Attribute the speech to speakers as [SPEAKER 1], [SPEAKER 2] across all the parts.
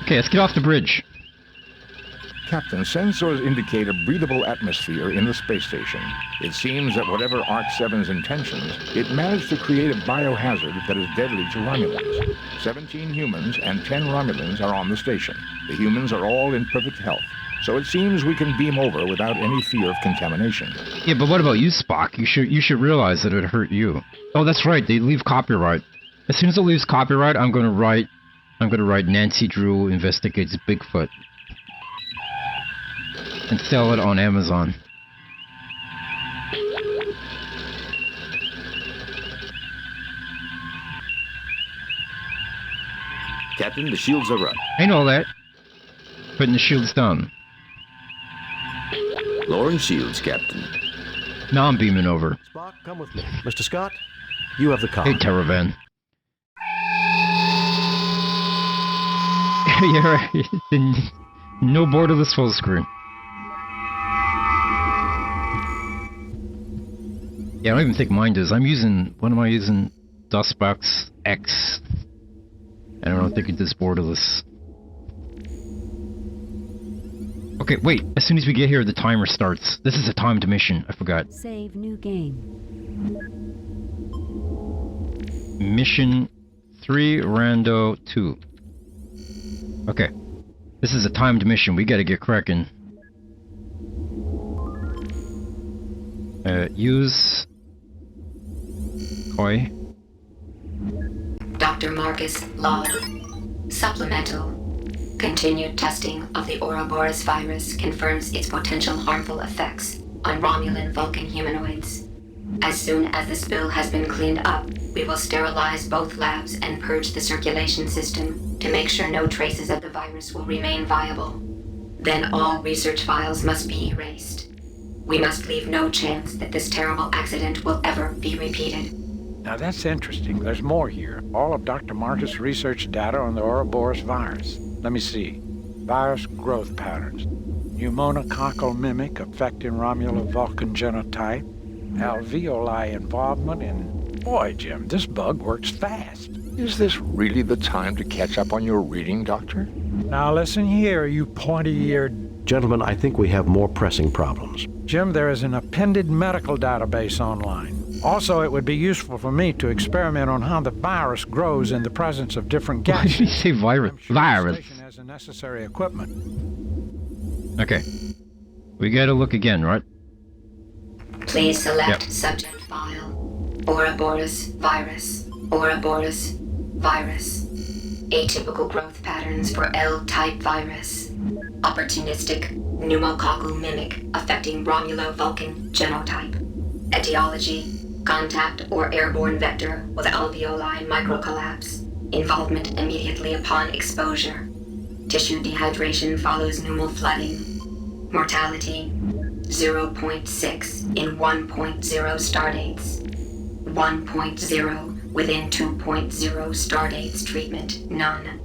[SPEAKER 1] Okay, let's get off the bridge.
[SPEAKER 2] Captain, sensors indicate a breathable atmosphere in the space station. It seems that whatever ARC-7's intentions, it managed to create a biohazard that is deadly to Romulans. 17 humans and 10 Romulans are on the station. The humans are all in perfect health, so it seems we can beam over without any fear of contamination.
[SPEAKER 1] Yeah, but what about you, Spock? You should realize that it would hurt you. Oh, that's right. They leave copyright. As soon as it leaves copyright, I'm gonna write Nancy Drew investigates Bigfoot and sell it on Amazon.
[SPEAKER 3] Captain, the shields are up.
[SPEAKER 1] I know that. Putting the shields down.
[SPEAKER 3] Lowering shields, Captain.
[SPEAKER 1] Now I'm beaming over.
[SPEAKER 4] Spock, come with me. Mr. Scott, you have the car.
[SPEAKER 1] Hey, Terravan. Yeah, right. No borderless full screen. Yeah, I don't even think mine does. I'm using... What am I using? DOSBox X. I don't think it does borderless. Okay, wait. As soon as we get here, the timer starts. This is a timed mission. I forgot.
[SPEAKER 5] Save new game.
[SPEAKER 1] Mission 3, Rando 2. Okay. This is a timed mission. We gotta get cracking. Use... Koi.
[SPEAKER 6] Dr. Marcus Log. Supplemental. Continued testing of the Ouroboros virus confirms its potential harmful effects on Romulan Vulcan humanoids. As soon as the spill has been cleaned up, we will sterilize both labs and purge the circulation system to make sure no traces of the virus will remain viable. Then all research files must be erased. We must leave no chance that this terrible accident will ever be repeated.
[SPEAKER 7] Now that's interesting. There's more here. All of Dr. Marcus' research data on the Ouroboros virus. Let me see. Virus growth patterns. Pneumococcal mimic affecting Romulan Vulcan genotype. Alveoli involvement in... Boy, Jim, this bug works fast.
[SPEAKER 2] Is this really the time to catch up on your reading, Doctor?
[SPEAKER 7] Now listen here, you pointy-eared...
[SPEAKER 4] Gentlemen, I think we have more pressing problems.
[SPEAKER 7] Jim, there is an appended medical database online. Also, it would be useful for me to experiment on how the virus grows in the presence of different
[SPEAKER 1] Why
[SPEAKER 7] gases.
[SPEAKER 1] did he say virus?
[SPEAKER 7] I'm sure
[SPEAKER 1] Virus.
[SPEAKER 7] The station has the necessary equipment.
[SPEAKER 1] Okay. We gotta look again, right?
[SPEAKER 6] Please select
[SPEAKER 1] Yep.
[SPEAKER 6] subject file. Ouroboros virus. Ouroboros virus. Atypical growth patterns for L-type virus. Opportunistic pneumococcal mimic affecting Romulo-Vulcan genotype. Etiology: contact or airborne vector with alveoli microcollapse. Involvement immediately upon exposure. Tissue dehydration follows pneumal flooding. Mortality: 0.6 in 1.0 stardates. 1.0 within 2.0 stardates treatment, none.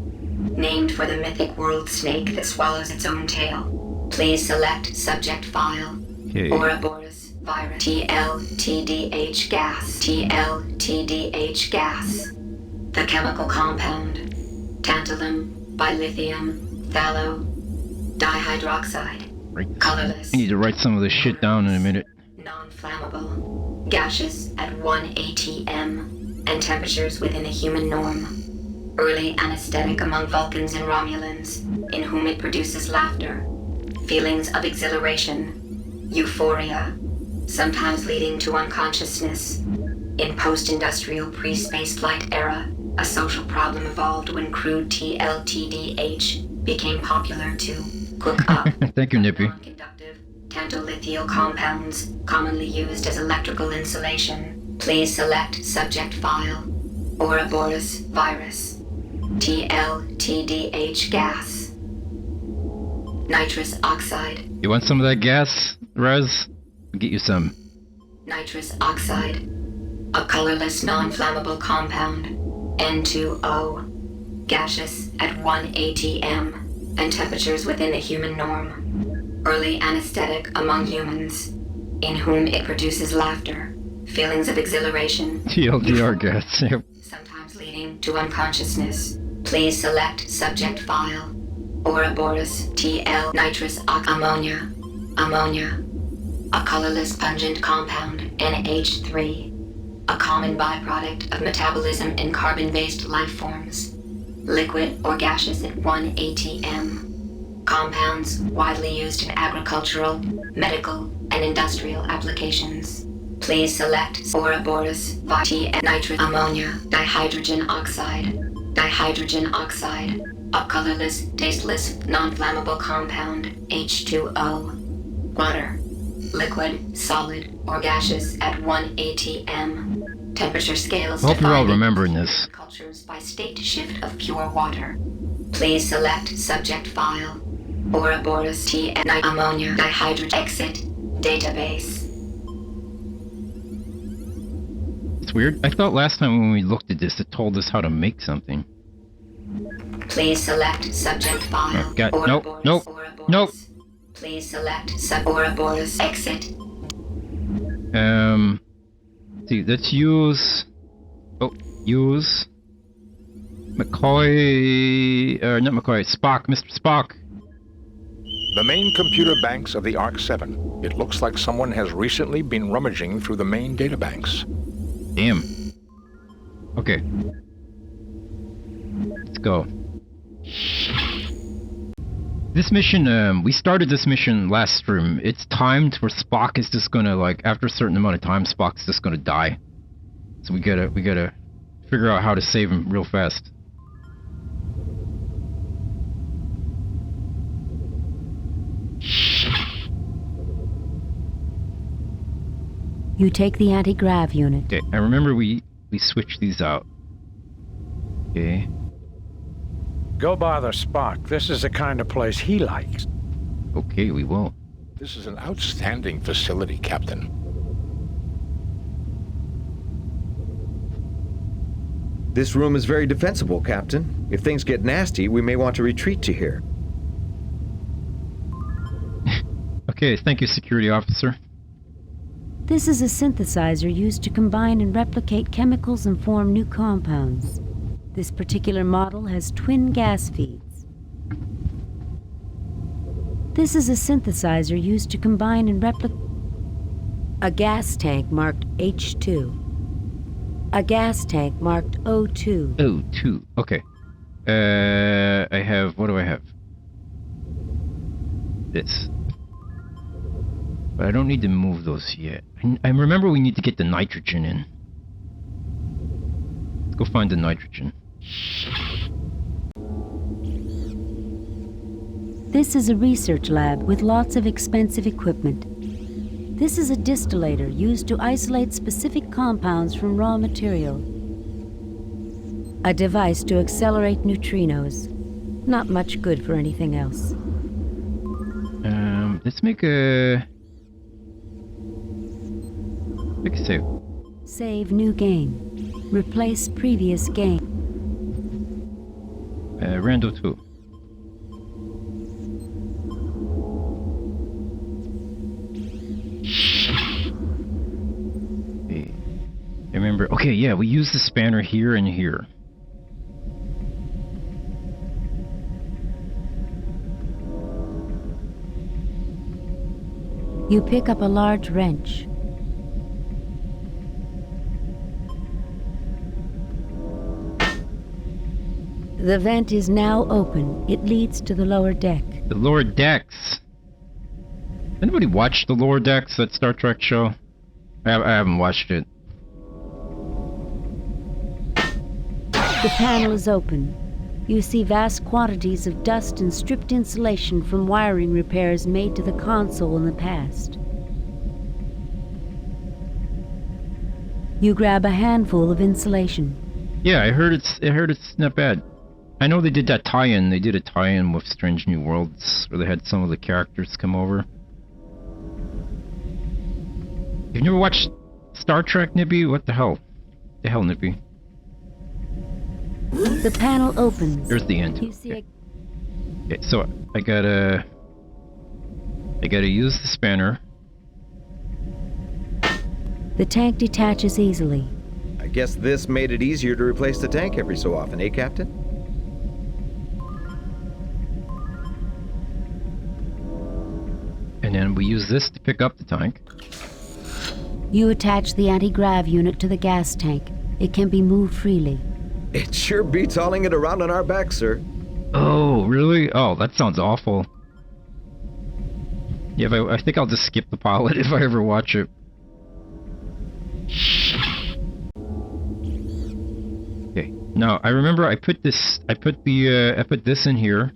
[SPEAKER 6] Named for the mythic world snake that swallows its own tail. Please select subject file.
[SPEAKER 1] Okay.
[SPEAKER 6] Ouroboros virus. TLTDH gas. TLTDH gas. The chemical compound. Tantalum, bilithium, phthalo, dihydroxide.
[SPEAKER 1] Right.
[SPEAKER 6] Colorless.
[SPEAKER 1] I need to write some of this shit down in a minute.
[SPEAKER 6] Non-flammable. Gaseous at 1 ATM. And temperatures within a human norm. Early anesthetic among Vulcans and Romulans, in whom it produces laughter. Feelings of exhilaration. Euphoria. Sometimes leading to unconsciousness. In post-industrial pre-spaceflight era, a social problem evolved when crude TLTDH became popular to cook up.
[SPEAKER 1] Thank you, Nippy.
[SPEAKER 6] Non-conductive tantolithiol compounds commonly used as electrical insulation. Please select subject file. Ouroboros virus. TLTDH gas. Nitrous oxide.
[SPEAKER 1] You want some of that gas, Rez? I'll get you some.
[SPEAKER 6] Nitrous oxide. A colorless non-flammable compound. N2O. Gaseous at 1 ATM. And temperatures within a human norm. Early anesthetic among humans. In whom it produces laughter. Feelings of exhilaration.
[SPEAKER 1] TLDR gas. Yep.
[SPEAKER 6] Sometimes leading to unconsciousness. Please select subject file. Ouroboros TL nitrous ammonia. Ammonia. A colorless pungent compound, NH3. A common byproduct of metabolism in carbon-based life forms. Liquid or gaseous at 1 atm. Compounds widely used in agricultural, medical, and industrial applications. Please select Ouroboros TN nitrous ammonia dihydrogen oxide. Dihydrogen oxide. A colorless, tasteless, non-flammable compound, H2O. Water. Liquid, solid, or gaseous at 1 atm. Temperature scales
[SPEAKER 1] I hope you're all
[SPEAKER 6] defined in
[SPEAKER 1] remembering this.
[SPEAKER 6] cultures by state shift of pure water. Please select subject file. Ouroboros TN ammonia dihydrogen exit database.
[SPEAKER 1] It's weird. I thought last time when we looked at this, it told us how to make something.
[SPEAKER 6] Please select subject file.
[SPEAKER 1] Oh, God. Nope,
[SPEAKER 6] Ouroboros,
[SPEAKER 1] nope,
[SPEAKER 6] Ouroboros.
[SPEAKER 1] nope.
[SPEAKER 6] Please select Ouroboros exit.
[SPEAKER 1] See, let's use... Oh, use... McCoy... not McCoy, Spock, Mr. Spock.
[SPEAKER 2] The main computer banks of the ARC-7. It looks like someone has recently been rummaging through the main databanks.
[SPEAKER 1] Damn. Okay. Let's go. This mission, we started this mission last stream. It's timed where Spock is just gonna, like, after a certain amount of time, Spock's just gonna die. So we gotta figure out how to save him real fast.
[SPEAKER 5] You take the anti-grav unit.
[SPEAKER 1] Okay, I remember we switched these out. Okay.
[SPEAKER 7] Go bother Spock. This is the kind of place he likes.
[SPEAKER 1] Okay, we will.
[SPEAKER 2] This is an outstanding facility, Captain.
[SPEAKER 8] This room is very defensible, Captain. If things get nasty, we may want to retreat to here.
[SPEAKER 1] Okay, thank you, security officer.
[SPEAKER 5] This is a synthesizer used to combine and replicate chemicals and form new compounds. This particular model has twin gas feeds. This is a synthesizer used to combine and replicate a gas tank marked H2. A gas tank marked O2.
[SPEAKER 1] O2, okay. I have, what do I have? This. But I don't need to move those yet. I remember we need to get the nitrogen in. Let's go find the nitrogen.
[SPEAKER 5] This is a research lab with lots of expensive equipment. This is a distillator used to isolate specific compounds from raw material. A device to accelerate neutrinos. Not much good for anything else.
[SPEAKER 1] Let's make a save.
[SPEAKER 5] Save new game. Replace previous game.
[SPEAKER 1] Rando 2. Okay. I remember. Okay, yeah, we use the spanner here and here.
[SPEAKER 5] You pick up a large wrench. The vent is now open. It leads to the lower deck.
[SPEAKER 1] The lower decks. Anybody watch the lower decks, that Star Trek show? I haven't watched it.
[SPEAKER 5] The panel is open. You see vast quantities of dust and stripped insulation from wiring repairs made to the console in the past. You grab a handful of insulation.
[SPEAKER 1] Yeah, I heard it's not bad. I know they did that tie-in. They did a tie-in with Strange New Worlds, where they had some of the characters come over. You've never watched Star Trek, Nippy? What the hell? The hell, Nippy?
[SPEAKER 5] The panel opens.
[SPEAKER 1] There's the end.
[SPEAKER 5] You see
[SPEAKER 1] okay. Okay, so I gotta use the spanner.
[SPEAKER 5] The tank detaches easily.
[SPEAKER 8] I guess this made it easier to replace the tank every so often, eh, Captain?
[SPEAKER 1] then we use this to pick up the tank.
[SPEAKER 5] You attach the anti-grav unit to the gas tank. It can be moved freely.
[SPEAKER 8] It sure beats hauling it around on our back, sir.
[SPEAKER 1] Oh, really? Oh, that sounds awful. Yeah, I think I'll just skip the pilot if I ever watch it. Okay. Now, I remember I put this in here.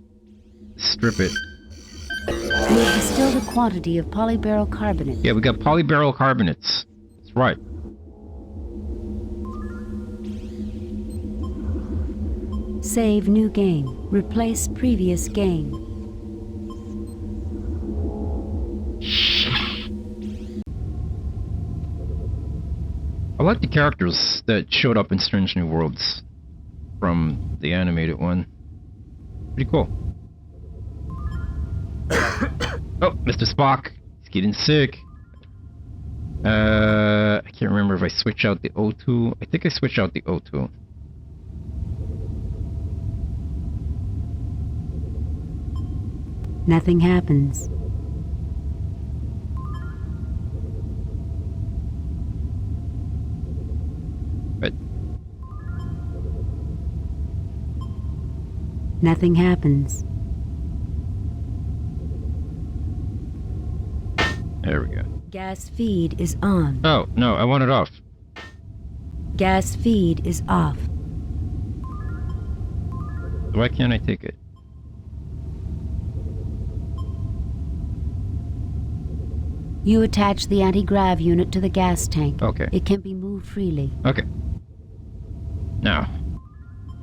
[SPEAKER 1] Strip it.
[SPEAKER 5] You have distilled a quantity of polyberyl carbonate.
[SPEAKER 1] Yeah, we got polyberyl carbonates. That's right.
[SPEAKER 5] Save new game. Replace previous game.
[SPEAKER 1] I like the characters that showed up in Strange New Worlds from the animated one. Pretty cool. Oh, Mr. Spock. He's getting sick. I can't remember if I switch out the O2. I think I switch out the O2.
[SPEAKER 5] Nothing happens.
[SPEAKER 1] But
[SPEAKER 5] Nothing happens.
[SPEAKER 1] there we go.
[SPEAKER 5] Gas feed is on.
[SPEAKER 1] Oh, no, I want it off.
[SPEAKER 5] Gas feed is off.
[SPEAKER 1] Why can't I take it?
[SPEAKER 5] You attach the anti-grav unit to the gas tank.
[SPEAKER 1] Okay.
[SPEAKER 5] It can be moved freely.
[SPEAKER 1] Okay. Now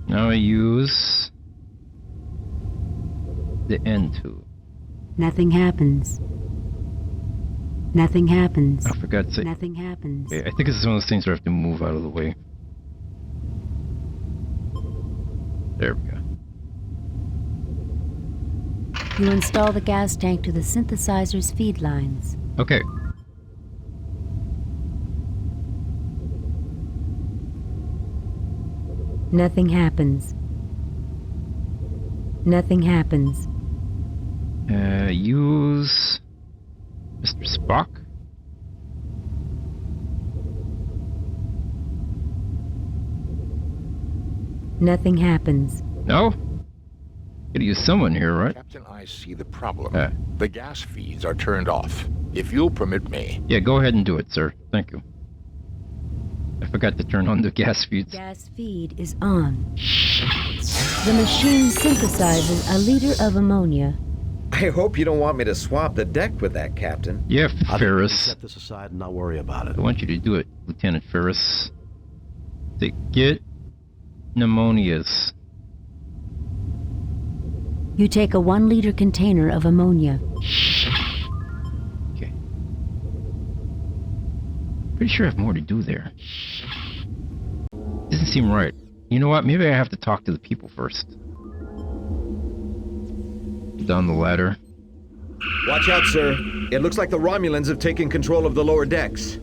[SPEAKER 1] I use the N2.
[SPEAKER 5] Nothing happens. Nothing happens.
[SPEAKER 1] Oh, for God's sake.
[SPEAKER 5] Nothing happens.
[SPEAKER 1] Okay, I think this is one of those things where I have to move out of the way. There we go.
[SPEAKER 5] You install the gas tank to the synthesizer's feed lines.
[SPEAKER 1] Okay.
[SPEAKER 5] Nothing happens. Nothing happens.
[SPEAKER 1] Use Mr. Spock.
[SPEAKER 5] Nothing happens.
[SPEAKER 1] No? Gotta use someone here, right?
[SPEAKER 2] Captain, I see the problem.
[SPEAKER 1] Uh.
[SPEAKER 2] The gas feeds are turned off. If you'll permit me.
[SPEAKER 1] Yeah, go ahead and do it, sir. Thank you. I forgot to turn on the gas feeds.
[SPEAKER 5] Gas feed is on. The machine synthesizes a liter of ammonia.
[SPEAKER 8] I hope you don't want me to swap the deck with that, Captain.
[SPEAKER 1] Yeah,
[SPEAKER 4] I think we can
[SPEAKER 1] Ferris.
[SPEAKER 4] set this aside and not worry about it.
[SPEAKER 1] I want you to do it, Lieutenant Ferris. To get pneumonias.
[SPEAKER 5] You take a 1 liter container of ammonia.
[SPEAKER 1] Okay. Pretty sure I have more to do there. Doesn't seem right. You know what? Maybe I have to talk to the people first. Down the ladder.
[SPEAKER 8] Watch out, sir. It looks like the Romulans have taken control of the lower decks.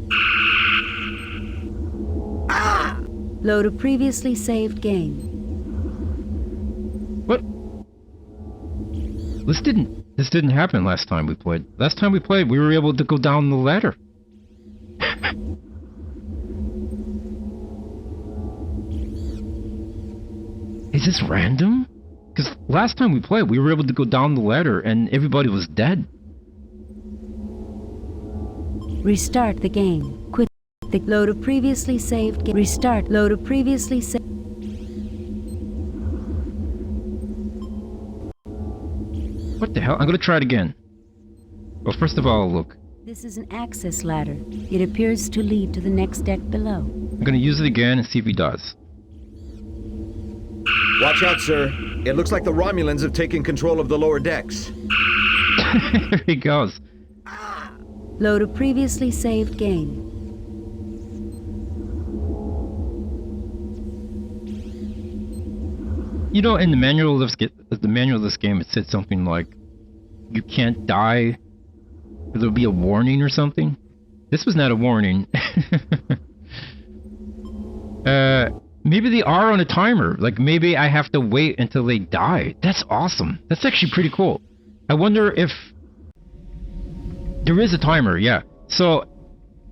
[SPEAKER 5] Load a previously saved game.
[SPEAKER 1] What? This didn't happen last time we played. Last time we played, we were able to go down the ladder. Is this random? Because last time we played, we were able to go down the ladder and everybody was dead.
[SPEAKER 5] Restart the game. Quit the load a previously saved game. Restart. Load a previously saved.
[SPEAKER 1] What the hell? I'm gonna try it again. Well, first of all, look.
[SPEAKER 5] This is an access ladder. It appears to lead to the next deck below.
[SPEAKER 1] I'm gonna use it again and see if he does.
[SPEAKER 8] Watch out, sir. It looks like the Romulans have taken control of the lower decks.
[SPEAKER 1] There he goes.
[SPEAKER 5] Load a previously saved game.
[SPEAKER 1] You know, in the manual of this game, it said something like, "You can't die. There'll be a warning or something." This was not a warning. Maybe they are on a timer. Like, maybe I have to wait until they die. That's awesome. That's actually pretty cool. I wonder if There is a timer, yeah. So,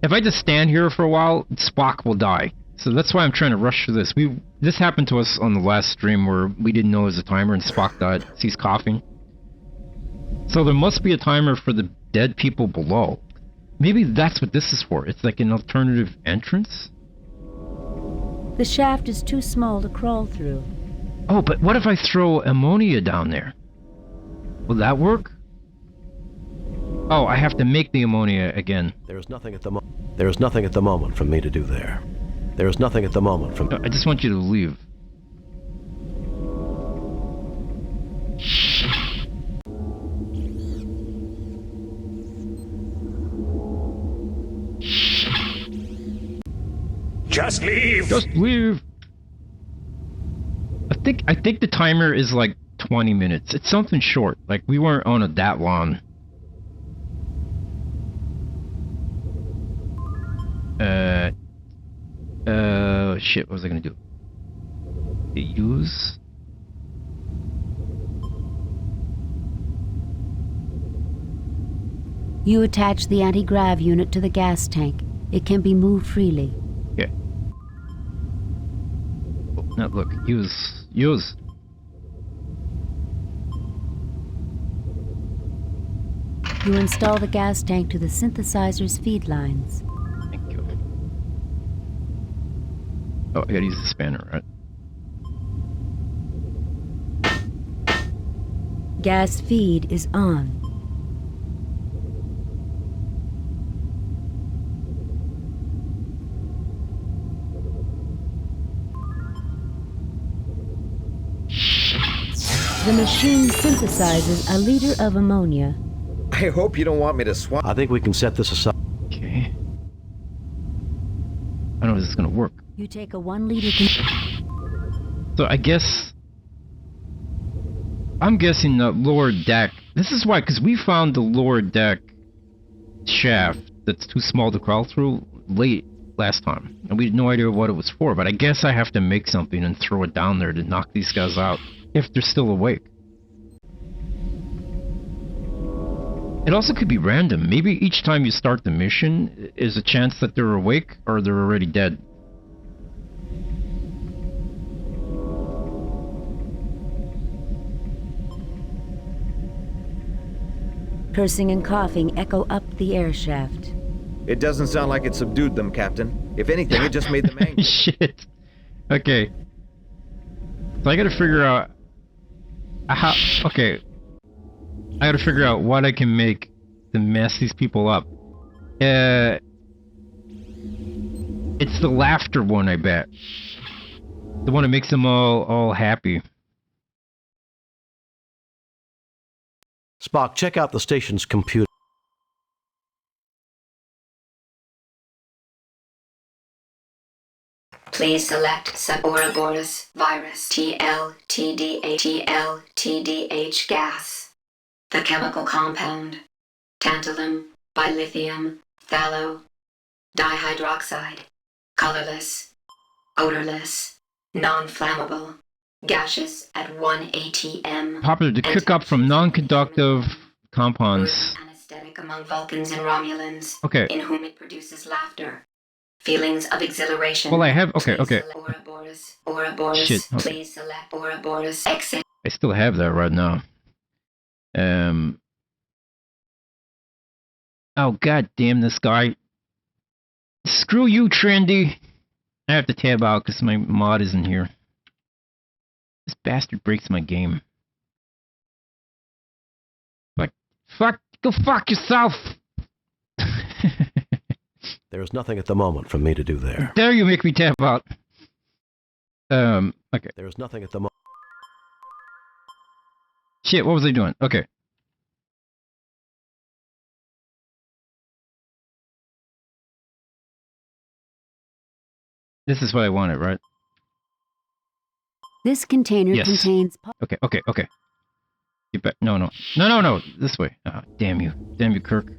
[SPEAKER 1] if I just stand here for a while, Spock will die. So that's why I'm trying to rush through this. This happened to us on the last stream where we didn't know it was a timer and Spock died. He's coughing. So there must be a timer for the dead people below. Maybe that's what this is for. It's like an alternative entrance?
[SPEAKER 5] The shaft is too small to crawl through.
[SPEAKER 1] Oh, but what if I throw ammonia down there? Will that work? Oh, I have to make the ammonia again.
[SPEAKER 4] There's nothing at the moment for me to do there. There's nothing at the moment from...
[SPEAKER 1] I just want you to leave.
[SPEAKER 9] Just leave!
[SPEAKER 1] Just leave! I think the timer is like 20 minutes. It's something short. Like, we weren't on it that long. Shit, what was I gonna do? Use?
[SPEAKER 5] You attach the anti-grav unit to the gas tank. It can be moved freely.
[SPEAKER 1] Okay. Oh, now look, use. You
[SPEAKER 5] install the gas tank to the synthesizer's feed lines.
[SPEAKER 1] Thank you. Oh, I gotta use the spanner, right?
[SPEAKER 5] Gas feed is on. The machine synthesizes a liter of ammonia.
[SPEAKER 8] I hope you don't want me to swap.
[SPEAKER 4] I think we can set this aside.
[SPEAKER 1] Okay. I don't know if this is gonna work.
[SPEAKER 5] You take a 1 liter...
[SPEAKER 1] So I guess... I'm guessing the lower deck... This is why, because we found the lower deck shaft that's too small to crawl through late last time. And we had no idea what it was for, but I guess I have to make something and throw it down there to knock these guys out. If they're still awake. It also could be random. Maybe each time you start the mission is a chance that they're awake or they're already dead.
[SPEAKER 5] Cursing and coughing echo up the air shaft.
[SPEAKER 8] It doesn't sound like it subdued them, Captain. If anything, it just made them angry.
[SPEAKER 1] Shit. Okay. So I gotta figure out how... Okay. I gotta figure out what I can make to mess these people up. It's the laughter one, I bet. The one that makes them all happy.
[SPEAKER 4] Spock, check out the station's computer.
[SPEAKER 6] Please select Ouroboros virus TLTDH gas. The chemical compound tantalum, bilithium, phthalo, dihydroxide, colorless, odorless, non-flammable, gaseous at 1 atm.
[SPEAKER 1] Popular to cook up from non-conductive compounds.
[SPEAKER 6] Anesthetic among Vulcans and Romulans.
[SPEAKER 1] Okay.
[SPEAKER 6] In whom it produces laughter. Feelings of exhilaration.
[SPEAKER 1] Well, I have... Okay.
[SPEAKER 6] Ouroboros.
[SPEAKER 1] Shit. Okay.
[SPEAKER 6] Please select Ouroboros. Exit.
[SPEAKER 1] I still have that right now. Oh, god damn this guy. Screw you, Trendy. I have to tab out because my mod isn't here. This bastard breaks my game. Go fuck yourself!
[SPEAKER 4] There's nothing at the moment for me to do there.
[SPEAKER 1] There you make me tab out. Okay.
[SPEAKER 4] There's nothing at the moment.
[SPEAKER 1] Shit, what was I doing? Okay. This is what I wanted, right?
[SPEAKER 5] This container
[SPEAKER 1] Yes.
[SPEAKER 5] contains...
[SPEAKER 1] Okay. Get back. No. This way. Ah, damn you. Damn you, Kirk.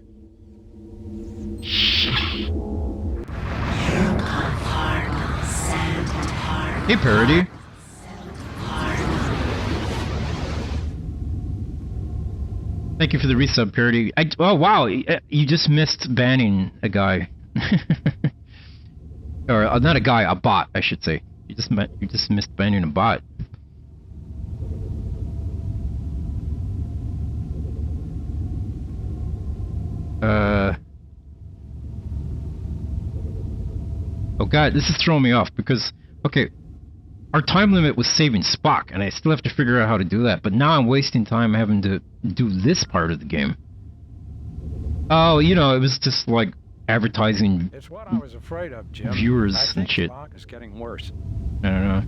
[SPEAKER 1] Hey, Parody. Thank you for the resub, Parody. Oh, wow. You just missed banning a guy. Or not a guy, a bot, I should say. You just missed banning a bot. Oh god, this is throwing me off because, okay, our time limit was saving Spock, and I still have to figure out how to do that, but now I'm wasting time having to do this part of the game. Oh, you know, it was just like advertising.
[SPEAKER 7] It's what I was afraid of, Jim.
[SPEAKER 1] Viewers
[SPEAKER 7] I think
[SPEAKER 1] and shit.
[SPEAKER 7] Spock is getting worse.
[SPEAKER 1] I don't know.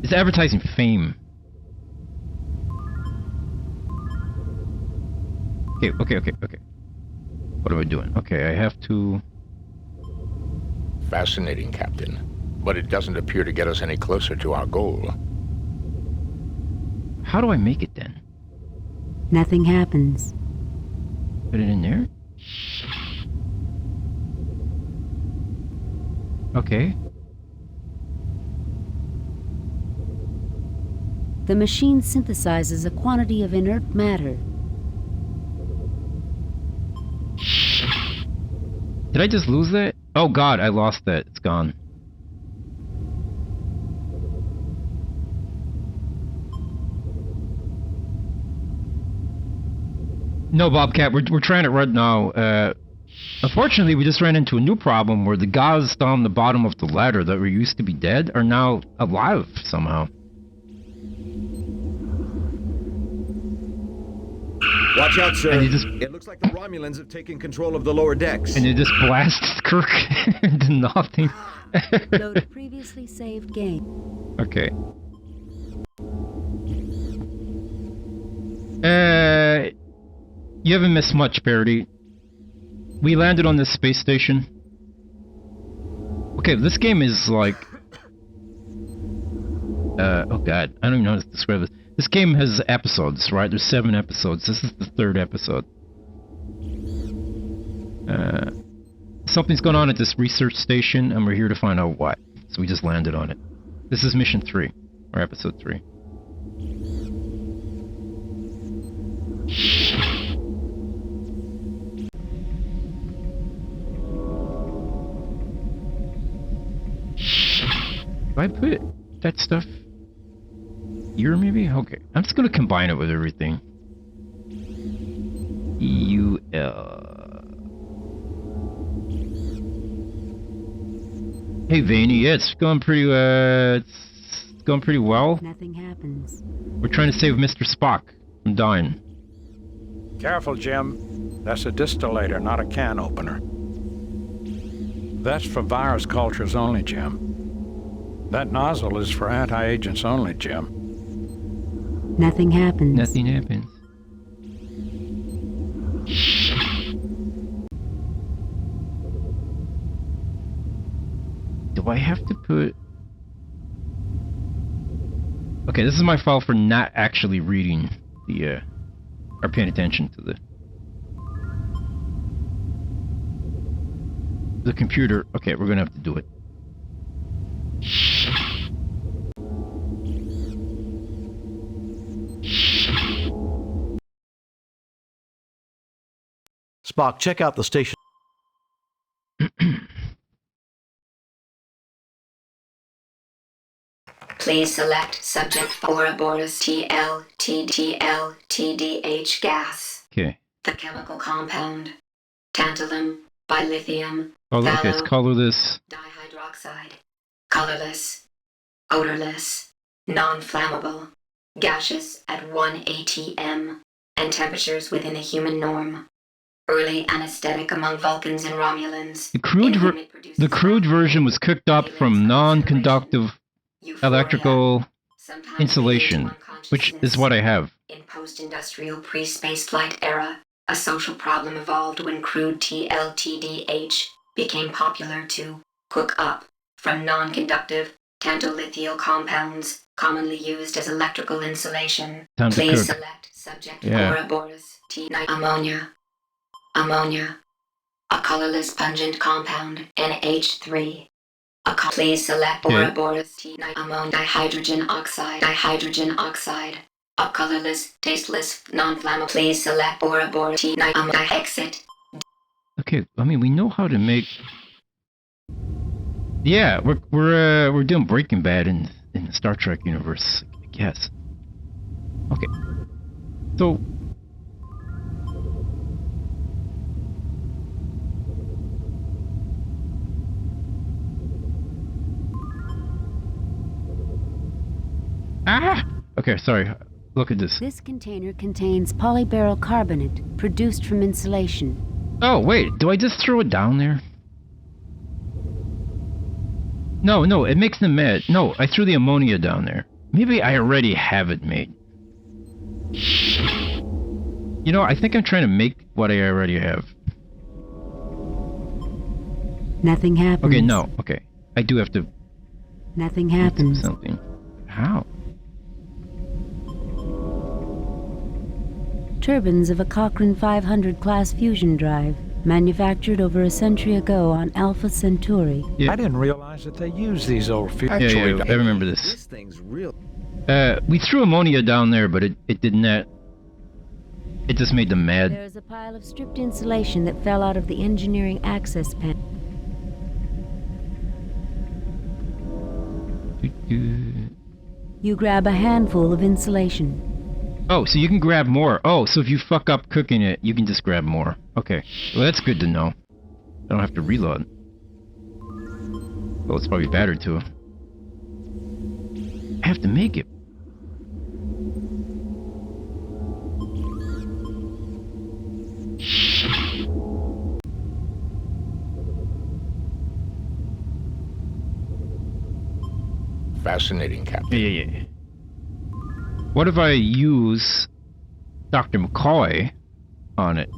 [SPEAKER 1] It's advertising fame. Okay. What am I doing? Okay, I have to...
[SPEAKER 2] Fascinating, Captain. But it doesn't appear to get us any closer to our goal.
[SPEAKER 1] How do I make it then?
[SPEAKER 5] Nothing happens.
[SPEAKER 1] Put it in there? Okay.
[SPEAKER 5] The machine synthesizes a quantity of inert matter.
[SPEAKER 1] Did I just lose that? Oh god, I lost that. It's gone. No, Bobcat, we're trying it right now. Unfortunately, we just ran into a new problem where the guys down the bottom of the ladder that were used to be dead are now alive somehow.
[SPEAKER 8] Watch out, sir.
[SPEAKER 1] And you just-
[SPEAKER 8] It looks like the Romulans have taken control of the lower decks.
[SPEAKER 1] And it just blasts Kirk into nothing.
[SPEAKER 5] Load a previously saved game.
[SPEAKER 1] Okay. You haven't missed much, Parody. We landed on this space station. Okay, this game is like... oh god, I don't even know how to describe this. This game has episodes, right? There's 7 episodes. This is the 3rd episode. Something's going on at this research station, and we're here to find out what. So we just landed on it. This is mission 3, or episode 3. Do I put that stuff here, maybe? Okay. I'm just gonna combine it with everything. Hey, Vaney. Yeah, it's going pretty, it's going pretty well.
[SPEAKER 5] Nothing happens.
[SPEAKER 1] We're trying to save Mr. Spock from dying.
[SPEAKER 7] Careful, Jim. That's a distillator, not a can opener. That's for virus cultures only, Jim. That nozzle is for anti-agents only, Jim.
[SPEAKER 5] Nothing happens.
[SPEAKER 1] Nothing happens. Do I have to put... Okay, this is my file for not actually reading the, or paying attention to the computer. Okay, we're gonna have to do it.
[SPEAKER 4] Spock, check out the station.
[SPEAKER 6] Please select subject for Ouroboros TDH gas.
[SPEAKER 1] Okay.
[SPEAKER 6] The chemical compound tantalum, bilithium,
[SPEAKER 1] Oh, okay, it's colorless.
[SPEAKER 6] dihydroxide, colorless, odorless, non-flammable, gaseous at 1 atm, and temperatures within a human norm. Early anesthetic among Vulcans and Romulans.
[SPEAKER 1] The crude version was cooked up from non-conductive electrical insulation, which is what I have.
[SPEAKER 6] In post-industrial pre-spaceflight era, a social problem evolved when crude TLTDH became popular to cook up from non-conductive tantolithial compounds commonly used as electrical insulation.
[SPEAKER 1] Time to
[SPEAKER 6] Please
[SPEAKER 1] cook.
[SPEAKER 6] select subject
[SPEAKER 1] Yeah.
[SPEAKER 6] Ouroboros ammonia. Ammonia. A colorless pungent compound, NH3. Please select
[SPEAKER 1] Okay.
[SPEAKER 6] Ouroboros dihydrogen oxide. Dihydrogen oxide. A colorless, tasteless, non-flammable. Please select Ouroboros T. Exit.
[SPEAKER 1] Okay, I mean we know how to make. Yeah, we're doing Breaking Bad in the Star Trek universe, I guess. Okay, so. Ah! Okay, sorry. Look at this.
[SPEAKER 5] This container contains polyberyl carbonate, produced from insulation.
[SPEAKER 1] Oh, wait. Do I just throw it down there? No, it makes them mad. No, I threw the ammonia down there. Maybe I already have it made. You know, I think I'm trying to make what I already have.
[SPEAKER 5] Nothing happens.
[SPEAKER 1] Okay, no. Okay. I do have to
[SPEAKER 5] Nothing
[SPEAKER 1] do
[SPEAKER 5] happens.
[SPEAKER 1] something. How?
[SPEAKER 5] Turbines of a Cochrane 500 class fusion drive, manufactured over a century ago on Alpha Centauri.
[SPEAKER 1] Yeah.
[SPEAKER 7] I didn't realize that they use these old
[SPEAKER 1] Yeah, I remember this.
[SPEAKER 8] This thing's real.
[SPEAKER 1] We threw ammonia down there, but it did not. It just made them mad.
[SPEAKER 5] There's a pile of stripped insulation that fell out of the engineering access panel. You grab a handful of insulation.
[SPEAKER 1] Oh, so you can grab more. Oh, so if you fuck up cooking it, you can just grab more. Okay. Well, that's good to know. I don't have to reload. Well, it's probably battered too. I have to make it.
[SPEAKER 2] Fascinating, Captain.
[SPEAKER 1] Yeah. What if I use Dr. McCoy on it?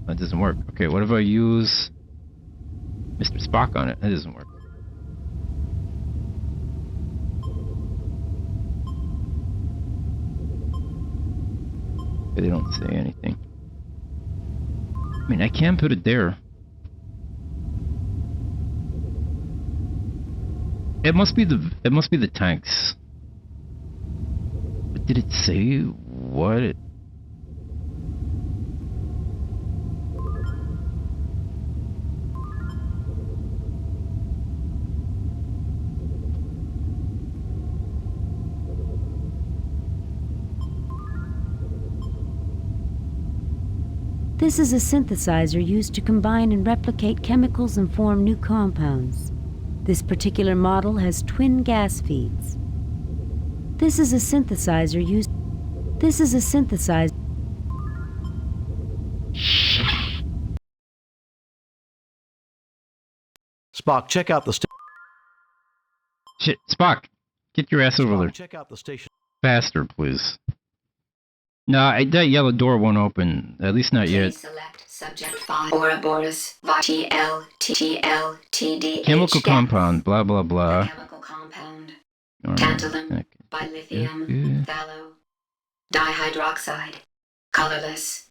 [SPEAKER 1] That doesn't work. Okay, what if I use Mr. Spock on it? That doesn't work. They don't say anything. I mean, I can put it there. It must be the tanks. But did it say what it...
[SPEAKER 5] This is a synthesizer used to combine and replicate chemicals and form new compounds. This particular model has twin gas feeds. This is a synthesizer.
[SPEAKER 4] Spock, check out the
[SPEAKER 1] Shit, Spock! Get your ass over there.
[SPEAKER 4] Check out the station.
[SPEAKER 1] Faster, please. No, that yellow door won't open. At least not yet.
[SPEAKER 6] Please select subject 5 Ouroboros TLTD.
[SPEAKER 1] Chemical compound, blah blah blah.
[SPEAKER 6] Chemical compound.
[SPEAKER 1] Alright.
[SPEAKER 6] Tantalum, bilithium, phthalo, dihydroxide, colorless,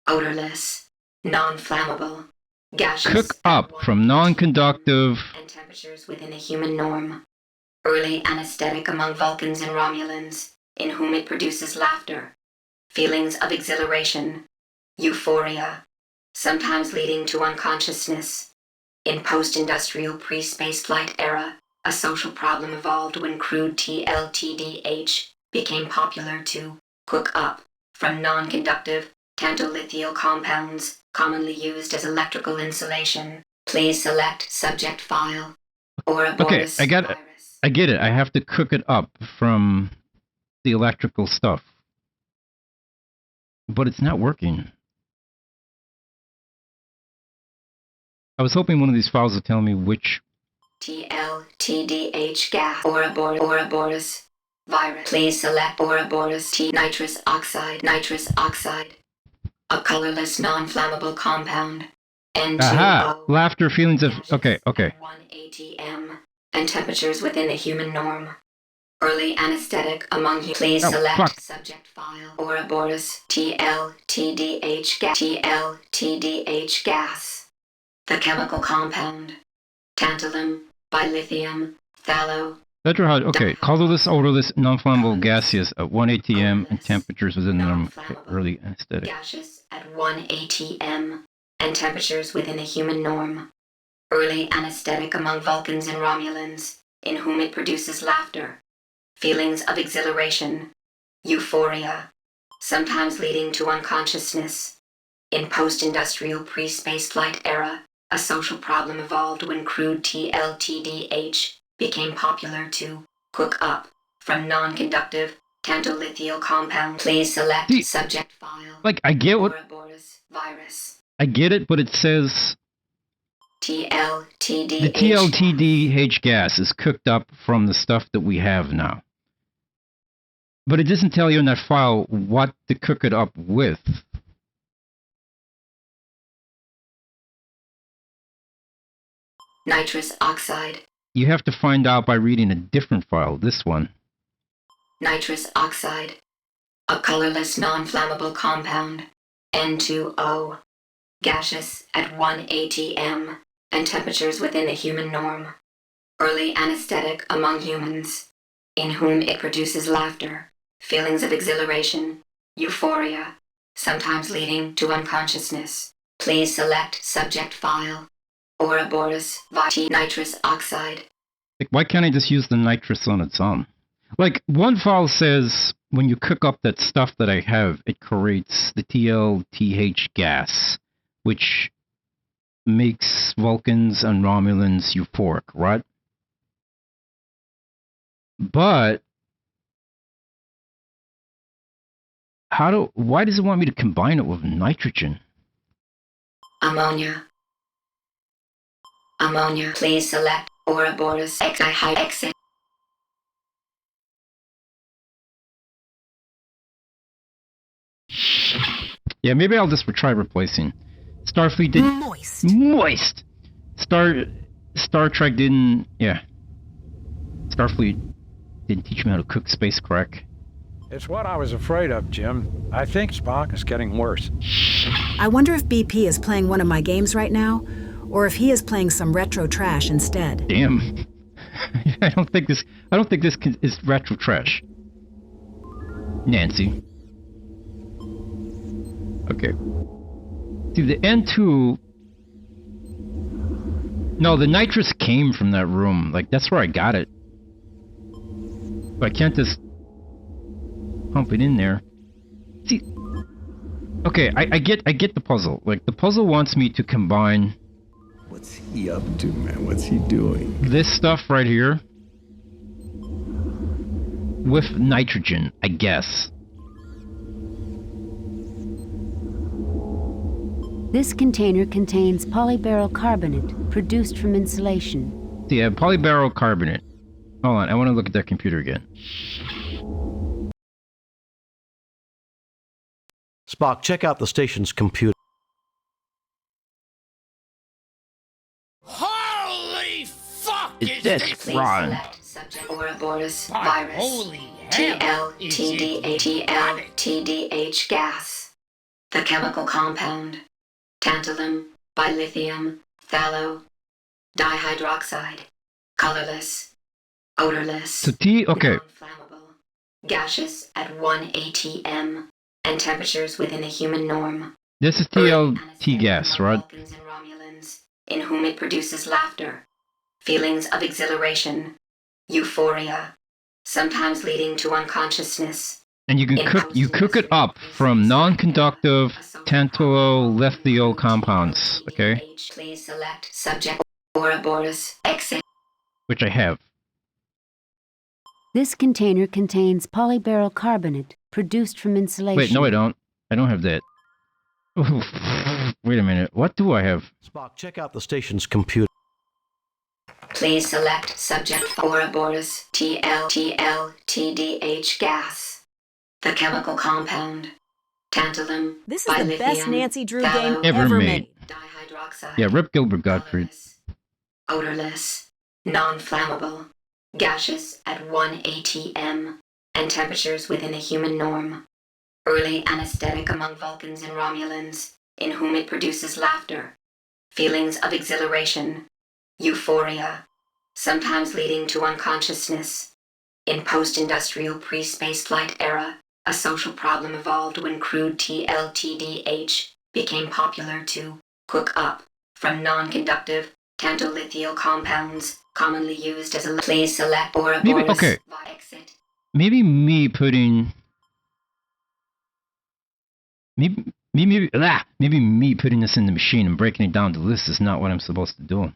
[SPEAKER 6] odorless, non-flammable, gaseous.
[SPEAKER 1] Cook up from non-conductive.
[SPEAKER 6] And temperatures within a human norm. Early anesthetic among Vulcans and Romulans, in whom it produces laughter, feelings of exhilaration, euphoria, sometimes leading to unconsciousness. In post-industrial pre-space flight era, a social problem evolved when crude TLTDH became popular to cook up from non-conductive tantalithial compounds commonly used as electrical insulation. Please select subject file. Ouroboros
[SPEAKER 1] Okay, I get it. I have to cook it up from the electrical stuff. But it's not working. I was hoping one of these files would tell me which...
[SPEAKER 6] TLTDH gas. Ouroboros virus. Please select Ouroboros T. Nitrous oxide. A colorless non-flammable compound. N2O.
[SPEAKER 1] Aha! Laughter, feelings of... Okay.
[SPEAKER 6] 1 ATM. And temperatures within a human norm. Early anesthetic among you. Please select subject file. Ouroboros TLTDH gas. The chemical compound. Tantalum, bilithium, phthalo,
[SPEAKER 1] Okay, colorless, odorless, non-flammable, gaseous at 1 atm and temperatures within them. Okay, early anesthetic.
[SPEAKER 6] Gaseous at 1 atm and temperatures within a human norm. Early anesthetic among Vulcans and Romulans, in whom it produces laughter, feelings of exhilaration, euphoria, sometimes leading to unconsciousness. In post-industrial pre-spaceflight era, a social problem evolved when crude TLTDH became popular to cook up from non-conductive tantolithial compound. Please select subject file.
[SPEAKER 1] Like, I get what...
[SPEAKER 6] Ouroboros virus.
[SPEAKER 1] I get it, but it says...
[SPEAKER 6] TLTDH.
[SPEAKER 1] The TLTDH gas is cooked up from the stuff that we have now. But it doesn't tell you in that file what to cook it up with.
[SPEAKER 6] Nitrous oxide.
[SPEAKER 1] You have to find out by reading a different file, this one.
[SPEAKER 6] Nitrous oxide. A colorless non-flammable compound. N2O. Gaseous at 1 atm and temperatures within a human norm. Early anesthetic among humans, in whom it produces laughter, feelings of exhilaration, euphoria, sometimes leading to unconsciousness. Please select subject file. Ouroboros vitae nitrous oxide.
[SPEAKER 1] Like, why can't I just use the nitrous on its own? Like, one file says when you cook up that stuff that I have, it creates the TLTH gas, which makes Vulcans and Romulans euphoric, right? But why does it want me to combine it with nitrogen?
[SPEAKER 6] Ammonia. Ammonia. Please select Ouroboros exit.
[SPEAKER 1] Yeah, maybe I'll just try replacing. Starfleet did moist. Star Trek didn't. Yeah. Starfleet didn't teach me how to cook space crack.
[SPEAKER 7] It's what I was afraid of, Jim. I think Spock is getting worse.
[SPEAKER 9] I wonder if BP is playing one of my games right now, or if he is playing some retro trash instead.
[SPEAKER 1] Damn. I don't think this is retro trash. Nancy. Okay. See, the N2... No, the nitrous came from that room. Like, that's where I got it. But I can't just pump it in there. See... Okay, I get the puzzle. Like, the puzzle wants me to combine...
[SPEAKER 10] What's he up to, man? What's he doing?
[SPEAKER 1] This stuff right here with nitrogen, I guess.
[SPEAKER 5] This container contains polyberyl carbonate produced from insulation.
[SPEAKER 1] Yeah, polyberyl carbonate. Hold on, I want to look at that computer again.
[SPEAKER 4] Spock, check out the station's computer.
[SPEAKER 11] Holy fuck!
[SPEAKER 1] That's wrong.
[SPEAKER 6] Ouroboros virus. TLTDH gas. The chemical compound. Tantalum, bilithium, phthalo, dihydroxide. Colorless. Odorless.
[SPEAKER 1] So okay.
[SPEAKER 6] Non-flammable. Gaseous at 1 atm and temperatures within a human norm.
[SPEAKER 1] This is TLT gas, right?
[SPEAKER 6] Vulcans and Romulans, in whom it produces laughter, feelings of exhilaration, euphoria, sometimes leading to unconsciousness.
[SPEAKER 1] And you cook it up from non-conductive tantalolithiol compounds, okay?
[SPEAKER 6] Please select subject Ouroboros exit.
[SPEAKER 1] Which I have.
[SPEAKER 5] This container contains polyberyl carbonate produced from insulation.
[SPEAKER 1] Wait, no I don't. I don't have that. Wait a minute. What do I have?
[SPEAKER 4] Spock, check out the station's computer.
[SPEAKER 6] Please select subject Ouroboros TLTDH gas. The chemical compound. Tantalum.
[SPEAKER 9] This is the best Nancy Drew game
[SPEAKER 1] ever made.
[SPEAKER 6] Dihydroxide.
[SPEAKER 1] Yeah, Rip Gilbert Gottfried.
[SPEAKER 6] Odorless. Non-flammable. Gaseous at 1 atm and temperatures within a human norm. Early anesthetic among Vulcans and Romulans, in whom it produces laughter, feelings of exhilaration, euphoria, sometimes leading to unconsciousness. In post-industrial pre-spaceflight era, a social problem evolved when crude TLTDH became popular to cook up from non-conductive tantalithial compounds commonly used as a please select Ouroboros
[SPEAKER 1] Maybe, okay.
[SPEAKER 6] by exit.
[SPEAKER 1] Maybe me putting... Maybe me putting this in the machine and breaking it down to lists is not what I'm supposed to do.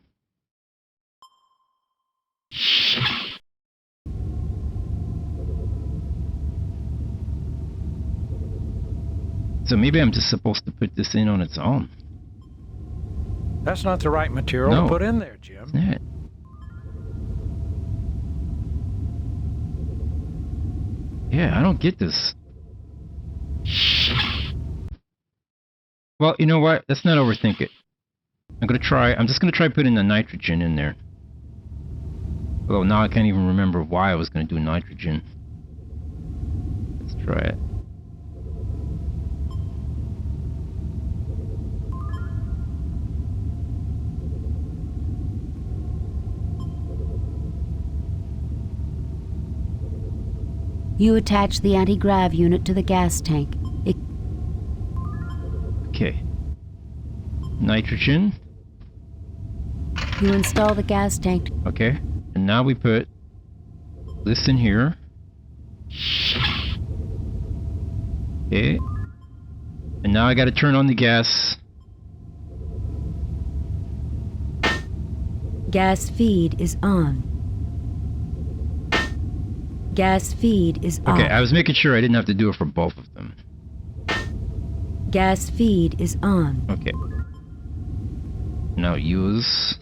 [SPEAKER 1] So maybe I'm just supposed to put this in on its own.
[SPEAKER 7] That's not the right material to put in there, Jim.
[SPEAKER 1] Isn't it? Yeah, I don't get this. Well, you know what? Let's not overthink it. I'm just gonna try putting the nitrogen in there. Although now I can't even remember why I was gonna do nitrogen. Let's try it.
[SPEAKER 5] You attach the anti-grav unit to the gas tank.
[SPEAKER 1] Okay. Nitrogen.
[SPEAKER 5] You install the gas tank.
[SPEAKER 1] Okay. And now we put this in here. Okay. And now I gotta turn on the gas.
[SPEAKER 5] Gas feed is on. Gas feed is on.
[SPEAKER 1] Okay, I was making sure I didn't have to do it for both of them.
[SPEAKER 5] Gas feed is on.
[SPEAKER 1] Okay. Now use...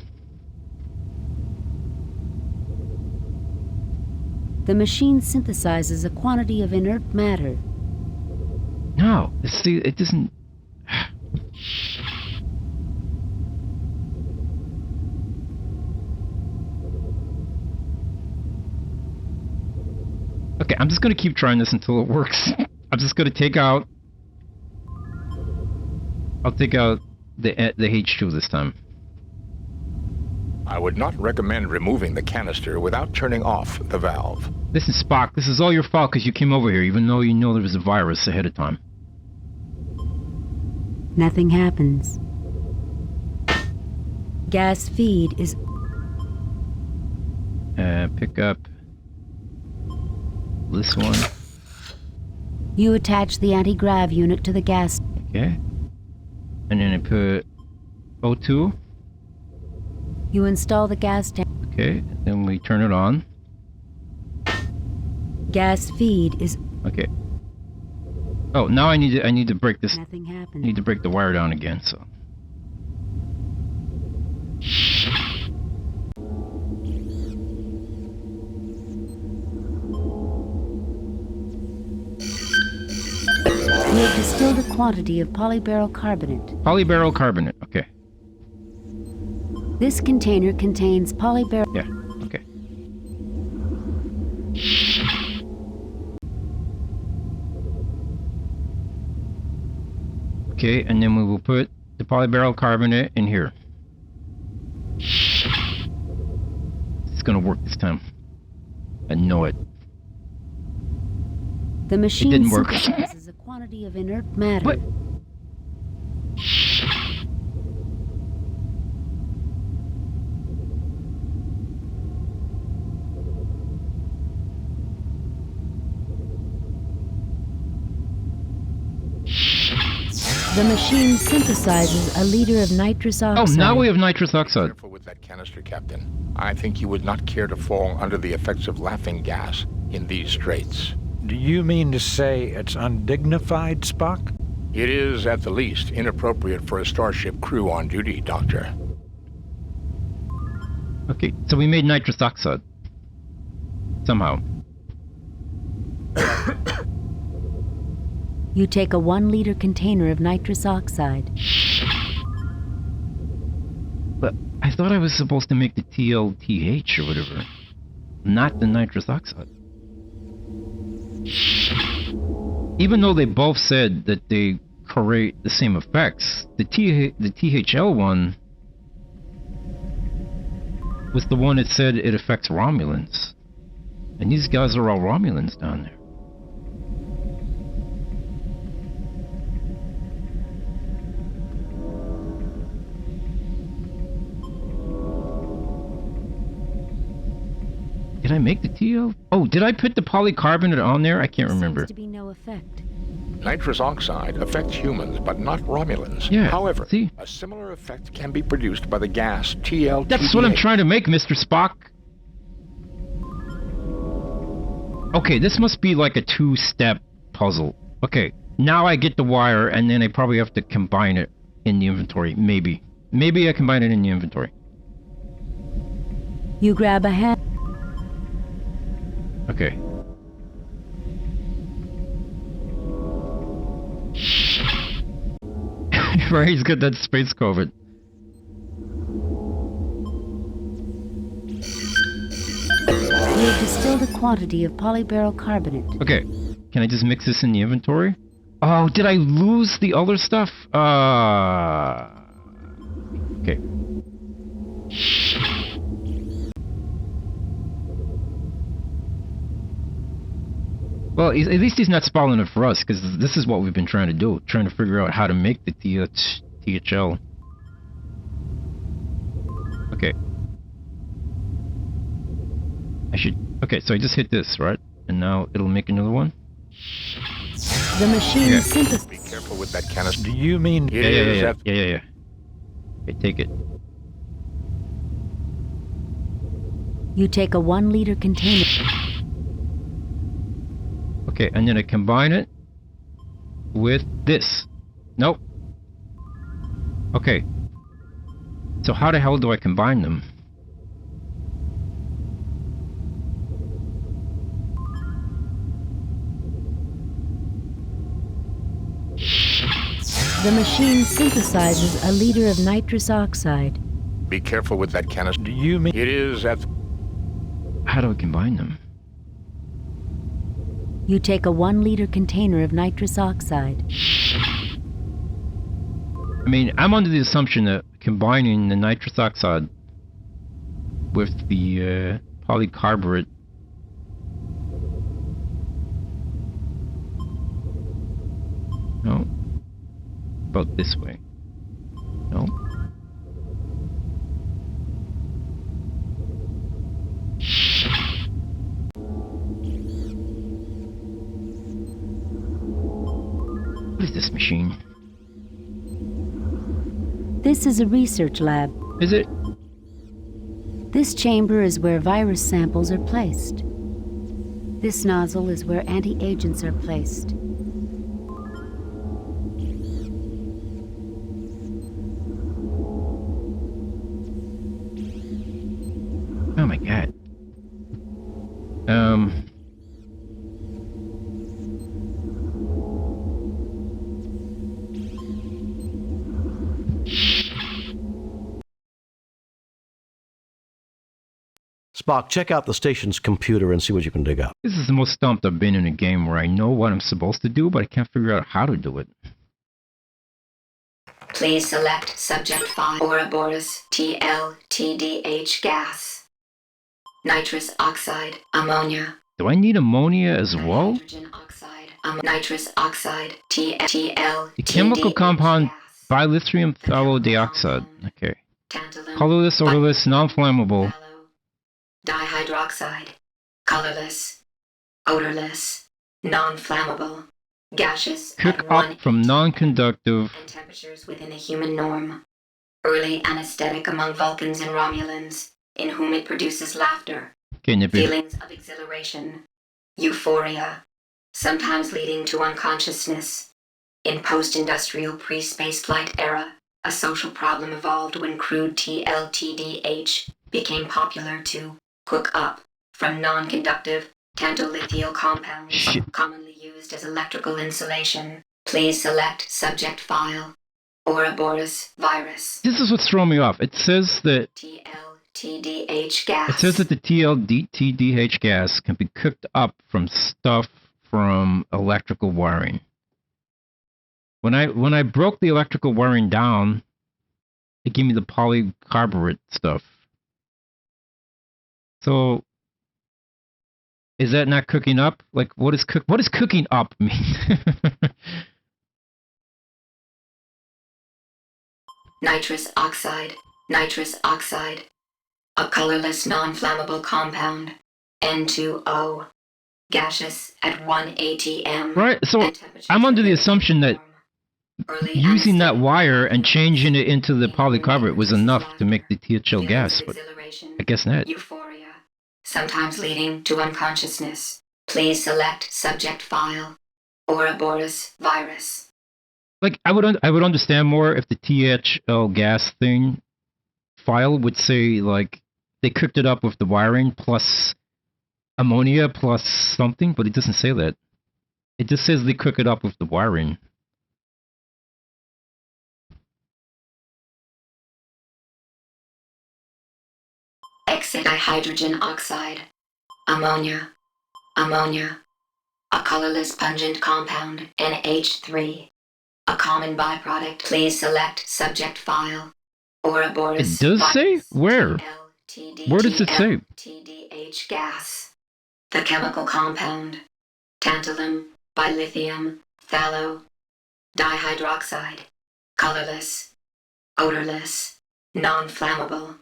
[SPEAKER 5] The machine synthesizes a quantity of inert matter.
[SPEAKER 1] No, see, it doesn't... Okay, I'm just gonna keep trying this until it works. I'm just gonna take out... I'll take out the H2 this time.
[SPEAKER 2] I would not recommend removing the canister without turning off the valve.
[SPEAKER 1] Listen, Spock, this is all your fault because you came over here, even though you know there was a virus ahead of time.
[SPEAKER 5] Nothing happens. Gas feed is...
[SPEAKER 1] Pick up this one.
[SPEAKER 5] You attach the anti-grav unit to the gas...
[SPEAKER 1] Okay. And then I put O2.
[SPEAKER 5] You install the gas tank.
[SPEAKER 1] Okay, then we turn it on.
[SPEAKER 5] Gas feed is...
[SPEAKER 1] Okay. Oh, now I need to break this.
[SPEAKER 5] Nothing happens.
[SPEAKER 1] I need to break the wire down again, so.
[SPEAKER 5] We have distilled a quantity of polyberyl carbonate.
[SPEAKER 1] Polyberyl carbonate, okay.
[SPEAKER 5] This container contains polyberyl...
[SPEAKER 1] Yeah, okay. Okay, and then we will put the polyberyl carbonate in here. It's gonna work this time. I know it.
[SPEAKER 5] The machine
[SPEAKER 1] didn't work.
[SPEAKER 5] synthesizes a quantity of inert matter.
[SPEAKER 1] What?
[SPEAKER 5] The machine synthesizes a liter of nitrous oxide.
[SPEAKER 1] Oh, now we have nitrous oxide.
[SPEAKER 2] Careful with that canister, Captain. I think you would not care to fall under the effects of laughing gas in these straits.
[SPEAKER 7] Do you mean to say it's undignified, Spock?
[SPEAKER 2] It is, at the least, inappropriate for a starship crew on duty, Doctor.
[SPEAKER 1] Okay, so we made nitrous oxide. Somehow.
[SPEAKER 5] You take a 1-liter container of nitrous oxide.
[SPEAKER 1] But I thought I was supposed to make the TLTH or whatever. Not the nitrous oxide. Even though they both said that they create the same effects, the THL one was the one that said it affects Romulans. And these guys are all Romulans down there. Did I make the TL? Oh, did I put the polycarbonate on there? I can't remember.
[SPEAKER 5] Seems to be no effect.
[SPEAKER 2] Nitrous oxide affects humans, but not Romulans.
[SPEAKER 1] Yeah,
[SPEAKER 2] However,
[SPEAKER 1] see?
[SPEAKER 2] a similar effect can be produced by the gas TLTDA.
[SPEAKER 1] That's what I'm trying to make, Mr. Spock. Okay, this must be like a two-step puzzle. Okay, now I get the wire, and then I probably have to combine it in the inventory. Maybe. Maybe I combine it in the inventory.
[SPEAKER 5] You grab a hand.
[SPEAKER 1] Okay. Right, he's got that space COVID.
[SPEAKER 5] You have distilled a quantity of polyberyl carbonate.
[SPEAKER 1] Okay, can I just mix this in the inventory? Oh, did I lose the other stuff? Okay. Well, at least he's not spoiling it for us, because this is what we've been trying to do. Trying to figure out how to make the THL. Okay. Okay, so I just hit this, right? And now it'll make another one?
[SPEAKER 5] The machine synthesis.
[SPEAKER 2] Be careful with that canister.
[SPEAKER 7] Do you mean
[SPEAKER 1] Yeah. Okay, take it.
[SPEAKER 5] You take a 1-liter container.
[SPEAKER 1] Okay, and then I combine it with this. Nope. Okay. So how the hell do I combine them?
[SPEAKER 5] The machine synthesizes a liter of nitrous oxide.
[SPEAKER 2] Be careful with that canister.
[SPEAKER 7] Do you mean
[SPEAKER 2] It is at...
[SPEAKER 1] How do I combine them?
[SPEAKER 5] You take a 1-liter container of nitrous oxide.
[SPEAKER 1] I mean, I'm under the assumption that combining the nitrous oxide with the polycarbonate. No. About this way. No. What is this machine?
[SPEAKER 5] This is a research lab.
[SPEAKER 1] Is it?
[SPEAKER 5] This chamber is where virus samples are placed. This nozzle is where anti-agents are placed.
[SPEAKER 1] Oh my god.
[SPEAKER 4] Spock, check out the station's computer and see what you can dig up.
[SPEAKER 1] This is the most stumped I've been in a game where I know what I'm supposed to do, but I can't figure out how to do it.
[SPEAKER 6] Please select Subject 5 Ouroboros TLTDH gas. Nitrous oxide, ammonia.
[SPEAKER 1] Do I need ammonia as well?
[SPEAKER 6] Nitrogen oxide, nitrous oxide, TL.
[SPEAKER 1] The chemical compound bilithium thiolidioxide. Okay.
[SPEAKER 6] Tantalum.
[SPEAKER 1] Colorless, odorless, non-flammable.
[SPEAKER 6] Dihydroxide, colorless, odorless, non-flammable, gaseous
[SPEAKER 1] Cook
[SPEAKER 6] at 1
[SPEAKER 1] up from non-conductive.
[SPEAKER 6] and temperatures within a human norm. Early anesthetic among Vulcans and Romulans, in whom it produces laughter,
[SPEAKER 1] Okay, Nippy.
[SPEAKER 6] feelings of exhilaration, euphoria, sometimes leading to unconsciousness. In post-industrial pre-spaceflight era, a social problem evolved when crude TLTDH became popular to cook up from non-conductive tantalithial compounds commonly used as electrical insulation. Please select subject file, Ouroboros virus.
[SPEAKER 1] This is what's throwing me off. It says that
[SPEAKER 6] TLTDH gas.
[SPEAKER 1] It says that the TLTDH gas can be cooked up from stuff from electrical wiring. When I broke the electrical wiring down, it gave me the polycarbonate stuff. So, is that not cooking up? Like, what does cooking up mean?
[SPEAKER 6] Nitrous oxide. Nitrous oxide. A colorless non-flammable compound. N2O. Gaseous at 1 atm.
[SPEAKER 1] Right, so I'm under the assumption that using that wire and changing it into the polycarbonate was enough to make the THL gas, but I guess not.
[SPEAKER 6] Euphoria, sometimes leading to unconsciousness. Please select subject file. Ouroboros virus.
[SPEAKER 1] Like, I would understand more if the THL gas thing file would say, like, they cooked it up with the wiring plus ammonia plus something, but it doesn't say that. It just says they cook it up with the wiring.
[SPEAKER 6] Exit dihydrogen oxide. Ammonia. Ammonia. A colorless pungent compound, NH3. A common byproduct. Please select subject file. Ouroboros.
[SPEAKER 1] It does say? Where? Where does it say?
[SPEAKER 6] TDH gas. The chemical compound. Tantalum, bilithium, phthalo, dihydroxide. Colorless. Odorless. Non-flammable.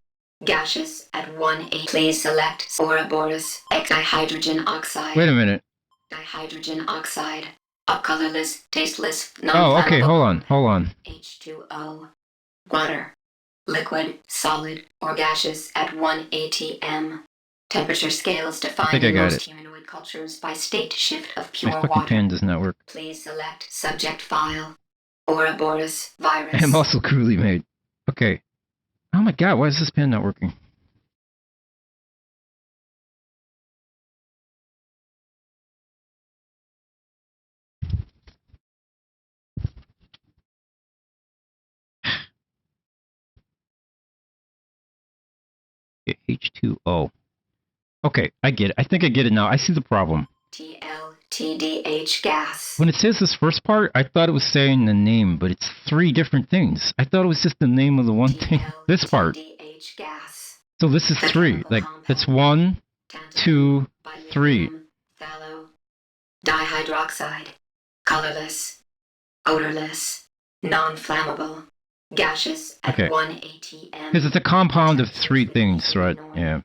[SPEAKER 6] Gaseous at 1 Please select Ouroboros dihydrogen oxide.
[SPEAKER 1] Wait a minute.
[SPEAKER 6] Dihydrogen oxide. A colorless, tasteless, non-flammable.
[SPEAKER 1] Oh, okay, hold on.
[SPEAKER 6] H2O. Water. Liquid, solid, or gaseous at 1 atm. Temperature scales defined in most humanoid cultures by state shift of pure
[SPEAKER 1] My fucking
[SPEAKER 6] water.
[SPEAKER 1] pen does not work.
[SPEAKER 6] Please select subject file. Ouroboros virus.
[SPEAKER 1] And muscle crudely made. Okay. Oh my god, why is this pen not working? H2O. Okay, I get it. I think I get it now. I see the problem.
[SPEAKER 6] TLTDH gas.
[SPEAKER 1] When it says this first part, I thought it was saying the name, but it's 3 different things. I thought it was just the name of the one thing. This part.
[SPEAKER 6] Gas.
[SPEAKER 1] So this is 3. Like, that's 1, 2, 3.
[SPEAKER 6] Phthalo. Dihydroxide. Colorless. Odorless. Non-flammable. Gaseous at 1 atm.
[SPEAKER 1] Because it's a compound of 3 things, right? Yeah.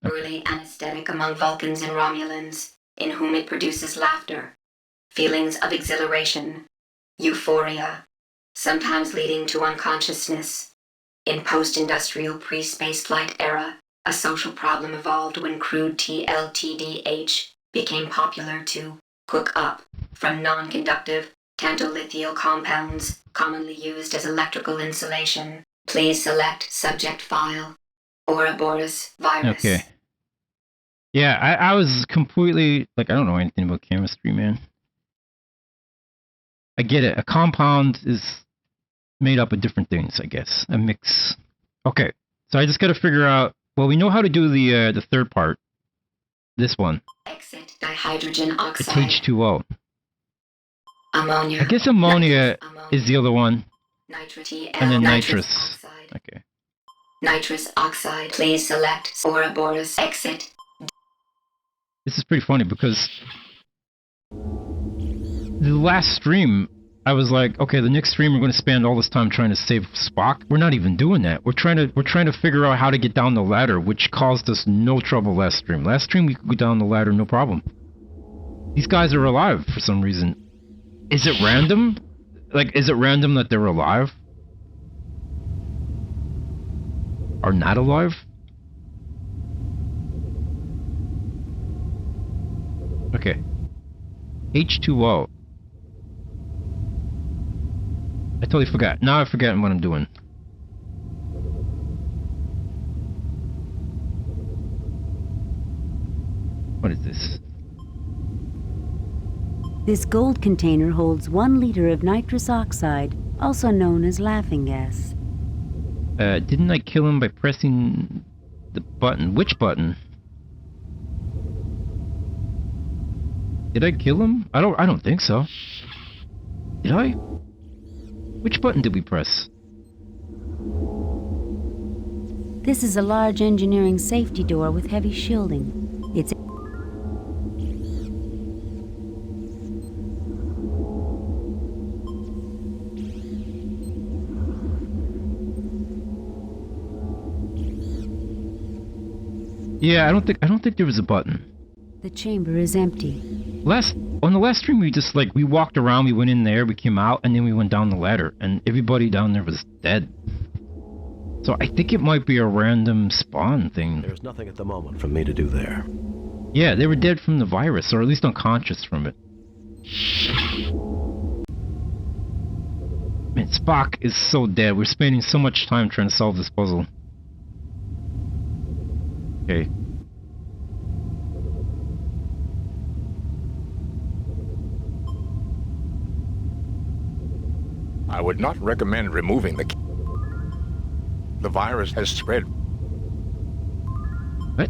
[SPEAKER 6] Early anesthetic among Vulcans and Romulans, in whom it produces laughter, feelings of exhilaration, euphoria, sometimes leading to unconsciousness. In post-industrial pre-spaceflight era, a social problem evolved when crude TLTDH became popular to cook up from non-conductive tantalithial compounds commonly used as electrical insulation. Please select subject file. Ouroboros virus.
[SPEAKER 1] Okay. Yeah, I was completely, like, I don't know anything about chemistry, man. I get it. A compound is made up of different things, I guess. A mix. Okay, so I just gotta figure out, well, we know how to do the third part. This one.
[SPEAKER 6] Exit dihydrogen oxide.
[SPEAKER 1] It's H2O.
[SPEAKER 6] Ammonia.
[SPEAKER 1] I guess ammonia is the other one. And then nitrous.
[SPEAKER 6] Oxide.
[SPEAKER 1] Okay.
[SPEAKER 6] Nitrous oxide. Please select Ouroboros. Exit.
[SPEAKER 1] This is pretty funny because the last stream, I was like, okay, the next stream we're going to spend all this time trying to save Spock. We're not even doing that. We're trying to figure out how to get down the ladder, which caused us no trouble last stream. Last stream we could go down the ladder no problem. These guys are alive for some reason. Is it random? Like, is it random that they're alive? Or not alive? Okay. H2O. I totally forgot. Now I've forgotten what I'm doing. What is this?
[SPEAKER 5] This gold container holds 1 liter of nitrous oxide, also known as laughing gas.
[SPEAKER 1] Didn't I kill him by pressing the button? Which button? Did I kill him? I don't think so. Did I? Which button did we press?
[SPEAKER 5] This is a large engineering safety door with heavy shielding. It's
[SPEAKER 1] Yeah, I don't think there was a button.
[SPEAKER 5] the chamber is empty.
[SPEAKER 1] On the last stream, we walked around, we went in there, we came out, and then we went down the ladder, and everybody down there was dead. So I think it might be a random spawn thing.
[SPEAKER 4] There's nothing at the moment for me to do there.
[SPEAKER 1] Yeah, they were dead from the virus, or at least unconscious from it. Man, Spock is so dead. We're spending so much time trying to solve this puzzle. Okay.
[SPEAKER 2] I would not recommend removing the virus has spread.
[SPEAKER 1] What?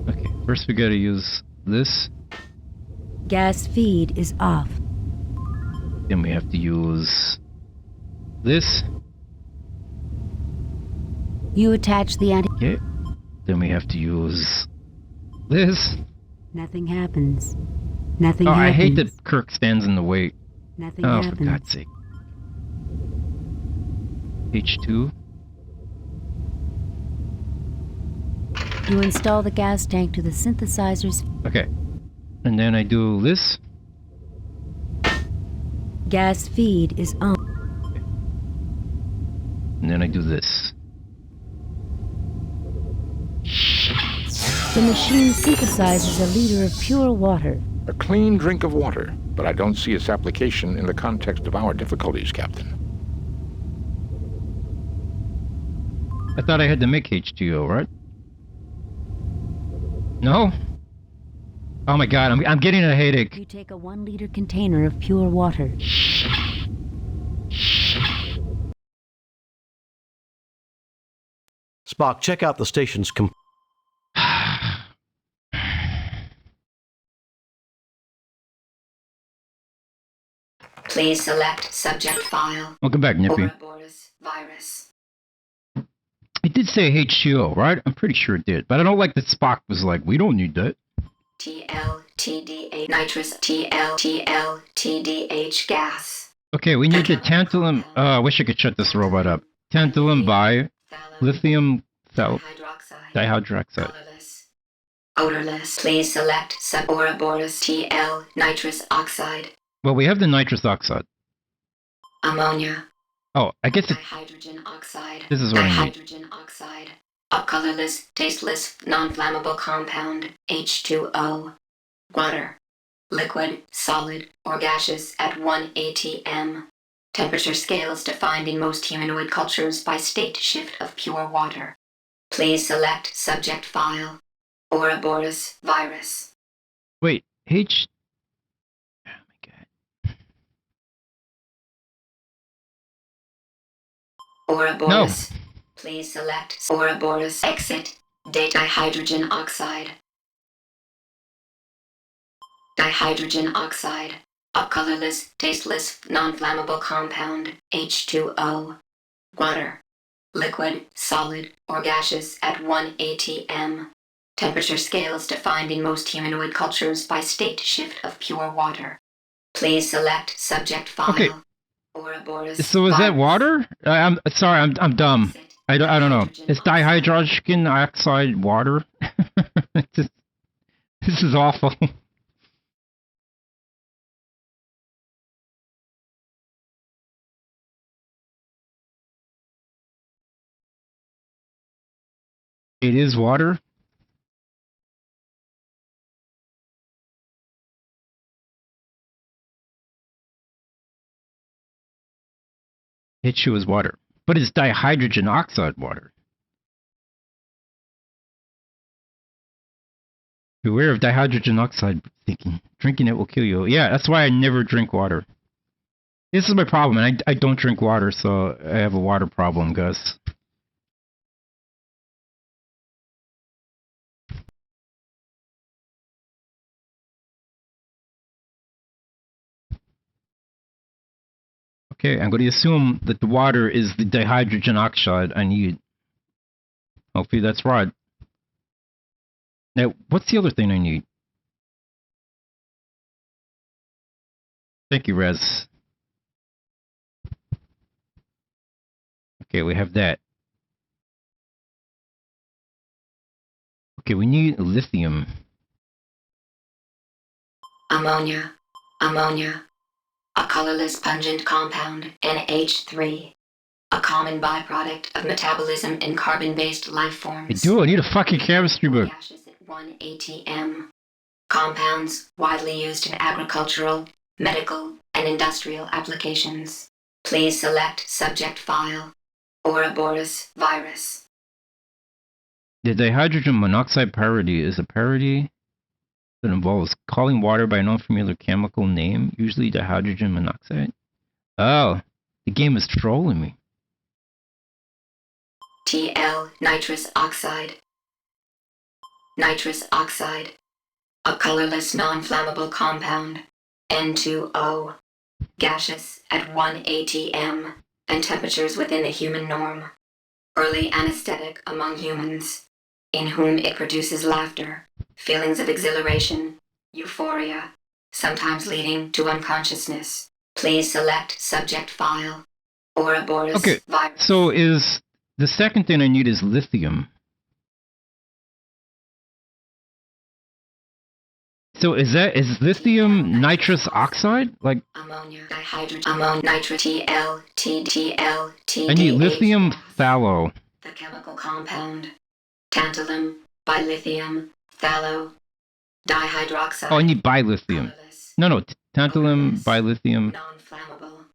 [SPEAKER 1] Okay, first we gotta use this.
[SPEAKER 5] Gas feed is off.
[SPEAKER 1] Then we have to use this.
[SPEAKER 5] You attach the anti...
[SPEAKER 1] Okay. Then we have to use this.
[SPEAKER 5] Nothing happens. Nothing
[SPEAKER 1] Oh,
[SPEAKER 5] happens.
[SPEAKER 1] I hate that Kirk stands in the way.
[SPEAKER 5] Nothing
[SPEAKER 1] Oh,
[SPEAKER 5] happens.
[SPEAKER 1] for God's sake. H2.
[SPEAKER 5] You install the gas tank to the synthesizers.
[SPEAKER 1] Okay. And then I do this.
[SPEAKER 5] Gas feed is on.
[SPEAKER 1] And then I do this.
[SPEAKER 5] The machine synthesizes a liter of pure water.
[SPEAKER 2] A clean drink of water, but I don't see its application in the context of our difficulties, Captain.
[SPEAKER 1] I thought I had to make H2O, right? No? Oh my god, I'm getting a headache.
[SPEAKER 5] You take a 1 liter container of pure water.
[SPEAKER 4] Spock, check out the station's
[SPEAKER 6] Please select subject file.
[SPEAKER 1] Welcome back, Nippy.
[SPEAKER 6] Ouroboros virus.
[SPEAKER 1] It did say H2O, right? I'm pretty sure it did. But I don't like that Spock was like, we don't need that.
[SPEAKER 6] TLTDH nitrous TLTDH gas.
[SPEAKER 1] Okay, we need the tantalum. I wish I could shut this robot up. Tantalum by lithium dihydroxide.
[SPEAKER 6] Odorless. Please select Ouroboros TL nitrous oxide.
[SPEAKER 1] Well, we have the nitrous oxide.
[SPEAKER 6] Ammonia.
[SPEAKER 1] Oh, I guess it's...
[SPEAKER 6] Hydrogen oxide.
[SPEAKER 1] This is what I need.
[SPEAKER 6] Hydrogen oxide. A colorless, tasteless, non-flammable compound, H2O. Water. Liquid, solid, or gaseous at 1 atm. Temperature scales defined in most humanoid cultures by state shift of pure water. Please select subject file. Ouroboros virus.
[SPEAKER 1] Wait, H...
[SPEAKER 6] Ouroboros. No. Please select Ouroboros exit. Dihydrogen oxide. Dihydrogen oxide. A colorless, tasteless, non-flammable compound, H2O. Water. Liquid, solid, or gaseous at 1 atm. Temperature scales defined in most humanoid cultures by state shift of pure water. Please select subject file.
[SPEAKER 1] Okay.
[SPEAKER 6] Ouroboros
[SPEAKER 1] So is that water? I'm sorry, I'm dumb. I don't know. It's dihydrogen oxide water. This is awful. It is water. H2O is water, but it's dihydrogen oxide water. Beware of dihydrogen oxide thinking. Drinking it will kill you. Yeah, that's why I never drink water. This is my problem, and I don't drink water, so I have a water problem, guys. Okay, I'm going to assume that the water is the dihydrogen oxide I need. Hopefully that's right. Now, what's the other thing I need? Thank you, Rez. Okay, we have that. Okay, we need lithium.
[SPEAKER 6] Ammonia. Ammonia. A colorless pungent compound, NH3. A common byproduct of metabolism in carbon-based life forms.
[SPEAKER 1] I need a fucking chemistry book.
[SPEAKER 6] Gases at 1 atm. Compounds widely used in agricultural, medical, and industrial applications. Please select subject file. Ouroboros virus.
[SPEAKER 1] The dihydrogen monoxide parody is a parody that involves calling water by an unfamiliar chemical name, usually dihydrogen monoxide. Oh, the game is trolling me.
[SPEAKER 6] TL nitrous oxide. Nitrous oxide. A colorless non-flammable compound. N2O. Gaseous at 1 atm and temperatures within the human norm. Early anesthetic among humans, in whom it produces laughter, feelings of exhilaration, euphoria, sometimes leading to unconsciousness. Please select subject file. Ouroboros virus.
[SPEAKER 1] So is the second thing I need is lithium. So is lithium nitrous oxide? Like
[SPEAKER 6] ammonia, dihydrogen, ammonia, nitro, TL, TTL, TDH.
[SPEAKER 1] I need lithium phthalo.
[SPEAKER 6] The chemical compound. Tantalum, bilithium, phthalo, dihydroxide.
[SPEAKER 1] Oh, I need bilithium. No, tantalum, bilithium.
[SPEAKER 6] Non-flammable.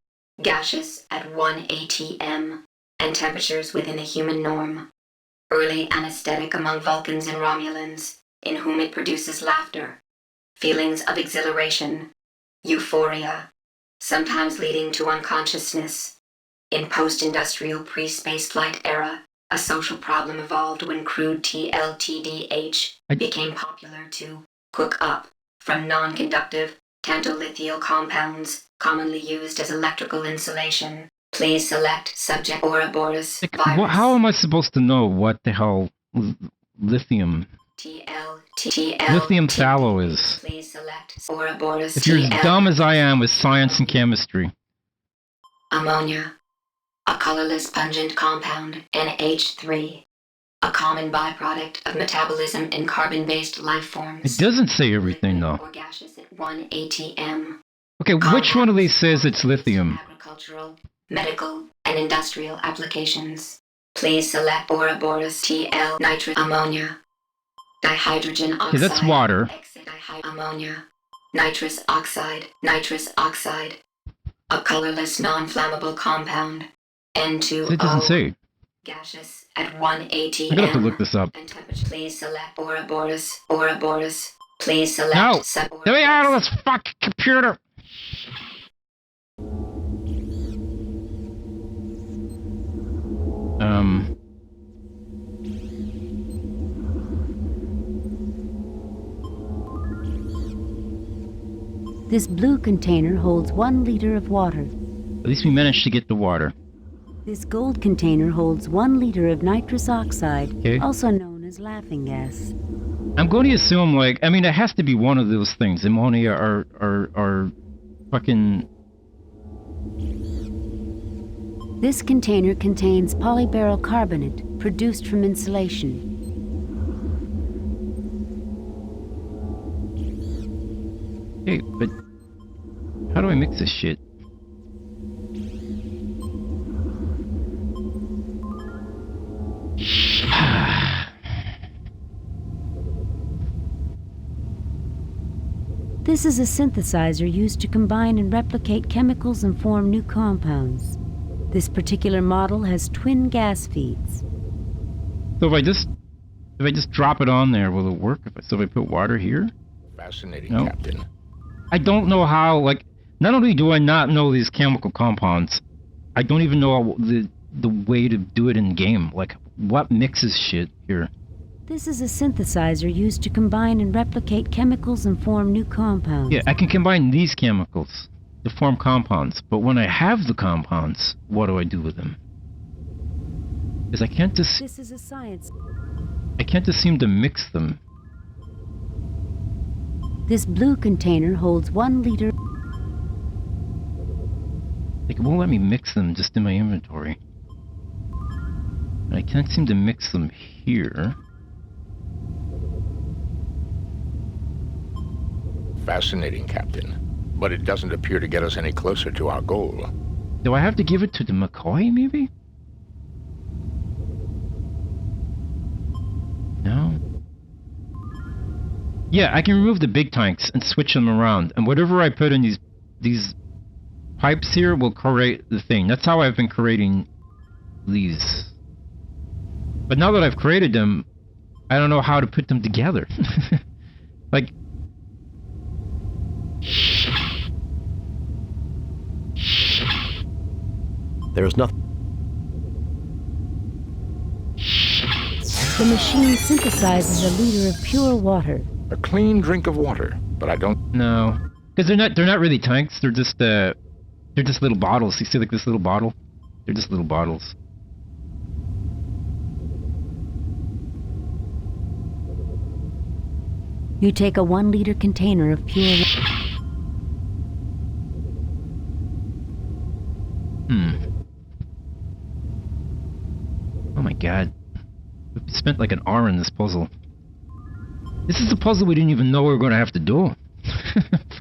[SPEAKER 6] Gaseous at 1 atm and temperatures within the human norm. Early anesthetic among Vulcans and Romulans, in whom it produces laughter. Feelings of exhilaration, euphoria, sometimes leading to unconsciousness. In post-industrial pre-spaceflight era, a social problem evolved when crude TLTDH became popular to cook up from non-conductive tantolithial compounds commonly used as electrical insulation. Please select subject Ouroboros virus.
[SPEAKER 1] How am I supposed to know what the hell lithium? Lithium phthalo is.
[SPEAKER 6] Please select Ouroboros.
[SPEAKER 1] If you're as dumb as I am with science and chemistry.
[SPEAKER 6] Ammonia. A colorless pungent compound, NH3. A common byproduct of metabolism in carbon-based life forms.
[SPEAKER 1] It doesn't say everything though.
[SPEAKER 6] Or gaseous at 1 atm.
[SPEAKER 1] Okay, which one of these says it's lithium?
[SPEAKER 6] Agricultural, medical, and industrial applications. Please select Ouroboros TL nitrous ammonia. Dihydrogen oxide.
[SPEAKER 1] Okay, that's water.
[SPEAKER 6] Ammonia. Nitrous oxide. Nitrous oxide. A colorless non-flammable compound. N2O.
[SPEAKER 1] It doesn't say.
[SPEAKER 6] Gaseous at 1 atm.
[SPEAKER 1] I'm gonna have to look this up.
[SPEAKER 6] And temperature. Please select Ouroboros. Ouroboros. Please select.
[SPEAKER 1] No! Get me out of this fucking computer!
[SPEAKER 5] This blue container holds 1 liter of water.
[SPEAKER 1] At least we managed to get the water.
[SPEAKER 5] This gold container holds 1 liter of nitrous oxide,
[SPEAKER 1] okay,
[SPEAKER 5] also known as laughing gas.
[SPEAKER 1] I'm going to assume, like, I mean, it has to be one of those things. Ammonia or fucking...
[SPEAKER 5] This container contains polyberyl carbonate, produced from insulation.
[SPEAKER 1] Hey, but how do I mix this shit?
[SPEAKER 5] This is a synthesizer used to combine and replicate chemicals and form new compounds. This particular model has twin gas feeds.
[SPEAKER 1] So if I just drop it on there, will it work? So if I put water here?
[SPEAKER 2] Fascinating,
[SPEAKER 1] no.
[SPEAKER 2] Captain.
[SPEAKER 1] I don't know how, like, not only do I not know these chemical compounds, I don't even know the way to do it in game. Like, what mixes shit here?
[SPEAKER 5] This is a synthesizer used to combine and replicate chemicals and form new compounds.
[SPEAKER 1] Yeah, I can combine these chemicals. to form compounds. But when I have the compounds, what do I do with them? Because I can't just...
[SPEAKER 5] This is a science.
[SPEAKER 1] I can't just seem to mix them.
[SPEAKER 5] This blue container holds 1 liter.
[SPEAKER 1] Like, it won't let me mix them just in my inventory. And I can't seem to mix them here.
[SPEAKER 2] Fascinating, Captain. But it doesn't appear to get us any closer to our goal.
[SPEAKER 1] Do I have to give it to the McCoy, maybe? No? Yeah, I can remove the big tanks and switch them around. And whatever I put in these pipes here will create the thing. That's how I've been creating these. But now that I've created them, I don't know how to put them together. Like...
[SPEAKER 4] There's nothing.
[SPEAKER 5] The machine synthesizes a liter of pure water.
[SPEAKER 2] A clean drink of water, but I don't...
[SPEAKER 1] No. Because they're not really tanks, they're just little bottles. You see like this little bottle? They're just little bottles.
[SPEAKER 5] You take a 1 liter container of pure water.
[SPEAKER 1] Oh my god. We spent like an hour in this puzzle. This is a puzzle we didn't even know we were going to have to do.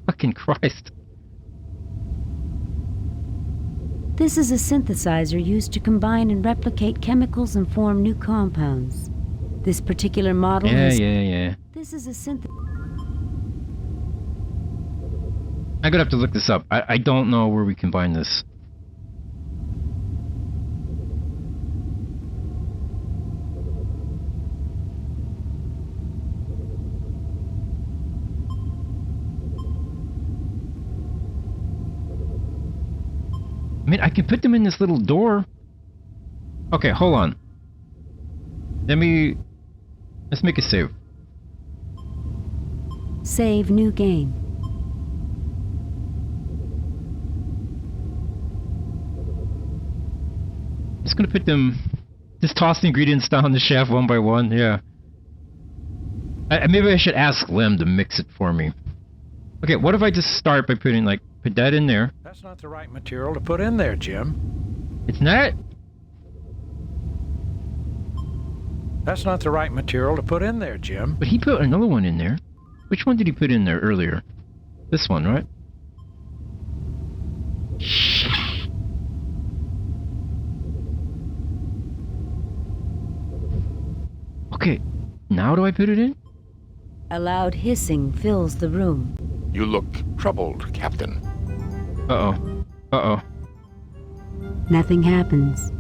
[SPEAKER 1] Fucking Christ.
[SPEAKER 5] This is a synthesizer used to combine and replicate chemicals and form new compounds. This particular model is...
[SPEAKER 1] Yeah.
[SPEAKER 5] This is a synth...
[SPEAKER 1] I'm gonna have to look this up. I don't know where we combine this. I mean, I can put them in this little door. Okay, hold on. Let's make a save.
[SPEAKER 5] Save new game.
[SPEAKER 1] Just gonna put them... Just toss the ingredients down the shaft one by one, yeah. Maybe I should ask Lem to mix it for me. Okay, what if I just start by putting, like, put that in there.
[SPEAKER 7] That's not the right material to put in there, Jim.
[SPEAKER 1] It's not?
[SPEAKER 7] That's not the right material to put in there, Jim.
[SPEAKER 1] But he put another one in there. Which one did he put in there earlier? This one, right? Okay, now do I put it in?
[SPEAKER 5] A loud hissing fills the room.
[SPEAKER 2] You look troubled, Captain.
[SPEAKER 1] Uh-oh. Uh-oh.
[SPEAKER 5] Nothing happens.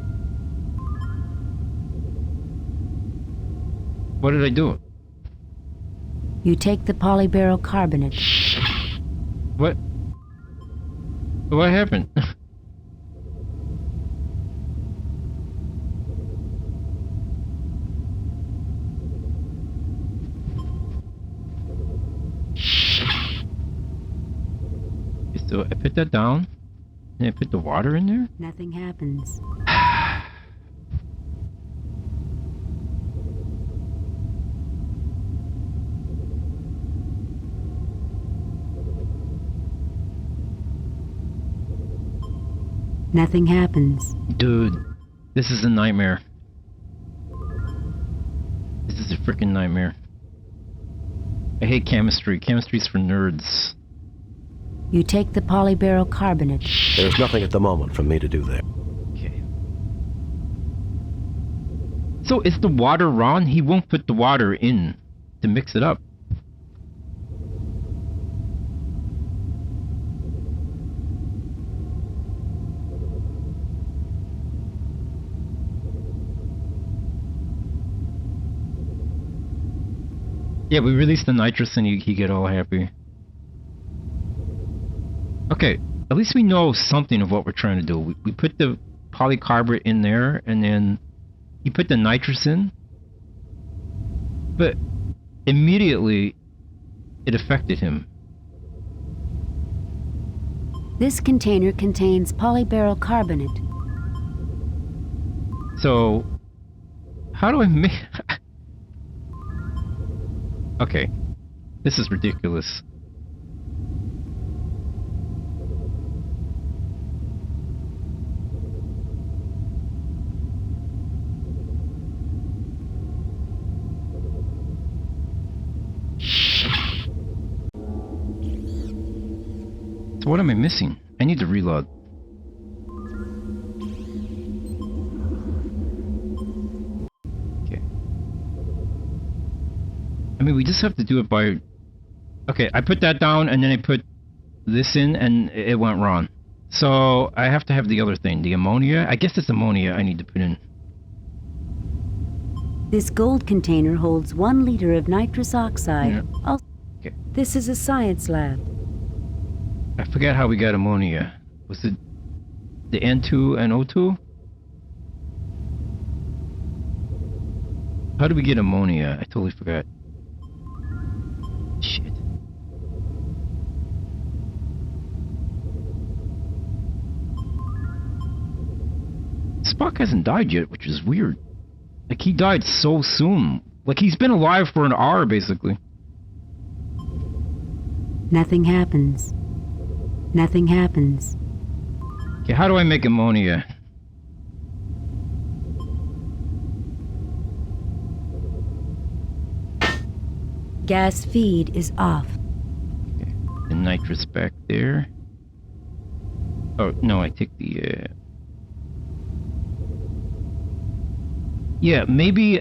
[SPEAKER 1] What did I do?
[SPEAKER 5] You take the polyberyl carbonate.
[SPEAKER 1] What? What happened? So I put that down, and I put the water in there?
[SPEAKER 5] Nothing happens. Nothing happens.
[SPEAKER 1] Dude, this is a nightmare. This is a freaking nightmare. I hate chemistry. Chemistry's for nerds.
[SPEAKER 5] You take the polyberyl carbonate.
[SPEAKER 4] There's nothing at the moment for me to do there.
[SPEAKER 1] Okay. So is the water wrong? He won't put the water in to mix it up. Yeah, we release the nitrous and he get all happy. Okay, at least we know something of what we're trying to do. We put the polycarbonate in there, and then he put the nitrous in. But immediately, it affected him.
[SPEAKER 5] This container contains polyberyl carbonate.
[SPEAKER 1] So, how do I make... Okay. This is ridiculous. So what am I missing? I need to reload. Okay. I mean, we just have to do it by... Okay, I put that down and then I put this in and it went wrong. So I have to have the other thing, the ammonia. I guess it's ammonia I need to put in.
[SPEAKER 5] This gold container holds 1 liter of nitrous oxide.
[SPEAKER 1] Yeah. Okay.
[SPEAKER 5] This is a science lab.
[SPEAKER 1] I forget how we got ammonia. Was it the N2 and O2? How do we get ammonia? I totally forgot. Shit. Spock hasn't died yet, which is weird. Like, he died so soon. Like, he's been alive for an hour, basically.
[SPEAKER 5] Nothing happens. Nothing happens.
[SPEAKER 1] Okay, how do I make ammonia?
[SPEAKER 5] Gas feed is off.
[SPEAKER 1] Okay, the nitrous back there. Oh, no, I take the, Yeah, maybe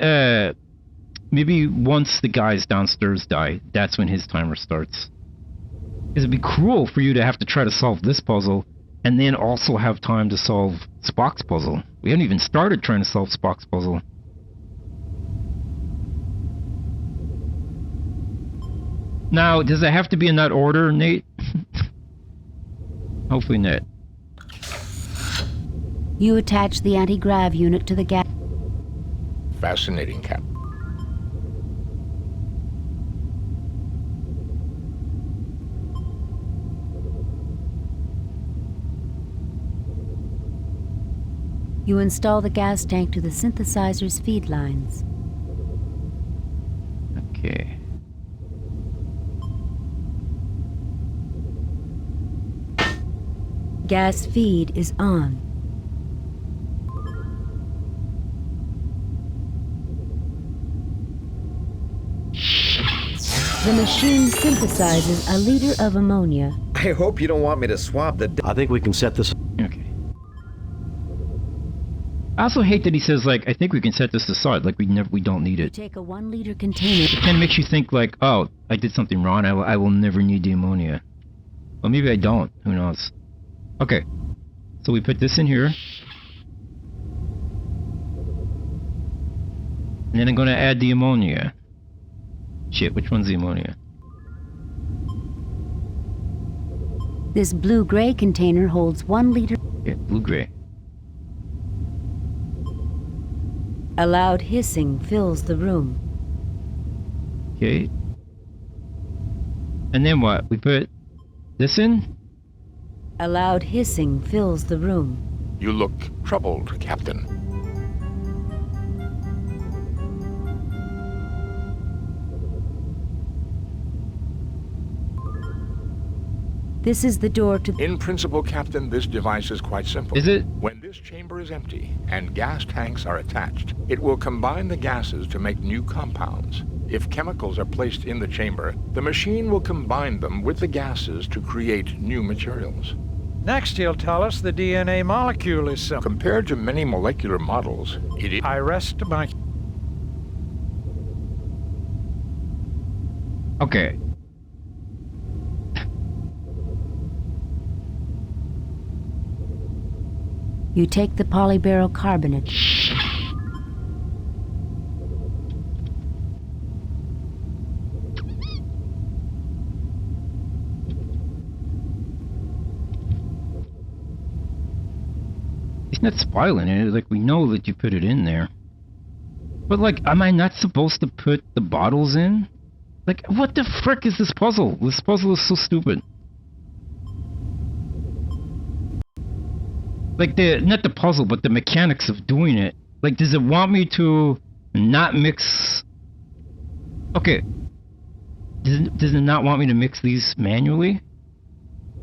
[SPEAKER 1] once the guys downstairs die, that's when his timer starts. Because it'd be cruel for you to have to try to solve this puzzle, and then also have time to solve Spock's puzzle. We haven't even started trying to solve Spock's puzzle. Now, does it have to be in that order, Nate? Hopefully not.
[SPEAKER 5] You attach the anti-grav unit to the gas...
[SPEAKER 2] Fascinating, Cap.
[SPEAKER 5] You install the gas tank to the synthesizer's feed lines.
[SPEAKER 1] Okay.
[SPEAKER 5] Gas feed is on. The machine synthesizes a liter of ammonia.
[SPEAKER 8] I hope you don't want me to swap the...
[SPEAKER 4] I think we can set this...
[SPEAKER 1] Okay. I also hate that he says, like, I think we can set this aside, like we don't need
[SPEAKER 5] You
[SPEAKER 1] it.
[SPEAKER 5] take a 1 liter container.
[SPEAKER 1] It kind of makes you think, like, oh, I did something wrong, I will never need the ammonia. Well, maybe I don't, who knows. Okay, so we put this in here. And then I'm going to add the ammonia. Shit, which one's the ammonia?
[SPEAKER 5] This blue-gray container holds 1 liter.
[SPEAKER 1] Yeah, blue-gray.
[SPEAKER 5] A loud hissing fills the room.
[SPEAKER 1] Okay. And then what? We put this in?
[SPEAKER 5] A loud hissing fills the room.
[SPEAKER 2] You look troubled, Captain.
[SPEAKER 5] This is the door to...
[SPEAKER 2] In principle, Captain, this device is quite simple.
[SPEAKER 1] Is it?
[SPEAKER 2] When this chamber is empty and gas tanks are attached, it will combine the gases to make new compounds. If chemicals are placed in the chamber, the machine will combine them with the gases to create new materials.
[SPEAKER 7] Next, he'll tell us the DNA molecule is simple.
[SPEAKER 2] Compared to many molecular models, it is...
[SPEAKER 7] I rest my...
[SPEAKER 1] Okay.
[SPEAKER 5] You take the polyberyl carbonate.
[SPEAKER 1] It's not spoiling it, like we know that you put it in there. But like, am I not supposed to put the bottles in? Like, what the frick is this puzzle? This puzzle is so stupid. Like not the puzzle, but the mechanics of doing it. Like, does it want me to not mix? Okay. Does it not want me to mix these manually?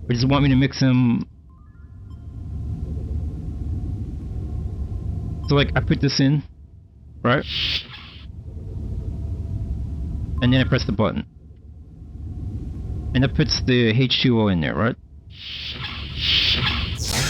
[SPEAKER 1] Or does it want me to mix them? So like, I put this in, right? And then I press the button. And it puts the H2O in there, right?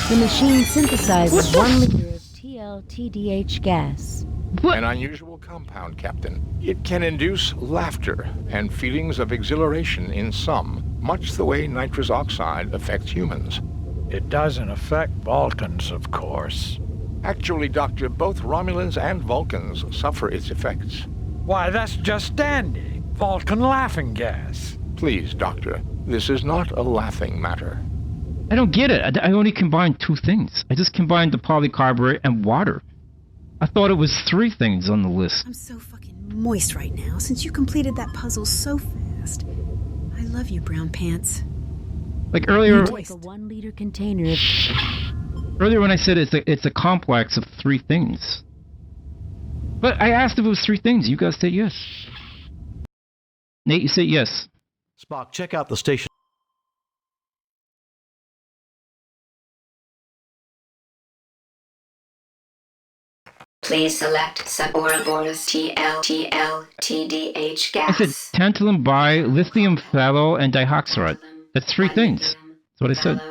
[SPEAKER 5] The machine synthesizes 1 liter of TLTDH gas.
[SPEAKER 1] What?
[SPEAKER 2] An unusual compound, Captain. It can induce laughter and feelings of exhilaration in some, much the way nitrous oxide affects humans.
[SPEAKER 7] It doesn't affect Vulcans, of course.
[SPEAKER 2] Actually, Doctor, both Romulans and Vulcans suffer its effects.
[SPEAKER 7] Why, that's just dandy. Vulcan laughing gas.
[SPEAKER 2] Please, Doctor, this is not a laughing matter.
[SPEAKER 1] I don't get it. I only combined 2 things. I just combined the polycarborate and water. I thought it was 3 things on the list.
[SPEAKER 9] I'm so fucking moist right now since you completed that puzzle so fast. I love you, Brown Pants.
[SPEAKER 1] Like earlier,
[SPEAKER 5] Like a 1 liter container of...
[SPEAKER 1] Earlier when I said it's a complex of 3 things. But I asked if it was 3 things. You guys said yes. Nate, you said yes.
[SPEAKER 4] Spock, check out the station.
[SPEAKER 6] Please select Ouroboros TDH gas.
[SPEAKER 1] I said tantalum, bi, lithium, phthalo, and dihydroxide. That's 3 things. That's what I said.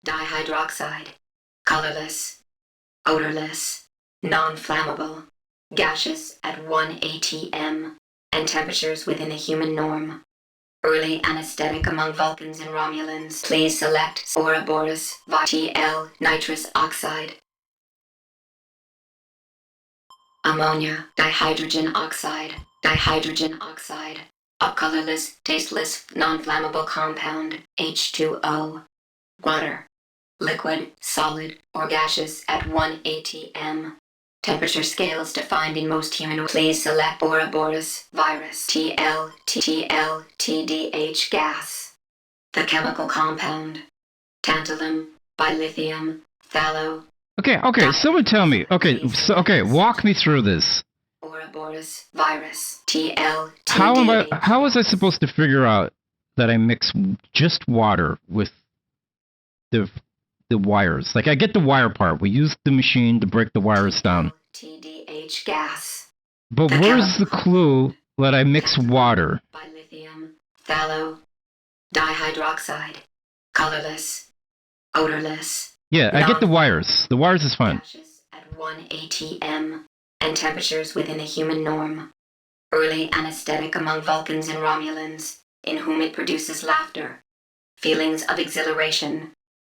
[SPEAKER 6] Dihydroxide. Colorless. Odorless. Non-flammable. Gaseous at 1 atm. And temperatures within a human norm. Early anesthetic among Vulcans and Romulans. Please select Ouroboros TL nitrous oxide. Ammonia, dihydrogen oxide, a colorless, tasteless, non-flammable compound, H2O. Water, liquid, solid, or gaseous at 1 atm. Temperature scales defined in most humanoids. Please select Ouroboros virus, TLTDH gas. The chemical compound, tantalum, bilithium, phthalo.
[SPEAKER 1] Okay, someone tell me. Okay, walk me through this.
[SPEAKER 6] Ouroboros virus, TLTDH.
[SPEAKER 1] How was I supposed to figure out that I mix just water with the wires? Like, I get the wire part. We use the machine to break the wires down.
[SPEAKER 6] TDH gas.
[SPEAKER 1] But where's the clue that I mix water?
[SPEAKER 6] Bilithium, phthalo, dihydroxide, colorless, odorless.
[SPEAKER 1] Yeah, I get the wires. The wires is fine.
[SPEAKER 6] Gaseous at 1 atm and temperatures within a human norm. Early anesthetic among Vulcans and Romulans, in whom it produces laughter, feelings of exhilaration,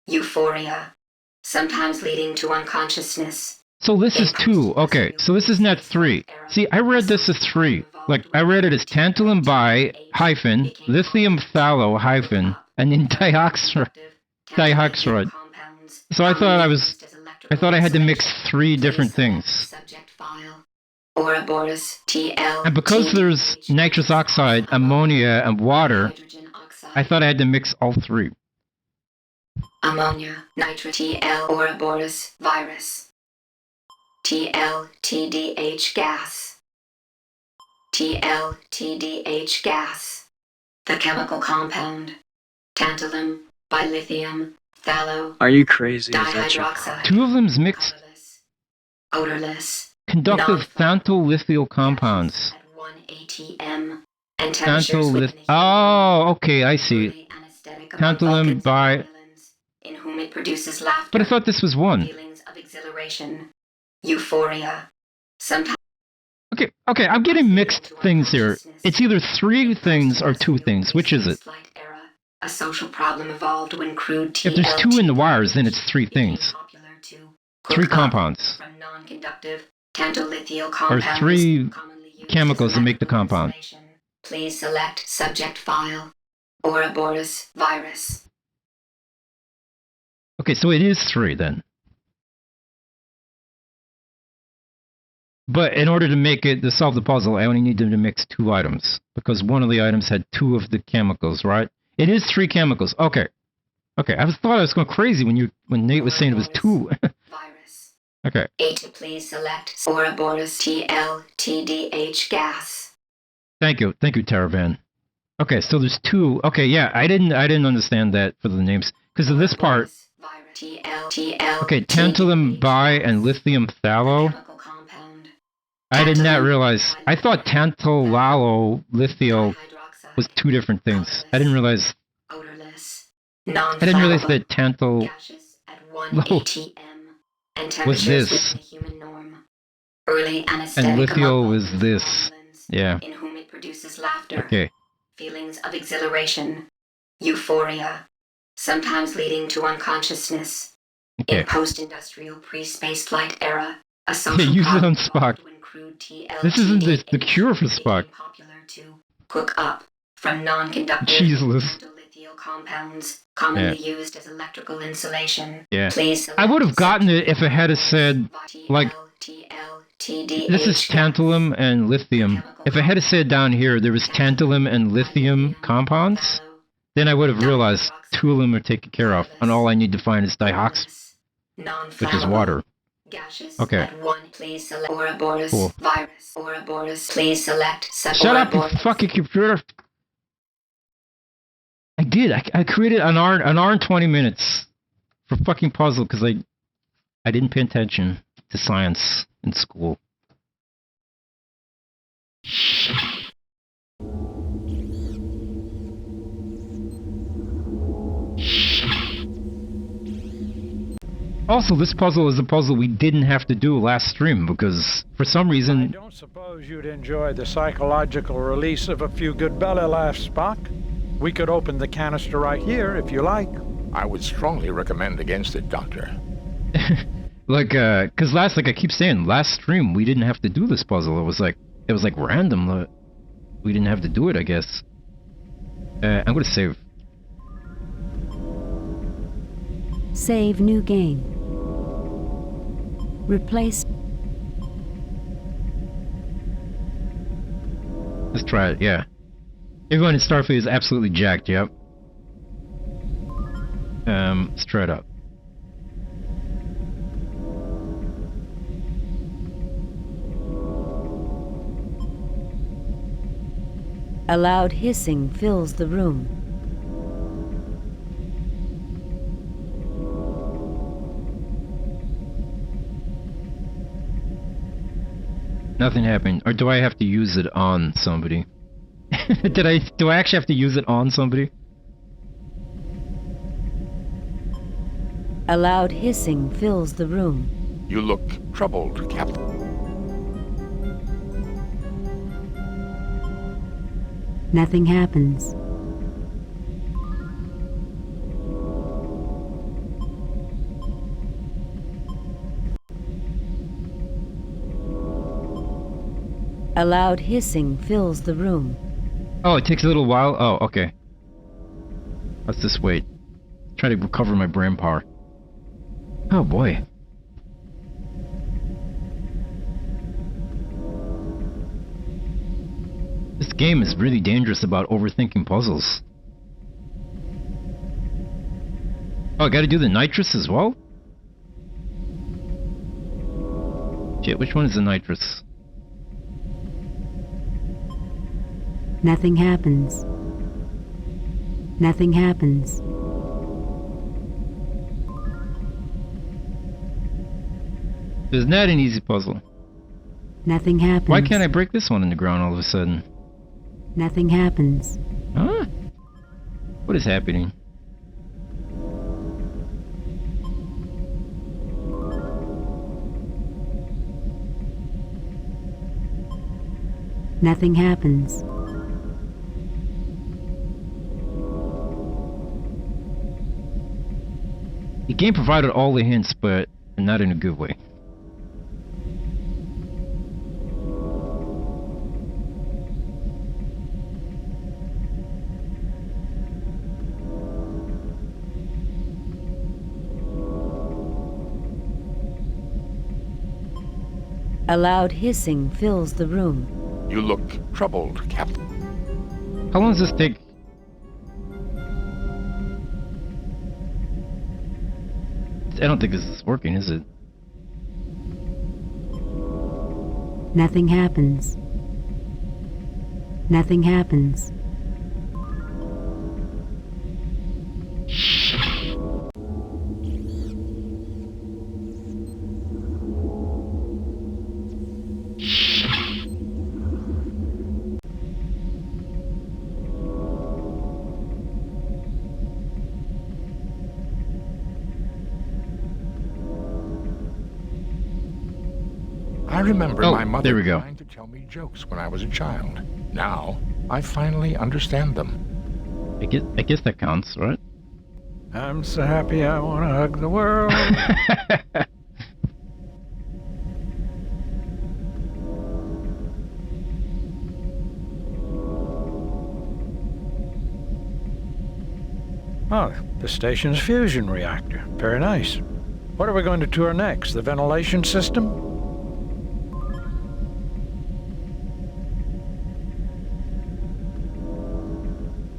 [SPEAKER 6] euphoria, sometimes leading to unconsciousness.
[SPEAKER 1] So this is 2. Okay, so this is not 3. See, I read this as 3. Like, I read it as tantalum bi hyphen, lithium phthalo hyphen, and then dihydroxide. So I thought I had to mix 3 different things.
[SPEAKER 6] Subject file. Ouroboros TL.
[SPEAKER 1] And because there's nitrous oxide, ammonia, and water, I thought I had to mix all 3.
[SPEAKER 6] Ammonia, nitrate TL, Ouroboros virus. TLTDH gas. TLTDH gas. The chemical compound. Tantalum, bilithium, phthalo.
[SPEAKER 10] Are you crazy?
[SPEAKER 6] Dihydroxide.
[SPEAKER 1] 2 of them's mixed.
[SPEAKER 6] Odorless.
[SPEAKER 1] Conductive xantholithial compounds.
[SPEAKER 6] At 1 atm. And temperatures within a
[SPEAKER 1] Oh, okay, I see. Tantalum bi...
[SPEAKER 6] in whom it produces laughter.
[SPEAKER 1] But I thought this was 1.
[SPEAKER 6] Feelings of exhilaration, euphoria, sometimes.
[SPEAKER 1] Okay, I'm getting mixed things here. It's either 3 things or 2 things. Which is it?
[SPEAKER 6] A social problem evolved when crude
[SPEAKER 1] If there's 2 in the wires, then it's 3 things. 3 compounds.
[SPEAKER 6] From non-conductive tantolithial
[SPEAKER 1] Or
[SPEAKER 6] compounds,
[SPEAKER 1] 3 chemicals that make the compound.
[SPEAKER 6] Please select subject file. Ouroboros virus.
[SPEAKER 1] Okay, so it is 3 then. But in order to solve the puzzle, I only needed to mix 2 items. Because one of the items had 2 of the chemicals, right? It is 3 chemicals. Okay. Okay, thought I was going crazy when Nate was saying it was 2.
[SPEAKER 6] Virus.
[SPEAKER 1] Okay.
[SPEAKER 6] A to please select Ouroboros TLTDH gas.
[SPEAKER 1] Thank you, Taravan. Okay, so there's 2. Okay, yeah, I didn't understand that for the names because of this part. Okay, tantalum bi and lithium phthalo. I did not realize. I thought tantalalo lithium was 2 different things. I didn't realize. I didn't realize that tantal was this, and lithium was this. Yeah.
[SPEAKER 6] In whom it produces laughter.
[SPEAKER 1] Okay.
[SPEAKER 6] Feelings of exhilaration, euphoria, sometimes leading to unconsciousness.
[SPEAKER 1] Okay.
[SPEAKER 6] In post-industrial pre-space flight era, a social
[SPEAKER 1] use it on
[SPEAKER 6] problem
[SPEAKER 1] Spock.
[SPEAKER 6] to include
[SPEAKER 1] This isn't the cure for Spock.
[SPEAKER 6] popular to cook up from non-conductive
[SPEAKER 1] Jesus.
[SPEAKER 6] lithium compounds commonly used as electrical insulation.
[SPEAKER 1] Yeah.
[SPEAKER 6] Please
[SPEAKER 1] I would have gotten it if it had said, like, this is tantalum and lithium. If it had said down here there was tantalum and lithium compounds, then I would have realized 2 of them are taken care of, and all I need to find is dioxin, which is water. Okay.
[SPEAKER 6] Ouroboros
[SPEAKER 1] Cool.
[SPEAKER 6] virus. Ouroboros. Please select
[SPEAKER 1] Shut up, you fucking computer! I did. I created an hour and 20 minutes for fucking puzzle because I didn't pay attention to science in school. Also, this puzzle is a puzzle we didn't have to do last stream because, for some reason...
[SPEAKER 7] I don't suppose you'd enjoy the psychological release of a few good belly laughs, Spock. We could open the canister right here, if you like.
[SPEAKER 2] I would strongly recommend against it, Doctor.
[SPEAKER 1] Cause I keep saying, last stream we didn't have to do this puzzle. It was like random. We didn't have to do it, I guess. I'm gonna save.
[SPEAKER 5] Save new game. Replace.
[SPEAKER 1] Let's try it, yeah. Everyone in Starfleet is absolutely jacked, yep. Let's try it out.
[SPEAKER 5] A loud hissing fills the room.
[SPEAKER 1] Nothing happened. Or do I have to use it on somebody? Do I actually have to use it on somebody?
[SPEAKER 5] A loud hissing fills the room.
[SPEAKER 2] You look troubled, Captain.
[SPEAKER 5] Nothing happens. A loud hissing fills the room.
[SPEAKER 1] Oh, it takes a little while? Oh, okay. Let's just wait. Try to recover my brain power. Oh boy. This game is really dangerous about overthinking puzzles. Oh, I gotta do the nitrous as well? Shit, which one is the nitrous?
[SPEAKER 5] Nothing happens. Nothing happens.
[SPEAKER 1] Isn't that an easy puzzle?
[SPEAKER 5] Nothing happens.
[SPEAKER 1] Why can't I break this one in the ground all of a sudden?
[SPEAKER 5] Nothing happens.
[SPEAKER 1] Huh? What is happening?
[SPEAKER 5] Nothing happens.
[SPEAKER 1] The game provided all the hints, but not in a good way.
[SPEAKER 5] A loud hissing fills the room.
[SPEAKER 2] You look troubled, Captain.
[SPEAKER 1] How long does this take? I don't think this is working, is it?
[SPEAKER 5] Nothing happens. Nothing happens.
[SPEAKER 2] I remember
[SPEAKER 1] Oh,
[SPEAKER 2] my mother
[SPEAKER 1] there we go.
[SPEAKER 2] trying to tell me jokes when I was a child. Now, I finally understand them.
[SPEAKER 1] I guess that counts, right?
[SPEAKER 7] I'm so happy I want to hug the world. Oh, the station's fusion reactor. Very nice. What are we going to tour next? The ventilation system?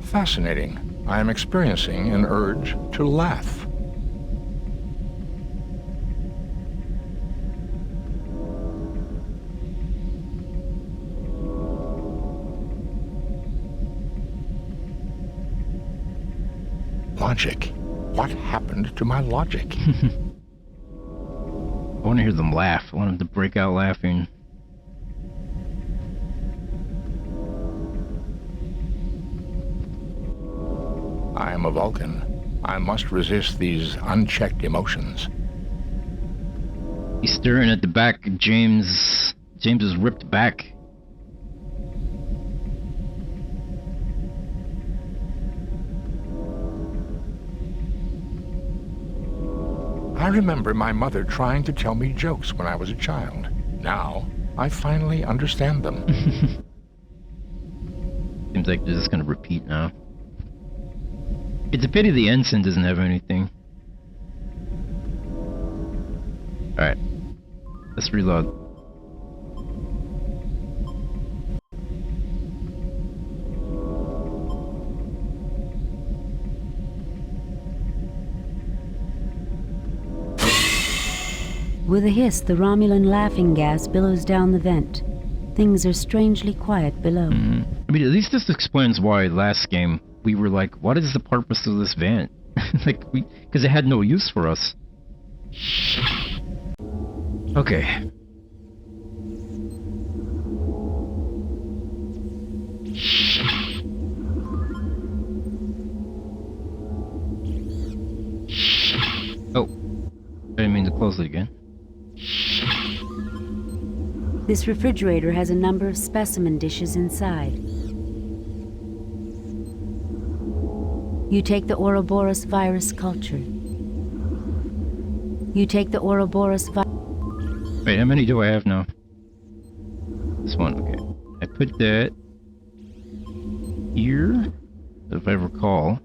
[SPEAKER 2] Fascinating. I am experiencing an urge to laugh. Logic. What happened to my logic?
[SPEAKER 1] I want to hear them laugh. I want them to break out laughing.
[SPEAKER 2] I am a Vulcan. I must resist these unchecked emotions.
[SPEAKER 1] He's staring at the back of James' ripped back.
[SPEAKER 2] I remember my mother trying to tell me jokes when I was a child. Now, I finally understand them.
[SPEAKER 1] Seems like they're just gonna repeat now. It's a pity the ensign doesn't have anything. Alright. Let's reload.
[SPEAKER 5] With a hiss, the Romulan laughing gas billows down the vent. Things are strangely quiet below.
[SPEAKER 1] I mean, at least this explains why last game we were like, what is the purpose of this vent? Because it had no use for us. Okay. Oh, I didn't mean to close it again.
[SPEAKER 5] This refrigerator has a number of specimen dishes inside. You take the Ouroboros virus culture. You take the Ouroboros virus.
[SPEAKER 1] Wait, how many do I have now? This one, okay. I put that here, if I recall.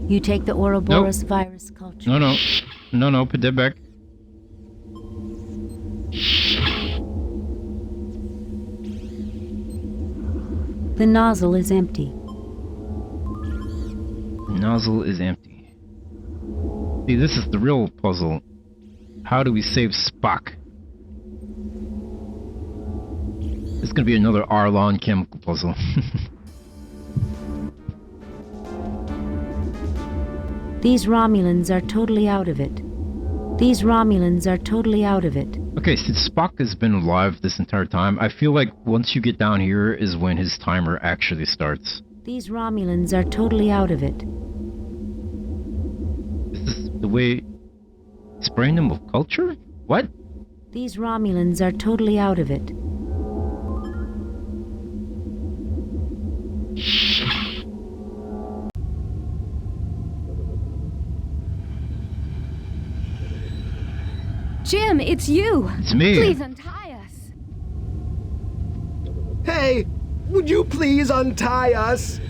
[SPEAKER 5] You take the Ouroboros virus culture.
[SPEAKER 1] No, put that back.
[SPEAKER 5] The nozzle is empty.
[SPEAKER 1] The nozzle is empty. See, this is the real puzzle. How do we save Spock? It's gonna be another Arlon chemical puzzle.
[SPEAKER 5] These Romulans are totally out of it. These Romulans are totally out of it.
[SPEAKER 1] Okay, since Spock has been alive this entire time, I feel like once you get down here is when his timer actually starts.
[SPEAKER 5] These Romulans are totally out of it.
[SPEAKER 1] Is this the way... spraying them with culture? What?
[SPEAKER 5] These Romulans are totally out of it.
[SPEAKER 12] Jim, it's you!
[SPEAKER 1] It's me!
[SPEAKER 12] Please untie us!
[SPEAKER 10] Hey! Would you please untie us?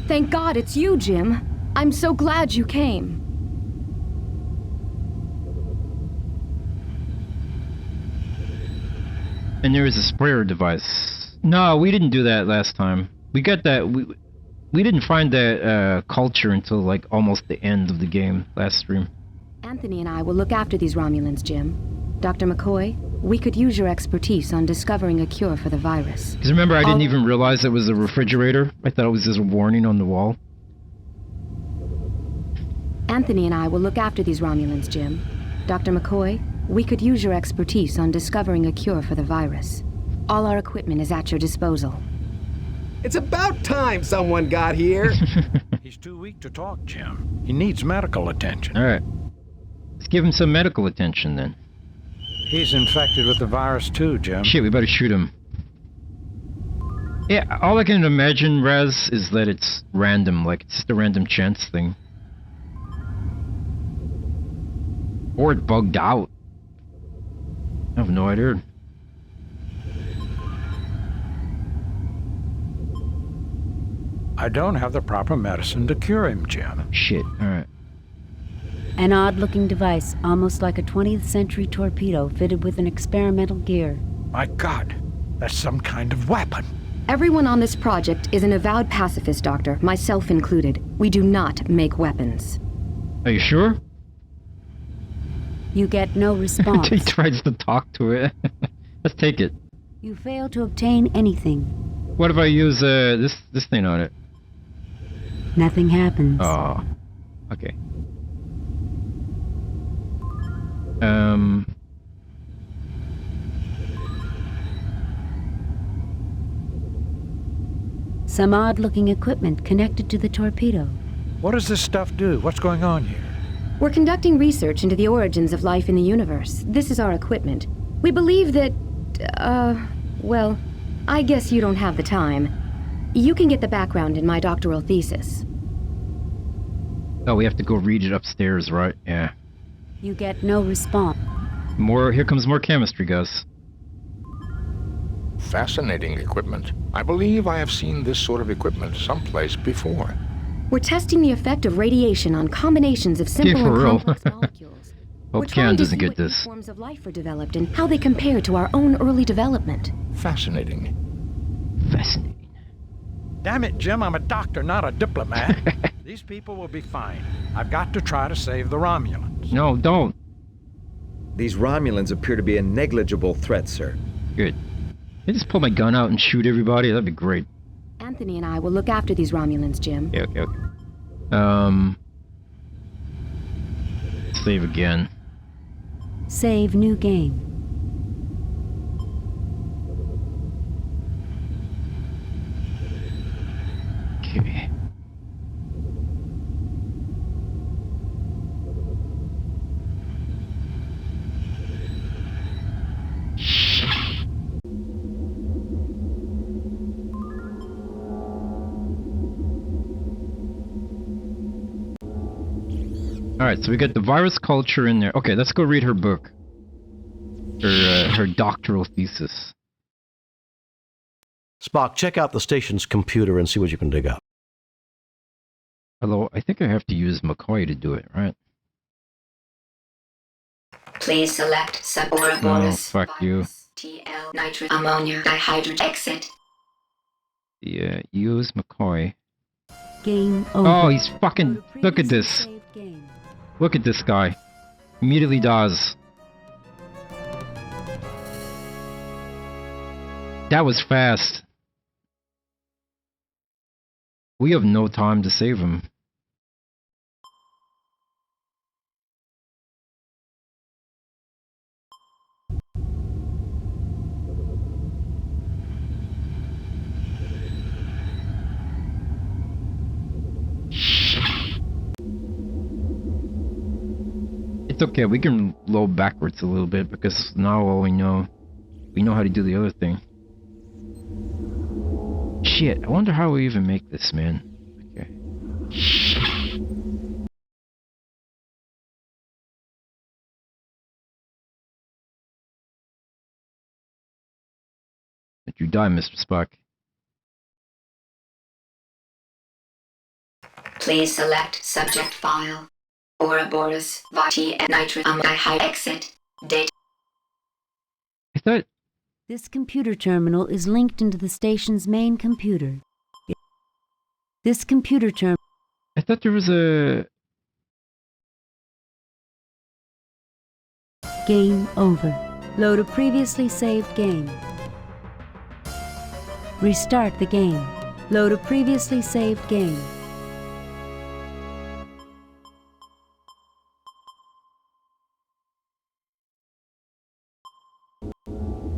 [SPEAKER 12] Thank God it's you, Jim. I'm so glad you came.
[SPEAKER 1] And there is a sprayer device. No, we didn't do that last time. We got that. We didn't find that culture until like almost the end of the game last stream.
[SPEAKER 13] Anthony and I will look after these Romulans, Jim. Dr. McCoy, we could use your expertise on discovering a cure for the virus.
[SPEAKER 1] Because remember, I didn't even realize it was a refrigerator. I thought it was just a warning on the wall.
[SPEAKER 13] Anthony and I will look after these Romulans, Jim. Dr. McCoy, we could use your expertise on discovering a cure for the virus. All our equipment is at your disposal.
[SPEAKER 14] It's about time someone got here.
[SPEAKER 7] He's too weak to talk, Jim. He needs medical attention.
[SPEAKER 1] Alright. Let's give him some medical attention then.
[SPEAKER 7] He's infected with the virus too, Jim.
[SPEAKER 1] Shit, we better shoot him. Yeah, all I can imagine, Raz, is that it's random, like it's just a random chance thing. Or it bugged out. I have no idea.
[SPEAKER 7] I don't have the proper medicine to cure him, Jim.
[SPEAKER 1] Shit, alright.
[SPEAKER 5] An odd-looking device, almost like a 20th century torpedo fitted with an experimental gear.
[SPEAKER 7] My God, that's some kind of weapon.
[SPEAKER 13] Everyone on this project is an avowed pacifist, Doctor, myself included. We do not make weapons.
[SPEAKER 1] Are you sure?
[SPEAKER 5] You get no response.
[SPEAKER 1] He tries to talk to it. Let's take it.
[SPEAKER 5] You fail to obtain anything.
[SPEAKER 1] What if I use this thing on it?
[SPEAKER 5] Nothing happens.
[SPEAKER 1] Oh. Okay.
[SPEAKER 5] Some odd-looking equipment connected to the torpedo.
[SPEAKER 7] What does this stuff do? What's going on here?
[SPEAKER 13] We're conducting research into the origins of life in the universe. This is our equipment. We believe that, well, I guess you don't have the time. You can get the background in my doctoral thesis.
[SPEAKER 1] Oh, we have to go read it upstairs, right? Yeah.
[SPEAKER 5] You get no response.
[SPEAKER 1] Here comes more chemistry, Gus.
[SPEAKER 2] Fascinating equipment. I believe I have seen this sort of equipment someplace before.
[SPEAKER 13] We're testing the effect of radiation on combinations of simple and complex molecules.
[SPEAKER 1] Hope Ken doesn't get this.
[SPEAKER 13] Forms of life are developed and how they compare to our own early development.
[SPEAKER 2] Fascinating.
[SPEAKER 1] Fascinating.
[SPEAKER 7] Damn it, Jim, I'm a doctor, not a diplomat. These people will be fine. I've got to try to save the Romulans.
[SPEAKER 1] No, don't.
[SPEAKER 8] These Romulans appear to be a negligible threat, sir.
[SPEAKER 1] Good. I just pull my gun out and shoot everybody? That'd be great.
[SPEAKER 13] Anthony and I will look after these Romulans, Jim.
[SPEAKER 1] Okay. Save again.
[SPEAKER 5] Save new game.
[SPEAKER 1] Okay. Alright, so we got the virus culture in there. Okay, let's go read her book. Her doctoral thesis.
[SPEAKER 4] Spock, check out the station's computer and see what you can dig up.
[SPEAKER 1] Although, I think I have to use McCoy to do it, right?
[SPEAKER 6] Please select Suboroborus.
[SPEAKER 1] Oh, fuck you.
[SPEAKER 6] TL nitrous ammonia dihydrogen exit.
[SPEAKER 1] Yeah, use McCoy.
[SPEAKER 5] Game over.
[SPEAKER 1] Oh, he's fucking... Look at this. Look at this guy. Immediately dies. That was fast. We have no time to save him. It's okay, we can load backwards a little bit because now all we know how to do the other thing. Shit, I wonder how we even make this, man. Okay. Did you die, Mr. Spock?
[SPEAKER 6] Please select subject file. Ouroboros VT and nitrous ammonia exit. Date.
[SPEAKER 1] I thought
[SPEAKER 5] This computer terminal is linked into the station's main computer. This computer terminal...
[SPEAKER 1] I thought there was a...
[SPEAKER 5] Game over. Load a previously saved game. Restart the game. Load a previously saved game.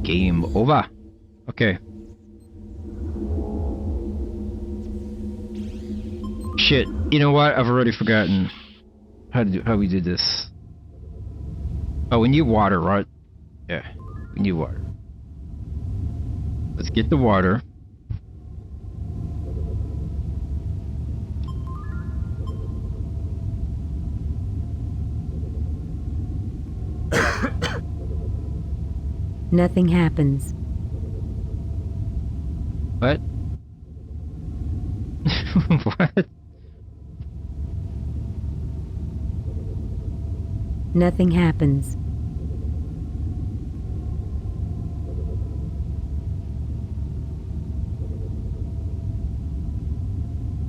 [SPEAKER 1] Game over. Okay. Shit. You know what? I've already forgotten how we did this. Oh, we need water, right? Yeah, we need water. Let's get the water.
[SPEAKER 5] Nothing happens.
[SPEAKER 1] What? What?
[SPEAKER 5] Nothing happens.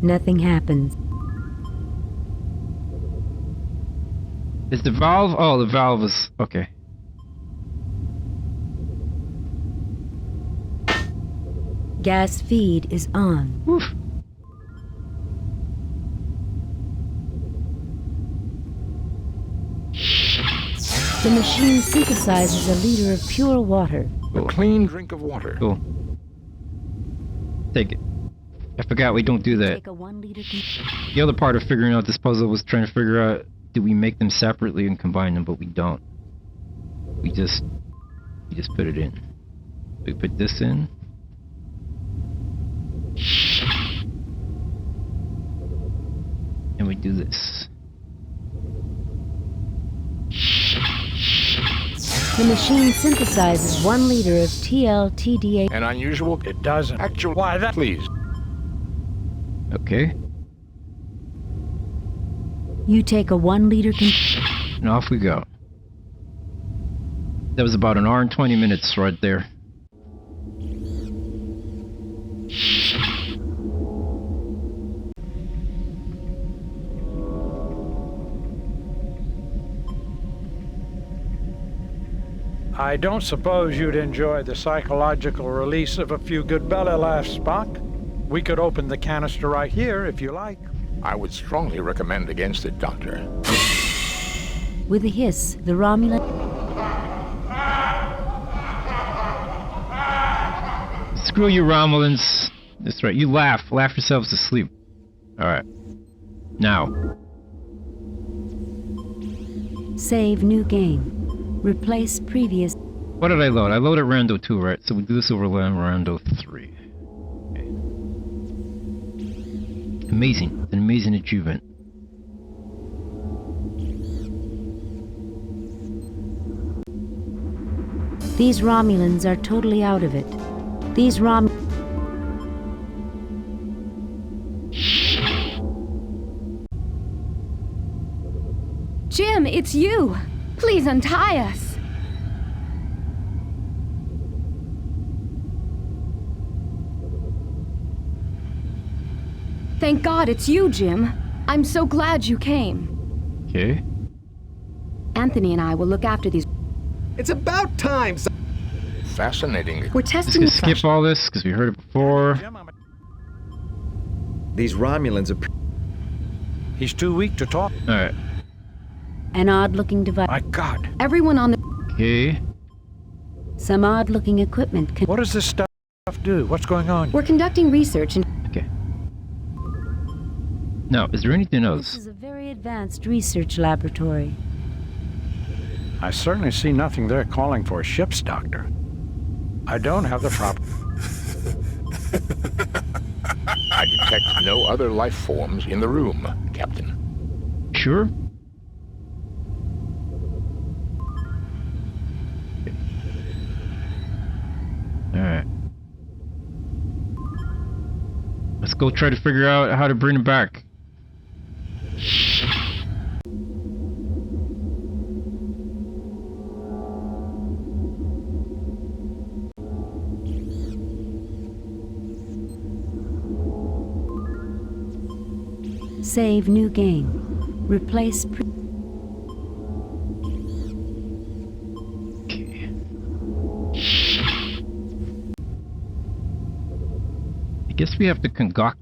[SPEAKER 5] Nothing happens.
[SPEAKER 1] Is the valve? Oh, the valve is... Okay.
[SPEAKER 5] Gas feed is on.
[SPEAKER 1] Oof.
[SPEAKER 5] The machine synthesizes a liter of pure water.
[SPEAKER 2] A clean drink of water.
[SPEAKER 1] Cool. Take it. I forgot we don't do that.
[SPEAKER 5] Take a 1 liter.
[SPEAKER 1] The other part of figuring out this puzzle was trying to figure out, do we make them separately and combine them, but we don't. We just put it in. We put this in. And we do this.
[SPEAKER 5] The machine synthesizes 1 liter of TLTDA.
[SPEAKER 2] An unusual...
[SPEAKER 7] It doesn't.
[SPEAKER 2] Actual...
[SPEAKER 7] Why that?
[SPEAKER 2] Please.
[SPEAKER 1] Okay.
[SPEAKER 5] You take a 1 liter...
[SPEAKER 1] And off we go. That was about an hour and 20 minutes right there.
[SPEAKER 7] I don't suppose you'd enjoy the psychological release of a few good belly laughs, Spock. We could open the canister right here if you like.
[SPEAKER 2] I would strongly recommend against it, Doctor.
[SPEAKER 5] With a hiss, the Romulan...
[SPEAKER 1] Screw you, Romulans. That's right. You laugh. Laugh yourselves to sleep. Alright. Now.
[SPEAKER 5] Save new game. Replace previous...
[SPEAKER 1] What did I load? I loaded Rando 2, right? So we do this over Rando 3. Okay. Amazing. It's an amazing achievement.
[SPEAKER 5] These Romulans are totally out of it. These
[SPEAKER 12] Jim, it's you! Please untie us! Thank God it's you, Jim. I'm so glad you came.
[SPEAKER 1] Okay.
[SPEAKER 13] Anthony and I will look after these.
[SPEAKER 14] It's about time!
[SPEAKER 2] Fascinating.
[SPEAKER 13] We're
[SPEAKER 1] Just
[SPEAKER 13] testing
[SPEAKER 1] gonna
[SPEAKER 13] the
[SPEAKER 1] skip all this because we heard it before.
[SPEAKER 8] These Romulans are...
[SPEAKER 7] He's too weak to talk.
[SPEAKER 1] Alright.
[SPEAKER 5] An odd-looking device.
[SPEAKER 7] My God.
[SPEAKER 13] Everyone on the...
[SPEAKER 1] Okay.
[SPEAKER 5] Some odd-looking equipment can...
[SPEAKER 7] What does this stuff do? What's going on?
[SPEAKER 13] We're conducting research and...
[SPEAKER 1] Okay. Now, is there anything else?
[SPEAKER 5] This is a very advanced research laboratory.
[SPEAKER 7] I certainly see nothing there calling for a ship's doctor. I don't have the proper...
[SPEAKER 2] I detect no other life forms in the room, Captain.
[SPEAKER 1] Sure. Alright. Let's go try to figure out how to bring him back.
[SPEAKER 5] Save new game. Replace
[SPEAKER 1] Okay. I guess we have to concoct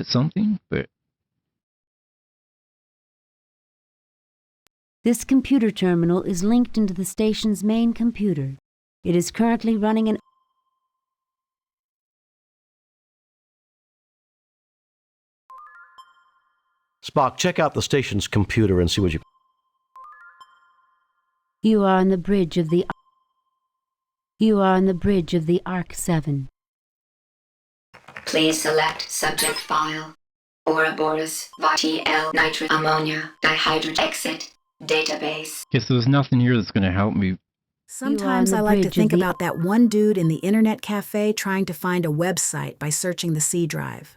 [SPEAKER 1] something, but
[SPEAKER 5] This computer terminal is linked into the station's main computer. It is currently running an
[SPEAKER 4] Spock, check out the station's computer and see what you...
[SPEAKER 5] You are on the bridge of the Arc-7.
[SPEAKER 6] Please select subject file. Ouroboros TL nitrate ammonia dihydrogen exit database.
[SPEAKER 1] guess there's nothing here that's gonna help me.
[SPEAKER 9] Sometimes I like to think about that one dude in the internet cafe trying to find a website by searching the C drive.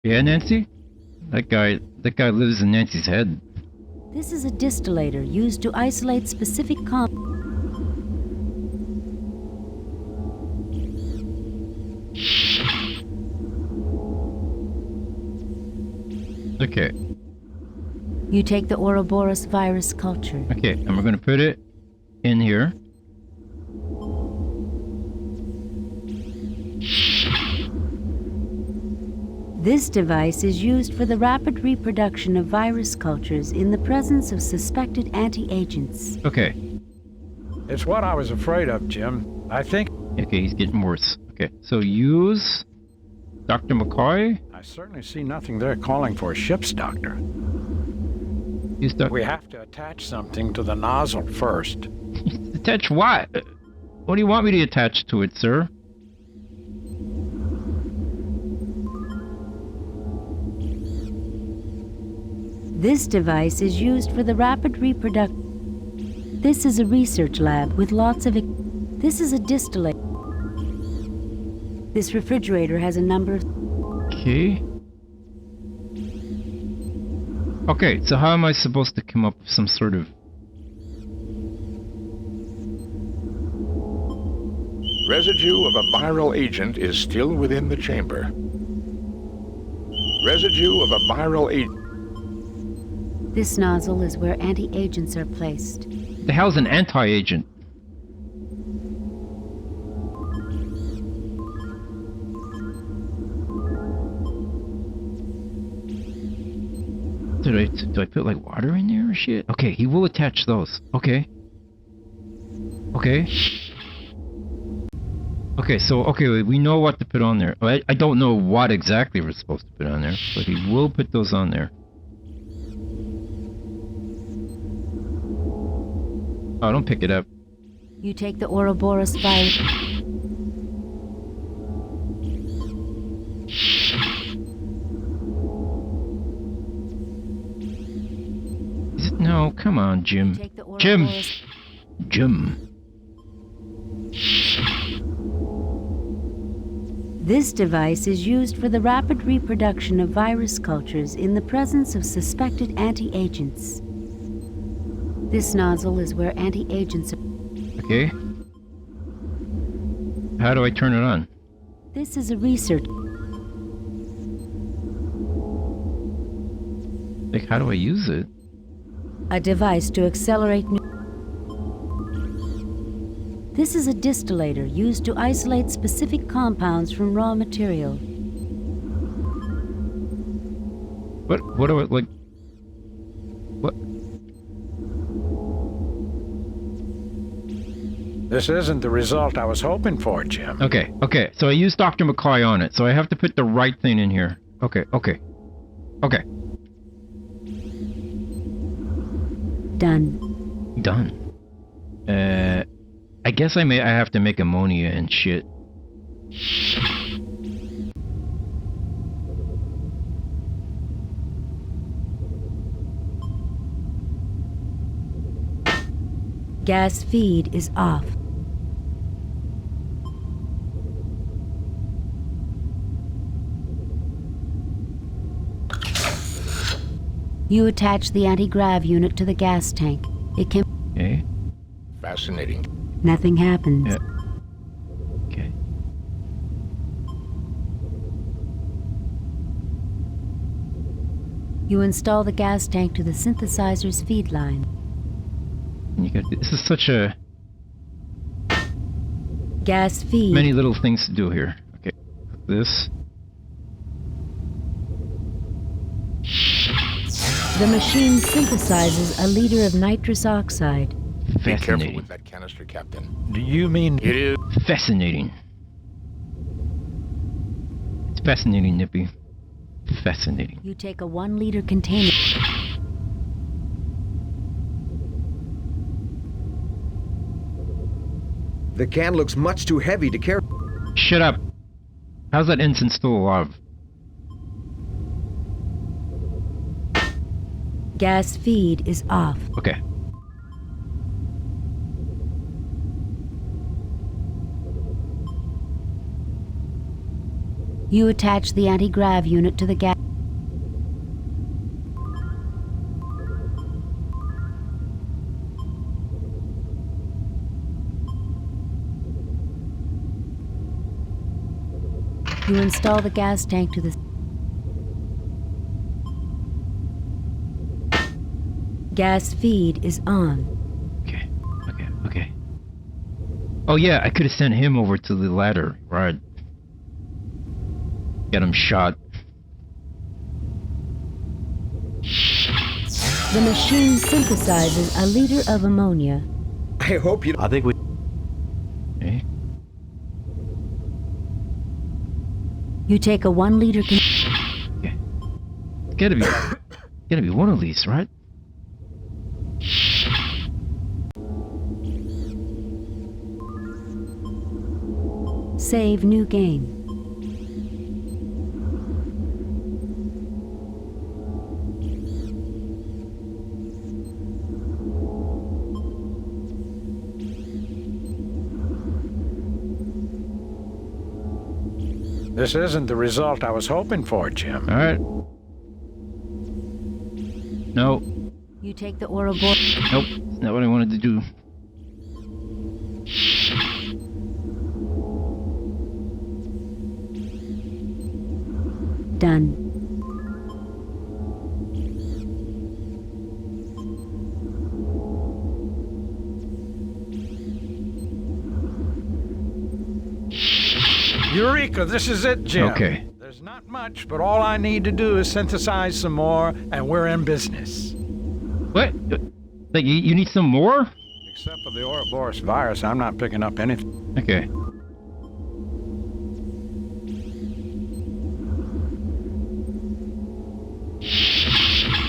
[SPEAKER 1] Yeah, Nancy? That guy lives in Nancy's head.
[SPEAKER 5] This is a distillator used to isolate specific
[SPEAKER 1] Okay.
[SPEAKER 5] You take the Ouroboros virus culture.
[SPEAKER 1] Okay, and we're gonna put it in here.
[SPEAKER 5] This device is used for the rapid reproduction of virus cultures in the presence of suspected anti-agents.
[SPEAKER 1] Okay.
[SPEAKER 7] It's what I was afraid of, Jim. I think...
[SPEAKER 1] Okay, he's getting worse. Okay, so use Dr. McCoy.
[SPEAKER 7] I certainly see nothing there calling for a ship's doctor.
[SPEAKER 1] Use
[SPEAKER 7] We have to attach something to the nozzle first.
[SPEAKER 1] Attach what? What do you want me to attach to it, sir?
[SPEAKER 5] This device is used for the rapid reproduction. This is a research lab with lots of... This is a distillator. This refrigerator has a number of...
[SPEAKER 1] Okay. Okay, so how am I supposed to come up with some sort of...
[SPEAKER 2] Residue of a viral agent is still within the chamber. Residue of a viral agent.
[SPEAKER 5] This nozzle is where anti-agents are placed.
[SPEAKER 1] The hell's an anti-agent? Do I put like water in there or shit? Okay, he will attach those. Okay. Okay. Okay, so, okay, we know what to put on there. I don't know what exactly we're supposed to put on there, but he will put those on there. Oh, don't pick it up.
[SPEAKER 5] You take the Ouroboros virus...
[SPEAKER 1] No, come on, Jim. Jim! Jim.
[SPEAKER 5] This device is used for the rapid reproduction of virus cultures in the presence of suspected anti-agents. This nozzle is where anti-agents are...
[SPEAKER 1] Okay. How do I turn it on?
[SPEAKER 5] This is a research...
[SPEAKER 1] Like, how do I use it?
[SPEAKER 5] A device to accelerate new... This is a distillator used to isolate specific compounds from raw material.
[SPEAKER 1] What do I, like... What?
[SPEAKER 7] This isn't the result I was hoping for, Jim.
[SPEAKER 1] Okay, okay, so I used Dr. McCoy on it, so I have to put the right thing in here. Okay, okay. Okay.
[SPEAKER 5] Done.
[SPEAKER 1] Done. I guess I have to make ammonia and shit.
[SPEAKER 5] Gas feed is off. You attach the anti-grav unit to the gas tank. It can...
[SPEAKER 1] Okay.
[SPEAKER 2] Fascinating.
[SPEAKER 5] Nothing happens.
[SPEAKER 1] Yeah. Okay.
[SPEAKER 5] You install the gas tank to the synthesizer's feed line.
[SPEAKER 1] And this is such a...
[SPEAKER 5] Gas feed.
[SPEAKER 1] Many little things to do here. Okay, this.
[SPEAKER 5] The machine synthesizes a liter of nitrous oxide.
[SPEAKER 2] Be careful with that canister, Captain.
[SPEAKER 7] Do you mean
[SPEAKER 2] it is
[SPEAKER 1] fascinating? It's fascinating, Nippy. Fascinating.
[SPEAKER 5] You take a 1 liter container.
[SPEAKER 8] The can looks much too heavy to carry.
[SPEAKER 1] Shut up. How's that ensign still alive?
[SPEAKER 5] Gas feed is off.
[SPEAKER 1] Okay.
[SPEAKER 5] You attach the anti-grav unit to the gas. You install the gas tank to the... Gas feed is on.
[SPEAKER 1] Okay. Oh yeah, I could have sent him over to the ladder, right? Get him shot.
[SPEAKER 5] The machine synthesizes a liter of ammonia.
[SPEAKER 8] I hope you...
[SPEAKER 4] I think we...
[SPEAKER 1] Okay.
[SPEAKER 5] You take a 1 liter...
[SPEAKER 1] Okay. It's gotta be one of these, right?
[SPEAKER 5] Save new game.
[SPEAKER 7] This isn't the result I was hoping for, Jim.
[SPEAKER 1] All right. No.
[SPEAKER 5] You take the Ouroboros.
[SPEAKER 1] Nope. That's not what I wanted to do.
[SPEAKER 5] Done.
[SPEAKER 7] Eureka, this is it, Jim.
[SPEAKER 1] Okay.
[SPEAKER 7] There's not much, but all I need to do is synthesize some more, and we're in business.
[SPEAKER 1] What? Like, you need some more?
[SPEAKER 7] Except for the Ouroboros virus, I'm not picking up anything.
[SPEAKER 1] Okay.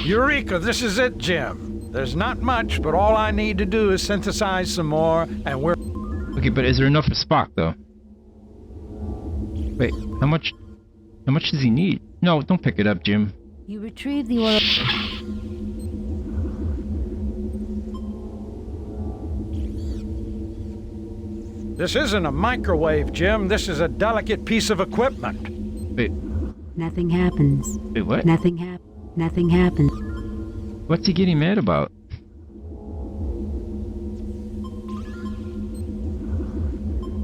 [SPEAKER 7] Eureka, this is it, Jim. There's not much, but all I need to do is synthesize some more, and we're...
[SPEAKER 1] Okay, but is there enough for Spock, though? Wait, how much does he need? No, don't pick it up, Jim.
[SPEAKER 5] You retrieve the Ouroboros.
[SPEAKER 7] This isn't a microwave, Jim. This is a delicate piece of equipment.
[SPEAKER 1] Wait.
[SPEAKER 5] Nothing happens.
[SPEAKER 1] Wait, what?
[SPEAKER 5] Nothing happens.
[SPEAKER 1] What's he getting mad about?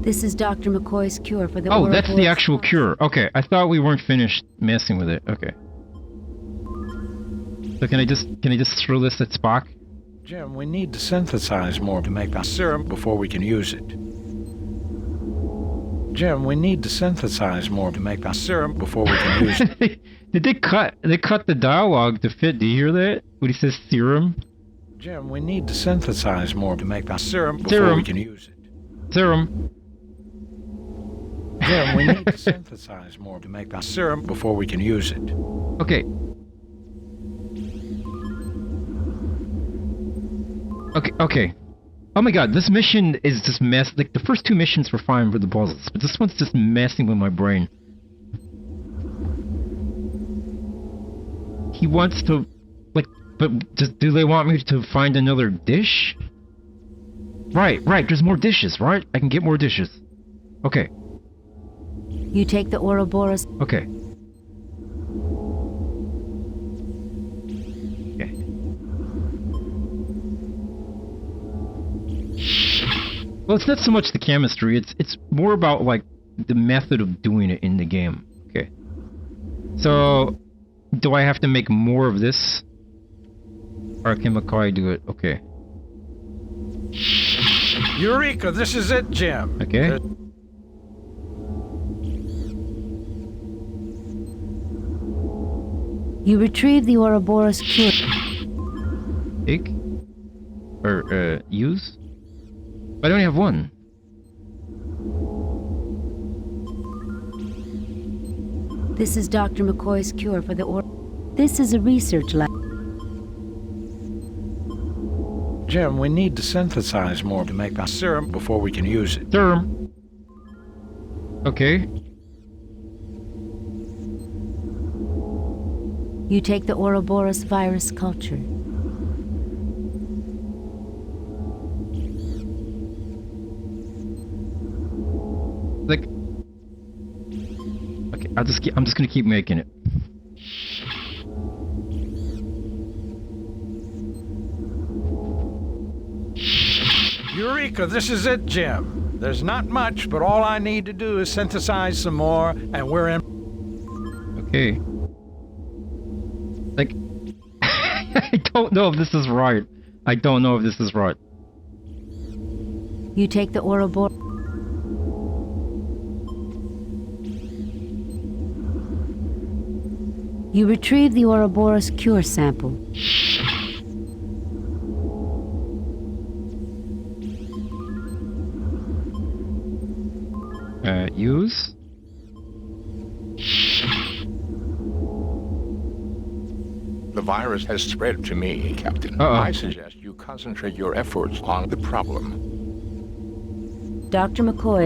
[SPEAKER 5] This is Dr. McCoy's cure for the
[SPEAKER 1] Oh, that's the
[SPEAKER 5] Ouroboros
[SPEAKER 1] actual cure. Okay, I thought we weren't finished messing with it. Okay. So can I just throw this at Spock?
[SPEAKER 7] Jim, we need to synthesize more to make our serum before we can use it. Jim, we need to synthesize more to make our serum before we can use it.
[SPEAKER 1] Did they cut the dialogue to fit? Do you hear that? When he says serum?
[SPEAKER 7] Jim, we need to synthesize more to make our serum before we can use it.
[SPEAKER 1] Serum.
[SPEAKER 7] Jim, we need to synthesize more to make our serum before we can use it.
[SPEAKER 1] Okay. Okay. Oh my god, this mission is just like, the first 2 missions were fine for the puzzles, but this one's just messing with my brain. He wants to, like, but do they want me to find another dish? Right, there's more dishes, right? I can get more dishes. Okay.
[SPEAKER 5] You take the Ouroboros.
[SPEAKER 1] Okay. Well, it's not so much the chemistry, it's more about, like, the method of doing it in the game. Okay. So, do I have to make more of this? Or can McCoy do it? Okay.
[SPEAKER 7] Eureka, this is it, Jim.
[SPEAKER 1] Okay.
[SPEAKER 5] You retrieve the Ouroboros cure.
[SPEAKER 1] Take? Or, use? I only have one.
[SPEAKER 5] This is Dr. McCoy's cure for the This is a research lab.
[SPEAKER 7] Jim, we need to synthesize more to make a serum before we can use it.
[SPEAKER 1] Serum. Okay.
[SPEAKER 5] You take the Ouroboros virus culture.
[SPEAKER 1] Like, okay, I'm just gonna keep making it.
[SPEAKER 7] Eureka, this is it, Jim. There's not much, but all I need to do is synthesize some more, and we're in.
[SPEAKER 1] Okay. Like, I don't know if this is right. I don't know if this is right.
[SPEAKER 5] You take the Ouroboros. You retrieve the Ouroboros cure sample.
[SPEAKER 1] Use?
[SPEAKER 2] The virus has spread to me, Captain. I suggest you concentrate your efforts on the problem.
[SPEAKER 5] Dr. McCoy.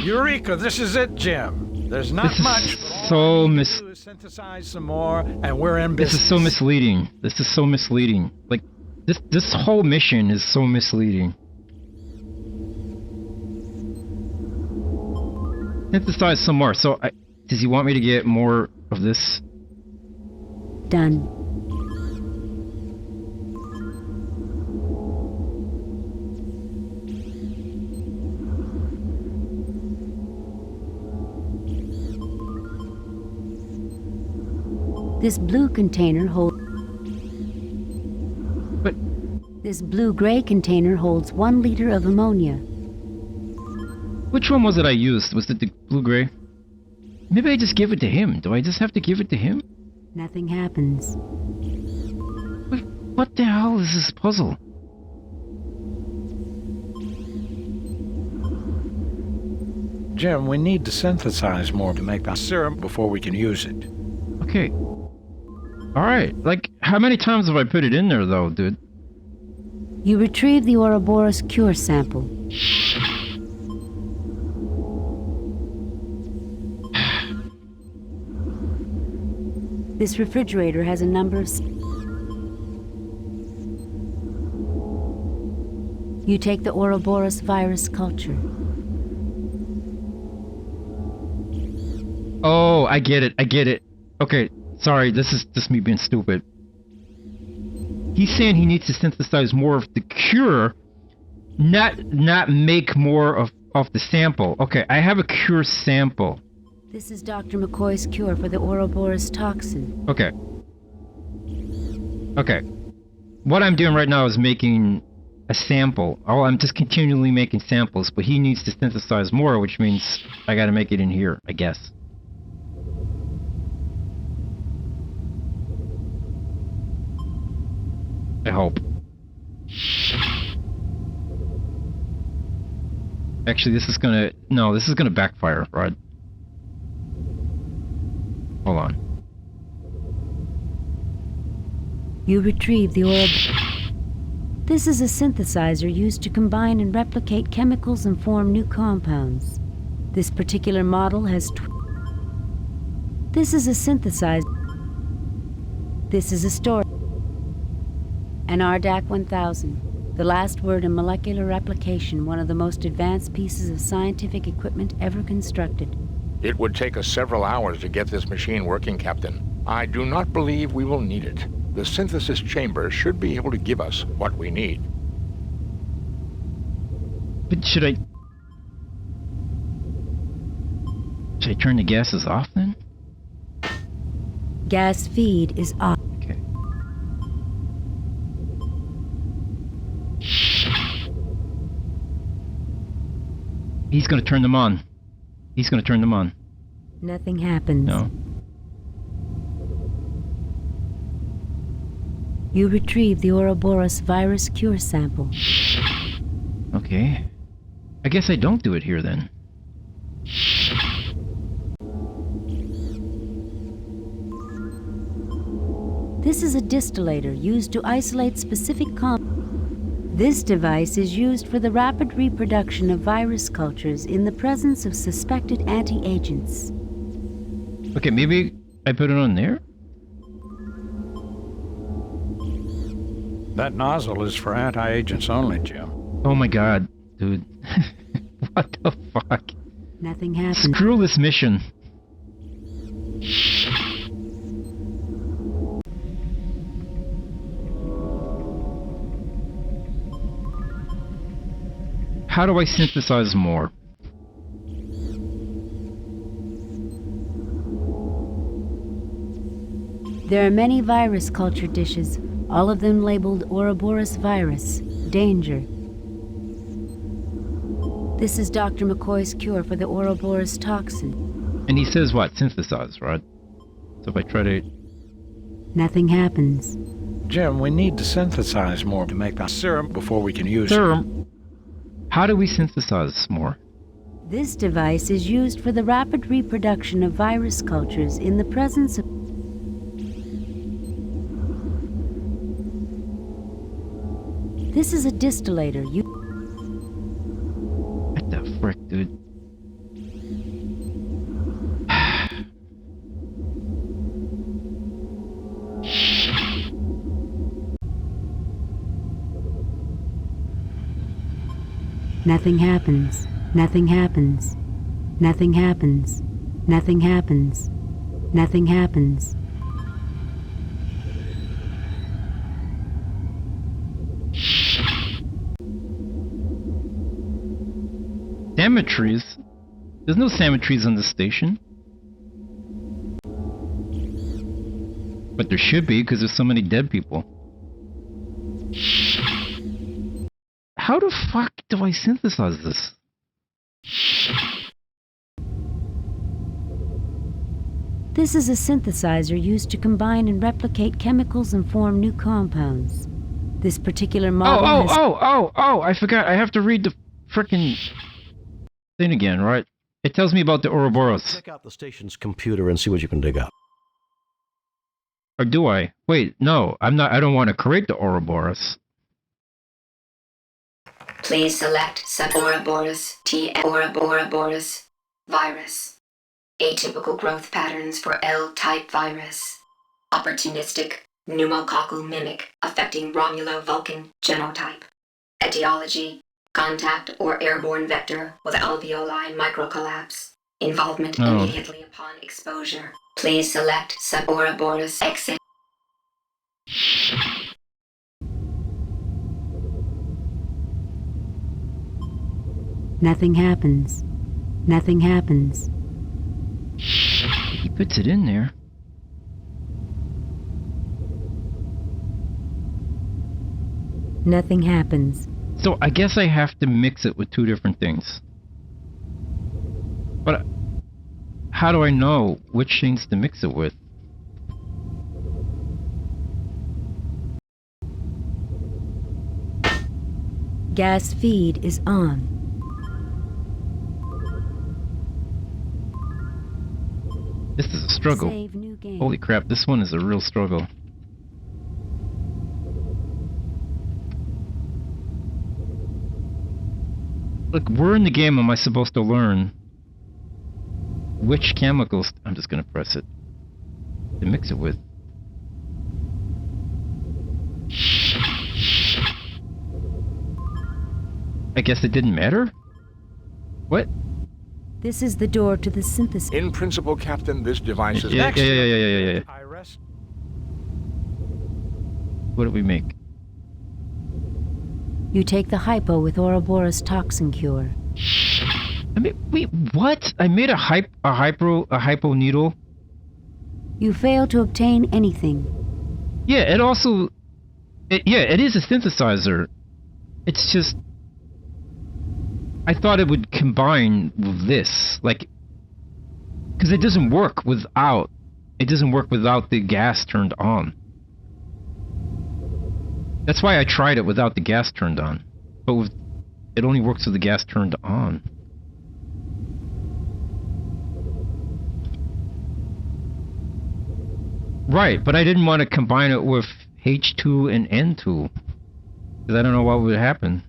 [SPEAKER 7] Eureka, this is it, Jim. There's not much, but
[SPEAKER 1] all
[SPEAKER 7] I need to do is synthesize some more, and we're in business.
[SPEAKER 1] This is so misleading. This is so misleading. Like, this whole mission is so misleading. Synthesize some more. So, does he want me to get more of this?
[SPEAKER 5] Done. This blue container holds...
[SPEAKER 1] But...
[SPEAKER 5] This blue-gray container holds 1 liter of ammonia.
[SPEAKER 1] Which one was it I used? Was it the blue-gray? Maybe I just give it to him. Do I just have to give it to him?
[SPEAKER 5] Nothing happens.
[SPEAKER 1] Wait, what the hell is this puzzle?
[SPEAKER 7] Jim, we need to synthesize more to make a serum before we can use it.
[SPEAKER 1] Okay. Alright, like, how many times have I put it in there, though, dude?
[SPEAKER 5] You retrieve the Ouroboros cure sample. This refrigerator has a number of... You take the Ouroboros virus culture.
[SPEAKER 1] Oh, I get it, Okay, sorry, this is just me being stupid. He's saying he needs to synthesize more of the cure, not make more of the sample. Okay, I have a cure sample.
[SPEAKER 5] This is Dr. McCoy's cure for the Ouroboros toxin.
[SPEAKER 1] Okay. Okay. What I'm doing right now is making a sample. Oh, I'm just continually making samples, but he needs to synthesize more, which means I gotta make it in here, I guess. I hope. Actually, this is gonna... No, this is gonna backfire, right? Hold on.
[SPEAKER 5] You retrieve the Ouroboros. This is a synthesizer used to combine and replicate chemicals and form new compounds. This particular model has... This is a synthesizer. This is a storage. An RDAC 1000, the last word in molecular replication, one of the most advanced pieces of scientific equipment ever constructed.
[SPEAKER 2] It would take us several hours to get this machine working, Captain. I do not believe we will need it. The synthesis chamber should be able to give us what we need.
[SPEAKER 1] But should I... Should I turn the gases off then?
[SPEAKER 5] Gas feed is off.
[SPEAKER 1] Okay. He's gonna turn them on. He's gonna turn them on.
[SPEAKER 5] Nothing happens.
[SPEAKER 1] No.
[SPEAKER 5] You retrieve the Ouroboros virus cure sample.
[SPEAKER 1] Okay. I guess I don't do it here then.
[SPEAKER 5] This is a distillator used to isolate specific This device is used for the rapid reproduction of virus cultures in the presence of suspected anti-agents.
[SPEAKER 1] Okay, maybe I put it on there?
[SPEAKER 7] That nozzle is for anti-agents only, Jim.
[SPEAKER 1] Oh my god, dude. What the fuck?
[SPEAKER 5] Nothing happens.
[SPEAKER 1] Screw this mission. How do I synthesize more?
[SPEAKER 5] There are many virus culture dishes, all of them labeled Ouroboros virus, danger. This is Dr. McCoy's cure for the Ouroboros toxin.
[SPEAKER 1] And he says what? Synthesize, right? So if I try to...
[SPEAKER 5] Nothing happens.
[SPEAKER 7] Jim, we need to synthesize more to make that serum before we can use it.
[SPEAKER 1] Serum? How do we synthesize more?
[SPEAKER 5] This device is used for the rapid reproduction of virus cultures in the presence of... This is a distillator.
[SPEAKER 1] What the frick, dude?
[SPEAKER 5] Nothing happens. Nothing happens. Nothing happens. Nothing happens. Nothing happens.
[SPEAKER 1] Cemeteries? There's no cemeteries on the station. But there should be, because there's so many dead people. How the fuck do I synthesize this?
[SPEAKER 5] This is a synthesizer used to combine and replicate chemicals and form new compounds. This particular model
[SPEAKER 1] I forgot. I have to read the frickin' thing again, right? It tells me about the Ouroboros.
[SPEAKER 4] Check out the station's computer and see what you can dig up.
[SPEAKER 1] Or do I? Wait, no, I don't want to create the Ouroboros.
[SPEAKER 6] Please select sub-Ouroboros T. Ouroboros virus. Atypical growth patterns for L-type virus. Opportunistic pneumococcal mimic affecting Romulo-Vulcan genotype. Etiology: contact or airborne vector with alveoli microcollapse. Involvement immediately upon exposure. Please select sub-Ouroboros exit.
[SPEAKER 5] Nothing happens. Nothing happens.
[SPEAKER 1] He puts it in there.
[SPEAKER 5] Nothing happens.
[SPEAKER 1] So I guess I have to mix it with two different things. But how do I know which things to mix it with?
[SPEAKER 5] Gas feed is on.
[SPEAKER 1] This is a struggle.
[SPEAKER 5] Save new game.
[SPEAKER 1] Holy crap, this one is a real struggle. Look, where in the game am I supposed to learn which chemicals... I'm just gonna press it to mix it with. I guess it didn't matter? What?
[SPEAKER 5] This is the door to the synthesis.
[SPEAKER 2] In principle, Captain, this device is...
[SPEAKER 1] Yeah.
[SPEAKER 7] I rest.
[SPEAKER 1] What do we make?
[SPEAKER 5] You take the hypo with Ouroboros toxin cure.
[SPEAKER 1] I mean, wait, what? I made a hypo needle.
[SPEAKER 5] You failed to obtain anything.
[SPEAKER 1] Yeah, it also... it is a synthesizer. It's just... I thought it would combine with this. Like... Because it doesn't work without... It doesn't work without the gas turned on. That's why I tried it without the gas turned on. But with... It only works with the gas turned on. Right, but I didn't want to combine it with H2 and N2. Because I don't know what would happen.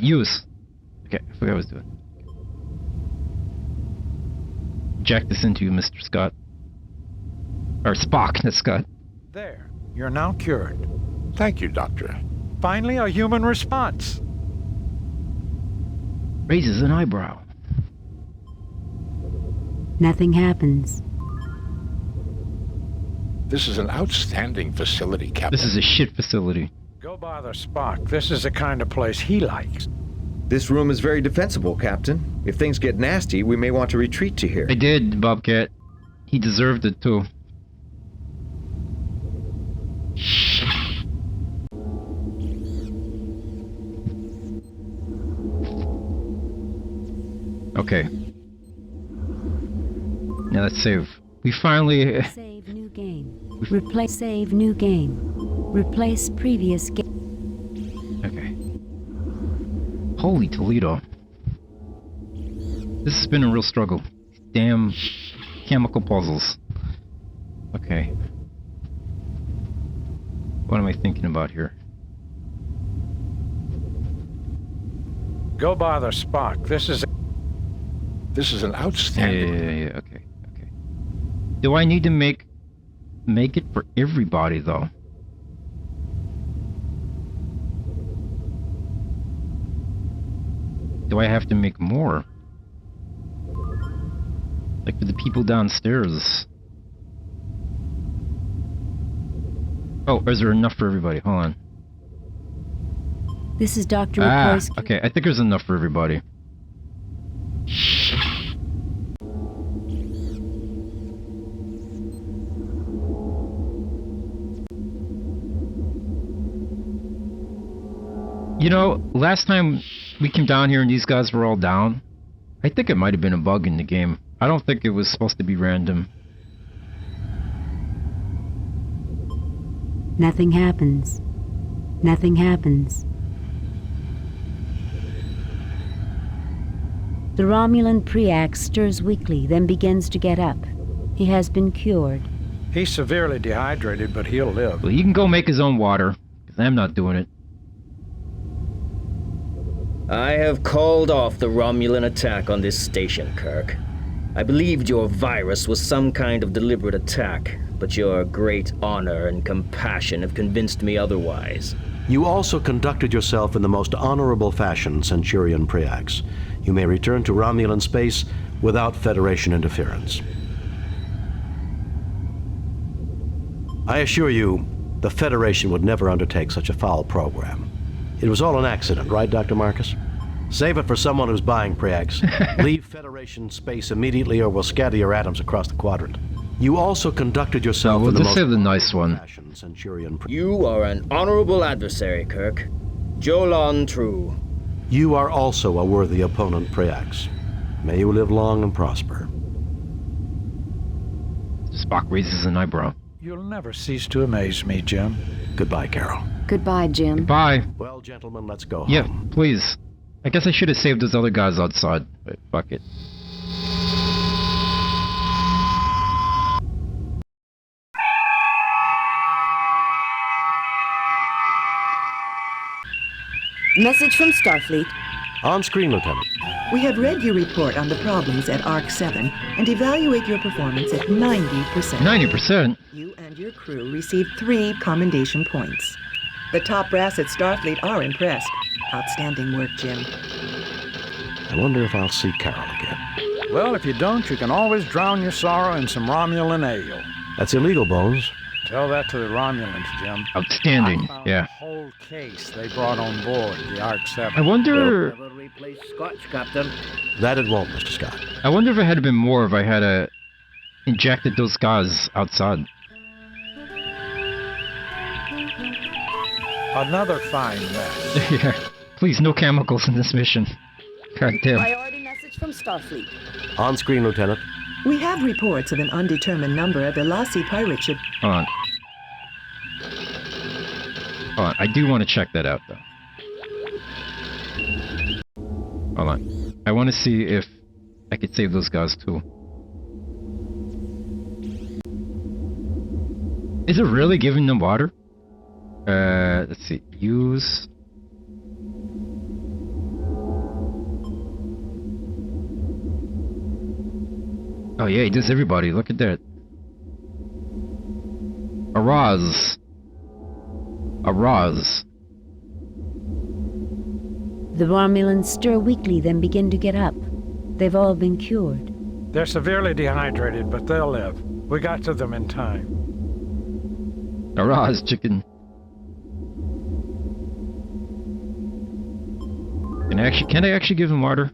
[SPEAKER 1] Use. Okay, I forgot what I was doing. Jack this into you, Mr. Scott. Or Spock, not Scott.
[SPEAKER 7] There. You're now cured.
[SPEAKER 2] Thank you, Doctor.
[SPEAKER 7] Finally, a human response.
[SPEAKER 1] Raises an eyebrow.
[SPEAKER 5] Nothing happens.
[SPEAKER 2] This is an outstanding facility, Captain.
[SPEAKER 1] This is a shit facility.
[SPEAKER 7] Go bother Spock. This is the kind of place he likes.
[SPEAKER 8] This room is very defensible, Captain. If things get nasty, we may want to retreat to here.
[SPEAKER 1] I did, Bobcat. He deserved it, too. Okay. Now let's save. We finally...
[SPEAKER 5] Save new game. Replace save new game. Replace previous game.
[SPEAKER 1] Okay. Holy Toledo. This has been a real struggle. Damn chemical puzzles. Okay. What am I thinking about here?
[SPEAKER 7] Go bother Spock. This is
[SPEAKER 2] an outstanding...
[SPEAKER 1] Yeah, okay. Do I need to make it for everybody, though? Do I have to make more? Like for the people downstairs? Oh, is there enough for everybody? Hold on.
[SPEAKER 5] This is Dr. McCoy's...
[SPEAKER 1] Okay, I think there's enough for everybody. You know, last time we came down here and these guys were all down, I think it might have been a bug in the game. I don't think it was supposed to be random.
[SPEAKER 5] Nothing happens. Nothing happens. The Romulan Preax stirs weakly, then begins to get up. He has been cured.
[SPEAKER 7] He's severely dehydrated, but he'll live.
[SPEAKER 1] Well, he can go make his own water, because I'm not doing it.
[SPEAKER 15] I have called off the Romulan attack on this station, Kirk. I believed your virus was some kind of deliberate attack, but your great honor and compassion have convinced me otherwise.
[SPEAKER 4] You also conducted yourself in the most honorable fashion, Centurion Preax. You may return to Romulan space without Federation interference. I assure you, the Federation would never undertake such a foul program. It was all an accident, right, Dr. Marcus? Save it for someone who's buying, Preax. Leave Federation space immediately or we'll scatter your atoms across the quadrant. You also conducted yourself in the most...
[SPEAKER 1] the nice one.
[SPEAKER 15] You are an honorable adversary, Kirk. Jolon True.
[SPEAKER 4] You are also a worthy opponent, Preax. May you live long and prosper.
[SPEAKER 1] Spock raises an eyebrow.
[SPEAKER 7] You'll never cease to amaze me, Jim.
[SPEAKER 4] Goodbye, Carol.
[SPEAKER 13] Goodbye, Jim.
[SPEAKER 1] Goodbye.
[SPEAKER 4] Well, gentlemen, let's go
[SPEAKER 1] Yeah,
[SPEAKER 4] home.
[SPEAKER 1] please. I guess I should have saved those other guys outside, but fuck it.
[SPEAKER 16] Message from Starfleet.
[SPEAKER 4] On screen, Lieutenant.
[SPEAKER 16] We have read your report on the problems at Arc 7 and evaluate your performance at 90%.
[SPEAKER 1] 90%?
[SPEAKER 16] You and your crew received 3 commendation points. The top brass at Starfleet are impressed. Outstanding work, Jim.
[SPEAKER 4] I wonder if I'll see Carol again.
[SPEAKER 7] Well, if you don't, you can always drown your sorrow in some Romulan ale.
[SPEAKER 4] That's illegal, Bones.
[SPEAKER 7] Tell that to the Romulans, Jim.
[SPEAKER 1] Outstanding, yeah.
[SPEAKER 7] The whole case they brought on board the ARC-7.
[SPEAKER 1] I wonder...
[SPEAKER 15] Never replace Scotch, Captain.
[SPEAKER 4] That it won't, Mr. Scott.
[SPEAKER 1] I wonder if it had been more if I had injected those guys outside.
[SPEAKER 7] Another fine mess.
[SPEAKER 1] Yeah. Please, no chemicals in this mission. God damn.
[SPEAKER 17] Priority message from Starfleet.
[SPEAKER 4] On screen, Lieutenant.
[SPEAKER 16] We have reports of an undetermined number of Elasi pirate ships.
[SPEAKER 1] Hold on. Hold on. I do want to check that out, though. Hold on. I want to see if I could save those guys, too. Is it really giving them water? Let's see. Use... Oh yeah, he does everybody. Look at that. Araz. Araz.
[SPEAKER 5] The Romulans stir weakly, then begin to get up. They've all been cured.
[SPEAKER 7] They're severely dehydrated, but they'll live. We got to them in time.
[SPEAKER 1] Araz, chicken. Can I actually give them water?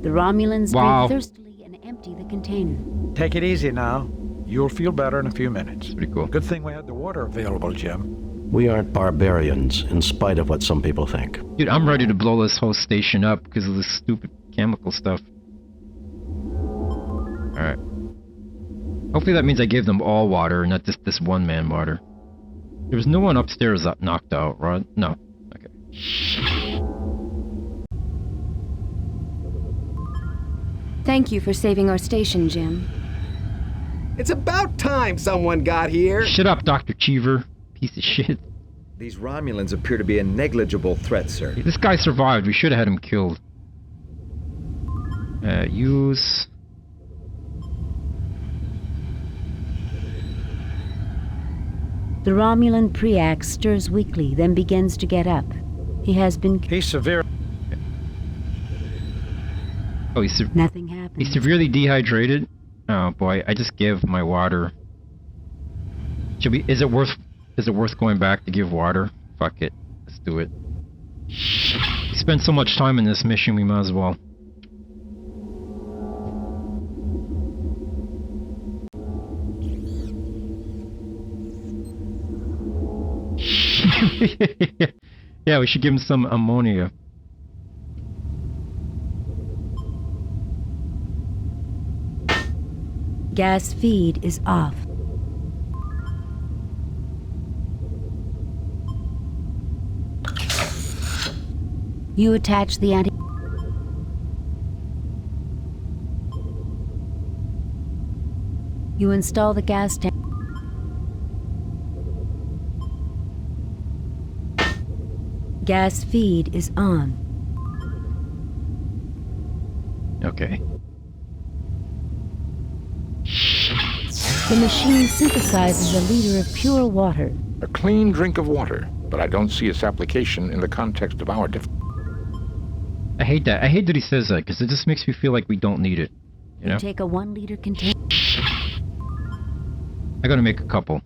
[SPEAKER 5] The Romulans
[SPEAKER 1] wow.
[SPEAKER 5] breathe thirstily and empty the container.
[SPEAKER 7] Take it easy now. You'll feel better in a few minutes.
[SPEAKER 1] Pretty cool.
[SPEAKER 7] Good thing we had the water available, Jim.
[SPEAKER 4] We aren't barbarians, in spite of what some people think.
[SPEAKER 1] Dude, I'm ready to blow this whole station up because of this stupid chemical stuff. Alright. Hopefully that means I gave them all water, not just this one man water. There was no one upstairs that knocked out, right? No. Okay.
[SPEAKER 13] Thank you for saving our station, Jim.
[SPEAKER 14] It's about time someone got here.
[SPEAKER 1] Shut up, Dr. Cheever. Piece of shit.
[SPEAKER 8] These Romulans appear to be a negligible threat, sir.
[SPEAKER 1] This guy survived. We should have had him killed. Use...
[SPEAKER 5] The Romulan Preax stirs weakly, then begins to get up. He has been...
[SPEAKER 7] He's severe.
[SPEAKER 1] Oh, he's
[SPEAKER 5] nothing happened.
[SPEAKER 1] He's severely dehydrated. Oh boy, I just gave my water. Should we? Is it worth going back to give water? Fuck it, let's do it. We spent so much time in this mission, we might as well. Yeah, we should give him some ammonia.
[SPEAKER 5] Gas feed is off. You attach the anti... You install the gas tank. Gas feed is on.
[SPEAKER 1] Okay.
[SPEAKER 5] The machine synthesizes a liter of pure water.
[SPEAKER 2] A clean drink of water, but I don't see its application in the context of our
[SPEAKER 1] I hate that. I hate that he says that, because it just makes me feel like we don't need it. You know?
[SPEAKER 5] You take a 1 liter container.
[SPEAKER 1] I gotta make a couple.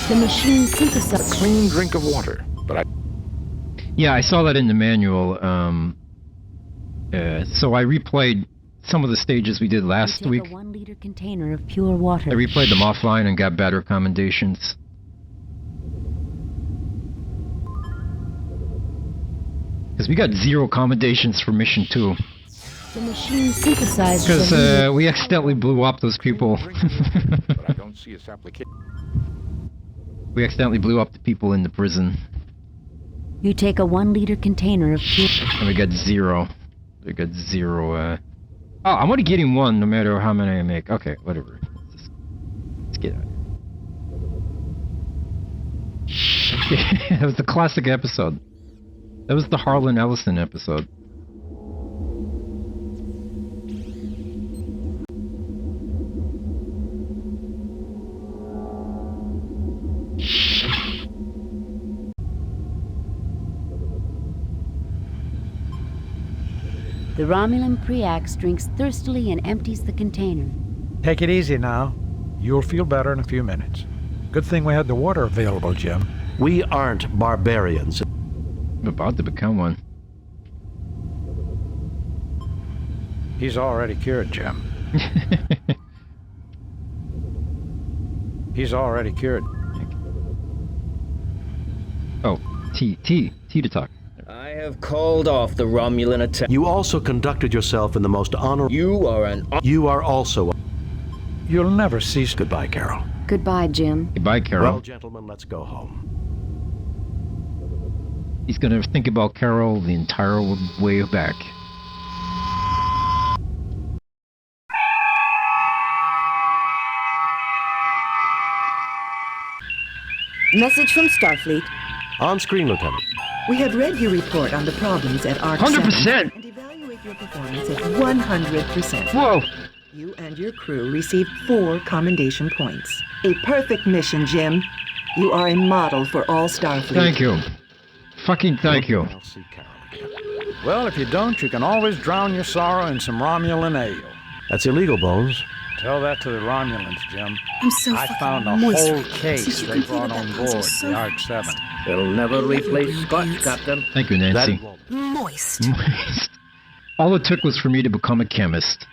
[SPEAKER 5] The machine synthesizes
[SPEAKER 2] a clean drink of water, but I...
[SPEAKER 1] Yeah, I saw that in the manual. So I replayed some of the stages we did last week.
[SPEAKER 5] A 1 liter container of pure water.
[SPEAKER 1] I replayed them offline and got better commendations. Because we got 0 commendations for Mission 2.
[SPEAKER 5] The machine synthesizes...
[SPEAKER 1] Because we accidentally blew up those people.
[SPEAKER 2] But I don't see its application.
[SPEAKER 1] We accidentally blew up the people in the prison.
[SPEAKER 5] You take a 1 liter container of pure...
[SPEAKER 1] And we got 0. We got 0, Oh, I'm only getting 1 no matter how many I make. Okay, whatever. Let's get out of here. That was the classic episode. That was the Harlan Ellison episode.
[SPEAKER 5] The Romulan Preax drinks thirstily and empties the container.
[SPEAKER 7] Take it easy now. You'll feel better in a few minutes. Good thing we had the water available, Jim.
[SPEAKER 4] We aren't barbarians.
[SPEAKER 1] I'm about to become one.
[SPEAKER 7] He's already cured, Jim. He's already cured.
[SPEAKER 1] Oh, T to talk.
[SPEAKER 15] I have called off the Romulan attack.
[SPEAKER 4] You also conducted yourself in the most honorable...
[SPEAKER 15] You are an...
[SPEAKER 4] You are also...
[SPEAKER 7] You'll never cease.
[SPEAKER 4] Goodbye, Carol.
[SPEAKER 13] Goodbye, Jim.
[SPEAKER 1] Goodbye, Carol.
[SPEAKER 4] Well, gentlemen, let's go home.
[SPEAKER 1] He's gonna think about Carol the entire way back.
[SPEAKER 17] Message from Starfleet.
[SPEAKER 4] On screen, Lieutenant.
[SPEAKER 16] We have read your report on the problems at ARC
[SPEAKER 1] 100%!
[SPEAKER 16] and evaluate your performance at 100%.
[SPEAKER 1] Whoa!
[SPEAKER 16] You and your crew received 4 commendation points. A perfect mission, Jim. You are a model for all Starfleet.
[SPEAKER 1] Thank you. Fucking thank you.
[SPEAKER 4] I'll see Carol again.
[SPEAKER 7] Well, if you don't, you can always drown your sorrow in some Romulan ale.
[SPEAKER 4] That's illegal, Bones.
[SPEAKER 7] Tell that to the Romulans, Jim.
[SPEAKER 9] I'm so
[SPEAKER 7] I
[SPEAKER 9] fucking
[SPEAKER 7] found a
[SPEAKER 9] moist
[SPEAKER 7] whole
[SPEAKER 9] right now.
[SPEAKER 7] case
[SPEAKER 9] Since you
[SPEAKER 7] they brought
[SPEAKER 9] completed
[SPEAKER 7] on
[SPEAKER 9] that
[SPEAKER 7] board
[SPEAKER 9] puzzle so
[SPEAKER 7] the Arc 7.
[SPEAKER 3] It'll never replace Scotch, Captain.
[SPEAKER 1] Thank you, Nancy.
[SPEAKER 9] moist.
[SPEAKER 1] All it took was for me to become a chemist.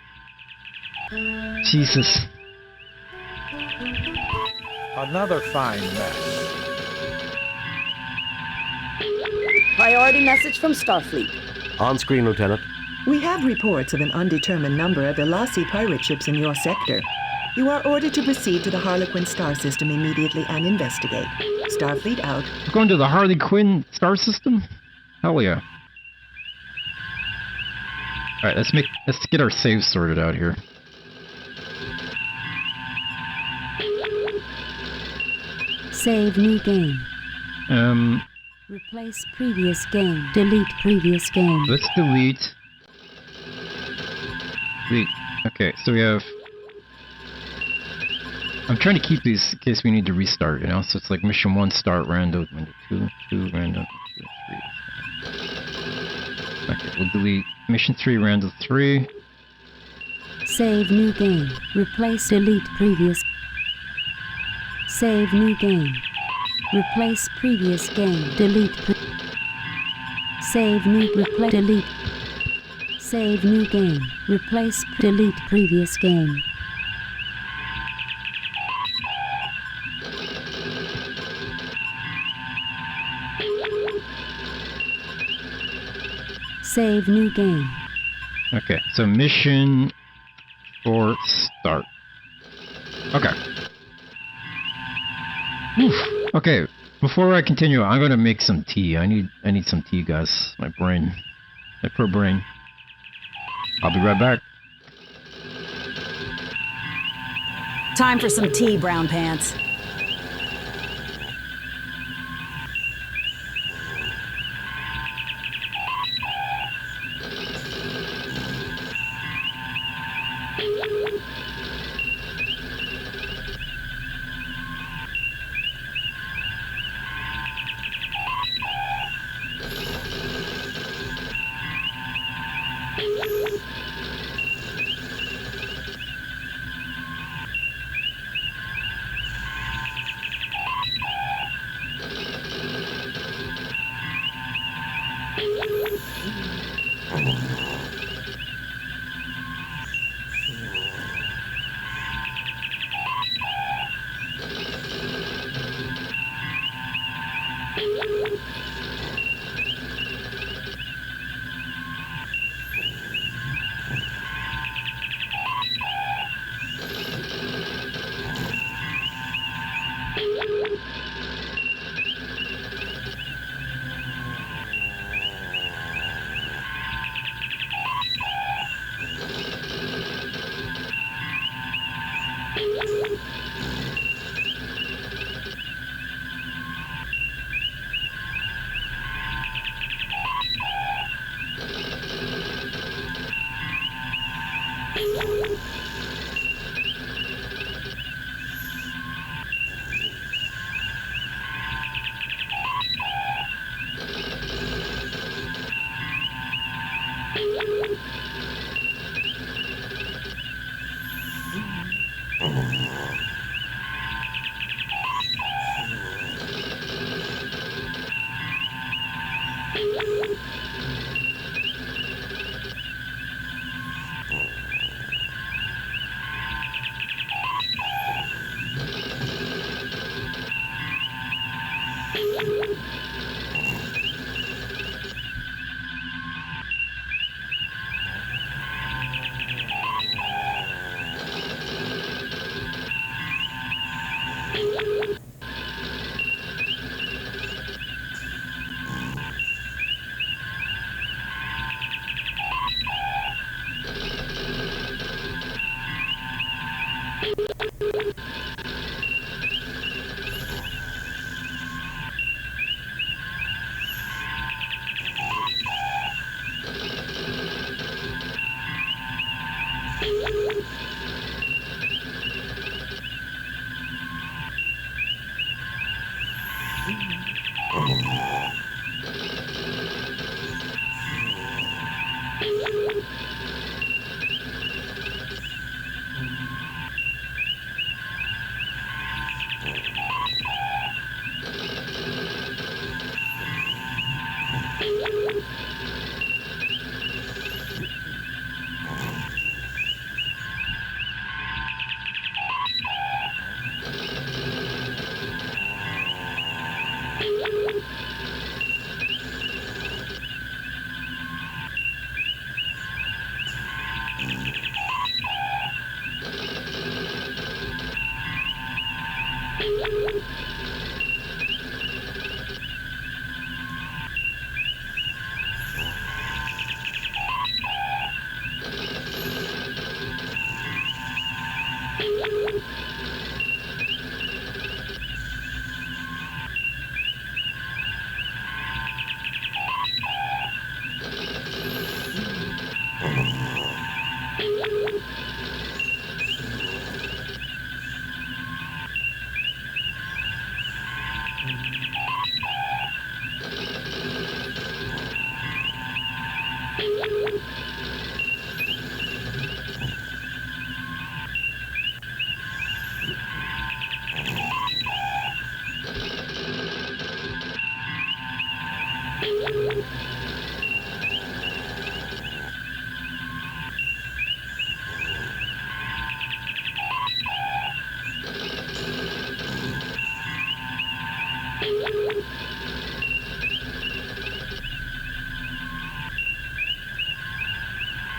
[SPEAKER 1] Jesus.
[SPEAKER 7] Another fine mess.
[SPEAKER 17] Priority message from Starfleet.
[SPEAKER 4] On screen, Lieutenant.
[SPEAKER 16] We have reports of an undetermined number of Velasi pirate ships in your sector. You are ordered to proceed to the Harlequin star system immediately and investigate. Starfleet out.
[SPEAKER 1] We're going to the Harley Quinn star system? Hell yeah. Alright, let's get our saves sorted out here.
[SPEAKER 5] Save new game. Replace previous game. Delete previous game.
[SPEAKER 1] Let's delete. Okay, so we have... I'm trying to keep these in case we need to restart, you know? So it's like mission 1 start random, window 2 random, 2, 3. Okay, we'll delete mission 3 random 3.
[SPEAKER 5] Save new game. Replace delete previous. Save new game. Replace previous game. Delete. Save new. Replace. Delete. Save new game. Replace. Delete previous game. Save new game.
[SPEAKER 1] Okay, so mission 4 start. Okay. Oof. Okay, before I continue, I'm gonna make some tea. I need some tea, guys. My poor brain. I'll be right back.
[SPEAKER 9] Time for some tea, brown pants.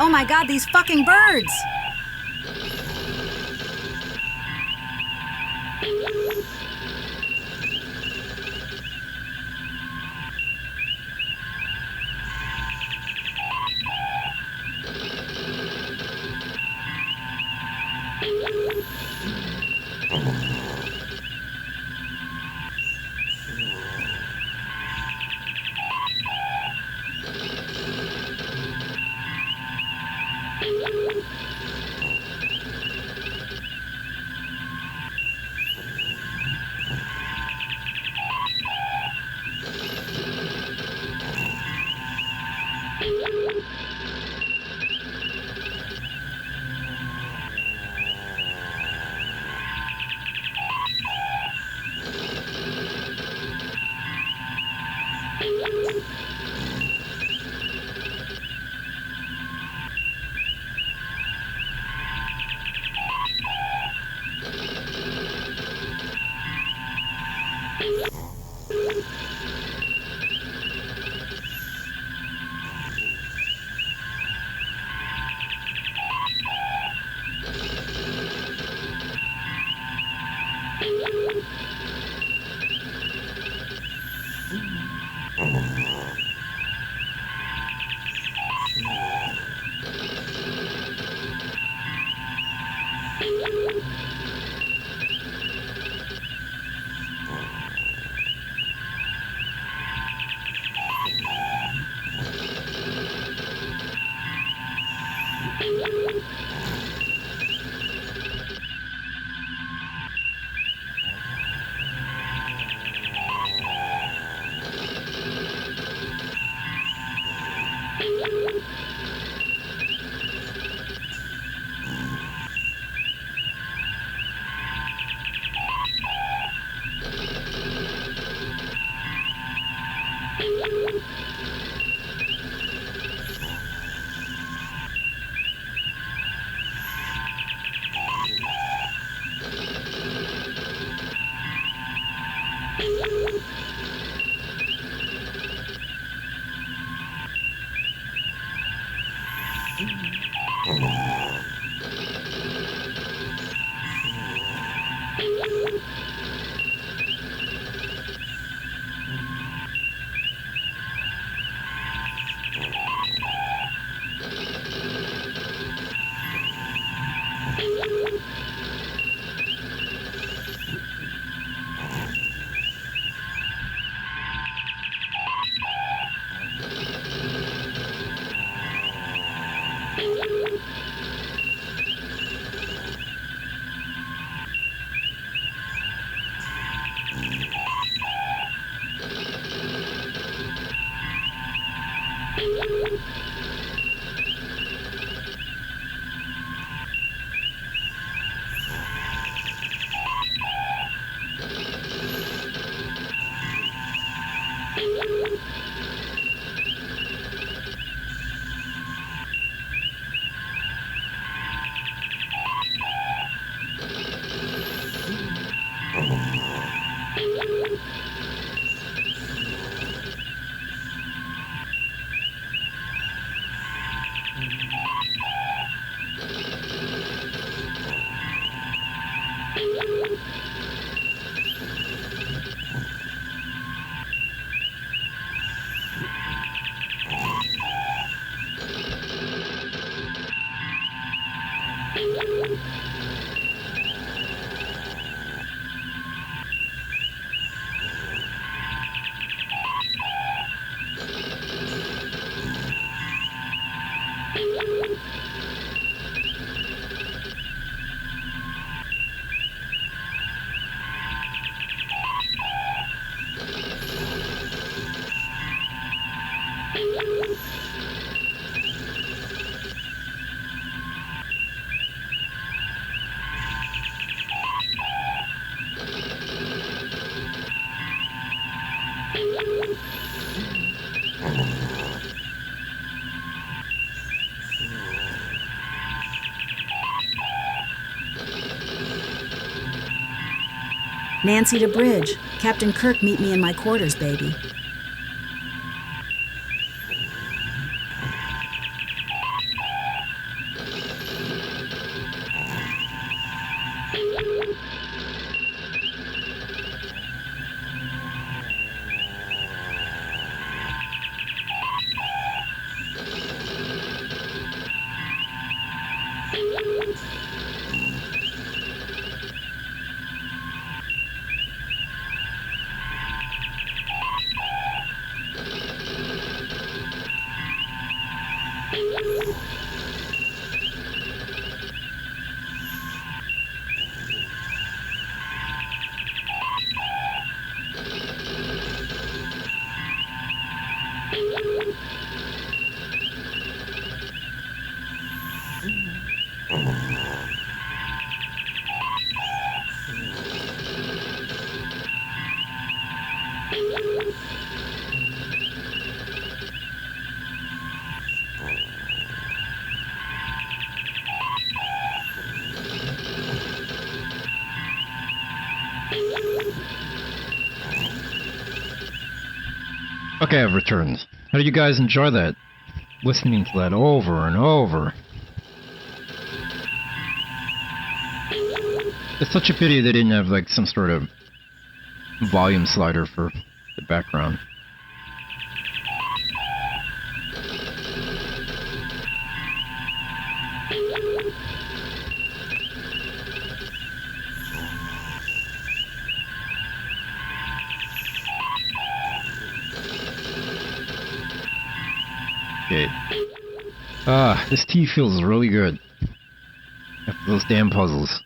[SPEAKER 9] Oh my god, these fucking birds! Nancy to Bridge. Captain Kirk, meet me in my quarters, baby.
[SPEAKER 1] Okay, I've returned. How did you guys enjoy that? Listening to that over and over. It's such a pity they didn't have like some sort of volume slider for the background. Okay. This tea feels really good. After those damn puzzles.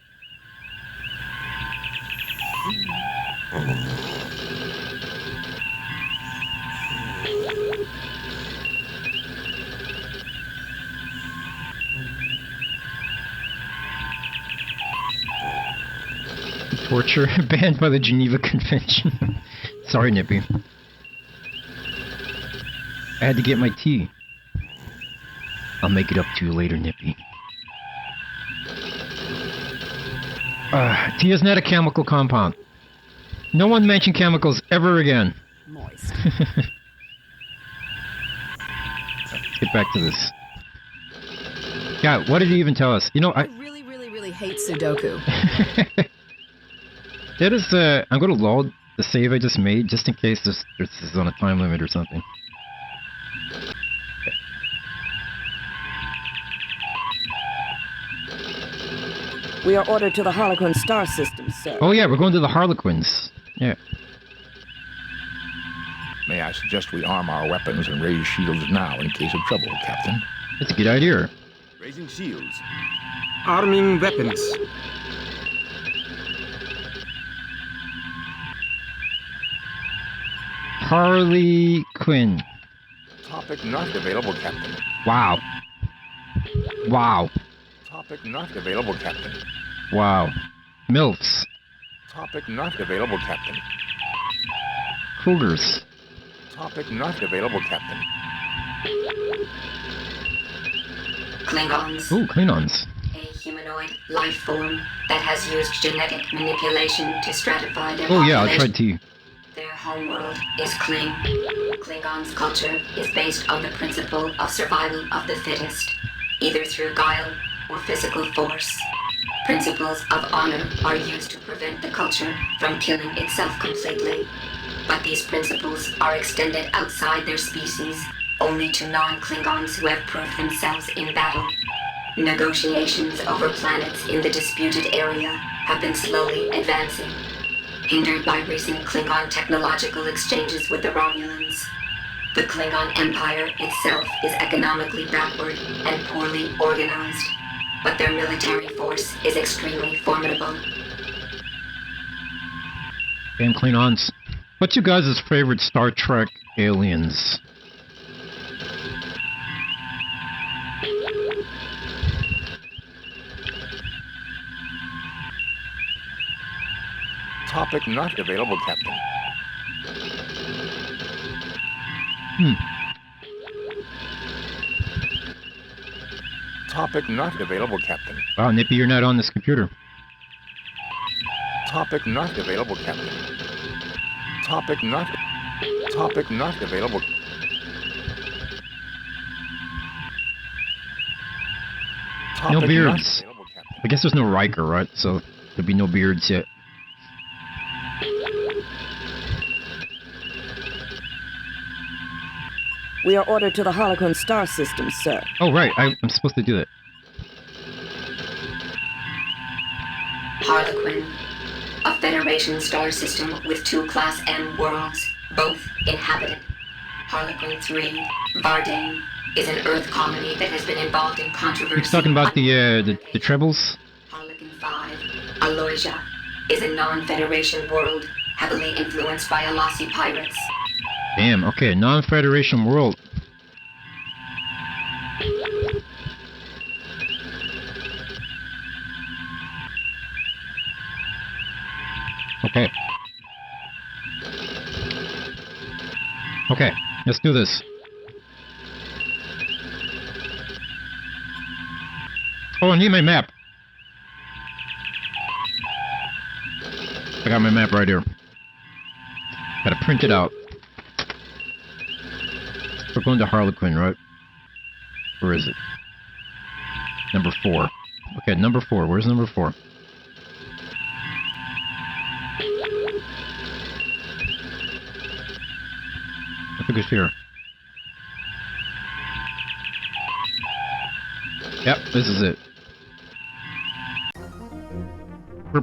[SPEAKER 1] Torture banned by the Geneva Convention. Sorry, Nippy. I had to get my tea. I'll make it up to you later, Nippy. Tea is not a chemical compound. No one mentioned chemicals ever again.
[SPEAKER 17] Moist.
[SPEAKER 1] Let's get back to this. Yeah, what did he even tell us? You know, I
[SPEAKER 17] really hate Sudoku.
[SPEAKER 1] That is, I'm gonna load the save I just made, just in case this is on a time limit or something.
[SPEAKER 17] We are ordered to the Harlequin star system, sir.
[SPEAKER 1] Oh yeah, we're going to the Harlequins. Yeah.
[SPEAKER 2] May I suggest we arm our weapons and raise shields now in case of trouble, Captain?
[SPEAKER 1] That's a good idea.
[SPEAKER 10] Raising shields.
[SPEAKER 14] Arming weapons.
[SPEAKER 1] Harley Quinn.
[SPEAKER 2] Topic not available, Captain.
[SPEAKER 1] Wow. Wow.
[SPEAKER 2] Topic not available, Captain.
[SPEAKER 1] Wow. MILFs.
[SPEAKER 2] Topic not available, Captain.
[SPEAKER 1] Cougars.
[SPEAKER 2] Topic not available, Captain.
[SPEAKER 6] Klingons.
[SPEAKER 1] Ooh, Klingons.
[SPEAKER 6] A humanoid life form that has used genetic manipulation to stratify their
[SPEAKER 1] Oh yeah, I
[SPEAKER 6] population.
[SPEAKER 1] tried tea.
[SPEAKER 6] Their homeworld is Kling. Klingons' culture is based on the principle of survival of the fittest, either through guile or physical force. Principles of honor are used to prevent the culture from killing itself completely. But these principles are extended outside their species only to non-Klingons who have proved themselves in battle. Negotiations over planets in the disputed area have been slowly advancing, hindered by recent Klingon technological exchanges with the Romulans. The Klingon Empire itself is economically backward and poorly organized, but their military force is extremely formidable.
[SPEAKER 1] Damn Klingons. What's you guys' favorite Star Trek aliens?
[SPEAKER 2] Topic not available, Captain. Topic not available, Captain.
[SPEAKER 1] Wow, Nippy, you're not on this computer.
[SPEAKER 2] Topic not available, Captain. Topic not available.
[SPEAKER 1] No beards. I guess there's no Riker, right? So there'll be no beards yet.
[SPEAKER 17] We are ordered to the Harlequin star system, sir.
[SPEAKER 1] Oh, right. I'm supposed to do that.
[SPEAKER 6] Harlequin, a Federation star system with 2 Class M worlds, both inhabited. Harlequin 3, Vardane, is an Earth colony that has been involved in controversy.
[SPEAKER 1] He's talking about the Trebles?
[SPEAKER 6] Harlequin 5, Aloysia, is a non-Federation world heavily influenced by Alasi pirates.
[SPEAKER 1] Damn, okay, non-Federation world. Okay. Okay, let's do this. Oh, I need my map. I got my map right here. Gotta print it out. We're going to Harlequin, right? Where is it? Number 4. Okay, number 4. Where's number 4? I think it's here. Yep, this is it.
[SPEAKER 2] We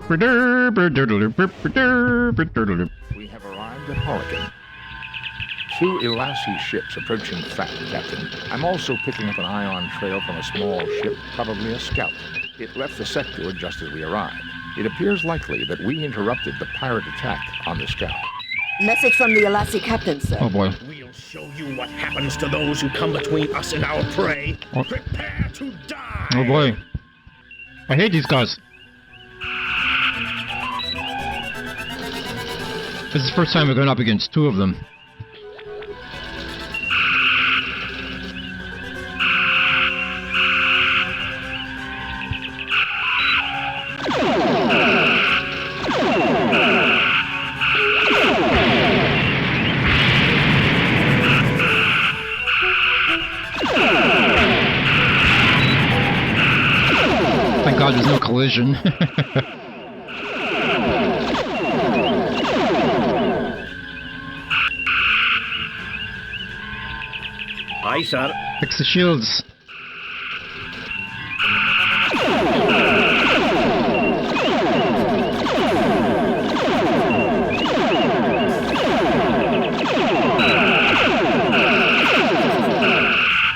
[SPEAKER 2] have arrived at Harlequin. 2 Elasi ships approaching fast, Captain. I'm also picking up an ion trail from a small ship, probably a scout. It left the sector just as we arrived. It appears likely that we interrupted the pirate attack on the scout.
[SPEAKER 17] Message from the Elasi captain, sir.
[SPEAKER 1] Oh boy.
[SPEAKER 11] We'll show you what happens to those who come between us and our prey.
[SPEAKER 1] Oh.
[SPEAKER 11] Prepare to die!
[SPEAKER 1] Oh boy. I hate these guys. This is the first time we're going up against 2 of them. Thank God there's no collision.
[SPEAKER 15] Aye, sir.
[SPEAKER 1] Fix the shields.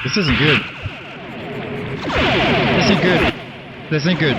[SPEAKER 1] This isn't good. This ain't good. This ain't good.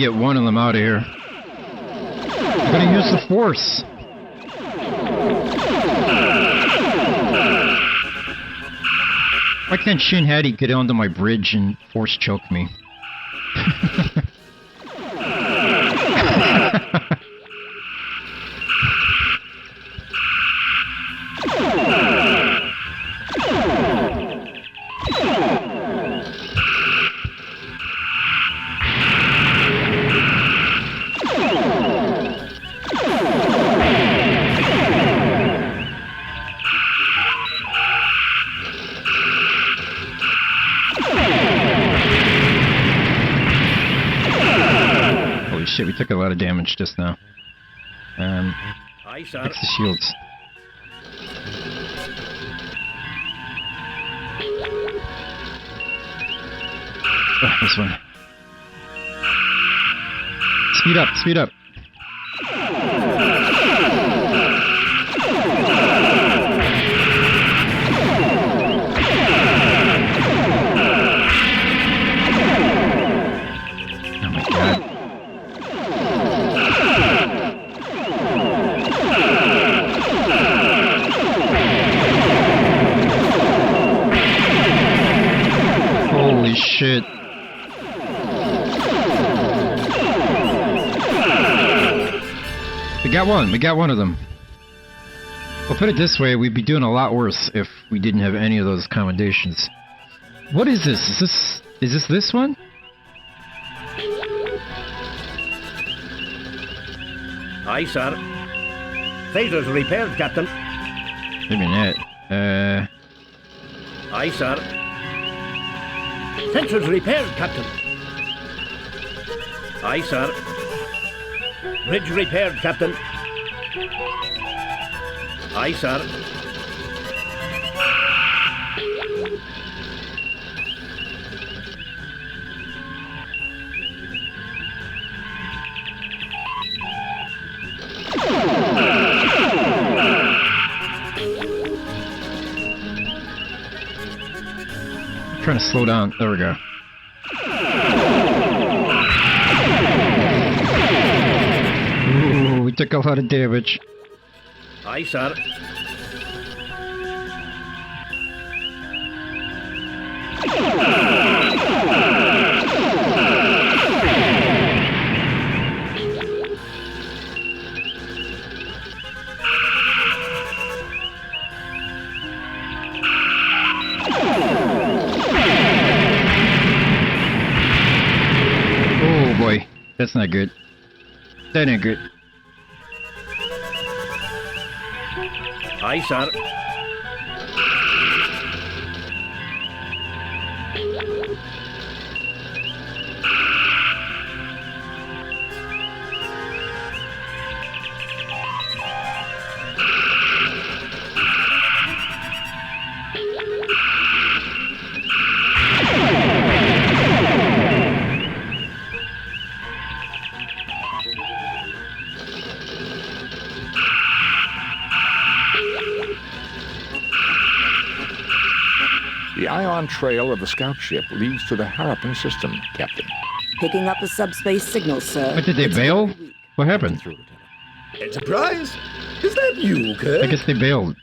[SPEAKER 1] get one of them out of here. I'm gonna use the force. Why can't Shin Hati get onto my bridge and force choke me? Shit, we took a lot of damage just now. Fix the shields. Oh, this one. Speed up, speed up. Oh my god. Holy shit. We got one of them. Well, put it this way, we'd be doing a lot worse if we didn't have any of those commendations. What is this? Is this one?
[SPEAKER 3] Aye, sir. Phasers repaired, Captain.
[SPEAKER 1] Wait a minute.
[SPEAKER 3] Aye, sir. Sensors repaired, Captain. Aye, sir. Bridge repaired, Captain. Aye, sir.
[SPEAKER 1] I'm trying to slow down. There we go. Ooh, we took a lot of damage.
[SPEAKER 3] Aye, sir.
[SPEAKER 1] Oh boy, that's not good. That ain't good.
[SPEAKER 3] Aye, sir.
[SPEAKER 2] The ion trail of the scout ship leads to the Harappan system, Captain.
[SPEAKER 17] Picking up a subspace signal, sir.
[SPEAKER 1] What, did they bail? What happened?
[SPEAKER 11] Enterprise? Is that you, Kirk?
[SPEAKER 1] I guess they bailed.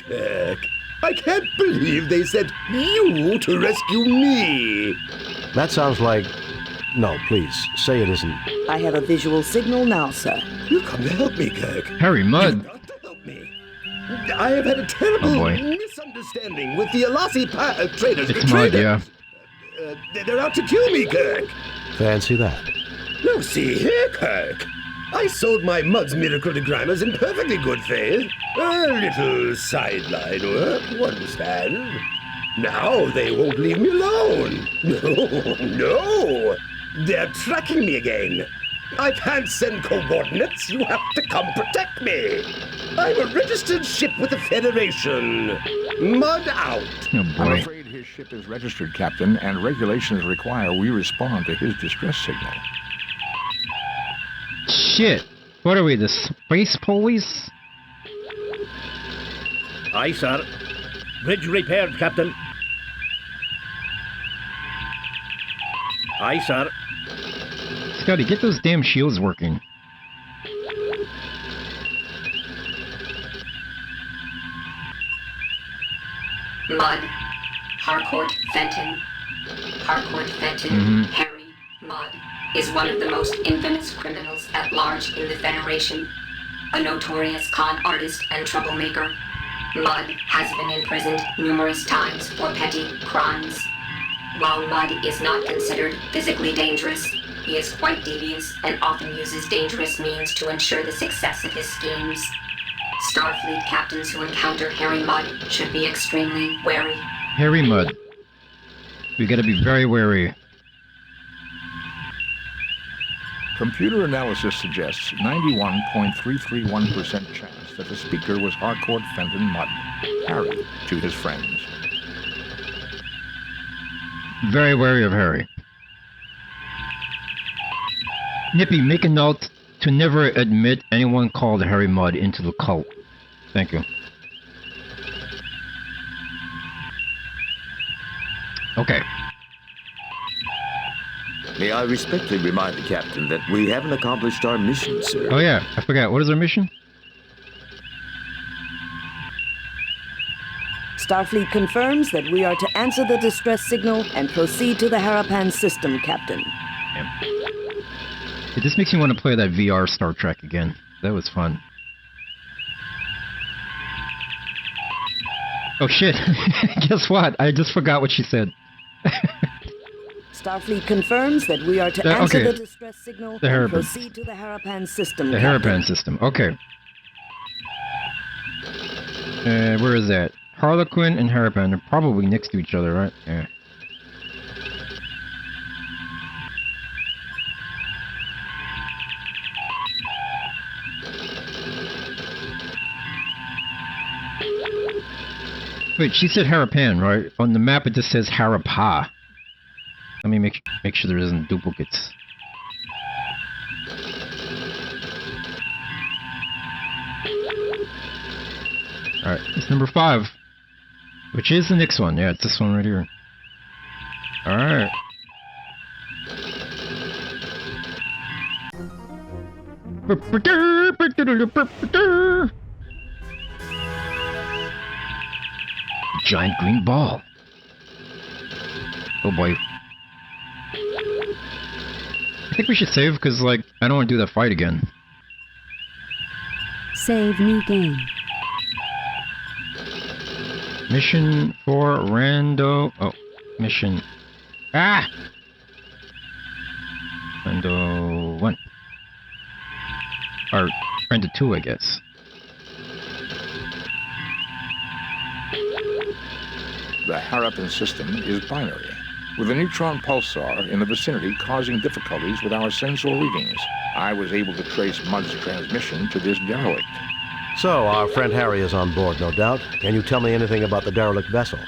[SPEAKER 11] Kirk, I can't believe they sent you to rescue me.
[SPEAKER 4] That sounds like... No, please, say it isn't.
[SPEAKER 17] I have a visual signal now, sir.
[SPEAKER 11] You come to help me, Kirk.
[SPEAKER 1] Harry Mudd.
[SPEAKER 11] I have had a terrible misunderstanding with the Alasi traders.
[SPEAKER 1] It's Mudd, yeah.
[SPEAKER 11] They're out to kill me, Kirk.
[SPEAKER 4] Fancy that.
[SPEAKER 11] No, see here, Kirk. I sold my Mudd's miraculogrammas in perfectly good faith. A little sideline work, you understand. Now they won't leave me alone. No. They're tracking me again. I can't send coordinates. You have to come protect me. I'm a registered ship with the Federation. Mudd out.
[SPEAKER 1] Oh, boy.
[SPEAKER 2] I'm afraid his ship is registered, Captain, and regulations require we respond to his distress signal.
[SPEAKER 1] Shit. What are we, the space police?
[SPEAKER 3] Aye, sir. Bridge repaired, Captain. Aye, sir.
[SPEAKER 1] Scotty, get those damn shields working.
[SPEAKER 6] Mudd. Harcourt Fenton. Harcourt Fenton, Harry Mudd, is one of the most infamous criminals at large in the Federation. A notorious con artist and troublemaker, Mudd has been imprisoned numerous times for petty crimes. While Mudd is not considered physically dangerous, he is quite devious and often uses dangerous means to ensure the success of his schemes. Starfleet captains who encounter Harry Mudd should be extremely wary.
[SPEAKER 1] Harry Mudd. We gotta be very wary.
[SPEAKER 2] Computer analysis suggests 91.331% chance that the speaker was Harcourt Fenton Mudd, Harry to his friends.
[SPEAKER 1] Very wary of Harry. Nippy, make a note to never admit anyone called Harry Mudd into the cult. Thank you. Okay.
[SPEAKER 18] May I respectfully remind the captain that we haven't accomplished our mission, sir.
[SPEAKER 1] Oh yeah, I forgot. What is our mission?
[SPEAKER 17] Starfleet confirms that we are to answer the distress signal and proceed to the Harapan system, Captain.
[SPEAKER 1] Yeah. This makes me want to play that VR Star Trek again. That was fun. Oh shit. Guess what? I just forgot what she said.
[SPEAKER 17] Starfleet confirms that we are to answer the distress signal and proceed to the Harapan system.
[SPEAKER 1] The Harapan system. Okay. Where is that? Harlequin and Harapan. They're probably next to each other, right? Yeah. Wait, she said Harapan, right? On the map it just says Harapa. Let me make sure there isn't duplicates. Alright, it's number 5. Which is the next one. Yeah, it's this one right here. Alright. Giant green ball. Oh boy. I think we should save because, like, I don't want to do that fight again.
[SPEAKER 5] Save new game.
[SPEAKER 1] Mission for Rando. Oh, mission. Ah! Rando 1. Or Rando 2, I guess.
[SPEAKER 2] The Harapan system is binary, with a neutron pulsar in the vicinity causing difficulties with our sensor readings. I was able to trace Mudd's transmission to this derelict.
[SPEAKER 4] So, our friend Harry is on board, no doubt. Can you tell me anything about the derelict vessel?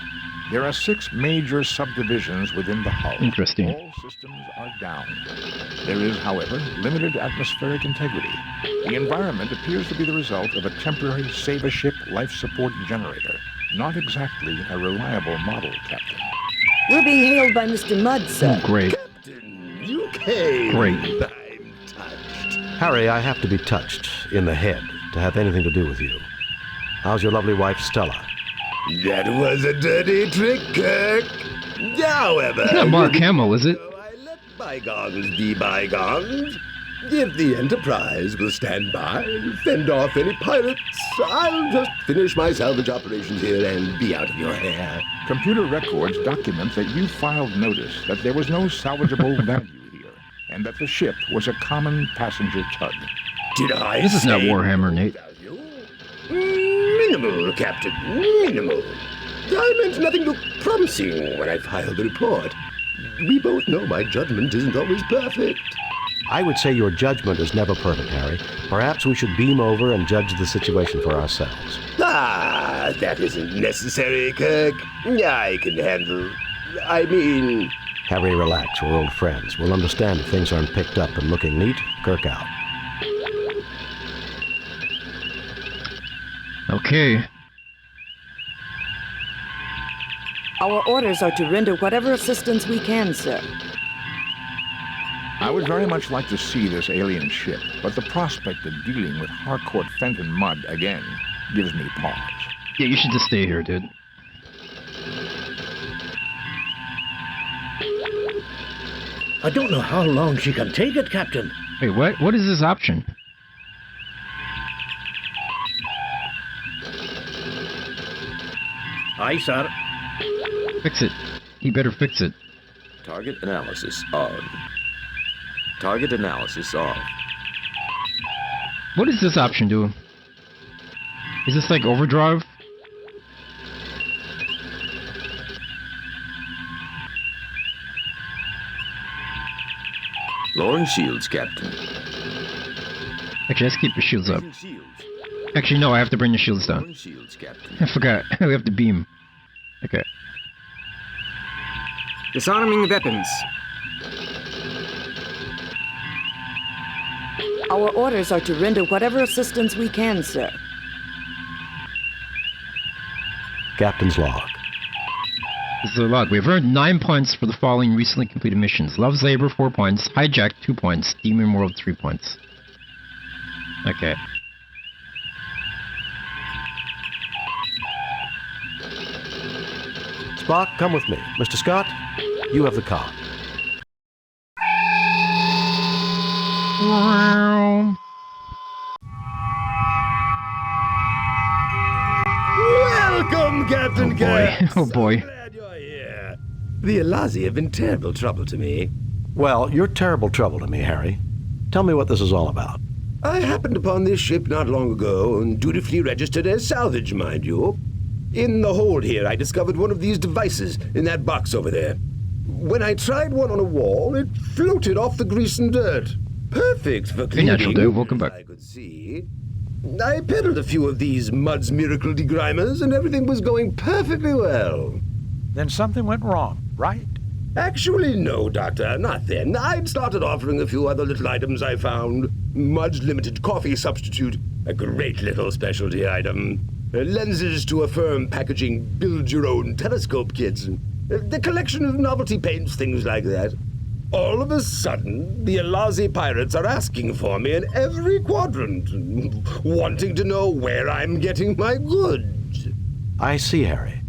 [SPEAKER 2] There are 6 major subdivisions within the hull.
[SPEAKER 1] Interesting.
[SPEAKER 2] All systems are down. There is, however, limited atmospheric integrity. The environment appears to be the result of a temporary save-a-ship life support generator. Not exactly a reliable model, Captain.
[SPEAKER 17] We're being hailed by Mr. Mudd, sir.
[SPEAKER 1] Oh, great.
[SPEAKER 11] Captain, you came.
[SPEAKER 1] Great.
[SPEAKER 11] I'm touched.
[SPEAKER 4] Harry, I have to be touched in the head to have anything to do with you. How's your lovely wife, Stella?
[SPEAKER 11] That was a dirty trick, Kirk. However...
[SPEAKER 1] It's not Mark Hamill, is it?
[SPEAKER 11] I let bygones be bygones. If the Enterprise will stand by and fend off any pirates, I'll just finish my salvage operations here and be out of your hair.
[SPEAKER 2] Computer records document that you filed notice that there was no salvageable value here, and that the ship was a common passenger tug.
[SPEAKER 11] Did I
[SPEAKER 1] This is not
[SPEAKER 11] say
[SPEAKER 1] Warhammer, Nate.
[SPEAKER 11] Minimal, Captain, minimal. I meant nothing too promising when I filed the report. We both know my judgment isn't always perfect.
[SPEAKER 4] I would say your judgment is never perfect, Harry. Perhaps we should beam over and judge the situation for ourselves.
[SPEAKER 11] Ah, that isn't necessary, Kirk. I can handle... I mean...
[SPEAKER 4] Harry, relax. We're old friends. We'll understand if things aren't picked up and looking neat. Kirk out.
[SPEAKER 1] Okay.
[SPEAKER 17] Our orders are to render whatever assistance we can, sir.
[SPEAKER 2] I would very much like to see this alien ship, but the prospect of dealing with Harcourt Fenton Mudd again gives me pause.
[SPEAKER 1] Yeah, you should just stay here, dude.
[SPEAKER 3] I don't know how long she can take it, Captain.
[SPEAKER 1] Wait, what? What is this option?
[SPEAKER 3] Aye, sir.
[SPEAKER 1] Fix it. He better fix it.
[SPEAKER 18] Target analysis on. Target analysis off.
[SPEAKER 1] What does this option do? Is this like overdrive?
[SPEAKER 18] Lowering shields, Captain.
[SPEAKER 1] Actually, let's keep the shields up. Actually, no, I have to bring the shields down.
[SPEAKER 18] Shields, Captain.
[SPEAKER 1] I forgot. We have to beam. Okay.
[SPEAKER 14] Disarming weapons.
[SPEAKER 17] Our orders are to render whatever assistance we can, sir.
[SPEAKER 4] Captain's log.
[SPEAKER 1] This is the log. We have earned 9 points for the following recently completed missions. Love's Labor, 4 points. Hijack, 2 points. Demon World, 3 points. Okay.
[SPEAKER 4] Spock, come with me. Mr. Scott, you have the car.
[SPEAKER 11] Welcome, Captain Kirk.
[SPEAKER 1] Oh boy.
[SPEAKER 11] The Elazi have been terrible trouble to me.
[SPEAKER 4] Well, you're terrible trouble to me, Harry. Tell me what this is all about.
[SPEAKER 11] I happened upon this ship not long ago and dutifully registered as salvage, mind you. In the hold here, I discovered one of these devices in that box over there. When I tried one on a wall, it floated off the grease and dirt. Perfect for cleaning.
[SPEAKER 1] Hey, Natural Dude, welcome back.
[SPEAKER 11] I could see. I peddled a few of these Mudd's Miracle Degrimers, and everything was going perfectly well.
[SPEAKER 7] Then something went wrong, right?
[SPEAKER 11] Actually, no, Doctor, not then. I'd started offering a few other little items I found. Mudd's Limited Coffee Substitute, a great little specialty item. Lenses to a firm packaging build-your-own telescope kits. The collection of novelty paints, things like that. All of a sudden, the Elazi pirates are asking for me in every quadrant, wanting to know where I'm getting my goods.
[SPEAKER 4] I see, Harry.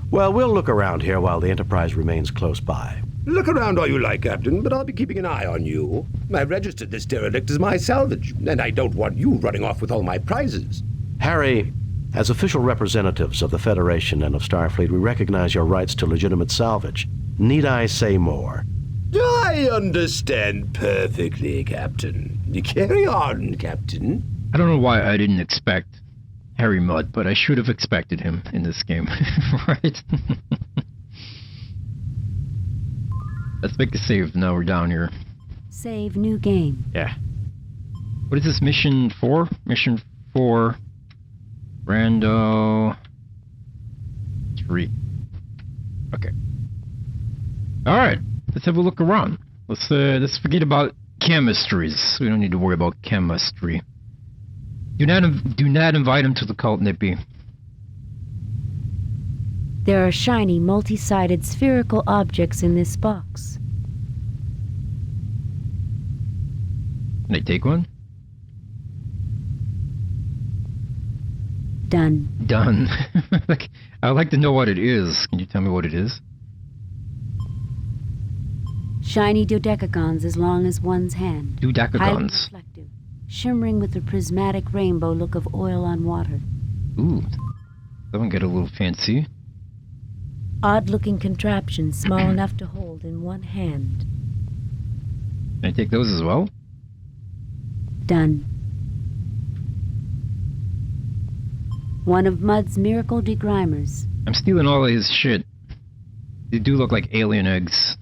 [SPEAKER 4] Well, we'll look around here while the Enterprise remains close by.
[SPEAKER 11] Look around all you like, Captain, but I'll be keeping an eye on you. I've registered this derelict as my salvage, and I don't want you running off with all my prizes.
[SPEAKER 4] Harry, as official representatives of the Federation and of Starfleet, we recognize your rights to legitimate salvage. Need I say more?
[SPEAKER 11] I understand perfectly, Captain. Carry on, Captain.
[SPEAKER 1] I don't know why I didn't expect Harry Mudd, but I should have expected him in this game, right? Let's make a save. Now we're down here.
[SPEAKER 5] Save new game.
[SPEAKER 1] Yeah. What is this, mission 4? Mission 4. Rando 3. Okay. Alright. Let's have a look around. Let's forget about chemistries. We don't need to worry about chemistry. Do not invite him to the cult, Nippy.
[SPEAKER 5] There are shiny, multi-sided spherical objects in this box.
[SPEAKER 1] Can I take one?
[SPEAKER 5] Done.
[SPEAKER 1] Done. I'd like to know what it is. Can you tell me what it is?
[SPEAKER 5] Shiny dodecagons as long as one's hand.
[SPEAKER 1] Dodecagons.
[SPEAKER 5] Highly reflective, shimmering with the prismatic rainbow look of oil on water.
[SPEAKER 1] Ooh. That one get a little fancy.
[SPEAKER 5] Odd-looking contraptions small enough to hold in one hand.
[SPEAKER 1] Can I take those as well?
[SPEAKER 5] Done. One of Mudd's Miracle Degrimers.
[SPEAKER 1] I'm stealing all of his shit. They do look like alien eggs.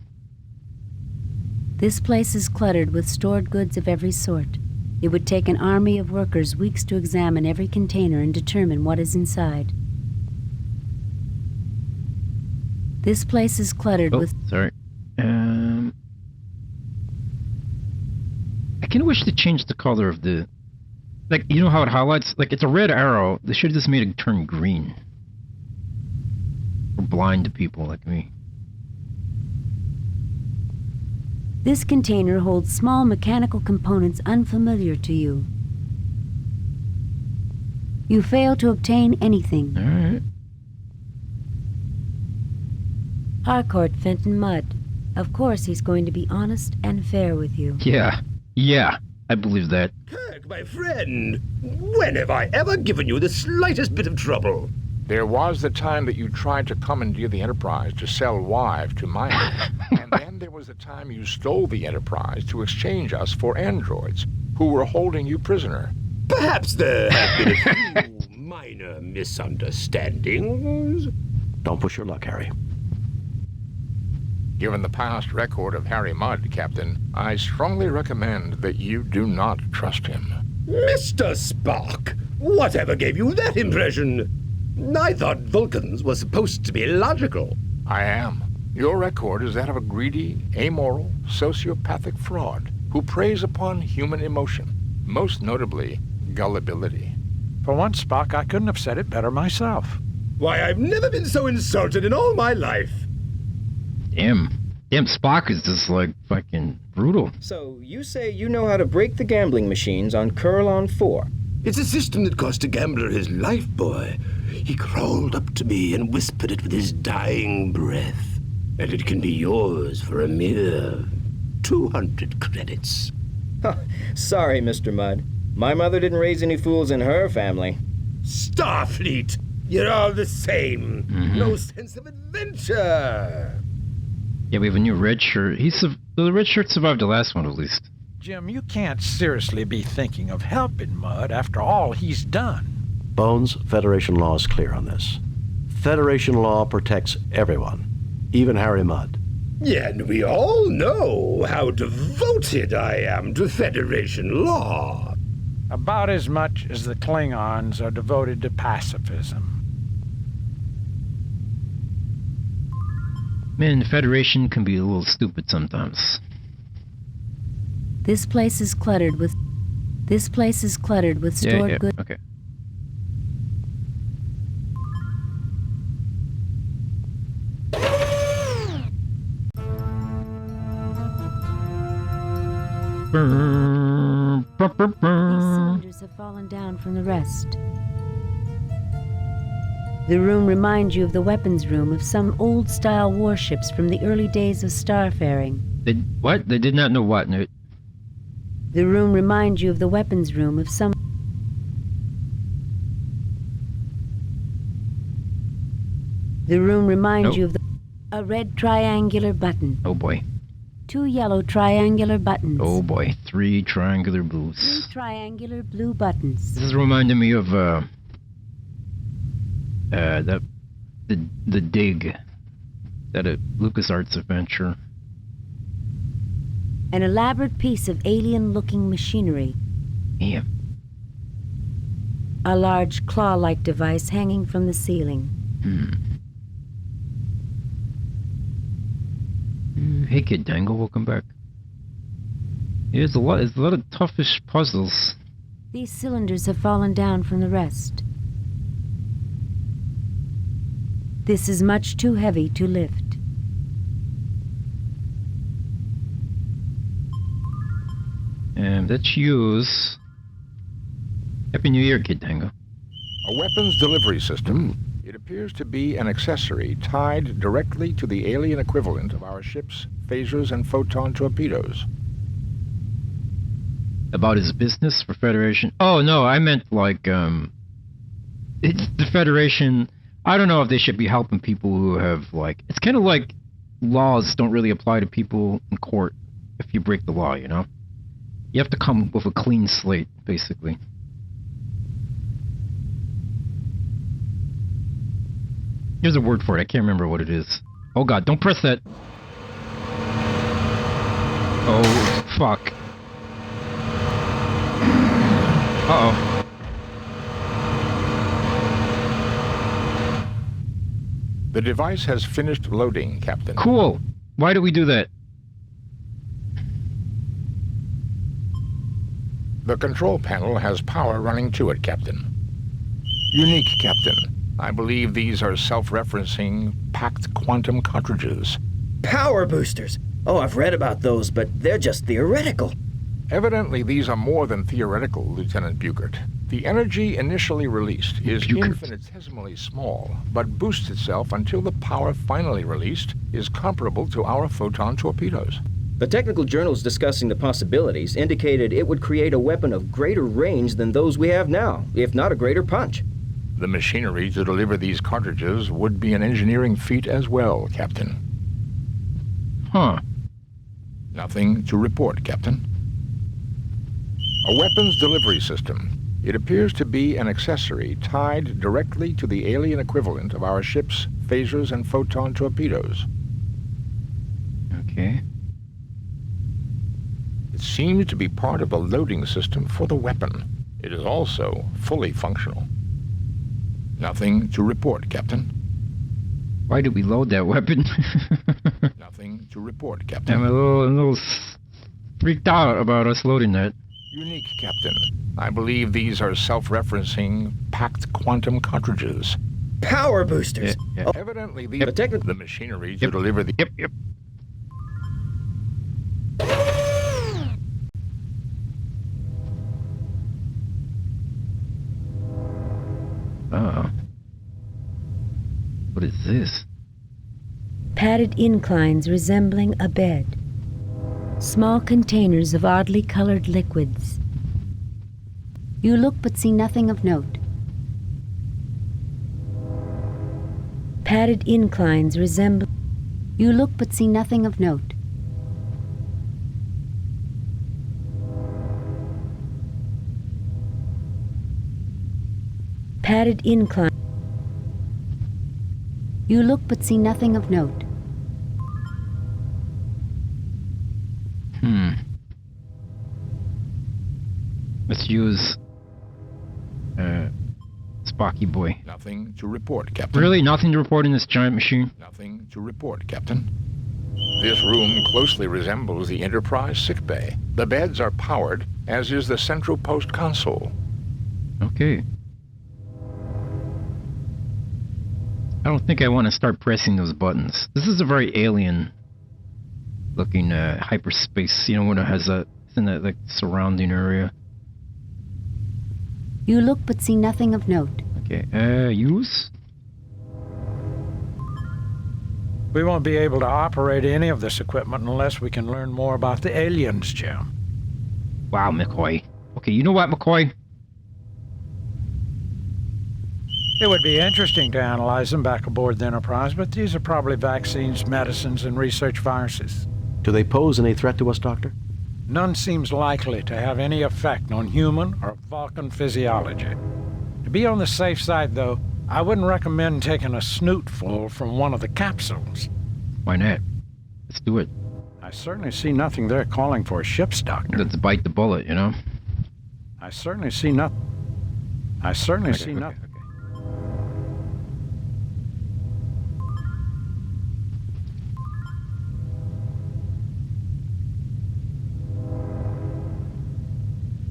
[SPEAKER 5] This place is cluttered with stored goods of every sort. It would take an army of workers weeks to examine every container and determine what is inside. This place is cluttered with...
[SPEAKER 1] Sorry. I kind of wish to change the color of the... Like, you know how it highlights? Like, it's a red arrow. They should have just made it turn green. For blind people like me.
[SPEAKER 5] This container holds small mechanical components unfamiliar to you. You fail to obtain anything.
[SPEAKER 1] All right.
[SPEAKER 5] Harcourt Fenton Mudd. Of course he's going to be honest and fair with you.
[SPEAKER 1] Yeah, I believe that.
[SPEAKER 11] Kirk, my friend, when have I ever given you the slightest bit of trouble?
[SPEAKER 2] There was the time that you tried to commandeer the Enterprise to sell wives to minors. And then there was the time you stole the Enterprise to exchange us for androids, who were holding you prisoner.
[SPEAKER 11] Perhaps there have been a few minor misunderstandings.
[SPEAKER 4] Don't push your luck, Harry.
[SPEAKER 2] Given the past record of Harry Mudd, Captain, I strongly recommend that you do not trust him.
[SPEAKER 11] Mr. Spock, whatever gave you that impression? I thought Vulcans were supposed to be logical.
[SPEAKER 2] I am. Your record is that of a greedy, amoral, sociopathic fraud who preys upon human emotion, most notably gullibility.
[SPEAKER 7] For once, Spock, I couldn't have said it better myself.
[SPEAKER 11] Why, I've never been so insulted in all my life.
[SPEAKER 1] Damn, Spock is just like fucking brutal.
[SPEAKER 15] So, you say you know how to break the gambling machines on Kurlon 4?
[SPEAKER 11] It's a system that cost a gambler his life, boy. He crawled up to me and whispered it with his dying breath. And it can be yours for a mere 200 credits.
[SPEAKER 15] Sorry, Mr. Mudd. My mother didn't raise any fools in her family.
[SPEAKER 11] Starfleet! You're all the same. No sense of adventure.
[SPEAKER 1] Yeah, we have a new red shirt. The red shirt survived the last one, at least.
[SPEAKER 7] Jim, you can't seriously be thinking of helping Mudd after all he's done.
[SPEAKER 4] Bones, Federation law is clear on this. Federation law protects everyone, even Harry Mudd.
[SPEAKER 11] Yeah, and we all know how devoted I am to Federation law.
[SPEAKER 7] About as much as the Klingons are devoted to pacifism.
[SPEAKER 1] Man, the Federation can be a little stupid sometimes.
[SPEAKER 5] This place is cluttered with stored goods.
[SPEAKER 1] Okay.
[SPEAKER 5] These cylinders have fallen down from the rest. The room reminds you of the weapons room of some old-style warships from the early days of starfaring.
[SPEAKER 1] What? They did not know what, Newt?
[SPEAKER 5] The room reminds you of the weapons room of some... The room reminds you of a red triangular button.
[SPEAKER 1] Oh boy.
[SPEAKER 5] 2 yellow triangular buttons.
[SPEAKER 1] Oh boy, 3 triangular blues.
[SPEAKER 5] 3 triangular blue buttons.
[SPEAKER 1] This is reminding me of the Dig, that LucasArts adventure.
[SPEAKER 5] An elaborate piece of alien-looking machinery.
[SPEAKER 1] Yeah.
[SPEAKER 5] A large claw-like device hanging from the ceiling.
[SPEAKER 1] Hey Kid Dangle, welcome back. Yeah, there's a lot of toughish puzzles.
[SPEAKER 5] These cylinders have fallen down from the rest. This is much too heavy to lift.
[SPEAKER 1] And let's use... Happy New Year, Kid Tango.
[SPEAKER 2] A weapons delivery system. It appears to be an accessory tied directly to the alien equivalent of our ship's phasers and photon torpedoes.
[SPEAKER 1] About his business for Federation? Oh, no, I meant like, it's the Federation... I don't know if they should be helping people who have, like... It's kind of like laws don't really apply to people in court if you break the law, you know? You have to come with a clean slate, basically. There's a word for it. I can't remember what it is. Oh god, don't press that. Oh, fuck. Uh-oh.
[SPEAKER 2] The device has finished loading, Captain.
[SPEAKER 1] Cool. Why do we do that?
[SPEAKER 2] The control panel has power running to it, Captain. Unique, Captain. I believe these are self-referencing packed quantum cartridges.
[SPEAKER 19] Power boosters!
[SPEAKER 15] Oh, I've read about those, but they're just theoretical.
[SPEAKER 2] Evidently, these are more than theoretical, Lieutenant Bugert. The energy initially released is infinitesimally small, but boosts itself until the power finally released is comparable to our photon torpedoes.
[SPEAKER 15] The technical journals discussing the possibilities indicated it would create a weapon of greater range than those we have now, if not a greater punch.
[SPEAKER 2] The machinery to deliver these cartridges would be an engineering feat as well, Captain.
[SPEAKER 1] Huh.
[SPEAKER 2] Nothing to report, Captain. A weapons delivery system. It appears to be an accessory tied directly to the alien equivalent of our ship's phasers and photon torpedoes.
[SPEAKER 1] Okay.
[SPEAKER 2] It seems to be part of the loading system for the weapon. It is also fully functional. Nothing to report, Captain.
[SPEAKER 1] Why did we load that weapon?
[SPEAKER 2] Nothing to report, Captain.
[SPEAKER 1] I'm a little freaked out about us loading that.
[SPEAKER 2] Unique, Captain. I believe these are self-referencing packed quantum cartridges.
[SPEAKER 15] Power boosters!
[SPEAKER 2] Yeah. Evidently, the machinery to deliver the...
[SPEAKER 1] Yep. What is this?
[SPEAKER 5] Padded inclines resembling a bed. Small containers of oddly colored liquids. You look but see nothing of note. Padded inclines resemble... You look but see nothing of note. Padded incline. You look but see nothing of note.
[SPEAKER 1] Let's use Spocky boy.
[SPEAKER 2] Nothing to report, Captain.
[SPEAKER 1] Really? Nothing to report in this giant machine?
[SPEAKER 2] Nothing to report, Captain. This room closely resembles the Enterprise sickbay. The beds are powered, as is the central post console.
[SPEAKER 1] Okay. I don't think I want to start pressing those buttons. This is a very alien-looking hyperspace. You know, when it has a... It's in that, like, surrounding area.
[SPEAKER 5] You look but see nothing of note.
[SPEAKER 1] Okay, use?
[SPEAKER 7] We won't be able to operate any of this equipment unless we can learn more about the aliens, Jim.
[SPEAKER 1] Wow, McCoy. Okay, you know what, McCoy?
[SPEAKER 7] It would be interesting to analyze them back aboard the Enterprise, but these are probably vaccines, medicines, and research viruses.
[SPEAKER 4] Do they pose any threat to us, Doctor?
[SPEAKER 7] None seems likely to have any effect on human or Vulcan physiology. To be on the safe side, though, I wouldn't recommend taking a snootful from one of the capsules.
[SPEAKER 1] Why not? Let's do it.
[SPEAKER 7] I certainly see nothing there calling for a ship's doctor.
[SPEAKER 1] Let's bite the bullet, you know?
[SPEAKER 7] I certainly see nothing. nothing.
[SPEAKER 1] Okay.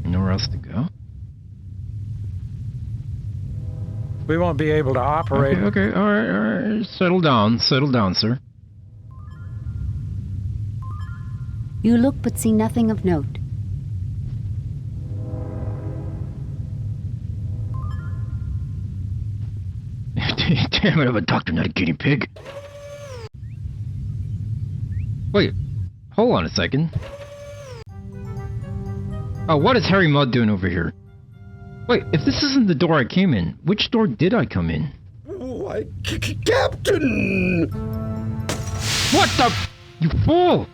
[SPEAKER 1] Nowhere else to go?
[SPEAKER 7] We won't be able to operate...
[SPEAKER 1] Okay, all right. Settle down, sir.
[SPEAKER 5] You look but see nothing of note.
[SPEAKER 1] Damn it, I'm a doctor, not a guinea pig. Wait, hold on a second. Oh, what is Harry Mudd doing over here? Wait, if this isn't the door I came in, which door did I come in?
[SPEAKER 11] Why, Captain!
[SPEAKER 1] What the... You fool!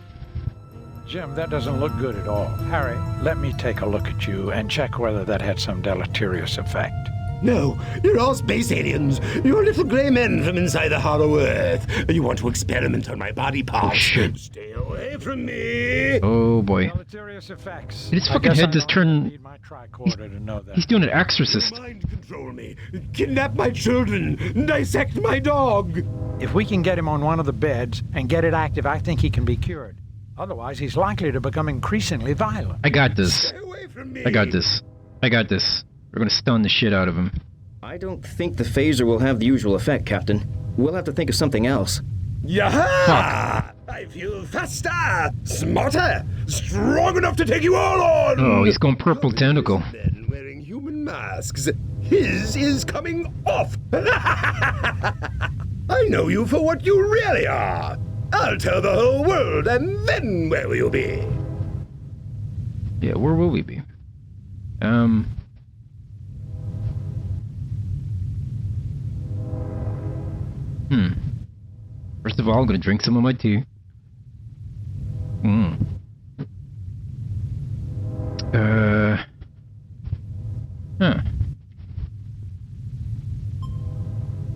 [SPEAKER 7] Jim, that doesn't look good at all. Harry, let me take a look at you and check whether that had some deleterious effect.
[SPEAKER 11] No, you're all space aliens. You're little gray men from inside the hollow earth. You want to experiment on my body parts.
[SPEAKER 1] Oh, shit.
[SPEAKER 11] Stay away from me.
[SPEAKER 1] Oh, boy.
[SPEAKER 7] Deleterious effects.
[SPEAKER 1] His fucking head just turned... He's doing an exorcist.
[SPEAKER 11] Mind control me. Kidnap my children. Dissect my dog.
[SPEAKER 7] If we can get him on one of the beds and get it active, I think he can be cured. Otherwise, he's likely to become increasingly violent.
[SPEAKER 1] I got this.
[SPEAKER 11] Stay away from me.
[SPEAKER 1] I got this. We're gonna stun the shit out of him.
[SPEAKER 15] I don't think the phaser will have the usual effect, Captain. We'll have to think of something else.
[SPEAKER 11] Yaha! I feel faster, smarter, strong enough to take you all on!
[SPEAKER 1] Oh, he's going purple tentacle.
[SPEAKER 11] Men wearing human masks. His is coming off! I know you for what you really are! I'll tell the whole world, and then where will you be?
[SPEAKER 1] Yeah, where will we be? First of all, I'm gonna drink some of my tea.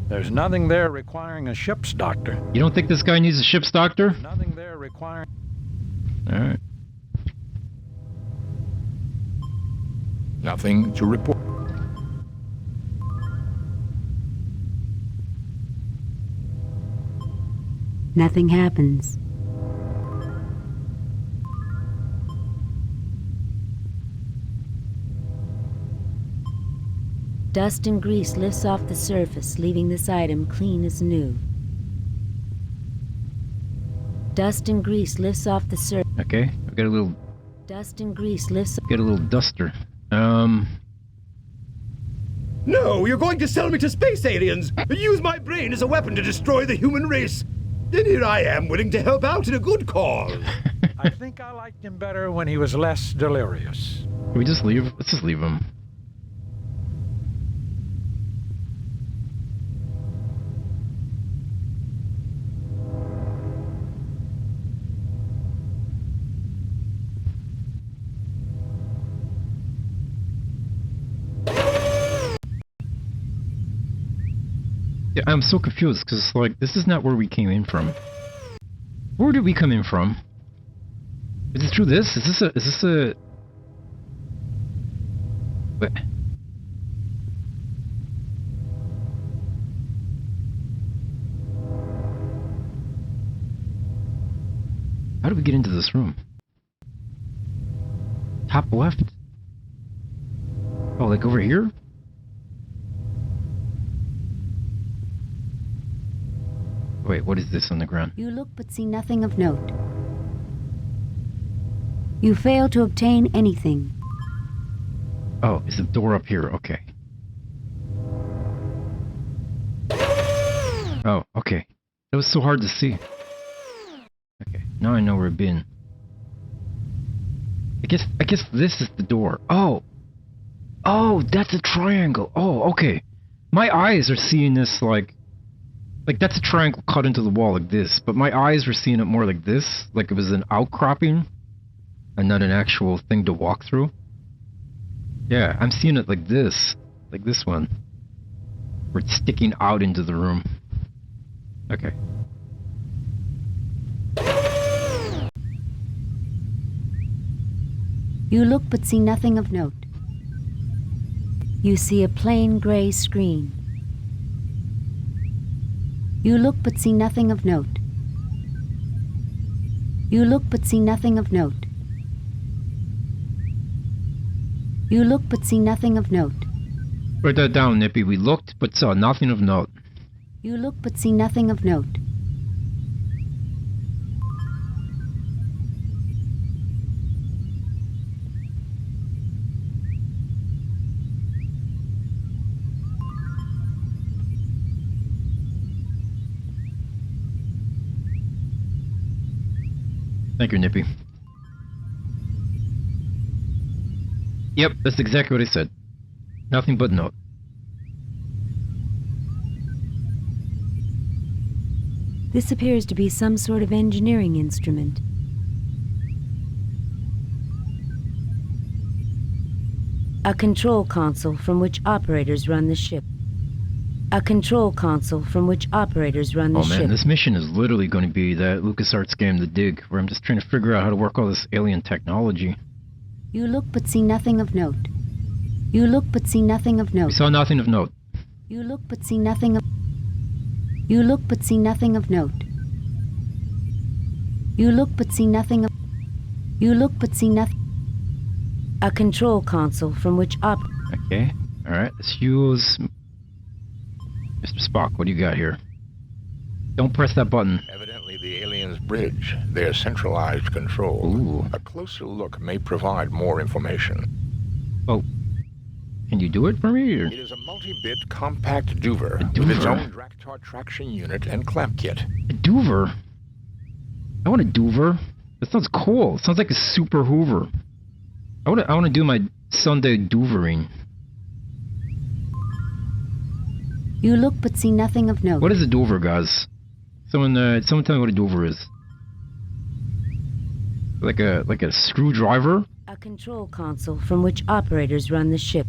[SPEAKER 7] There's nothing there requiring a ship's doctor.
[SPEAKER 1] You don't think this guy needs a ship's doctor?
[SPEAKER 7] Nothing there requiring...
[SPEAKER 1] Alright.
[SPEAKER 2] Nothing to report.
[SPEAKER 5] Nothing happens. Dust and grease lifts off the surface, leaving this item clean as new. Dust and grease lifts off the surface.
[SPEAKER 1] Okay, I've got a little...
[SPEAKER 5] Dust and grease lifts...
[SPEAKER 1] Get a little duster.
[SPEAKER 11] No, you're going to sell me to space aliens! Use my brain as a weapon to destroy the human race! Then here I am, willing to help out in a good cause.
[SPEAKER 7] I think I liked him better when he was less delirious.
[SPEAKER 1] Can we just leave? Let's just leave him. Yeah, I'm so confused because like this is not where we came in from. Where did we come in from? Is it through this? Is this a what? How do we get into this room? Top left? Oh, like over here? Wait, what is this on the ground?
[SPEAKER 5] You look but see nothing of note. You fail to obtain anything.
[SPEAKER 1] Oh, is the door up here? Okay. Oh, okay. That was so hard to see. Okay, now I know where I've been. I guess this is the door. Oh! Oh, that's a triangle. Oh, okay. My eyes are seeing this like that's a triangle cut into the wall like this, but my eyes were seeing it more like this, like it was an outcropping and not an actual thing to walk through. Yeah, I'm seeing it like this one, where it's sticking out into the room. Okay.
[SPEAKER 5] You look but see nothing of note. You see a plain gray screen. You look but see nothing of note. You look but see nothing of note. You look but see nothing of note.
[SPEAKER 1] Write that down, Nippy. We looked but saw nothing of note.
[SPEAKER 5] You look but see nothing of note.
[SPEAKER 1] Thank you, Nippy. Yep, that's exactly what I said. Nothing but note.
[SPEAKER 5] This appears to be some sort of engineering instrument. A control console from which operators run the ship. A control console from which operators run the ship.
[SPEAKER 1] Oh man, this mission is literally going to be that LucasArts game, The Dig, where I'm just trying to figure out how to work all this alien technology.
[SPEAKER 5] You look but see nothing of note. You look but see nothing of note.
[SPEAKER 1] We saw nothing of note.
[SPEAKER 5] You look but see nothing of... You look but see nothing of note. You look but see nothing of... You look but see nothing... A control console from which
[SPEAKER 1] Okay, alright, let's use... Mr. Spock, what do you got here? Don't press that button.
[SPEAKER 2] Evidently, the aliens aliens' bridge, their centralized control.
[SPEAKER 1] Ooh.
[SPEAKER 2] A closer look may provide more information.
[SPEAKER 1] Oh. Can you do it for me? Or?
[SPEAKER 2] It is a multi-bit compact Doover
[SPEAKER 1] Doover?
[SPEAKER 2] with its own Draktar traction unit and clamp kit.
[SPEAKER 1] A Doover? I want a Doover. That sounds cool. It sounds like a super Hoover. I want to do my Sunday Doovering.
[SPEAKER 5] You look but see nothing of note.
[SPEAKER 1] What is a Doover, guys? Someone tell me what a Doover is. Like a screwdriver?
[SPEAKER 5] A control console from which operators run the ship.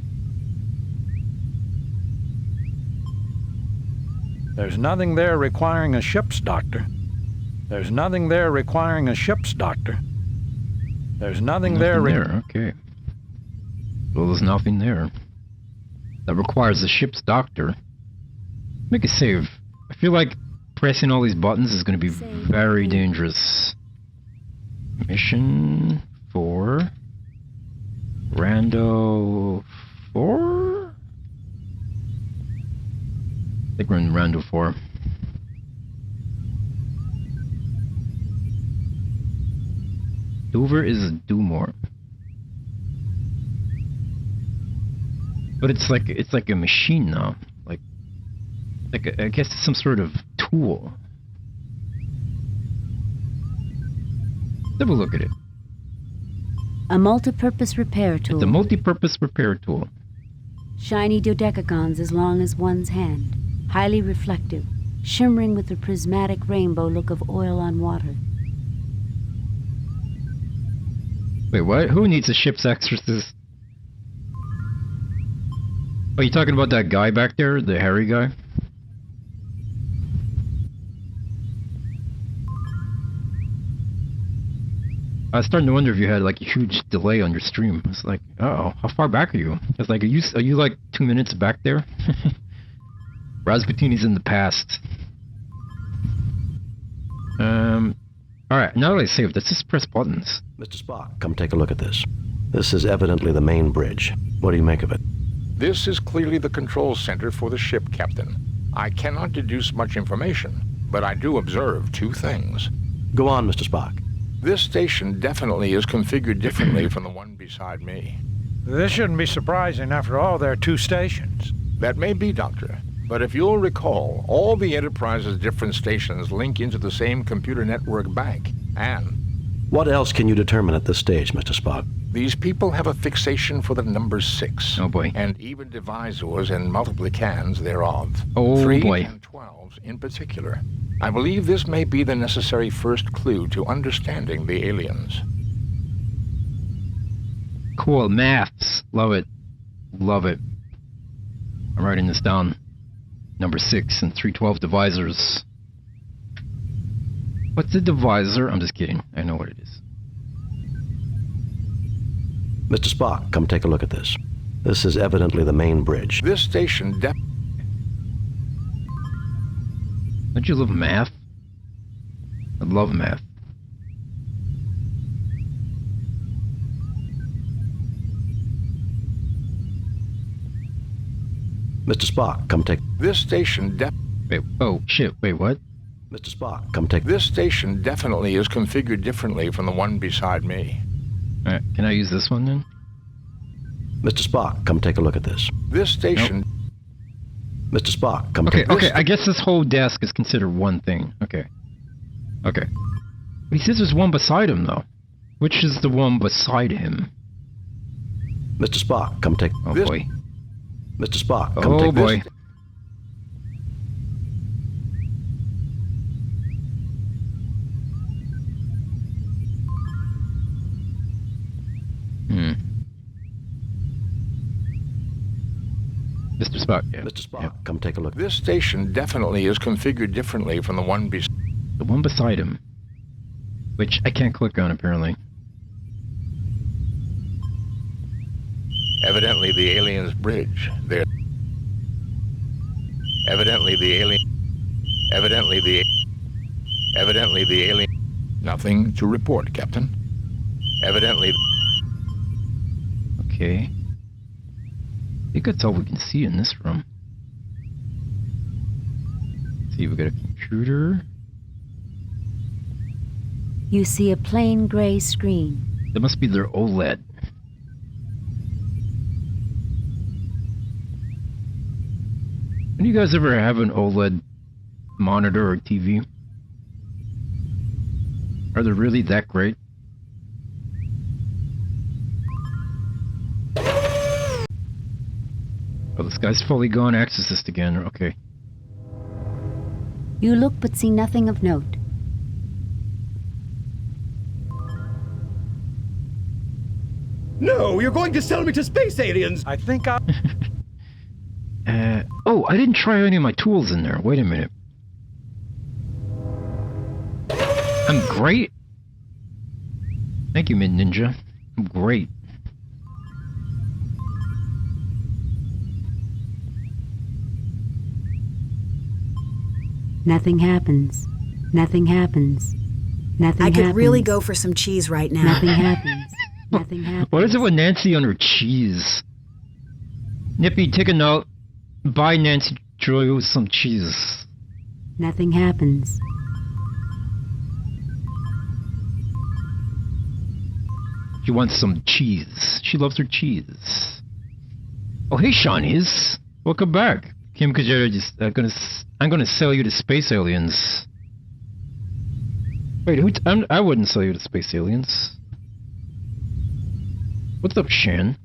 [SPEAKER 7] There's nothing there requiring a ship's doctor. There's nothing there requiring a ship's doctor. There's nothing there.
[SPEAKER 1] Okay. Well, there's nothing there that requires a ship's doctor. Make a save. I feel like pressing all these buttons is going to be very dangerous. Mission 4. Rando 4? I think we're in Rando 4. Doover is a do more. But it's like a machine now. I guess it's some sort of tool. Let's have a look at it.
[SPEAKER 5] A multi-purpose repair tool.
[SPEAKER 1] It's a multi-purpose repair tool.
[SPEAKER 5] Shiny dodecagons as long as one's hand. Highly reflective, shimmering with the prismatic rainbow look of oil on water.
[SPEAKER 1] Wait, what? Who needs a ship's exorcist? Oh, you talking about that guy back there? The hairy guy? I was starting to wonder if you had like a huge delay on your stream. It's like, uh-oh, how far back are you? It's like, are you like 2 minutes back there? Rasputin is in the past. Alright, now that I saved, let's just press buttons.
[SPEAKER 4] Mr. Spock, come take a look at this. This is evidently the main bridge. What do you make of it?
[SPEAKER 2] This is clearly the control center for the ship, Captain. I cannot deduce much information, but I do observe two things.
[SPEAKER 4] Go on, Mr. Spock.
[SPEAKER 2] This station definitely is configured differently from the one beside me.
[SPEAKER 7] This shouldn't be surprising. After all, there are two stations.
[SPEAKER 2] That may be, Doctor. But if you'll recall, all the Enterprise's different stations link into the same computer network bank, and...
[SPEAKER 4] What else can you determine at this stage, Mr. Spock?
[SPEAKER 2] These people have a fixation for the number 6.
[SPEAKER 1] Oh boy.
[SPEAKER 2] And even divisors and multiplicans thereof.
[SPEAKER 1] Oh
[SPEAKER 2] 3
[SPEAKER 1] boy.
[SPEAKER 2] and 12s in particular. I believe this may be the necessary first clue to understanding the aliens.
[SPEAKER 1] Cool, maths. Love it. Love it. I'm writing this down. Number 6 and 312 divisors. What's a divisor? I'm just kidding. I know what it is.
[SPEAKER 4] Mr. Spock, come take a look at this. This is evidently the main bridge.
[SPEAKER 2] This station
[SPEAKER 1] Don't you love math? I love math.
[SPEAKER 4] Mr. Spock, come take...
[SPEAKER 2] This station
[SPEAKER 1] Wait, oh, shit, wait, what?
[SPEAKER 4] Mr. Spock, come take...
[SPEAKER 2] This station definitely is configured differently from the one beside me.
[SPEAKER 1] Alright, can I use this one then?
[SPEAKER 4] Mr. Spock, come take a look at this.
[SPEAKER 2] This station...
[SPEAKER 4] Nope. Mr. Spock, come
[SPEAKER 1] Okay,
[SPEAKER 4] take...
[SPEAKER 1] okay, I guess this whole desk is considered one thing. Okay. Okay. But he says there's one beside him, though. Which is the one beside him?
[SPEAKER 4] Mr. Spock, come take...
[SPEAKER 1] Oh, boy.
[SPEAKER 4] Mr. Spock, come
[SPEAKER 1] oh,
[SPEAKER 4] take
[SPEAKER 1] boy.
[SPEAKER 4] this...
[SPEAKER 1] Mr. Spock, yeah.
[SPEAKER 4] Mr. Spock, come take a look.
[SPEAKER 2] This station definitely is configured differently from the one beside...
[SPEAKER 1] The one beside him. Which I can't click on, apparently.
[SPEAKER 2] Evidently the alien's bridge. There. Evidently the alien... Evidently the alien... Nothing to report, Captain. Evidently...
[SPEAKER 1] Okay. I think that's all we can see in this room. Let's see, we got a computer.
[SPEAKER 5] You see a plain gray screen.
[SPEAKER 1] That must be their OLED. Do you guys ever have an OLED monitor or TV? Are they really that great? Oh, this guy's fully gone exorcist again. Okay.
[SPEAKER 5] You look but see nothing of note.
[SPEAKER 11] No, you're going to sell me to space aliens!
[SPEAKER 7] I think I...
[SPEAKER 1] Oh, I didn't try any of my tools in there. Wait a minute. I'm great? Thank you, Mid Ninja. I'm great.
[SPEAKER 5] Nothing happens. Nothing happens. Nothing
[SPEAKER 9] I
[SPEAKER 5] happens.
[SPEAKER 9] could really go for some cheese right now.
[SPEAKER 5] Nothing happens. Nothing happens.
[SPEAKER 1] What is it with Nancy on her cheese? Nippy, take a note. Buy Nancy Drew some cheese.
[SPEAKER 5] Nothing happens.
[SPEAKER 1] She wants some cheese. She loves her cheese. Oh, hey, Shawnees. Welcome back. Kim Kajera just... I'm gonna sell you to space aliens. Wait, I wouldn't sell you to space aliens. What's up, Shan?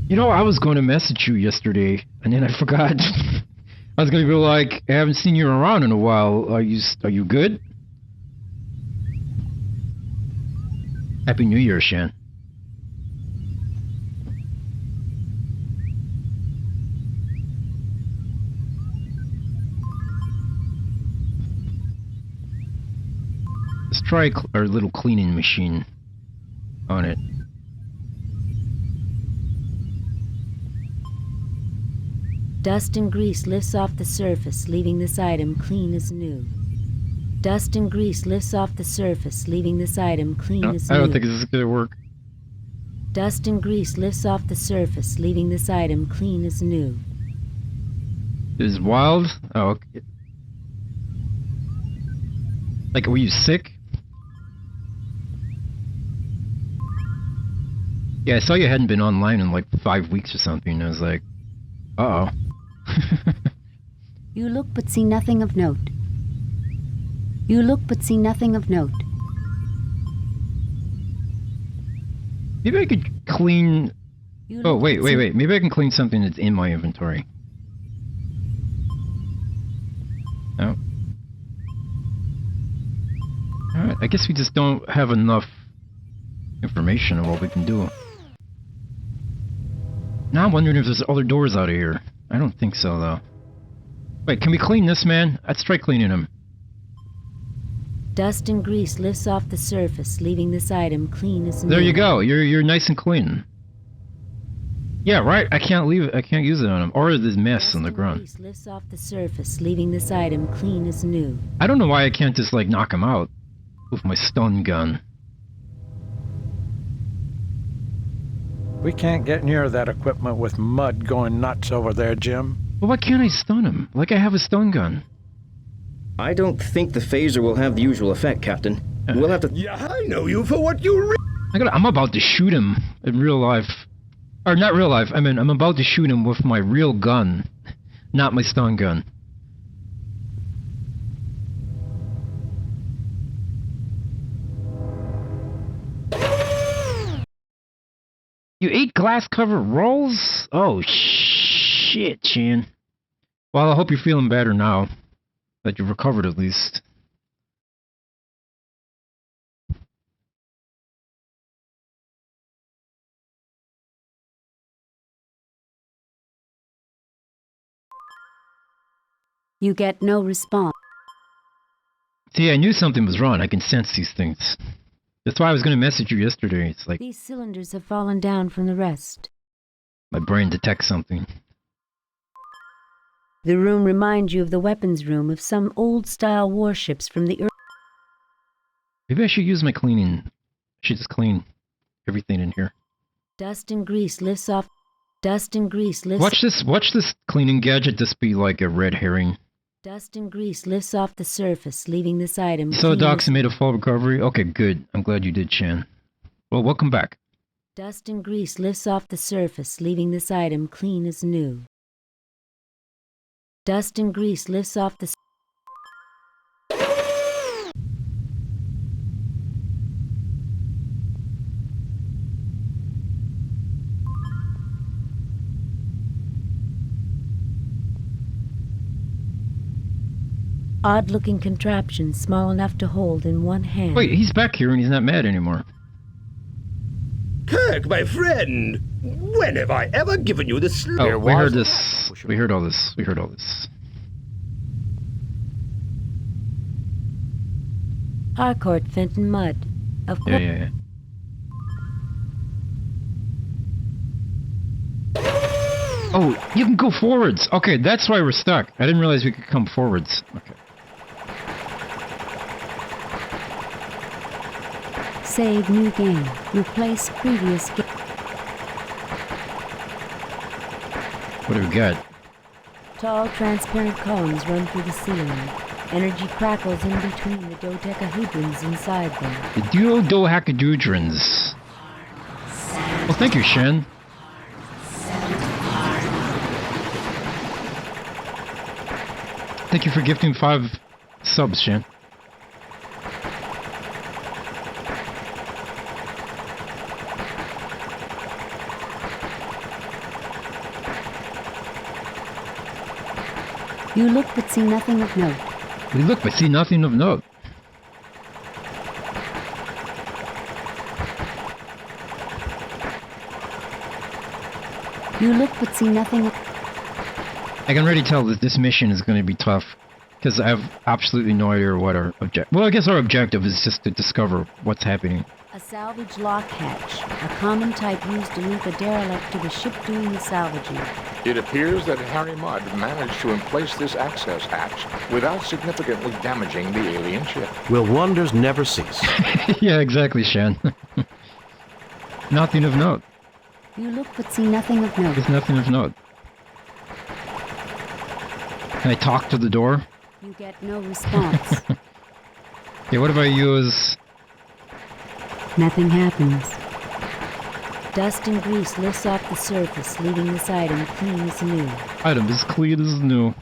[SPEAKER 1] You know, I was going to message you yesterday, and then I forgot. I was going to be like, I haven't seen you around in a while. Are you good? Happy New Year, Shan. Let's try our little cleaning machine on it.
[SPEAKER 5] Dust and grease lifts off the surface, leaving this item clean as new. Dust and grease lifts off the surface, leaving this item clean as new.
[SPEAKER 1] I don't think this is gonna work.
[SPEAKER 5] Dust and grease lifts off the surface, leaving this item clean as new.
[SPEAKER 1] This is wild? Oh, okay. Like, were you sick? Yeah, I saw you hadn't been online in like 5 weeks or something, and I was like, uh-oh.
[SPEAKER 5] You look but see nothing of note. You look but see nothing of note.
[SPEAKER 1] Maybe I could clean... Oh, wait. Maybe I can clean something that's in my inventory. No. Alright, I guess we just don't have enough information on what we can do. Now I'm wondering if there's other doors out of here. I don't think so, though. Wait, can we clean this man? Let's try cleaning him.
[SPEAKER 5] Dust and grease lifts off the surface, leaving this item clean as new.
[SPEAKER 1] There you go. You're nice and clean. Yeah, right. I can't leave it. I can't use it on him. Or this mess on the ground.
[SPEAKER 5] Grease lifts off the surface, leaving this item clean as new.
[SPEAKER 1] I don't know why I can't just like knock him out with my stun gun.
[SPEAKER 7] We can't get near that equipment with mud going nuts over there, Jim.
[SPEAKER 1] Well, why can't I stun him? Like I have a stun gun.
[SPEAKER 15] I don't think the phaser will have the usual effect, Captain. We'll have to...
[SPEAKER 11] Yeah, I know you for what you
[SPEAKER 1] I'm about to shoot him in real life. Or not real life, I mean, I'm about to shoot him with my real gun. Not my stun gun. You ate glass-covered rolls? Oh, shit, Chan. Well, I hope you're feeling better now. That you've recovered, at least.
[SPEAKER 5] You get no response.
[SPEAKER 1] See, I knew something was wrong. I can sense these things. That's why I was going to message you yesterday. It's like...
[SPEAKER 5] These cylinders have fallen down from the rest.
[SPEAKER 1] My brain detects something.
[SPEAKER 5] The room reminds you of the weapons room of some old-style warships from the Earth.
[SPEAKER 1] Maybe I should use my cleaning. I should just clean everything in here.
[SPEAKER 5] Dust and grease lifts off. Dust and grease lifts...
[SPEAKER 1] Watch this cleaning gadget just be like a red herring.
[SPEAKER 5] Dust and grease lifts off the surface, leaving this item.
[SPEAKER 1] So Docs made a full recovery? Okay, good. I'm glad you did, Shan. Well, welcome back.
[SPEAKER 5] Dust and grease lifts off the surface, leaving this item clean as new. Dust and grease lifts off the odd-looking contraption, small enough to hold in one hand.
[SPEAKER 1] Wait, he's back here and he's not mad anymore.
[SPEAKER 11] Kirk, my friend! When have I ever given you the slip?
[SPEAKER 1] Oh, we heard this. We heard all this. We heard all this.
[SPEAKER 5] Harcourt, Fenton, Mudd. Of course.
[SPEAKER 1] Yeah. Oh, you can go forwards. Okay, that's why we're stuck. I didn't realize we could come forwards. Okay.
[SPEAKER 5] Save new game. Replace previous game.
[SPEAKER 1] What do we got?
[SPEAKER 5] Tall, transparent columns run through the ceiling. Energy crackles in between the dodecahedrons inside them.
[SPEAKER 1] The duodecahedrons. Well, thank you, Shen. Thank you for gifting 5 subs, Shen.
[SPEAKER 5] You look but see nothing of note.
[SPEAKER 1] We look but see nothing of note.
[SPEAKER 5] You look but see nothing of...
[SPEAKER 1] I can already tell that this mission is going to be tough, because I have absolutely no idea what our objective... Well, I guess our objective is just to discover what's happening.
[SPEAKER 5] A salvage lock hatch, a common type used to link a derelict to the ship doing the salvaging.
[SPEAKER 2] It appears that Harry Mudd managed to emplace this access hatch without significantly damaging the alien ship.
[SPEAKER 4] Will wonders never cease?
[SPEAKER 1] Yeah, exactly, Shan. Nothing of note.
[SPEAKER 5] You look but see nothing of note.
[SPEAKER 1] There's nothing of note. Can I talk to the door?
[SPEAKER 5] You get no response.
[SPEAKER 1] Okay, what if I use...
[SPEAKER 5] Nothing happens. Dust and grease lifts off the surface, leaving this item clean as new.
[SPEAKER 1] Item is clean as new.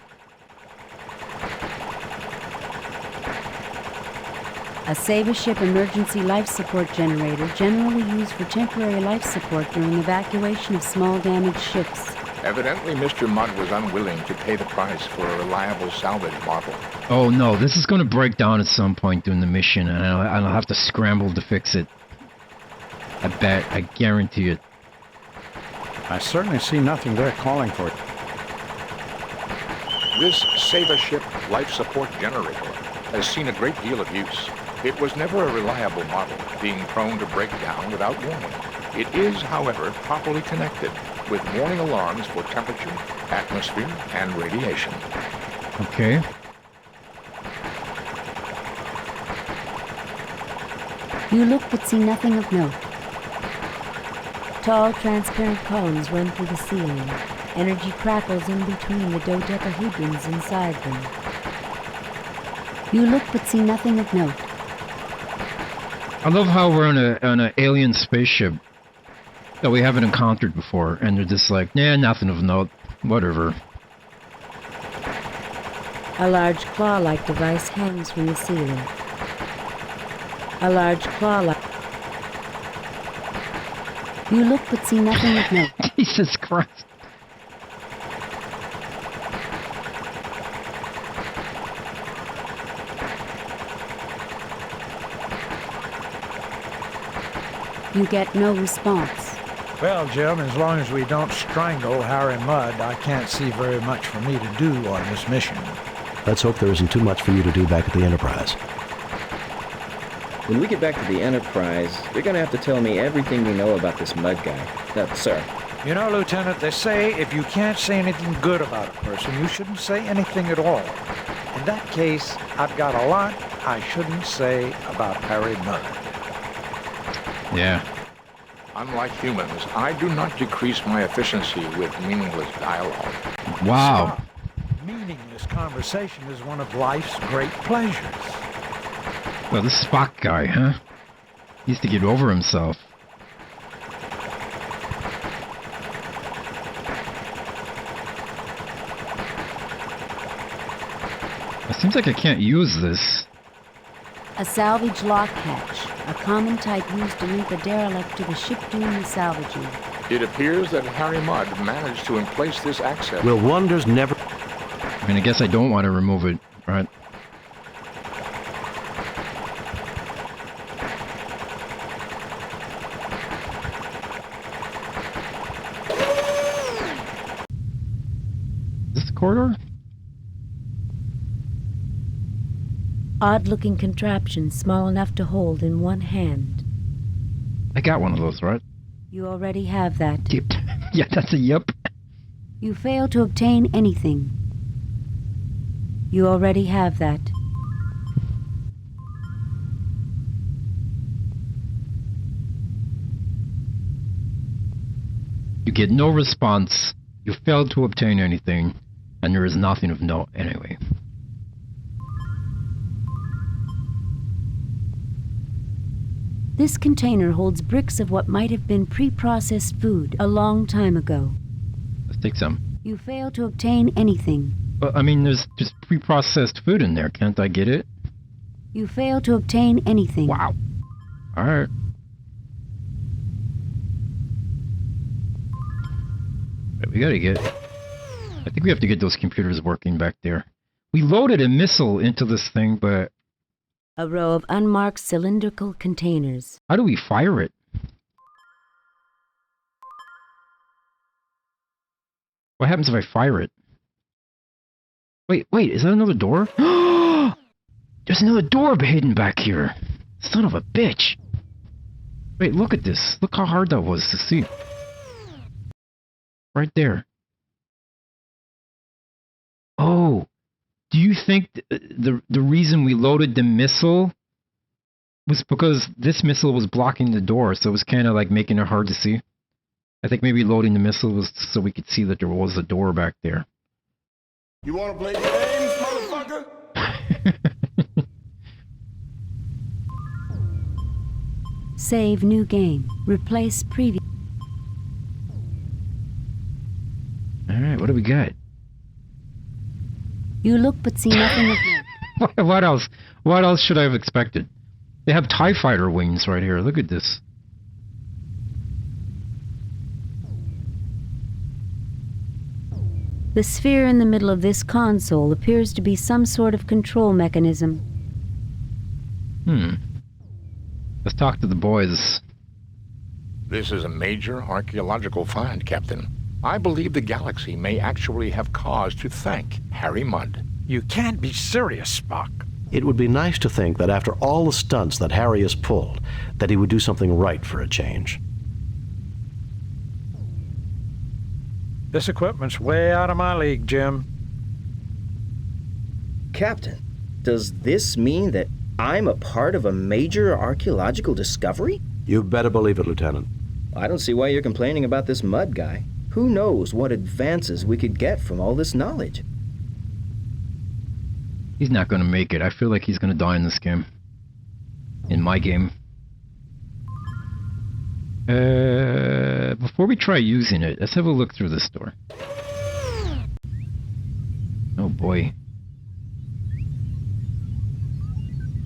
[SPEAKER 5] A Save-A-Ship emergency life support generator, generally used for temporary life support during evacuation of small damaged ships.
[SPEAKER 2] Evidently, Mr. Mudd was unwilling to pay the price for a reliable salvage model.
[SPEAKER 1] Oh no, this is going to break down at some point during the mission, and I'll have to scramble to fix it. I bet. I guarantee it.
[SPEAKER 7] I certainly see nothing there calling for it.
[SPEAKER 2] This Save-A-Ship life support generator has seen a great deal of use. It was never a reliable model, being prone to break down without warning. It is, however, properly connected, with warning alarms for temperature, atmosphere, and radiation.
[SPEAKER 1] Okay.
[SPEAKER 5] You look but see nothing of note. Tall, transparent columns run through the ceiling. Energy crackles in between the dodecahedrons inside them. You look but see nothing of note.
[SPEAKER 1] I love how we're on an alien spaceship that we haven't encountered before, and they're just like, nah, nothing of note, whatever.
[SPEAKER 5] A large claw-like device hangs from the ceiling. A large claw-like... You look but see nothing of note.
[SPEAKER 1] Jesus Christ.
[SPEAKER 5] You get no response.
[SPEAKER 7] Well, Jim, as long as we don't strangle Harry Mudd, I can't see very much for me to do on this mission.
[SPEAKER 4] Let's hope there isn't too much for you to do back at the Enterprise.
[SPEAKER 15] When we get back to the Enterprise, you're gonna have to tell me everything you know about this Mudd guy. Sir.
[SPEAKER 7] You know, Lieutenant, they say if you can't say anything good about a person, you shouldn't say anything at all. In that case, I've got a lot I shouldn't say about Harry Mudd.
[SPEAKER 1] Yeah.
[SPEAKER 2] Unlike humans, I do not decrease my efficiency with meaningless dialogue.
[SPEAKER 1] Wow.
[SPEAKER 7] Stop. Meaningless conversation is one of life's great pleasures.
[SPEAKER 1] Well, this Spock guy, huh? He needs to get over himself. It seems like I can't use this.
[SPEAKER 5] A salvage lock hatch, a common type used to link a derelict to the ship doing the salvaging.
[SPEAKER 2] It appears that Harry Mudd managed to emplace this access.
[SPEAKER 4] Will wonders never...
[SPEAKER 1] I mean, I guess I don't want to remove it, right? Is this the corridor?
[SPEAKER 5] Odd-looking contraption small enough to hold in one hand.
[SPEAKER 1] I got one of those, right?
[SPEAKER 5] You already have that.
[SPEAKER 1] Yep. Yeah, that's a yep.
[SPEAKER 5] You fail to obtain anything. You already have that.
[SPEAKER 1] You get no response. You failed to obtain anything. And there is nothing of note anyway.
[SPEAKER 5] This container holds bricks of what might have been pre-processed food a long time ago.
[SPEAKER 1] Let's take some.
[SPEAKER 5] You fail to obtain anything.
[SPEAKER 1] Well, I mean, there's just pre-processed food in there. Can't I get it?
[SPEAKER 5] You fail to obtain anything.
[SPEAKER 1] Wow. Alright. We gotta get... I think we have to get those computers working back there. We loaded a missile into this thing, but...
[SPEAKER 5] A row of unmarked cylindrical containers.
[SPEAKER 1] How do we fire it? What happens if I fire it? Wait, is that another door? There's another door hidden back here. Son of a bitch. Wait, look at this. Look how hard that was to see. Right there. Oh. Do you think the reason we loaded the missile was because this missile was blocking the door, so it was kind of like making it hard to see? I think maybe loading the missile was so we could see that there was a door back there.
[SPEAKER 11] You want to play games, motherfucker?
[SPEAKER 5] Save new game. Replace previous.
[SPEAKER 1] Alright, what do we got?
[SPEAKER 5] You look but see nothing of them.
[SPEAKER 1] What else? What else should I have expected? They have TIE fighter wings right here. Look at this.
[SPEAKER 5] The sphere in the middle of this console appears to be some sort of control mechanism.
[SPEAKER 1] Let's talk to the boys.
[SPEAKER 2] This is a major archaeological find, Captain. I believe the galaxy may actually have cause to thank Harry Mudd.
[SPEAKER 7] You can't be serious, Spock.
[SPEAKER 4] It would be nice to think that after all the stunts that Harry has pulled, that he would do something right for a change.
[SPEAKER 7] This equipment's way out of my league, Jim.
[SPEAKER 15] Captain, does this mean that I'm a part of a major archaeological discovery?
[SPEAKER 4] You better believe it, Lieutenant.
[SPEAKER 15] I don't see why you're complaining about this Mudd guy. Who knows what advances we could get from all this knowledge?
[SPEAKER 1] He's not going to make it. I feel like he's going to die in this game. In my game. Before we try using it, let's have a look through this door. Oh boy.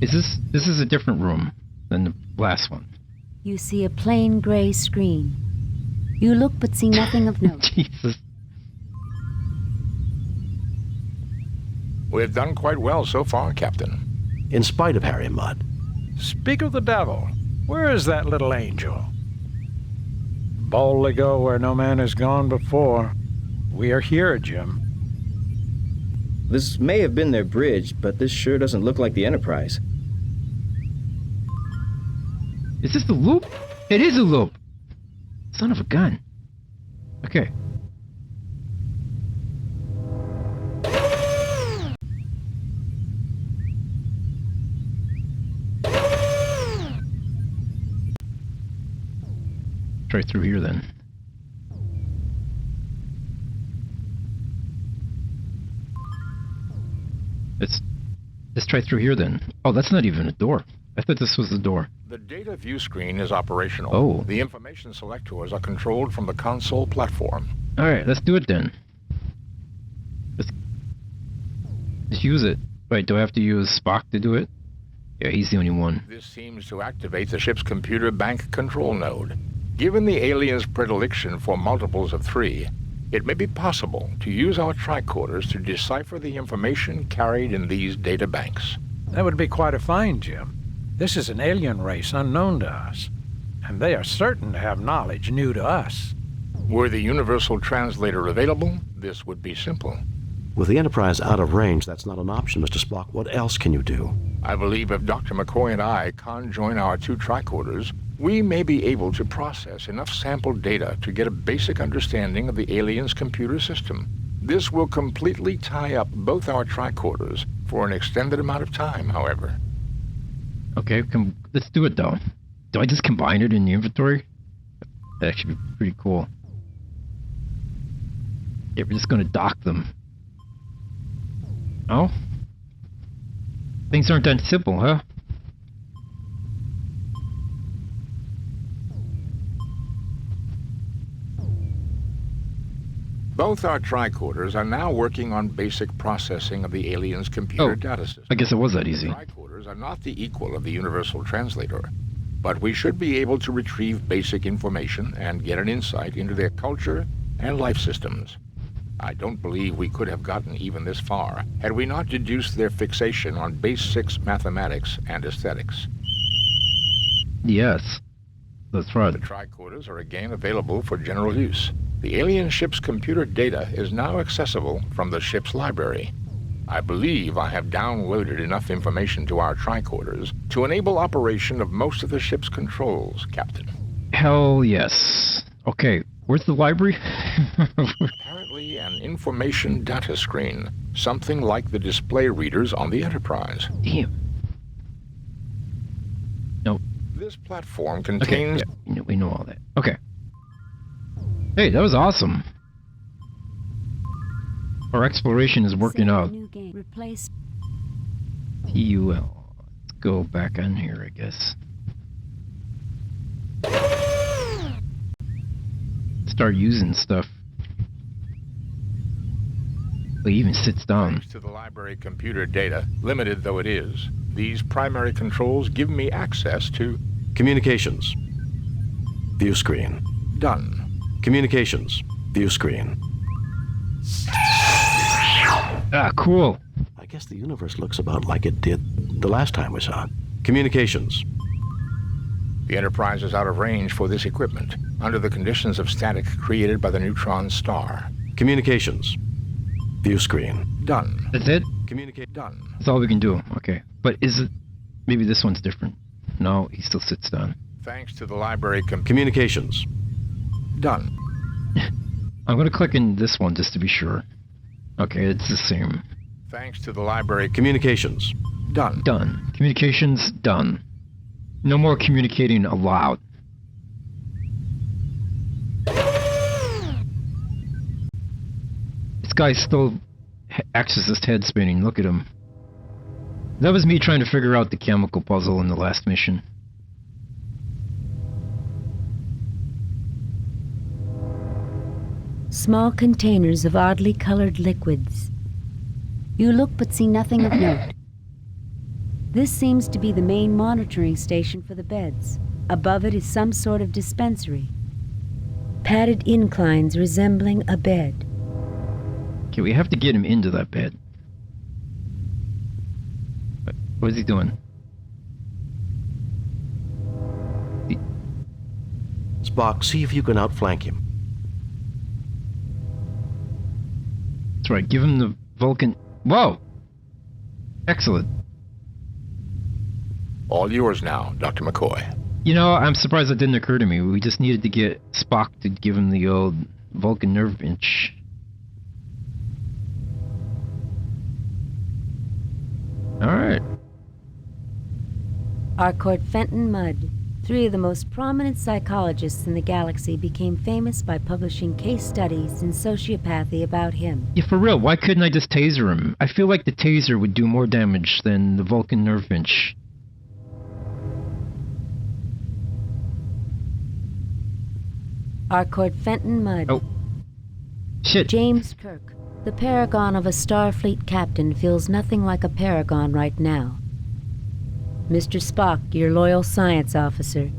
[SPEAKER 1] This is a different room than the last one.
[SPEAKER 5] You see a plain gray screen. You look but see nothing of note.
[SPEAKER 1] Jesus.
[SPEAKER 2] We've done quite well so far, Captain.
[SPEAKER 4] In spite of Harry Mudd.
[SPEAKER 7] Speak of the devil. Where is that little angel? Boldly go where no man has gone before. We are here, Jim.
[SPEAKER 15] This may have been their bridge, but this sure doesn't look like the Enterprise.
[SPEAKER 1] Is this the loop? It is a loop! Son of a gun. Okay. Try through here then. Let's try through here then. Oh, that's not even a door. I thought this was the door.
[SPEAKER 2] The data view screen is operational.
[SPEAKER 1] Oh.
[SPEAKER 2] The information selectors are controlled from the console platform.
[SPEAKER 1] Alright, let's do it then. Let's use it. Wait, do I have to use Spock to do it? Yeah, he's the only one.
[SPEAKER 2] This seems to activate the ship's computer bank control node. Given the alien's predilection for multiples of 3, it may be possible to use our tricorders to decipher the information carried in these data banks.
[SPEAKER 7] That would be quite a find, Jim. This is an alien race unknown to us, and they are certain to have knowledge new to us.
[SPEAKER 2] Were the Universal Translator available, this would be simple.
[SPEAKER 4] With the Enterprise out of range, that's not an option, Mr. Spock. What else can you do?
[SPEAKER 2] I believe if Dr. McCoy and I conjoin our 2 tricorders, we may be able to process enough sample data to get a basic understanding of the alien's computer system. This will completely tie up both our tricorders for an extended amount of time, however.
[SPEAKER 1] Okay, let's do it though. Do I just combine it in the inventory? That should be pretty cool. Yeah, we're just gonna dock them. Oh? Things aren't that simple, huh?
[SPEAKER 2] Both our tricorders are now working on basic processing of the alien's computer data system.
[SPEAKER 1] I guess it was that easy.
[SPEAKER 2] Tricorders are not the equal of the Universal Translator, but we should be able to retrieve basic information and get an insight into their culture and life systems. I don't believe we could have gotten even this far had we not deduced their fixation on base 6 mathematics and aesthetics.
[SPEAKER 1] Yes, that's right.
[SPEAKER 2] The tricorders are again available for general use. The alien ship's computer data is now accessible from the ship's library. I believe I have downloaded enough information to our tricorders to enable operation of most of the ship's controls, Captain.
[SPEAKER 1] Hell yes. Okay, where's the library?
[SPEAKER 2] Apparently an information data screen, something like the display readers on the Enterprise.
[SPEAKER 1] Damn. Nope.
[SPEAKER 2] This platform contains...
[SPEAKER 1] Okay, yeah, we know all that. Okay. Hey, that was awesome. Our exploration is working out.
[SPEAKER 5] Replace
[SPEAKER 1] TUL. Let's go back on here, I guess. Start using stuff. He even sits down.
[SPEAKER 2] Thanks to the library computer data, limited though it is, these primary controls give me access to...
[SPEAKER 4] Communications. View screen.
[SPEAKER 2] Done.
[SPEAKER 4] Communications. View screen.
[SPEAKER 1] Ah, cool.
[SPEAKER 4] I guess the universe looks about like it did the last time we saw it. Communications.
[SPEAKER 2] The Enterprise is out of range for this equipment, under the conditions of static created by the neutron star.
[SPEAKER 4] Communications. View screen.
[SPEAKER 2] Done.
[SPEAKER 1] That's it?
[SPEAKER 2] Communicate. Done.
[SPEAKER 1] That's all we can do. Okay. But is it... Maybe this one's different. No, he still sits down.
[SPEAKER 2] Thanks to the library
[SPEAKER 4] Communications.
[SPEAKER 2] Done.
[SPEAKER 1] I'm gonna click in this one just to be sure. Okay, it's the same.
[SPEAKER 2] Thanks to the library
[SPEAKER 4] Communications.
[SPEAKER 2] Done.
[SPEAKER 1] Done. Communications done. No more communicating allowed. This guy's still Exorcist head spinning. Look at him. That was me trying to figure out the chemical puzzle in the last mission.
[SPEAKER 5] small containers of oddly colored liquids. You look but see nothing of note. This seems to be the main monitoring station for the beds. Above it is some sort of dispensary. Padded inclines resembling a bed.
[SPEAKER 1] Okay, we have to get him into that bed. What is he doing?
[SPEAKER 4] Spock, see if you can outflank him.
[SPEAKER 1] That's right, give him the Vulcan... Whoa! Excellent.
[SPEAKER 2] All yours now, Dr. McCoy.
[SPEAKER 1] You know, I'm surprised that didn't occur to me. We just needed to get Spock to give him the old Vulcan nerve pinch. Alright.
[SPEAKER 5] Harcourt Fenton Mudd, 3 of the most prominent psychologists in the galaxy became famous by publishing case studies in sociopathy about him.
[SPEAKER 1] Yeah, for real, why couldn't I just taser him? I feel like the taser would do more damage than the Vulcan nerve pinch.
[SPEAKER 5] Harcourt Fenton Mudd.
[SPEAKER 1] Oh. Shit.
[SPEAKER 5] James Kirk, the paragon of a Starfleet captain, feels nothing like a paragon right now. Mr. Spock, your loyal science officer.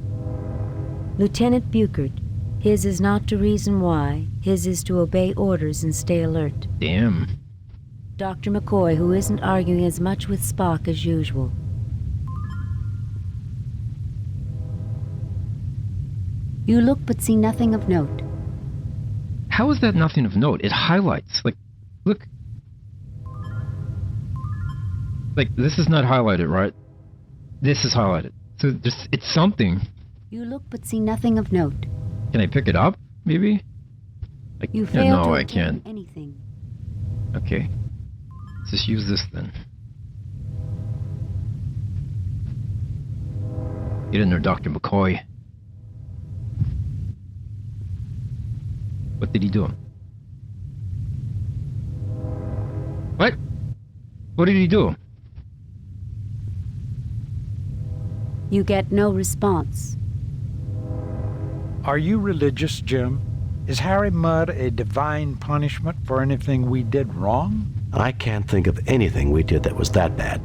[SPEAKER 5] Lieutenant Buchert, his is not to reason why, his is to obey orders and stay alert.
[SPEAKER 1] Damn.
[SPEAKER 5] Dr. McCoy, who isn't arguing as much with Spock as usual. You look but see nothing of note.
[SPEAKER 1] How is that nothing of note? It highlights. Like, look. Like, this is not highlighted, right? This is highlighted. So, it's something.
[SPEAKER 5] You look but see nothing of note.
[SPEAKER 1] Can I pick it up, maybe? Like,
[SPEAKER 5] you fail
[SPEAKER 1] no,
[SPEAKER 5] to
[SPEAKER 1] I can't.
[SPEAKER 5] Anything.
[SPEAKER 1] Okay. Let's just use this then. Get in there, Dr. McCoy. What did he do? What? What did he do?
[SPEAKER 5] You get no response.
[SPEAKER 7] Are you religious, Jim? Is Harry Mudd a divine punishment for anything we did wrong?
[SPEAKER 4] I can't think of anything we did that was that bad.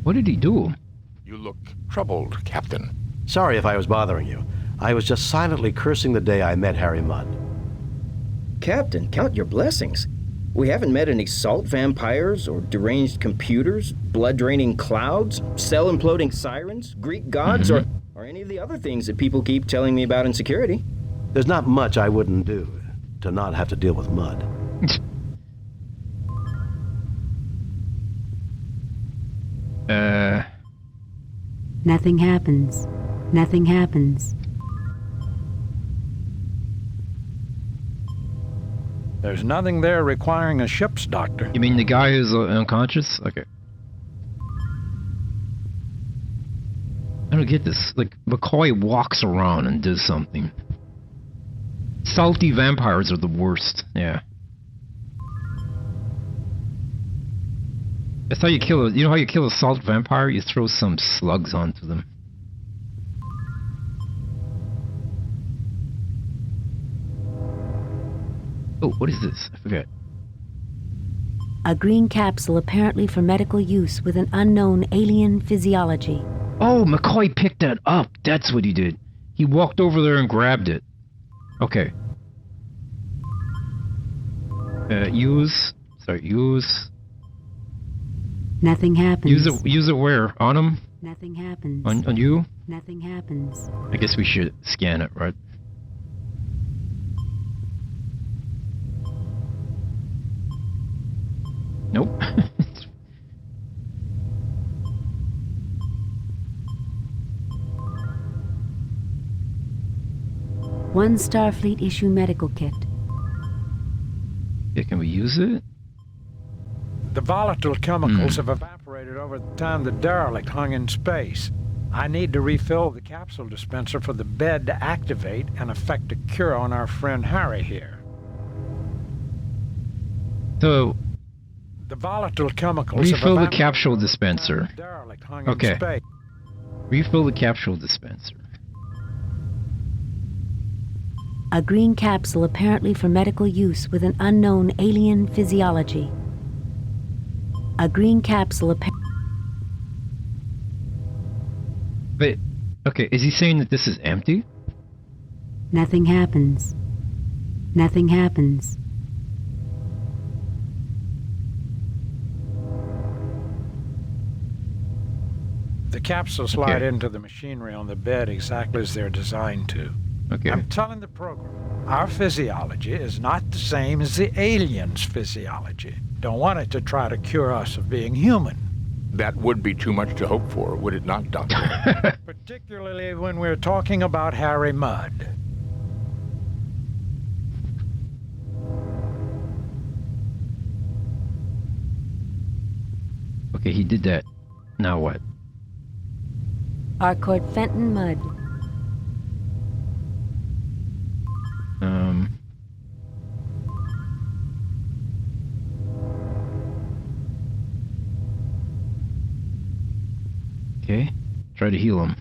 [SPEAKER 1] What did he do?
[SPEAKER 2] You look troubled, Captain.
[SPEAKER 4] Sorry if I was bothering you. I was just silently cursing the day I met Harry Mudd.
[SPEAKER 15] Captain, count your blessings. We haven't met any salt vampires or deranged computers, blood-draining clouds, cell-imploding sirens, Greek gods, or any of the other things that people keep telling me about in security.
[SPEAKER 4] There's not much I wouldn't do to not have to deal with Mudd.
[SPEAKER 5] Nothing happens. Nothing happens.
[SPEAKER 7] There's nothing there requiring a ship's doctor.
[SPEAKER 1] You mean the guy who's unconscious? Okay. I don't get this. Like, McCoy walks around and does something. Salty vampires are the worst. Yeah. That's how you kill you know how you kill a salt vampire? You throw some slugs onto them. Oh, what is this? I forget.
[SPEAKER 5] A green capsule apparently for medical use with an unknown alien physiology.
[SPEAKER 1] Oh, McCoy picked that up. That's what he did. He walked over there and grabbed it. Okay. Use.
[SPEAKER 5] Nothing happens.
[SPEAKER 1] Use it where? On him?
[SPEAKER 5] Nothing happens.
[SPEAKER 1] On you?
[SPEAKER 5] Nothing happens.
[SPEAKER 1] I guess we should scan it, right? Nope.
[SPEAKER 5] One Starfleet issue medical kit.
[SPEAKER 1] Yeah, can we use it?
[SPEAKER 7] The volatile chemicals have evaporated over the time the derelict hung in space. I need to refill the capsule dispenser for the bed to activate and effect a cure on our friend Harry here.
[SPEAKER 1] So,
[SPEAKER 7] the volatile chemicals
[SPEAKER 1] refill the capsule dispenser. Okay. Refill the capsule dispenser.
[SPEAKER 5] A green capsule apparently for medical use with an unknown alien physiology. A green capsule
[SPEAKER 1] But, okay, is he saying that this is empty?
[SPEAKER 5] Nothing happens. Nothing happens.
[SPEAKER 7] The capsules slide into the machinery on the bed exactly as they're designed to.
[SPEAKER 1] Okay.
[SPEAKER 7] I'm telling the program, our physiology is not the same as the aliens' physiology. Don't want it to try to cure us of being human.
[SPEAKER 2] That would be too much to hope for, would it not, Doctor?
[SPEAKER 7] Particularly when we're talking about Harry Mudd.
[SPEAKER 1] Okay, he did that. Now what?
[SPEAKER 5] Harcourt Fenton Mudd.
[SPEAKER 1] Okay. Try to heal him.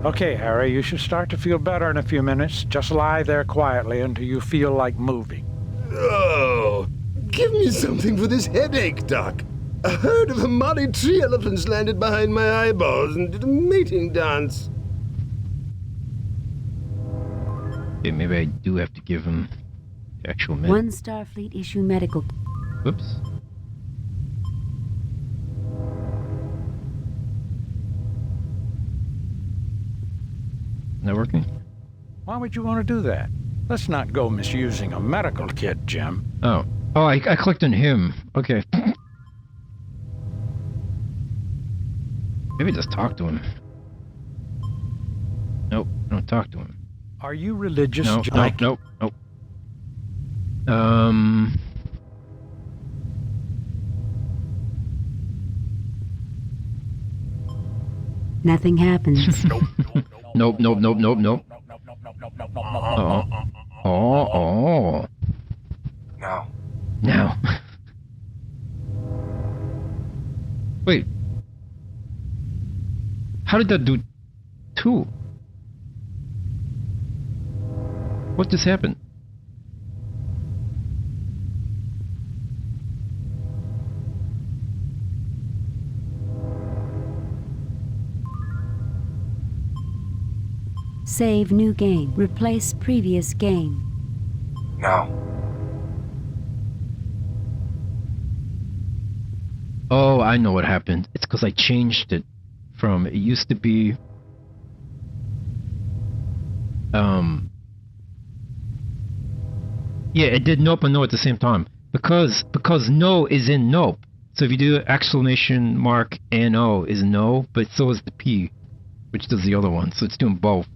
[SPEAKER 7] Okay, Harry, you should start to feel better in a few minutes. Just lie there quietly until you feel like moving.
[SPEAKER 11] Oh, give me something for this headache, Doc. A herd of Amali tree elephants landed behind my eyeballs and did a mating dance.
[SPEAKER 1] Okay, maybe I do have to give him the actual med.
[SPEAKER 5] 1 Starfleet issue medical.
[SPEAKER 1] Whoops. Not working?
[SPEAKER 7] Why would you want to do that? Let's not go misusing a medical kit, Jim.
[SPEAKER 1] Oh. Oh, I clicked on him. Okay. Maybe just talk to him. Nope, don't talk to him.
[SPEAKER 7] Are you religious,
[SPEAKER 1] No,
[SPEAKER 7] Jack?
[SPEAKER 1] nope.
[SPEAKER 5] Nothing happens.
[SPEAKER 1] Nope. Oh. Now. Wait. How did that do 2? What just happened?
[SPEAKER 5] Save new game. Replace previous game.
[SPEAKER 10] Now.
[SPEAKER 1] Oh, I know what happened. It's because I changed it from, it used to be, yeah, it did nope and no at the same time. Because no is in nope. So if you do exclamation mark no is no, but so is the P, which does the other one. So it's doing both.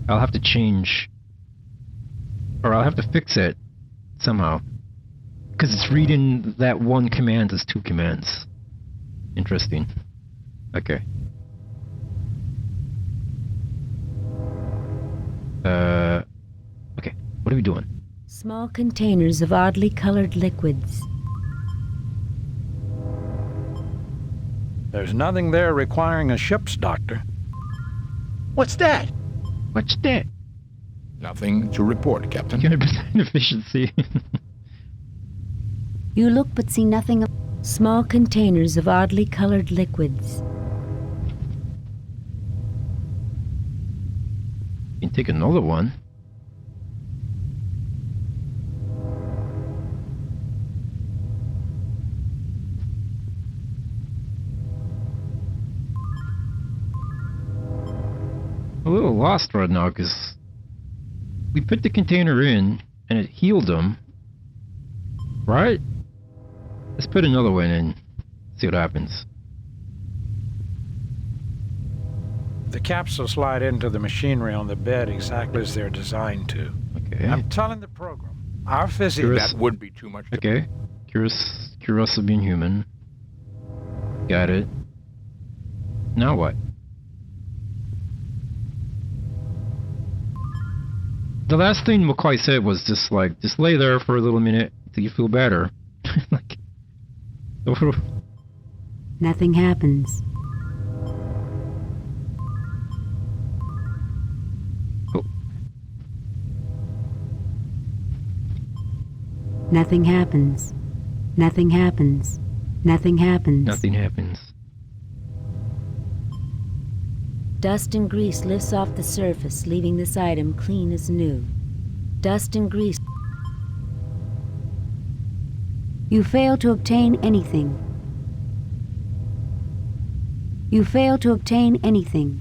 [SPEAKER 1] I'll have to change, or I'll have to fix it somehow. Because it's reading that one command as 2 commands. Interesting. Okay. Okay. What are we doing?
[SPEAKER 5] Small containers of oddly colored liquids.
[SPEAKER 7] There's nothing there requiring a ship's doctor.
[SPEAKER 3] What's that?
[SPEAKER 1] What's that?
[SPEAKER 2] Nothing to report, Captain.
[SPEAKER 1] 100% efficiency.
[SPEAKER 5] You look but see nothing. Small containers of oddly colored liquids.
[SPEAKER 1] You can take another one. A little lost right now because we put the container in and it healed them, right? Let's put another one in, see what happens.
[SPEAKER 7] The capsules slide into the machinery on the bed exactly as they're designed to.
[SPEAKER 1] Okay.
[SPEAKER 7] I'm telling the program, our physics...
[SPEAKER 2] That would be too much.
[SPEAKER 1] Okay. Curious of being human. Got it. Now what? The last thing McCoy said was just like, just lay there for a little minute till you feel better. Like,
[SPEAKER 5] Nothing happens.
[SPEAKER 1] oh.
[SPEAKER 5] Nothing happens. Nothing happens. Nothing happens.
[SPEAKER 1] Nothing happens.
[SPEAKER 5] Dust and grease lifts off the surface, leaving this item clean as new. Dust and grease. You fail to obtain anything. You fail to obtain anything.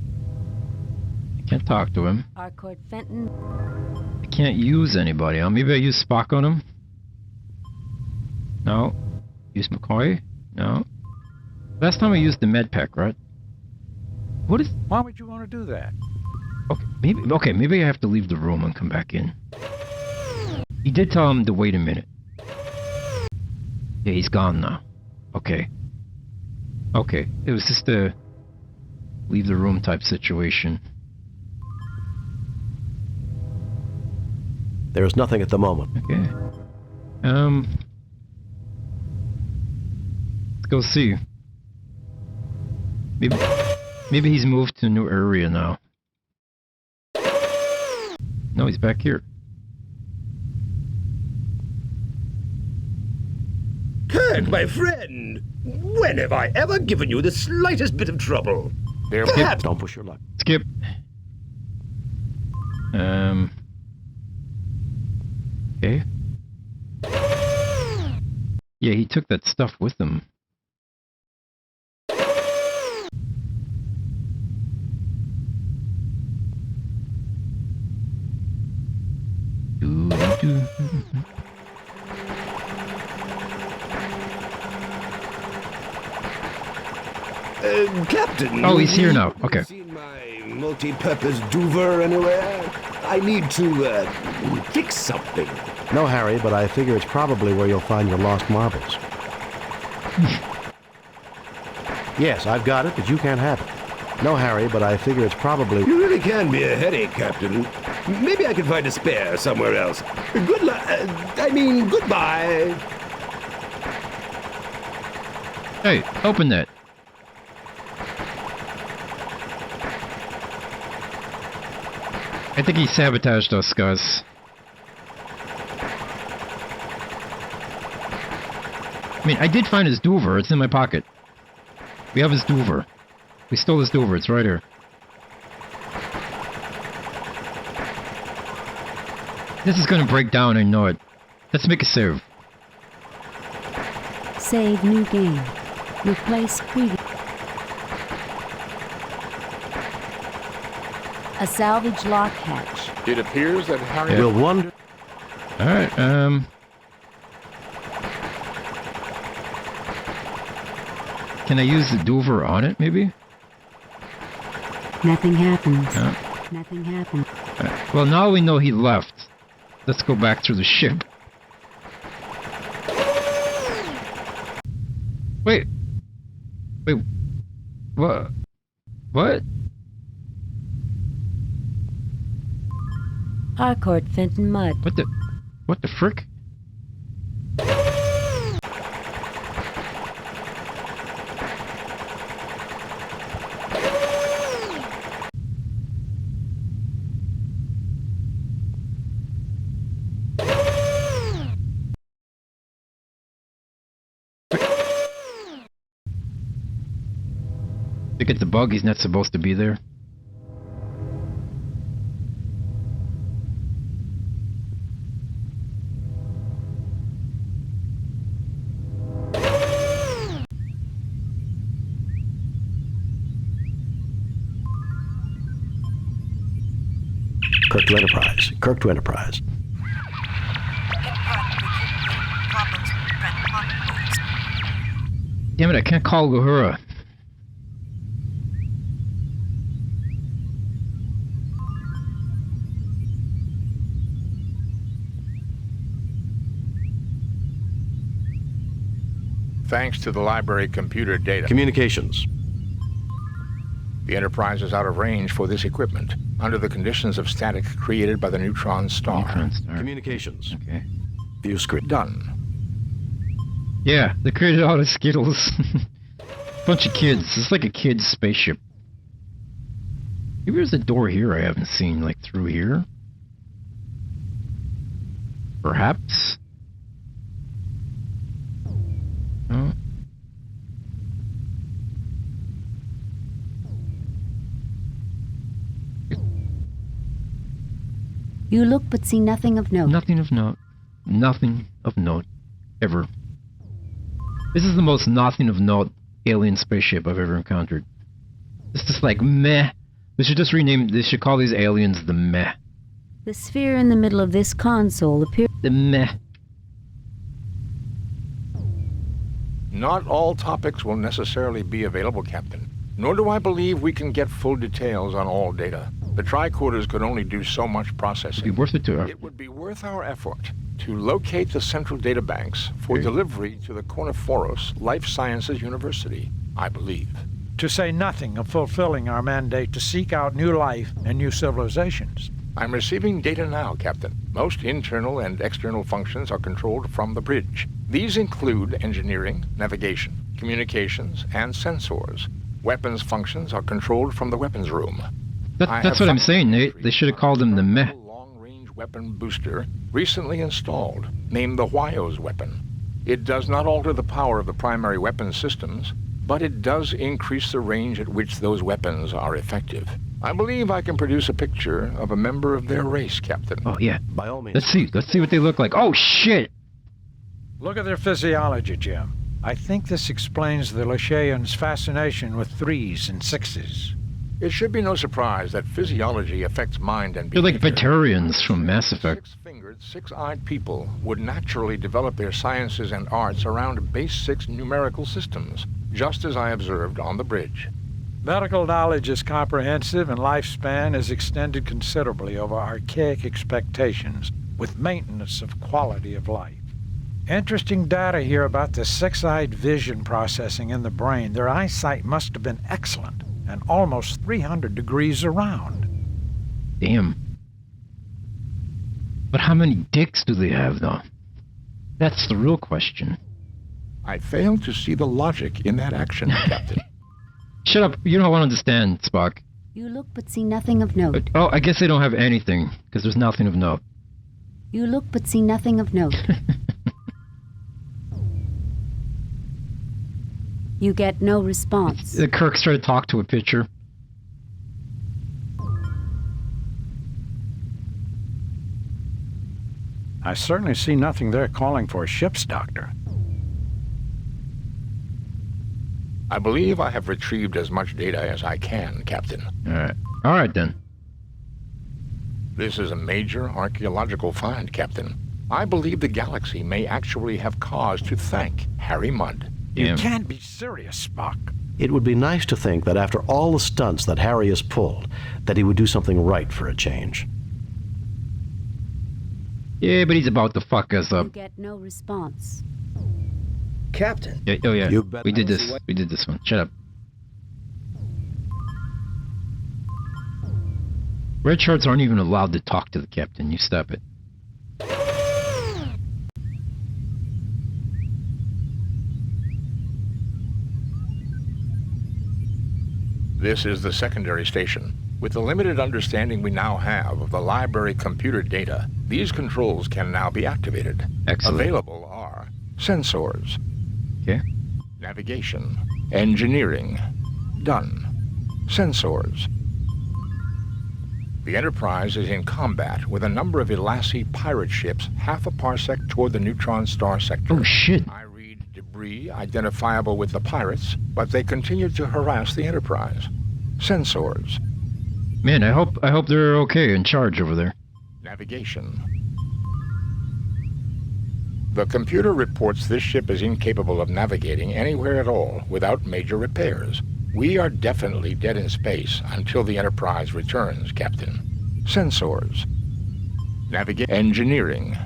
[SPEAKER 1] I can't talk to him.
[SPEAKER 5] Harcourt Fenton.
[SPEAKER 1] I can't use anybody. Maybe I use Spock on him? No. Use McCoy? No. Last time I used the med pack, right? What is...
[SPEAKER 7] Why would you want to do that?
[SPEAKER 1] Okay, maybe I have to leave the room and come back in. He did tell him to wait a minute. Yeah, he's gone now. Okay. Okay, it was just a leave the room type situation.
[SPEAKER 4] There is nothing at the moment.
[SPEAKER 1] Okay. Let's go see. Maybe he's moved to a new area now. No, he's back here.
[SPEAKER 11] Kirk, my friend! When have I ever given you the slightest bit of trouble?
[SPEAKER 2] There,
[SPEAKER 11] perhaps.
[SPEAKER 4] Don't push your luck.
[SPEAKER 1] Skip. Okay. Yeah, he took that stuff with him.
[SPEAKER 11] Captain.
[SPEAKER 1] Oh, he's here now. Okay.
[SPEAKER 11] Seen my multi-purpose Doover anywhere? I need to fix something.
[SPEAKER 4] No, Harry, but I figure it's probably where you'll find your lost marbles. Yes, I've got it, but you can't have it. No, Harry, but I figure it's probably...
[SPEAKER 11] You really can be a headache, Captain. Maybe I can find a spare somewhere else. Good luck. Goodbye.
[SPEAKER 1] Hey, open that. I think he sabotaged us, guys. I mean, I did find his Doover. It's in my pocket. We have his Doover. We stole his Doover. It's right here. This is gonna break down, I know it. Let's make a save.
[SPEAKER 5] Save new game. Replace previous. A salvage lock hatch.
[SPEAKER 2] It appears that Harry...
[SPEAKER 4] We'll wonder...
[SPEAKER 1] Alright, can I use the Doover on it, maybe?
[SPEAKER 5] Nothing happens.
[SPEAKER 1] No.
[SPEAKER 5] Nothing happens.
[SPEAKER 1] Right. Well, now we know he left. Let's go back through the ship. Wait. Wait. What? What?
[SPEAKER 5] Harcourt Fenton Mudd.
[SPEAKER 1] What the frick? Think it's a bug, he's not supposed to be there.
[SPEAKER 4] Kirk to Enterprise. Kirk to Enterprise.
[SPEAKER 1] Damn it, I can't call Uhura.
[SPEAKER 2] Thanks to the library computer data.
[SPEAKER 4] Communications.
[SPEAKER 2] The Enterprise is out of range for this equipment, under the conditions of static created by the neutron star.
[SPEAKER 4] Communications.
[SPEAKER 1] Okay.
[SPEAKER 4] View screen.
[SPEAKER 2] Done.
[SPEAKER 1] Yeah, they created all the Skittles. Bunch of kids. It's like a kid's spaceship. Maybe there's a door here I haven't seen, like through here? Perhaps? Oh.
[SPEAKER 5] You look but see nothing of note.
[SPEAKER 1] Nothing of note. Nothing of note. Ever. This is the most nothing of note alien spaceship I've ever encountered. It's just like meh. They should just rename. They should call these aliens the meh.
[SPEAKER 5] The sphere in the middle of this console appears.
[SPEAKER 1] The meh.
[SPEAKER 2] Not all topics will necessarily be available, Captain. Nor do I believe we can get full details on all data. The tricorders could only do so much processing.
[SPEAKER 1] It'd be worth it to
[SPEAKER 2] It would be worth our effort to locate the central data banks for delivery to the Kornephoros Life Sciences University, I believe.
[SPEAKER 7] To say nothing of fulfilling our mandate to seek out new life and new civilizations.
[SPEAKER 2] I'm receiving data now, Captain. Most internal and external functions are controlled from the bridge. These include engineering, navigation, communications, and sensors. Weapons functions are controlled from the weapons room.
[SPEAKER 1] That's what I'm saying, Nate. They should have called him the Meh.
[SPEAKER 2] Long-range weapon booster recently installed, named the Wyos weapon. It does not alter the power of the primary weapon systems, but it does increase the range at which those weapons are effective. I believe I can produce a picture of a member of their race, Captain.
[SPEAKER 1] Oh, yeah.
[SPEAKER 4] By all means.
[SPEAKER 1] Let's see what they look like. Oh, shit!
[SPEAKER 7] Look at their physiology, Jim. I think this explains the Lashaeans' fascination with 3s and 6s.
[SPEAKER 2] It should be no surprise that physiology affects mind and
[SPEAKER 1] They're
[SPEAKER 2] behavior.
[SPEAKER 1] like Vetarians from Mass Effect.
[SPEAKER 2] Six-fingered, six-eyed people would naturally develop their sciences and arts around base 6 numerical systems, just as I observed on the bridge.
[SPEAKER 7] Medical knowledge is comprehensive and lifespan is extended considerably over archaic expectations, with maintenance of quality of life. Interesting data here about the 6-eyed vision processing in the brain. Their eyesight must have been excellent and almost 300 degrees around.
[SPEAKER 1] Damn. But how many dicks do they have, though? That's the real question.
[SPEAKER 2] I fail to see the logic in that action, Captain.
[SPEAKER 1] Shut up. You don't understand, Spock.
[SPEAKER 5] You look but see nothing of note.
[SPEAKER 1] Oh, I guess they don't have anything, because there's nothing of note.
[SPEAKER 5] You look but see nothing of note. You get no response.
[SPEAKER 1] Kirk's trying to talk to a picture.
[SPEAKER 7] I certainly see nothing there calling for a ship's doctor.
[SPEAKER 2] I believe I have retrieved as much data as I can, Captain.
[SPEAKER 1] All right, then.
[SPEAKER 2] This is a major archaeological find, Captain. I believe the galaxy may actually have cause to thank Harry Mudd.
[SPEAKER 7] You can't be serious, Spock.
[SPEAKER 4] It would be nice to think that after all the stunts that Harry has pulled, that he would do something right for a change.
[SPEAKER 1] Yeah, but he's about to fuck us up.
[SPEAKER 5] You get no response.
[SPEAKER 15] Captain.
[SPEAKER 1] Yeah, oh yeah, we did this. We did this one. Shut up. Red shirts aren't even allowed to talk to the captain. You stop it.
[SPEAKER 2] This is the secondary station. With the limited understanding we now have of the library computer data, these controls can now be activated.
[SPEAKER 1] Excellent.
[SPEAKER 2] Available are sensors.
[SPEAKER 1] Okay.
[SPEAKER 2] Navigation. Engineering. Done. Sensors. The Enterprise is in combat with a number of Ilassi pirate ships half a parsec toward the neutron star sector.
[SPEAKER 1] Oh, shit.
[SPEAKER 2] I read debris identifiable with the pirates, but they continue to harass the Enterprise. Sensors.
[SPEAKER 1] Man, I hope they're okay in charge over there.
[SPEAKER 2] Navigation. The computer reports this ship is incapable of navigating anywhere at all without major repairs. We are definitely dead in space until the Enterprise returns, Captain. Sensors. Engineering.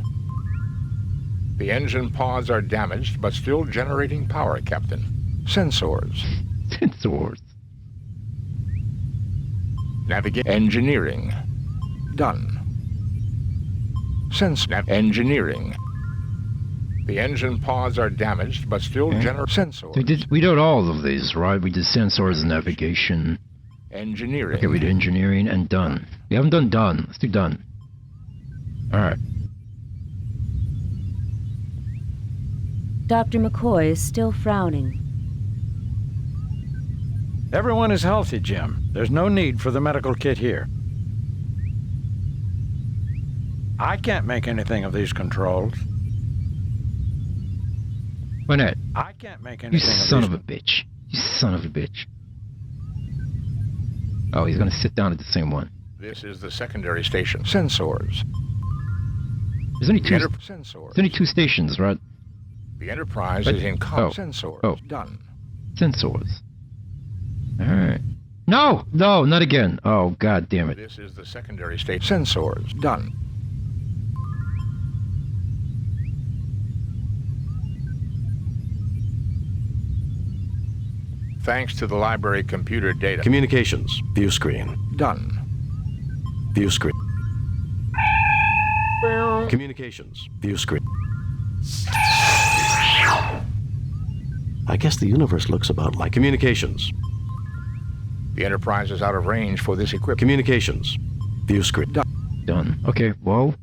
[SPEAKER 2] The engine pods are damaged, but still generating power, Captain. Sensors.
[SPEAKER 1] Sensors.
[SPEAKER 2] Engineering. Done. Engineering. The engine pods are damaged, but still generate sensors.
[SPEAKER 1] We did all of these, right? We did sensors, navigation.
[SPEAKER 2] Engineering.
[SPEAKER 1] Okay, we did engineering and done. We haven't done done. Let's do done. Alright.
[SPEAKER 5] Dr. McCoy is still frowning.
[SPEAKER 7] Everyone is healthy, Jim. There's no need for the medical kit here. I can't make anything of these controls.
[SPEAKER 1] Why not?
[SPEAKER 7] I can't make
[SPEAKER 1] You
[SPEAKER 7] anything
[SPEAKER 1] son
[SPEAKER 7] of
[SPEAKER 1] of a bitch. You son of a bitch. Oh, he's gonna sit down at the same one.
[SPEAKER 2] This is the secondary station. Sensors.
[SPEAKER 1] There's only two.
[SPEAKER 2] Sensors.
[SPEAKER 1] There's only two stations, right?
[SPEAKER 2] The Enterprise is in sensors.
[SPEAKER 1] Oh.
[SPEAKER 2] Done.
[SPEAKER 1] Sensors. Alright. No, no, not again. Oh, god damn it.
[SPEAKER 2] This is the secondary state sensors. Done. Thanks to the library computer data.
[SPEAKER 4] Communications. View screen.
[SPEAKER 2] Done.
[SPEAKER 4] View screen. Communications. View screen. I guess the universe looks about like communications.
[SPEAKER 2] The Enterprise is out of range for this equipment.
[SPEAKER 4] Communications. View screen.
[SPEAKER 1] Done. Okay, whoa.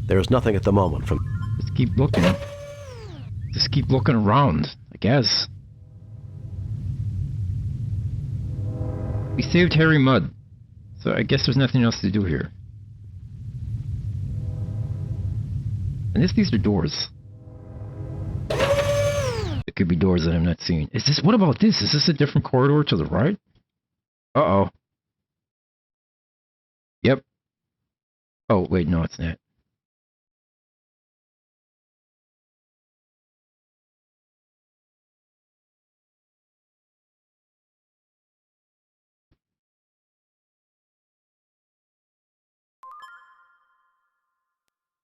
[SPEAKER 4] There is nothing at the moment from...
[SPEAKER 1] Just keep looking. Just keep looking around, I guess. We saved Harry Mudd, so I guess there's nothing else to do here. And these are doors. It could be doors that I'm not seeing. Is this, what about this? Is this a different corridor to the right? Uh-oh. Yep. Oh, wait, no, it's not.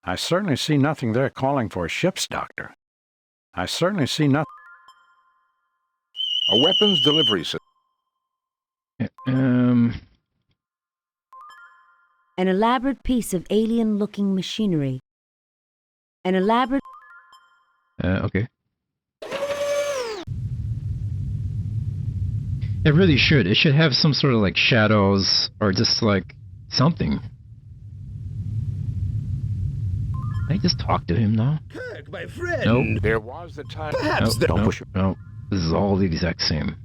[SPEAKER 7] I certainly see nothing there calling for ships, Doctor. I certainly see nothing.
[SPEAKER 2] A weapons delivery system.
[SPEAKER 5] An elaborate piece of alien-looking machinery. An elaborate...
[SPEAKER 1] Okay. It really should. It should have some sort of like shadows or just like something. Can I just talk to him now?
[SPEAKER 11] Kirk, my friend.
[SPEAKER 1] Nope.
[SPEAKER 2] There was the time.
[SPEAKER 11] Perhaps
[SPEAKER 1] nope, don't push. No, this is all the exact same.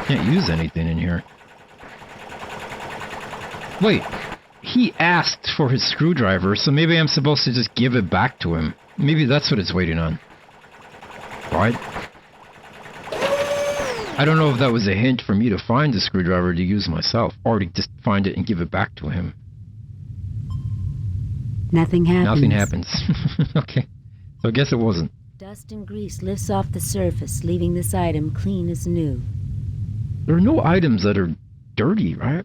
[SPEAKER 1] Can't use anything in here. Wait, he asked for his screwdriver, so maybe I'm supposed to just give it back to him. Maybe that's what it's waiting on. Right? I don't know if that was a hint for me to find the screwdriver to use myself, or to just find it and give it back to him.
[SPEAKER 5] Nothing happens.
[SPEAKER 1] Nothing happens. Okay, so I guess it wasn't.
[SPEAKER 5] Dust and grease lifts off the surface, leaving this item clean as new.
[SPEAKER 1] There are no items that are dirty, right?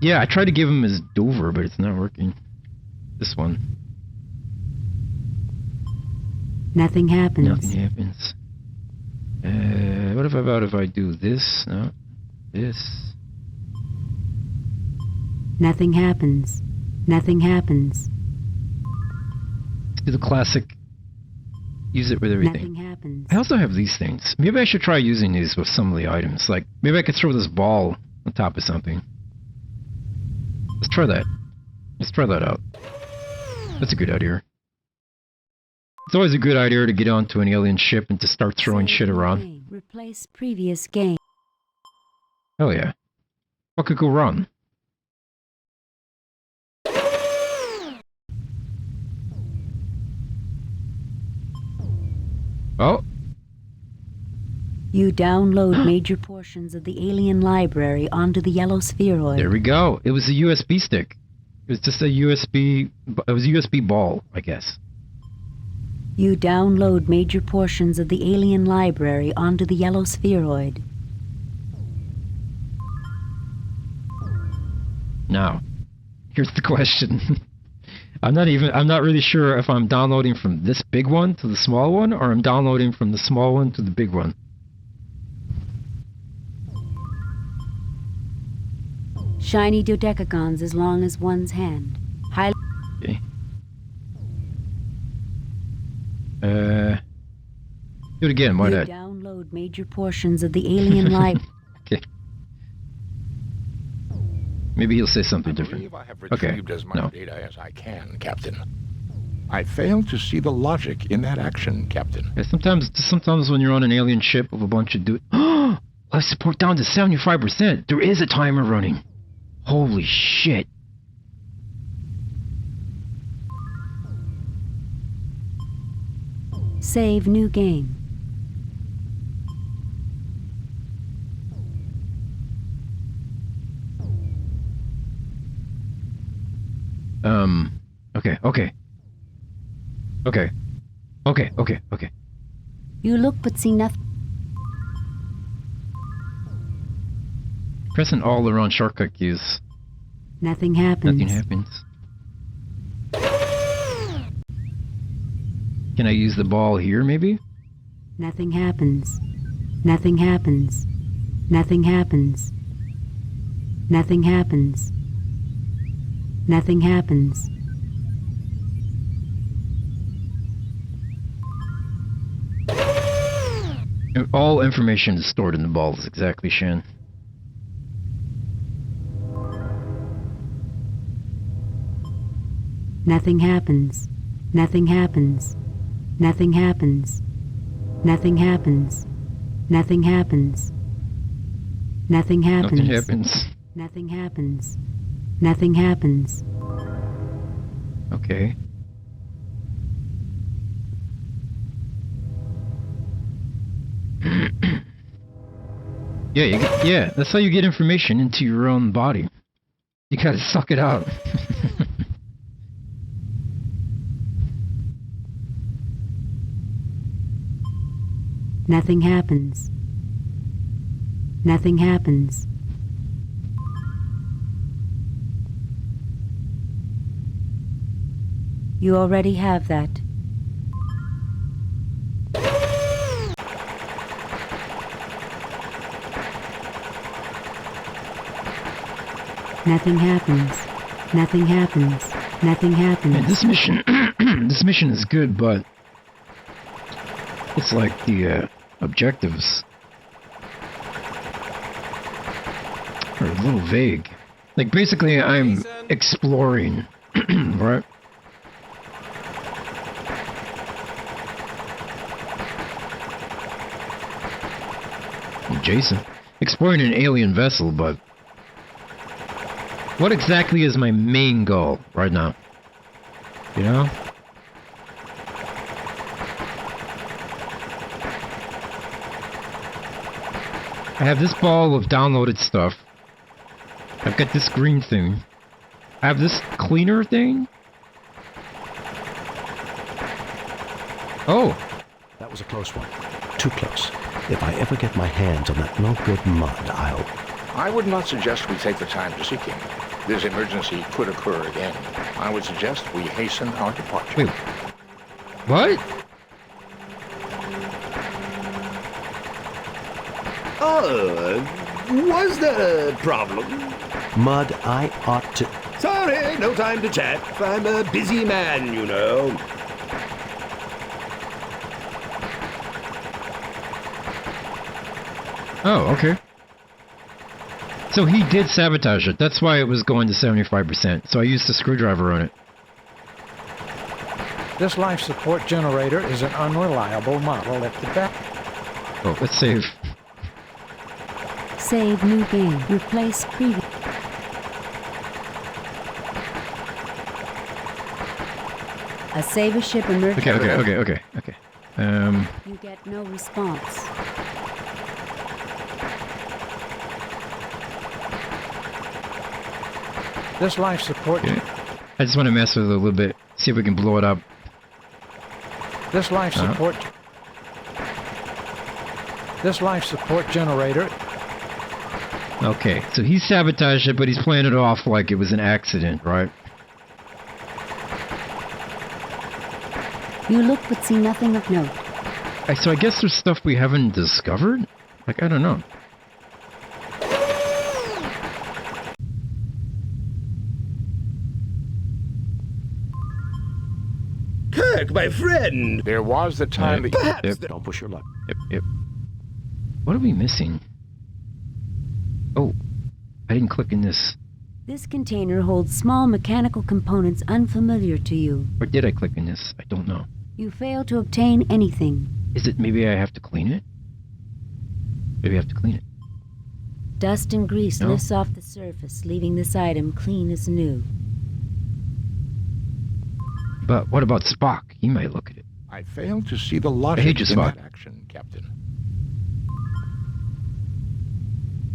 [SPEAKER 1] Yeah, I tried to give him his Dover, but it's not working. This one.
[SPEAKER 5] Nothing happens.
[SPEAKER 1] Nothing happens. What about if I do this? No. This.
[SPEAKER 5] Nothing happens. Nothing happens.
[SPEAKER 1] Let's do the classic. Use it with everything.
[SPEAKER 5] Nothing happens.
[SPEAKER 1] I also have these things. Maybe I should try using these with some of the items. Like, maybe I could throw this ball on top of something. Let's try that. Let's try that out. That's a good idea. It's always a good idea to get onto an alien ship and to start throwing shit around.
[SPEAKER 5] Replace previous game.
[SPEAKER 1] Hell yeah. What could go wrong? Oh.
[SPEAKER 5] You download major portions of the alien library onto the yellow spheroid.
[SPEAKER 1] There we go. It was a USB stick. It was just a USB... It was a USB ball, I guess.
[SPEAKER 5] You download major portions of the alien library onto the yellow spheroid.
[SPEAKER 1] Now, here's the question. I'm not really sure if I'm downloading from this big one to the small one, or I'm downloading from the small one to the big one.
[SPEAKER 5] Shiny dodecagons as long as one's hand. High.
[SPEAKER 1] Okay. Do it again, why not?
[SPEAKER 5] You download major portions of the alien library.
[SPEAKER 1] Okay. Maybe he'll say something different.
[SPEAKER 2] I have retrieved as much data as I can, Captain. I fail to see the logic in that action, Captain.
[SPEAKER 1] Yeah, sometimes when you're on an alien ship with a bunch of dudes... life support down to 75%. There is a timer running. Holy shit.
[SPEAKER 5] Save new game.
[SPEAKER 1] Okay.
[SPEAKER 5] You look but see nothing.
[SPEAKER 1] Pressing all around shortcut keys.
[SPEAKER 5] Nothing happens.
[SPEAKER 1] Nothing happens. Can I use the ball here, maybe?
[SPEAKER 5] Nothing happens. Nothing happens. Nothing happens. Nothing happens. Nothing happens.
[SPEAKER 1] All information is stored in the balls, exactly, Shan.
[SPEAKER 5] Nothing happens. Nothing happens. Nothing happens. Nothing happens. Nothing happens. Nothing happens.
[SPEAKER 1] Nothing happens.
[SPEAKER 5] Nothing happens. Nothing happens.
[SPEAKER 1] Okay. Yeah, that's how you get information into your own body. You gotta suck it out.
[SPEAKER 5] Nothing happens. Nothing happens. You already have that. Nothing happens. Nothing happens. Nothing happens.
[SPEAKER 1] Man, this mission, this mission is good, but it's like the objectives are a little vague. Like basically, I'm exploring, right? Jason, exploring an alien vessel, but what exactly is my main goal right now? You know? I have this ball of downloaded stuff. I've got this green thing. I have this cleaner thing. Oh!
[SPEAKER 4] That was a close one. Too close. If I ever get my hands on that no-good mud,
[SPEAKER 2] I would not suggest we take the time to seek him. This emergency could occur again. I would suggest we hasten our departure.
[SPEAKER 1] Wait. What?
[SPEAKER 11] Was there a problem?
[SPEAKER 4] Mud, I ought to...
[SPEAKER 11] Sorry, no time to chat. I'm a busy man, you know.
[SPEAKER 1] Oh, okay. So he did sabotage it. That's why it was going to 75%. So I used the screwdriver on it.
[SPEAKER 7] This life support generator is an unreliable model at the back.
[SPEAKER 1] Oh, let's save.
[SPEAKER 5] Save new game. Replace previous. A save ship emergency.
[SPEAKER 1] Okay.
[SPEAKER 5] You get no response.
[SPEAKER 7] This life support...
[SPEAKER 1] Okay. I just want to mess with it a little bit. See if we can blow it up.
[SPEAKER 7] This life support... This life support generator...
[SPEAKER 1] Okay, so he sabotaged it, but he's playing it off like it was an accident, right?
[SPEAKER 5] You look but see nothing of note.
[SPEAKER 1] So I guess there's stuff we haven't discovered? Like, I don't know.
[SPEAKER 11] Kirk, my friend!
[SPEAKER 2] There was the time that...
[SPEAKER 11] Perhaps...
[SPEAKER 4] Don't push your luck.
[SPEAKER 1] Yep. What are we missing? Oh, I didn't click in this.
[SPEAKER 5] This container holds small mechanical components unfamiliar to you.
[SPEAKER 1] Or did I click in this? I don't know.
[SPEAKER 5] You fail to obtain anything.
[SPEAKER 1] Is it maybe I have to clean it? Maybe I have to clean it.
[SPEAKER 5] Dust and grease lifts off the surface, leaving this item clean as new.
[SPEAKER 1] But what about Spock? He might look at it.
[SPEAKER 2] I fail to see the logic in that action, Captain.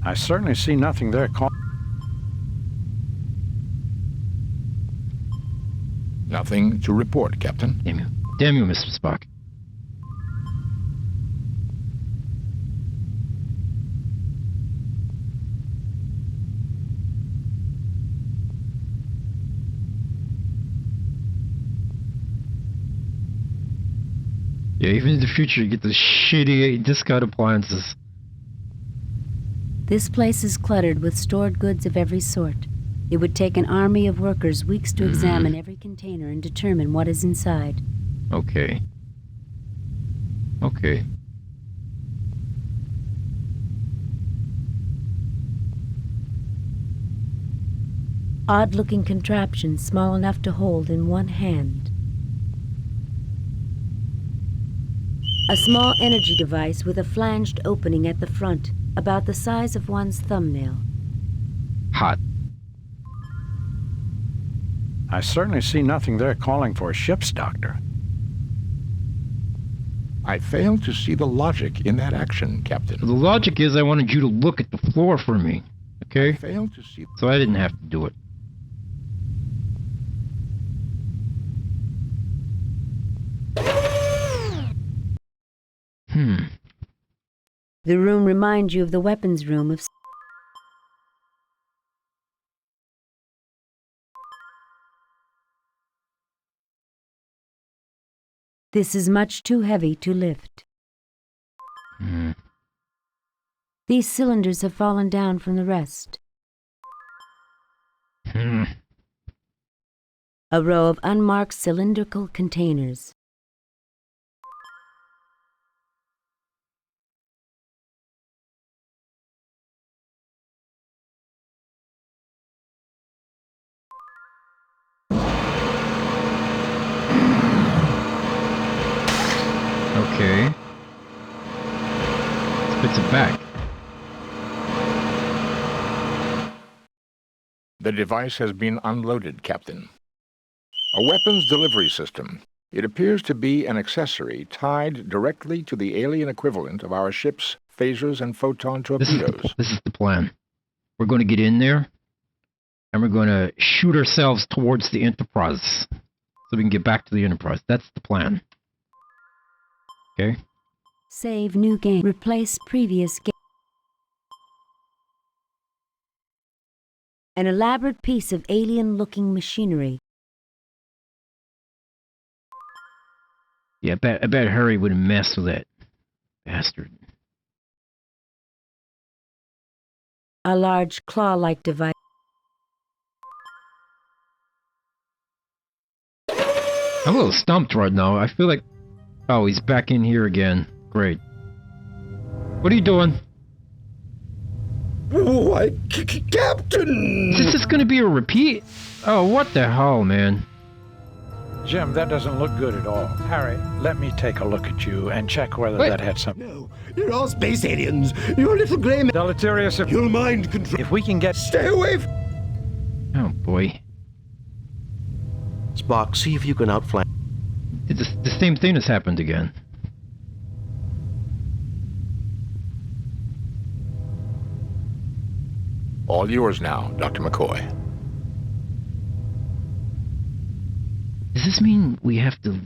[SPEAKER 7] I certainly see nothing there.
[SPEAKER 2] Nothing to report, Captain.
[SPEAKER 1] Damn you. Damn you, Mr. Spock. Yeah, even in the future you get the shitty discount appliances.
[SPEAKER 5] This place is cluttered with stored goods of every sort. It would take an army of workers weeks to examine every container and determine what is inside.
[SPEAKER 1] Okay. Okay.
[SPEAKER 5] Odd-looking contraption small enough to hold in one hand. A small energy device with a flanged opening at the front, about the size of one's thumbnail.
[SPEAKER 1] Hot.
[SPEAKER 7] I certainly see nothing there calling for a ship's doctor.
[SPEAKER 2] I fail to see the logic in that action, Captain.
[SPEAKER 1] The logic is I wanted you to look at the floor for me, okay?
[SPEAKER 2] I fail to see...
[SPEAKER 1] So I didn't have to do it.
[SPEAKER 5] The room reminds you of the weapons room of... This is much too heavy to lift. These cylinders have fallen down from the rest. A row of unmarked cylindrical containers.
[SPEAKER 1] Okay. Spits it back.
[SPEAKER 2] The device has been unloaded, Captain. A weapons delivery system. It appears to be an accessory tied directly to the alien equivalent of our ship's phasers and photon torpedoes.
[SPEAKER 1] This is the plan. We're going to get in there, and we're going to shoot ourselves towards the Enterprise, so we can get back to the Enterprise. That's the plan. Okay?
[SPEAKER 5] Save new game. Replace previous game. An elaborate piece of alien-looking machinery.
[SPEAKER 1] Yeah, I bet Harry wouldn't mess with that bastard.
[SPEAKER 5] A large claw-like device.
[SPEAKER 1] I'm a little stumped right now. I feel like... Oh, he's back in here again. Great. What are you doing?
[SPEAKER 11] Why, Captain!
[SPEAKER 1] Is this just gonna be a repeat? Oh, what the hell, man?
[SPEAKER 7] Jim, that doesn't look good at all. Harry, let me take a look at you and check whether that had some...
[SPEAKER 11] No, you're all space aliens. You're little gray man.
[SPEAKER 7] Deleterious if...
[SPEAKER 11] You'll mind control...
[SPEAKER 7] If we can get...
[SPEAKER 11] Stay away
[SPEAKER 1] Oh, boy.
[SPEAKER 4] Spock, see if you can outflank...
[SPEAKER 1] The same thing has happened again.
[SPEAKER 2] All yours now, Dr. McCoy.
[SPEAKER 1] Does this mean we have to...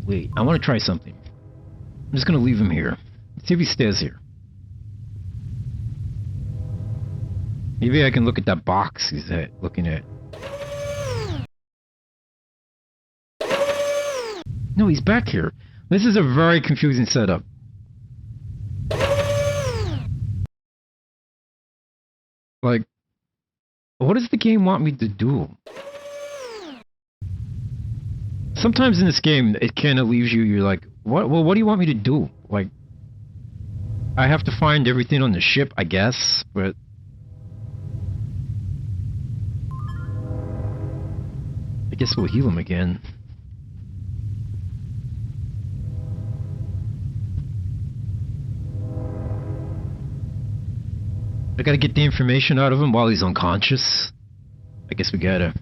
[SPEAKER 1] Wait, I want to try something. I'm just going to leave him here. See if he stays here. Maybe I can look at that box he's looking at. No, he's back here. This is a very confusing setup. Like, what does the game want me to do? Sometimes in this game, it kind of leaves you, you're like, what? Well, what do you want me to do? Like, I have to find everything on the ship, I guess, but... I guess we'll heal him again. I gotta get the information out of him while he's unconscious. I guess we gotta.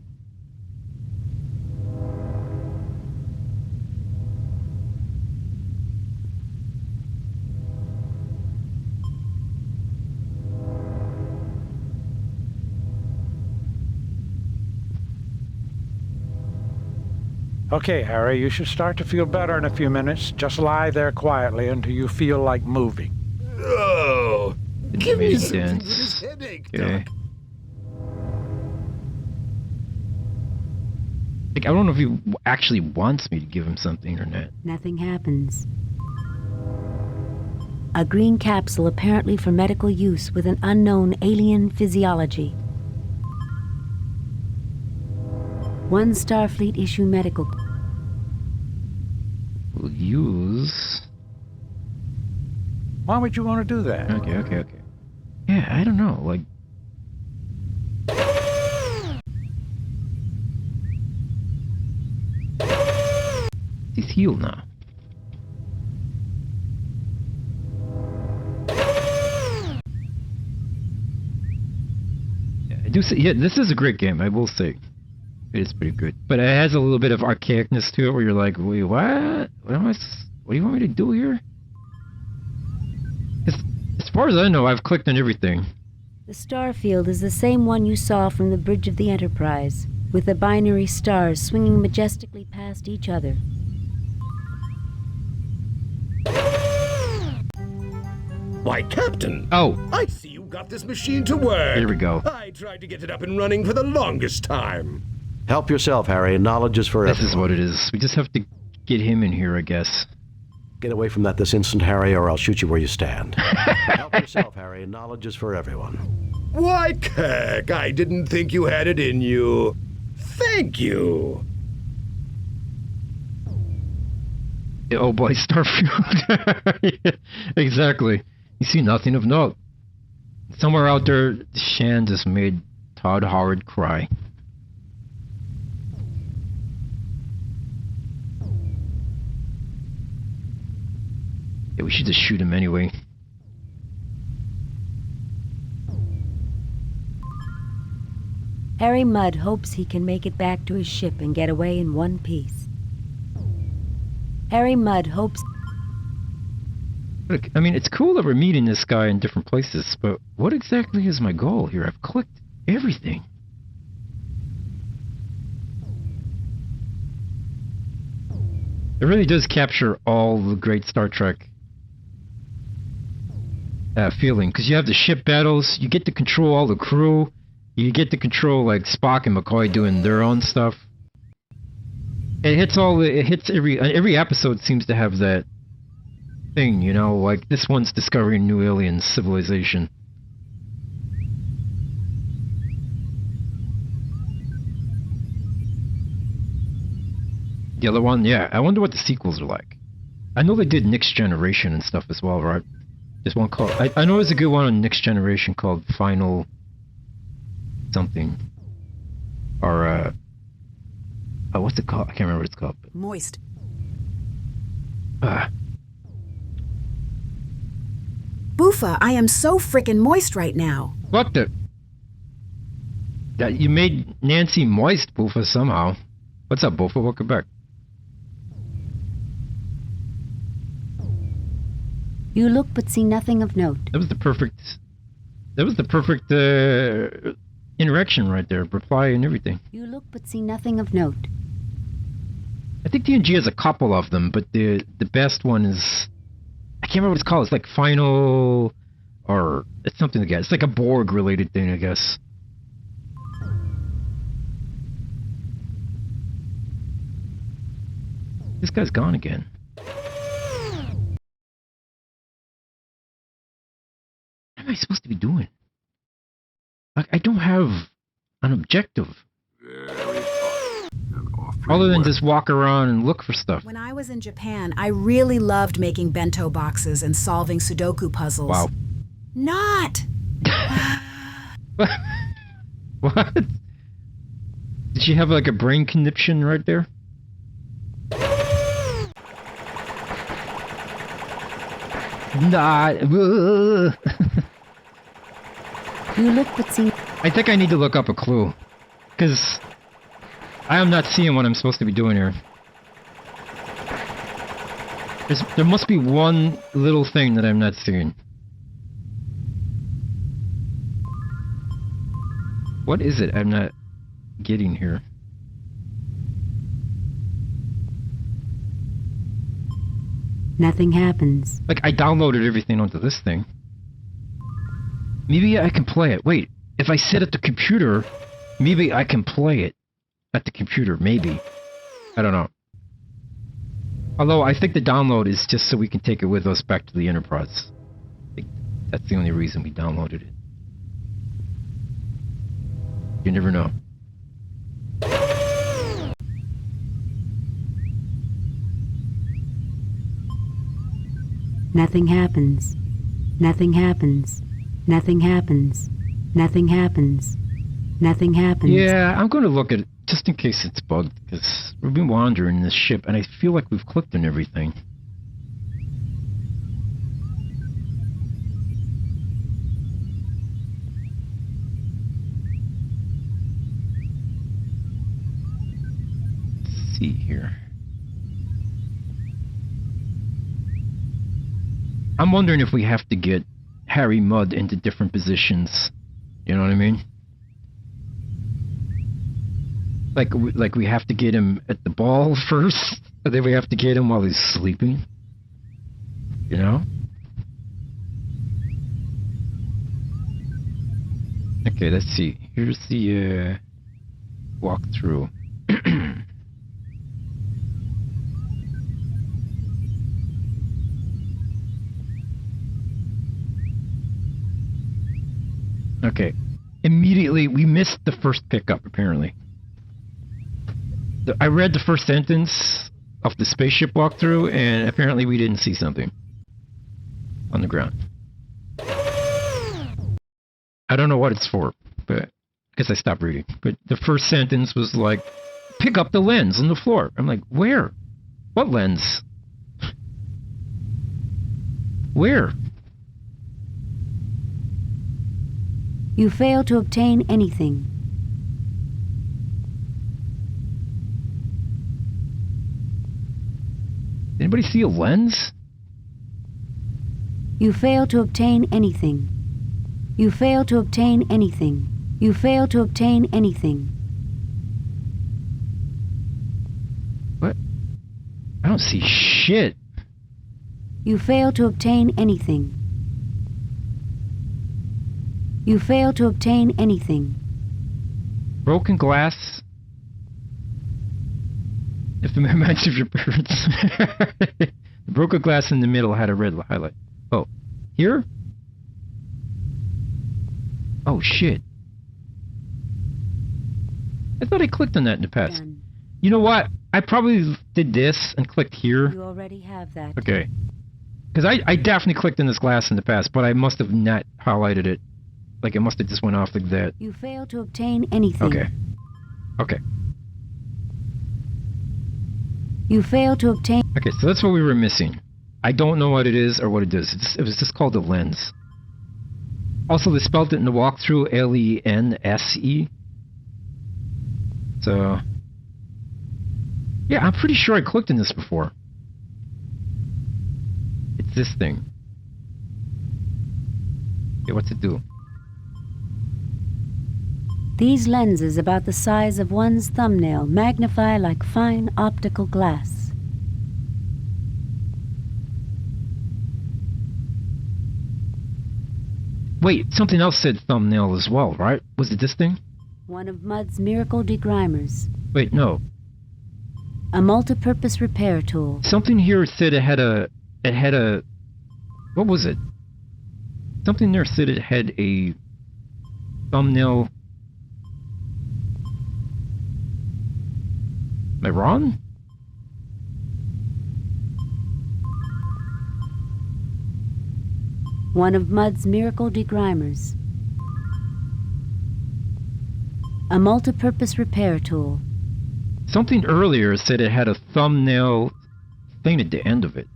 [SPEAKER 7] Okay, Harry, you should start to feel better in a few minutes. Just lie there quietly until you feel like moving.
[SPEAKER 11] Oh, give me something for
[SPEAKER 1] Dance.
[SPEAKER 11] this headache,
[SPEAKER 1] Okay.
[SPEAKER 11] Doc.
[SPEAKER 1] Like, I don't know if he actually wants me to give him something or not.
[SPEAKER 5] Nothing happens. A green capsule apparently for medical use with an unknown alien physiology. One Starfleet issue medical.
[SPEAKER 1] We'll use.
[SPEAKER 7] Why would you want to do that?
[SPEAKER 1] Okay. Yeah, I don't know. Like. He's healed now. Yeah, I do say, yeah, this is a great game, I will say. It is pretty good. But it has a little bit of archaicness to it where you're like, wait, what? What do you want me to do here? As far as I know, I've clicked on everything.
[SPEAKER 5] The star field is the same one you saw from the bridge of the Enterprise, with the binary stars swinging majestically past each other.
[SPEAKER 11] Why, Captain!
[SPEAKER 1] Oh!
[SPEAKER 11] I see you got this machine to work!
[SPEAKER 1] Here we go.
[SPEAKER 11] I tried to get it up and running for the longest time.
[SPEAKER 4] Help yourself, Harry. Knowledge is for
[SPEAKER 1] This
[SPEAKER 4] everyone.
[SPEAKER 1] is what it is. We just have to get him in here, I guess.
[SPEAKER 4] Get away from that this instant, Harry, or I'll shoot you where you stand. Help yourself, Harry. Knowledge is for everyone.
[SPEAKER 11] Why, Kirk, I didn't think you had it in you. Thank you.
[SPEAKER 1] Oh boy, Starfield. Yeah, exactly. You see nothing of note. Somewhere out there, Shan just made Todd Howard cry. Yeah, we should just shoot him anyway.
[SPEAKER 5] Harry Mudd hopes he can make it back to his ship and get away in one piece. Harry Mudd hopes...
[SPEAKER 1] Look, I mean, it's cool that we're meeting this guy in different places, but what exactly is my goal here? I've clicked everything. It really does capture all the great Star Trek feeling, because you have the ship battles, you get to control all the crew, you get to control like Spock and McCoy doing their own stuff. It hits every episode seems to have that thing, you know, like this one's discovering new alien civilization. The other one, yeah, I wonder what the sequels are like. I know they did Next Generation and stuff as well, right? There's one called, I know there's a good one on Next Generation called Final something. Or, what's it called? I can't remember what it's called.
[SPEAKER 9] Moist. Boofa, I am so frickin' moist right now.
[SPEAKER 1] What the? That you made Nancy moist, Boofa, somehow. What's up, Boofa? Welcome back.
[SPEAKER 5] You look but see nothing of note.
[SPEAKER 1] That was the perfect interaction right there. Reply and everything.
[SPEAKER 5] You look but see nothing of note.
[SPEAKER 1] I think TNG has a couple of them, but the best one is, I can't remember what it's called. It's like Final, or it's something like that. It's like a Borg related thing, I guess. This guy's gone again. What am I supposed to be doing? I don't have an objective. Other than just walk around and look for stuff.
[SPEAKER 9] When I was in Japan, I really loved making bento boxes and solving Sudoku puzzles.
[SPEAKER 1] Wow.
[SPEAKER 9] Not!
[SPEAKER 1] What? Did she have like a brain conniption right there? Nah.
[SPEAKER 5] You look but see...
[SPEAKER 1] I think I need to look up a clue. Because I am not seeing what I'm supposed to be doing here. There must be one little thing that I'm not seeing. What is it I'm not getting here?
[SPEAKER 5] Nothing happens.
[SPEAKER 1] Like, I downloaded everything onto this thing. Maybe I can play it. Wait, if I sit at the computer, maybe I can play it at the computer. Maybe. I don't know. Although, I think the download is just so we can take it with us back to the Enterprise. I think that's the only reason we downloaded it. You never know.
[SPEAKER 5] Nothing happens. Nothing happens. Nothing happens. Nothing happens. Nothing happens.
[SPEAKER 1] Yeah, I'm going to look at it just in case it's bugged, because we've been wandering this ship, and I feel like we've clicked on everything. Let's see here. I'm wondering if we have to get Harry Mudd into different positions. You know what I mean? Like we have to get him at the ball first, and then we have to get him while he's sleeping. You know? Okay, let's see. Here's the walkthrough. Okay. Immediately, we missed the first pickup, apparently. I read the first sentence of the spaceship walkthrough, and apparently we didn't see something on the ground. I don't know what it's for, but I guess I stopped reading. But the first sentence was like, pick up the lens on the floor. I'm like, where? What lens? Where?
[SPEAKER 5] You fail to obtain anything.
[SPEAKER 1] Anybody see a lens?
[SPEAKER 5] You fail to obtain anything. You fail to obtain anything. You fail to obtain anything.
[SPEAKER 1] What? I don't see shit.
[SPEAKER 5] You fail to obtain anything. You fail to obtain anything.
[SPEAKER 1] Broken glass. If the reminds of your parents. The broken glass in the middle had a red highlight. Oh, here? Oh shit. I thought I clicked on that in the past. Done. You know what? I probably did this and clicked here.
[SPEAKER 5] You already have that.
[SPEAKER 1] Okay. Because I definitely clicked on this glass in the past, but I must have not highlighted it. Like, it must have just went off like that.
[SPEAKER 5] You fail to obtain anything.
[SPEAKER 1] Okay. Okay.
[SPEAKER 5] You fail to obtain...
[SPEAKER 1] Okay, so that's what we were missing. I don't know what it is or what it is. It was just called a lens. Also, they spelled it in the walkthrough L-E-N-S-E. So... yeah, I'm pretty sure I clicked on this before. It's this thing. Okay, what's it do?
[SPEAKER 5] These lenses, about the size of one's thumbnail, magnify like fine optical glass.
[SPEAKER 1] Wait, something else said thumbnail as well, right? Was it this thing?
[SPEAKER 5] One of Mudd's miracle degrimers.
[SPEAKER 1] Wait, no.
[SPEAKER 5] A multi-purpose repair tool.
[SPEAKER 1] Something here said it had a... what was it? Something there said it had a thumbnail... Am I wrong?
[SPEAKER 5] One of Mudd's miracle degrimers. A multi-purpose repair tool.
[SPEAKER 1] Something earlier said it had a thumbnail thing at the end of it.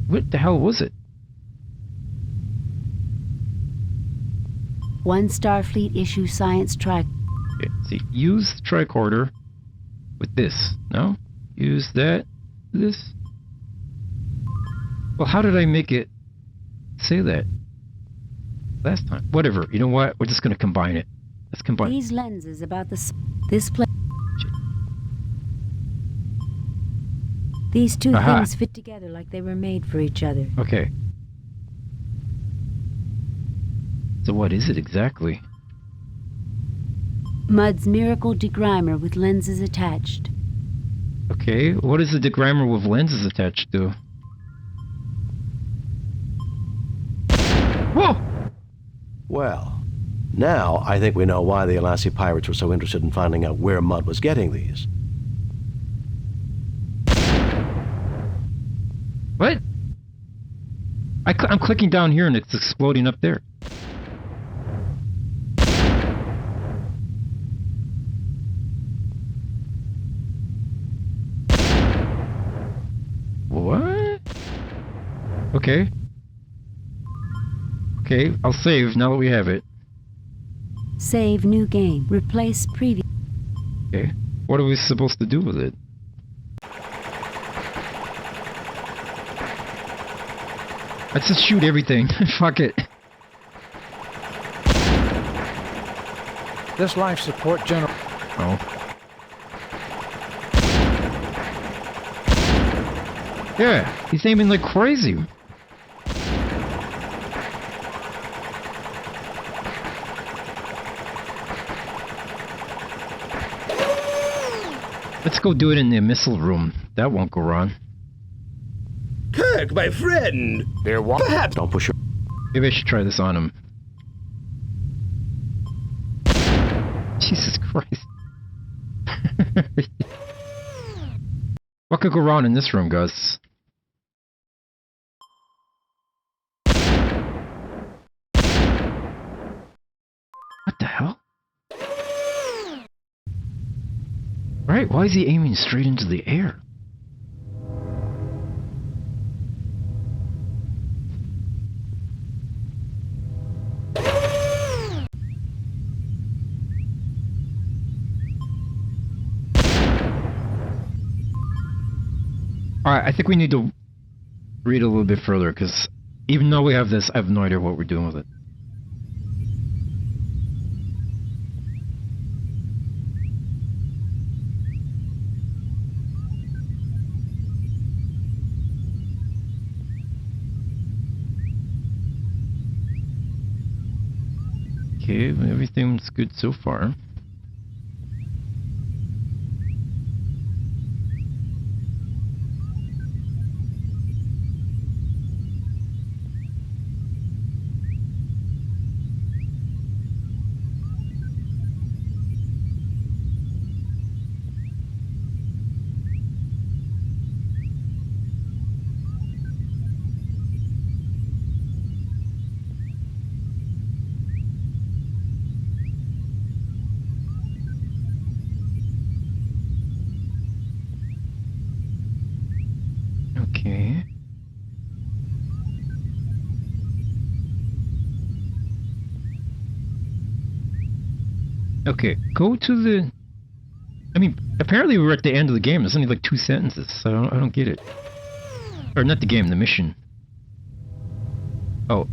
[SPEAKER 1] What the hell was it?
[SPEAKER 5] One Starfleet issue science
[SPEAKER 1] Okay, see, use the tricorder with this. No? Use that. This. Well, how did I make it say that last time? Whatever. You know what? We're just going to combine it. Let's combine.
[SPEAKER 5] These lenses about this place. These two things fit together like they were made for each other.
[SPEAKER 1] Okay. So what is it exactly?
[SPEAKER 5] Mudd's miracle degrimer with lenses attached.
[SPEAKER 1] Okay, what is a degrimer with lenses attached to? Whoa!
[SPEAKER 4] Well, now I think we know why the Alassi pirates were so interested in finding out where Mudd was getting these.
[SPEAKER 1] What? I'm clicking down here and it's exploding up there. What? Okay. Okay, I'll save now that we have it.
[SPEAKER 5] Save new game. Replace previous.
[SPEAKER 1] Okay. What are we supposed to do with it? Let's just shoot everything. Fuck it.
[SPEAKER 7] This life support general.
[SPEAKER 1] Oh. Yeah, he's aiming like crazy. Let's go do it in the missile room. That won't go wrong.
[SPEAKER 11] Kirk, my friend!
[SPEAKER 2] There was.
[SPEAKER 11] Perhaps.
[SPEAKER 4] Don't push her.
[SPEAKER 1] Maybe I should try this on him. Jesus Christ. What could go wrong in this room, Gus? What the hell? Right, why is he aiming straight into the air? Alright, I think we need to read a little bit further, because even though we have this, I have no idea what we're doing with it. Okay, everything's good so far. Okay. Okay, go to the... I mean, apparently we're at the end of the game. There's only like 2 sentences, so I don't get it. Or not the game, the mission. Oh.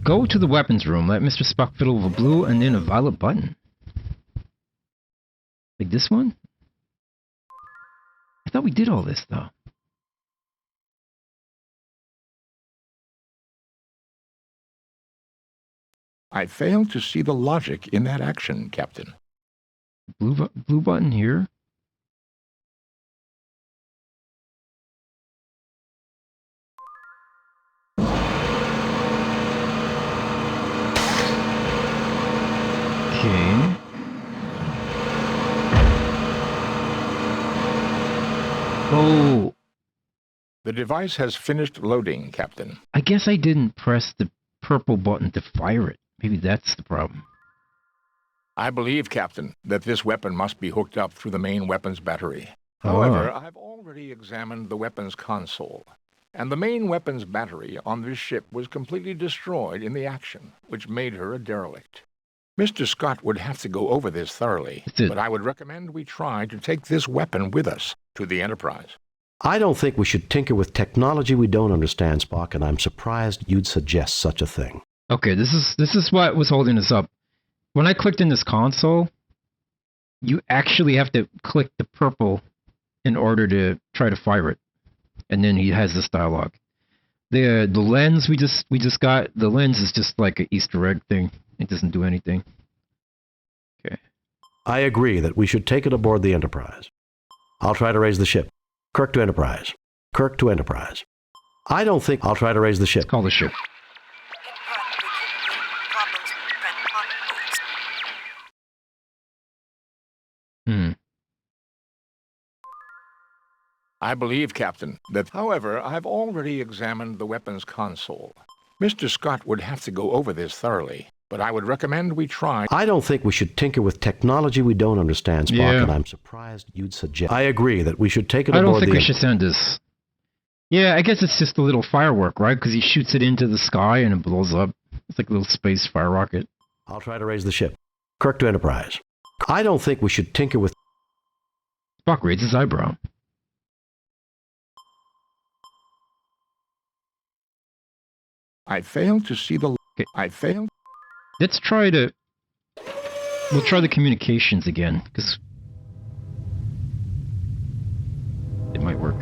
[SPEAKER 1] Go to the weapons room. Let Mr. Spock fiddle with a blue and then a violet button. Like this one? I thought we did all this, though.
[SPEAKER 2] I fail to see the logic in that action, Captain.
[SPEAKER 1] Blue button here. Okay. Oh.
[SPEAKER 2] The device has finished loading, Captain.
[SPEAKER 1] I guess I didn't press the purple button to fire it. Maybe that's the problem.
[SPEAKER 2] I believe, Captain, that this weapon must be hooked up through the main weapons battery. However, I've already examined the weapons console, and the main weapons battery on this ship was completely destroyed in the action, which made her a derelict. Mr. Scott would have to go over this thoroughly, but I would recommend we try to take this weapon with us to the Enterprise.
[SPEAKER 4] I don't think we should tinker with technology we don't understand, Spock, and I'm surprised you'd suggest such a thing.
[SPEAKER 1] Okay, this is what was holding us up. When I clicked in this console, you actually have to click the purple in order to try to fire it. And then he has this dialogue. The lens we just got, the lens is just like an Easter egg thing. It doesn't do anything. Okay.
[SPEAKER 4] I agree that we should take it aboard the Enterprise. I'll try to raise the ship. Kirk to Enterprise. Kirk to Enterprise. I don't think I'll try to raise the ship.
[SPEAKER 1] Let's call the ship.
[SPEAKER 2] I believe, Captain, that, however, I've already examined the weapons console. Mr. Scott would have to go over this thoroughly, but I would recommend we try.
[SPEAKER 4] I don't think we should tinker with technology we don't understand, Spock, and I'm surprised you'd suggest. I agree that we should take it aboard the...
[SPEAKER 1] I don't think we should send this. Yeah, I guess it's just a little firework, right? Because he shoots it into the sky and it blows up. It's like a little space fire rocket.
[SPEAKER 4] I'll try to raise the ship. Kirk to Enterprise. I don't think we should tinker with...
[SPEAKER 1] Spock raises his eyebrow.
[SPEAKER 2] I failed to see the... Okay. I failed...
[SPEAKER 1] Let's try to... We'll try the communications again, because... it might work.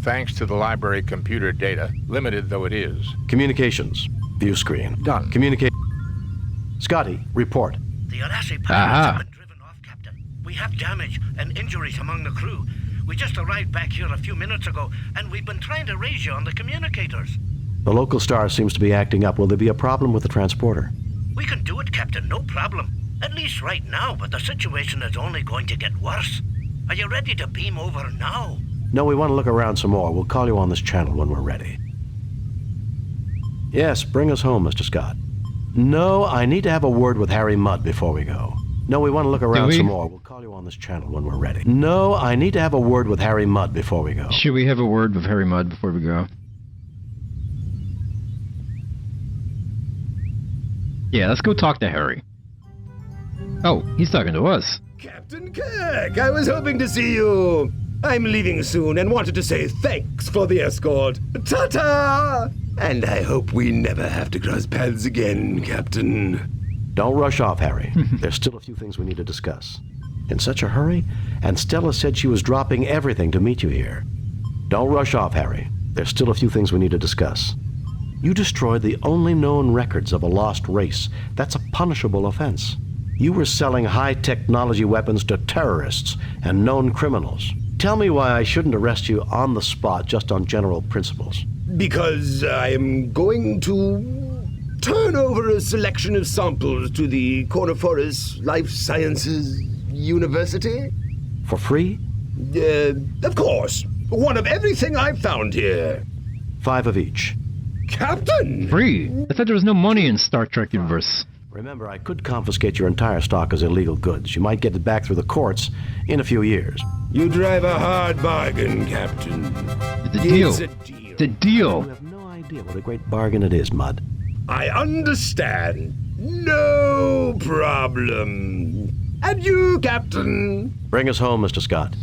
[SPEAKER 2] Thanks to the library computer data, limited though it is.
[SPEAKER 4] Communications. View screen.
[SPEAKER 2] Done.
[SPEAKER 4] Communicate. Scotty, report.
[SPEAKER 19] The Alassi pirates have been driven off, Captain. We have damage and injuries among the crew. We just arrived back here a few minutes ago, and we've been trying to raise you on the communicators.
[SPEAKER 4] The local star seems to be acting up. Will there be a problem with the transporter?
[SPEAKER 19] We can do it, Captain, no problem. At least right now, but the situation is only going to get worse. Are you ready to beam over now?
[SPEAKER 4] No, we want to look around some more. We'll call you on this channel when we're ready. Yes, bring us home, Mr. Scott. No, I need to have a word with Harry Mudd before we go. No, we want to look around some more. We'll call you on this channel when we're ready. No, I need to have a word with Harry Mudd before we go.
[SPEAKER 1] Should we have a word with Harry Mudd before we go? Yeah, let's go talk to Harry. Oh, he's talking to us.
[SPEAKER 11] Captain Kirk, I was hoping to see you. I'm leaving soon and wanted to say thanks for the escort. Ta-ta! And I hope we never have to cross paths again, Captain.
[SPEAKER 4] Don't rush off, Harry. There's still a few things we need to discuss. In such a hurry? And Stella said she was dropping everything to meet you here. Don't rush off, Harry. There's still a few things we need to discuss. You destroyed the only known records of a lost race. That's a punishable offense. You were selling high-technology weapons to terrorists and known criminals. Tell me why I shouldn't arrest you on the spot just on general principles.
[SPEAKER 11] Because I am going to turn over a selection of samples to the Corniforous Life Sciences University.
[SPEAKER 4] For free?
[SPEAKER 11] Of course. One of everything I've found here.
[SPEAKER 4] 5 of each.
[SPEAKER 11] Captain!
[SPEAKER 1] Free? I thought there was no money in Star Trek universe.
[SPEAKER 4] Remember, I could confiscate your entire stock as illegal goods. You might get it back through the courts in a few years.
[SPEAKER 11] You drive a hard bargain, Captain.
[SPEAKER 1] It's a deal. It's a deal.
[SPEAKER 4] You have no idea what a great bargain it is, Mudd.
[SPEAKER 11] I understand. No problem. And you, Captain?
[SPEAKER 4] Bring us home, Mr. Scott.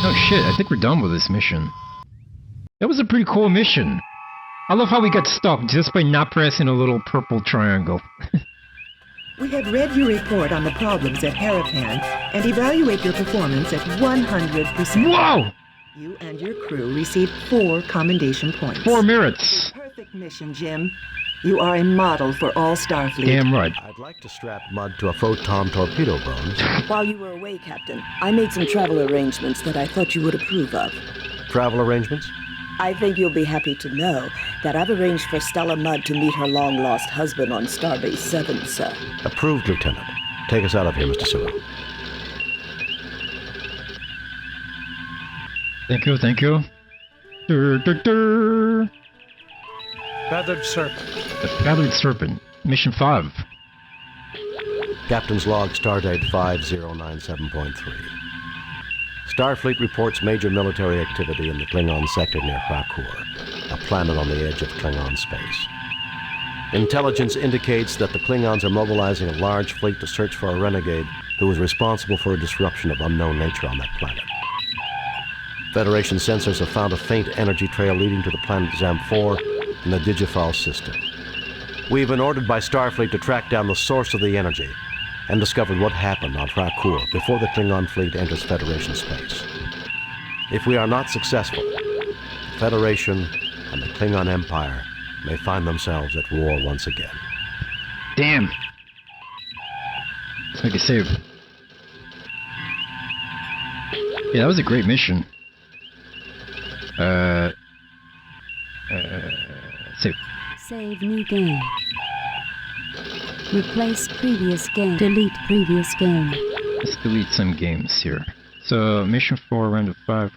[SPEAKER 1] Oh shit, I think we're done with this mission. That was a pretty cool mission. I love how we got stuck just by not pressing a little purple triangle.
[SPEAKER 16] We have read your report on the problems at Harapan and evaluate your performance at 100%.
[SPEAKER 1] Whoa!
[SPEAKER 16] You and your crew received 4 commendation points.
[SPEAKER 1] 4 merits.
[SPEAKER 16] Perfect mission, Jim. You are a model for all Starfleet.
[SPEAKER 1] Damn right.
[SPEAKER 4] I'd like to strap Mudd to a photon torpedo, Bones.
[SPEAKER 17] While you were away, Captain, I made some travel arrangements that I thought you would approve of.
[SPEAKER 4] Travel arrangements?
[SPEAKER 17] I think you'll be happy to know that I've arranged for Stella Mudd to meet her long-lost husband on Starbase 7, sir.
[SPEAKER 4] Approved, Lieutenant. Take us out of here, Mr. Sewell.
[SPEAKER 1] Thank you, thank you. The
[SPEAKER 7] Feathered Serpent.
[SPEAKER 1] Feathered Serpent. Mission 5.
[SPEAKER 4] Captain's log, stardate 5097.3. Starfleet reports major military activity in the Klingon sector near Krakur, a planet on the edge of Klingon space. Intelligence indicates that the Klingons are mobilizing a large fleet to search for a renegade who is responsible for a disruption of unknown nature on that planet. Federation sensors have found a faint energy trail leading to the planet Zam-4 in the Digifal system. We've been ordered by Starfleet to track down the source of the energy and discover what happened on Krakur before the Klingon fleet enters Federation space. If we are not successful, the Federation and the Klingon Empire may find themselves at war once again.
[SPEAKER 1] Damn. Let's make a save. Yeah, that was a great mission. Save.
[SPEAKER 5] Save new game. Replace previous game. Delete previous game.
[SPEAKER 1] Let's delete some games here. So, mission 4, round of 5.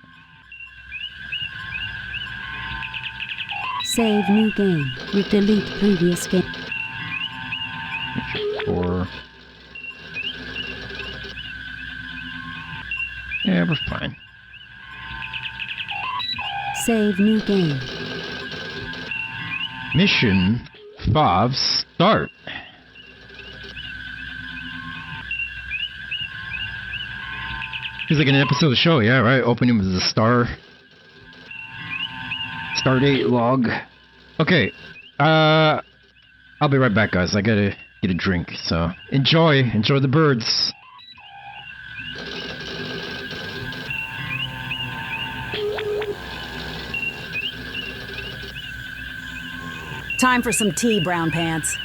[SPEAKER 5] Save new game. Delete previous game.
[SPEAKER 1] Mission 4. Yeah, we're fine.
[SPEAKER 5] Save new game.
[SPEAKER 1] Mission 5, start. Feels like an episode of the show, yeah, right? Opening with the Stardate log. Okay, I'll be right back, guys. I gotta get a drink, so enjoy the birds.
[SPEAKER 9] Time for some tea, Brown Pants.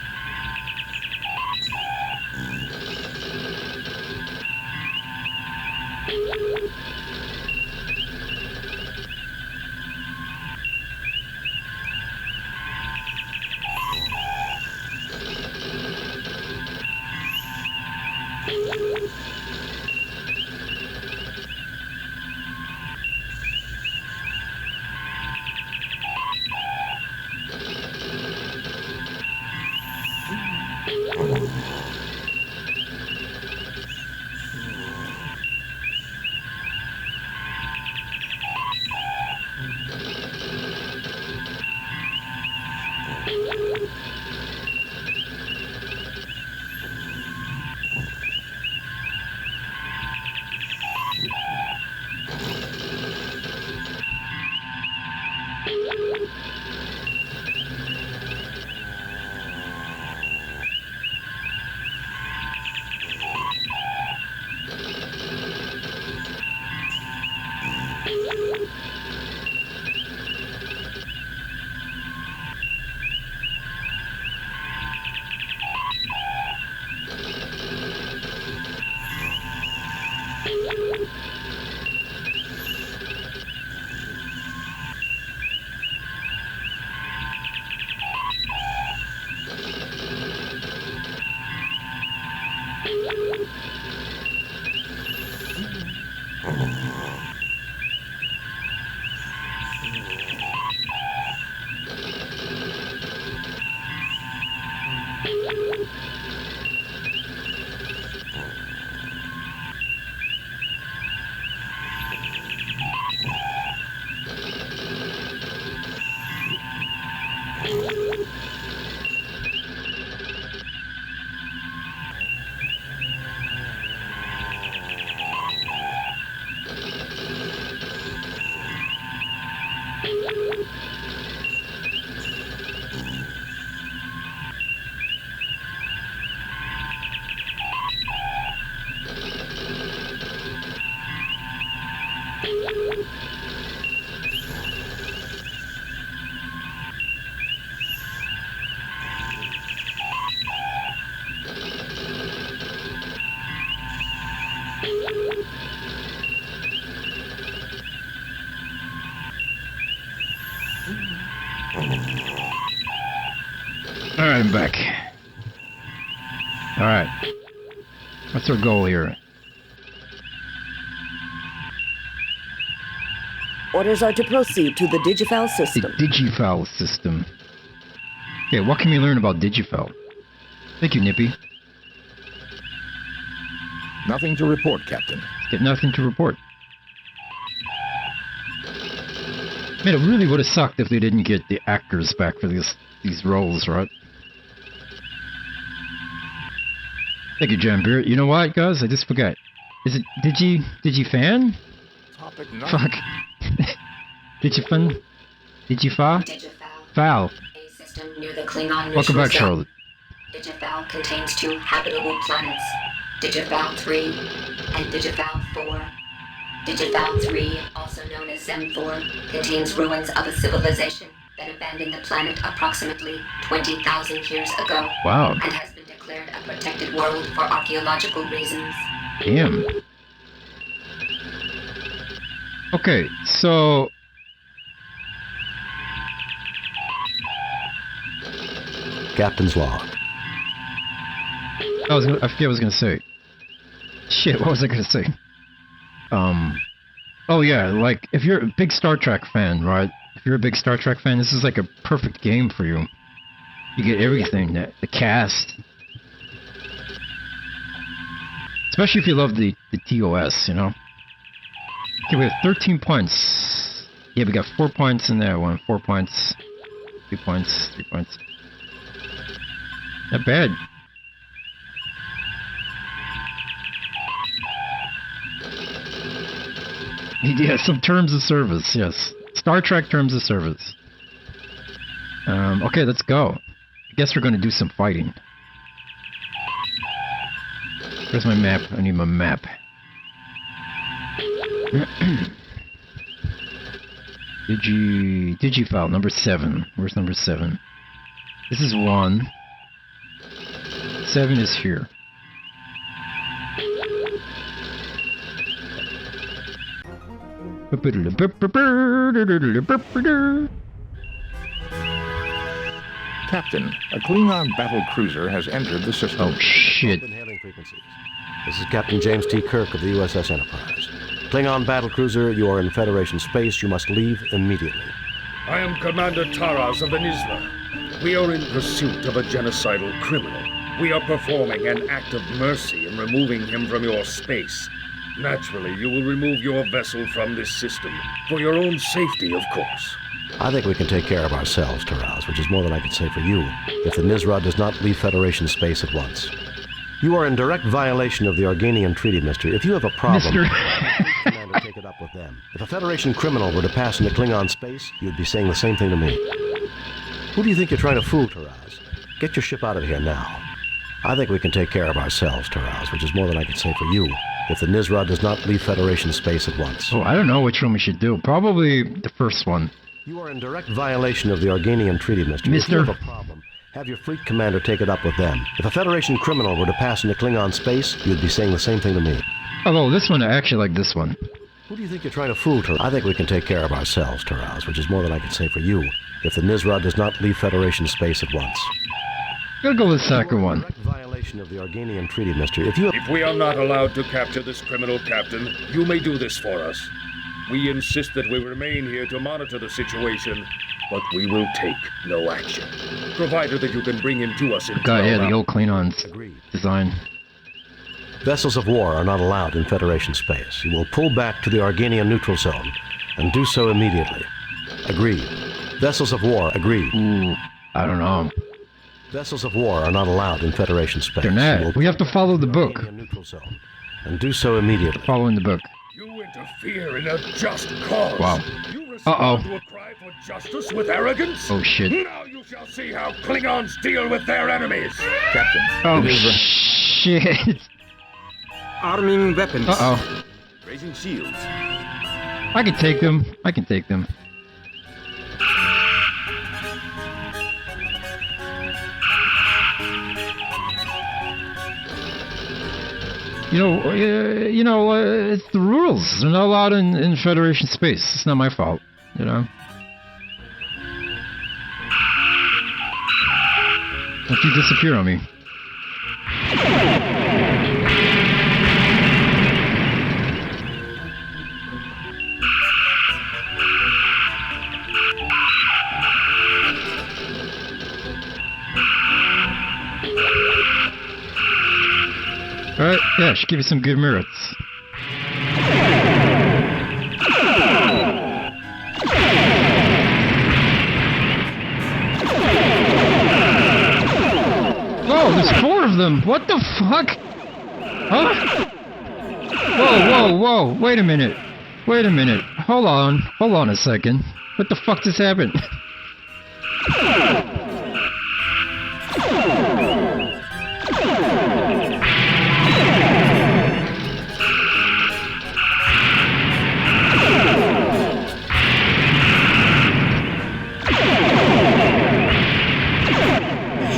[SPEAKER 1] Alright, I'm back. Alright. What's our goal here?
[SPEAKER 17] Orders are to proceed to the Digifal
[SPEAKER 1] The
[SPEAKER 17] system.
[SPEAKER 1] Digifal system. Okay, what can we learn about Digifal? Thank you, Nippy.
[SPEAKER 2] Nothing to report, Captain.
[SPEAKER 1] Get nothing to report. Man, it really would have sucked if they didn't get the actors back for these roles, right? Thank you, Jambeer. You know what, guys? I just forgot. Is it Digifan?
[SPEAKER 2] Topic 9.
[SPEAKER 1] Fuck. Digifan? Digifal? Foul.
[SPEAKER 6] A system near the Klingon
[SPEAKER 1] Welcome back,
[SPEAKER 6] mission
[SPEAKER 1] Charlotte.
[SPEAKER 6] Digifal contains 2 habitable planets, Digifal 3 and Digifal 4. Digifal 3, also known as Zem-4, contains ruins of a civilization that abandoned the planet approximately 20,000 years ago.
[SPEAKER 1] Wow.
[SPEAKER 6] And has been declared a protected world for archaeological reasons.
[SPEAKER 1] Damn. Okay, so...
[SPEAKER 4] Captain's log.
[SPEAKER 1] I forget what I was gonna say. Shit, what was I gonna say? Oh yeah, like, if you're a big Star Trek fan, right? If you're a big Star Trek fan, this is like a perfect game for you. You get everything, the cast. Especially if you love the TOS, you know? Okay, we have 13 points. Yeah, we got 4 points in there. 4 points. 2 points. 3 points. Not bad. Yeah, some terms of service, yes. Star Trek terms of service. Okay, let's go. I guess we're gonna do some fighting. Where's my map? I need my map. Digifile, number 7. Where's number 7? This is 1. 7 is here.
[SPEAKER 2] Captain, a Klingon battle cruiser has entered the system.
[SPEAKER 1] Oh, shit.
[SPEAKER 4] Hailing frequencies. This is Captain James T. Kirk of the USS Enterprise. Klingon battlecruiser, you are in Federation space. You must leave immediately.
[SPEAKER 20] I am Commander Taraz of the Nizla. We are in pursuit of a genocidal criminal. We are performing an act of mercy in removing him from your space. Naturally, you will remove your vessel from this system. For your own safety, of course.
[SPEAKER 4] I think we can take care of ourselves, Taraz, which is more than I can say for you, if the Nizra does not leave Federation space at once. You are in direct violation of the Organian Treaty, mister. If you have a problem, Commander, take it up with them. If a Federation criminal were to pass into Klingon space, you'd be saying the same thing to me. Who do you think you're trying to fool, Taraz? Get your ship out of here now. I think we can take care of ourselves, Taraz, which is more than I can say for you, if the Nizra does not leave Federation space at once.
[SPEAKER 1] Oh, I don't know which one we should do. Probably the first one.
[SPEAKER 4] You are in direct violation of the Organian Treaty, mister. If you have a problem, have your fleet commander take it up with them. If a Federation criminal were to pass into Klingon space, you'd be saying the same thing to me.
[SPEAKER 1] Oh, this one, I actually like this one.
[SPEAKER 4] Who do you think you're trying to fool, Taraz? I think we can take care of ourselves, Taraz, which is more than I can say for you, if the Nizra does not leave Federation space at once.
[SPEAKER 1] Gotta go with the second one.
[SPEAKER 4] Violation of the Organian Treaty, mister. If
[SPEAKER 20] we are not allowed to capture this criminal, Captain, you may do this for us. We insist that we remain here to monitor the situation, but we will take no action, provided that you can bring him to us in 12
[SPEAKER 1] God, yeah, the
[SPEAKER 20] hours.
[SPEAKER 1] old Klingons design.
[SPEAKER 4] Vessels of war are not allowed in Federation space. You will pull back to the Organian neutral zone, and do so immediately. Agreed. Vessels of war, agreed.
[SPEAKER 1] Ooh, I don't know.
[SPEAKER 4] Vessels of war are not allowed in Federation space.
[SPEAKER 1] They're not. We have to follow the book.
[SPEAKER 4] Neutral zone, and do so immediately.
[SPEAKER 1] Following the book.
[SPEAKER 20] You interfere in a just cause.
[SPEAKER 1] Wow.
[SPEAKER 20] You respond
[SPEAKER 1] Uh-oh.
[SPEAKER 20] to a cry for justice with arrogance.
[SPEAKER 1] Oh, shit.
[SPEAKER 20] Now you shall see how Klingons deal with their enemies.
[SPEAKER 2] Captain.
[SPEAKER 1] Oh, shit.
[SPEAKER 10] Arming weapons.
[SPEAKER 1] Uh-oh.
[SPEAKER 18] Raising shields.
[SPEAKER 1] I can take them. I can take them. It's the rules. They're not allowed in Federation space. It's not my fault, you know. Don't you disappear on me. Alright, yeah, should give you some good merits. Whoa, there's 4 of them! What the fuck? Huh? Whoa, wait a minute. Hold on a second. What the fuck just happened?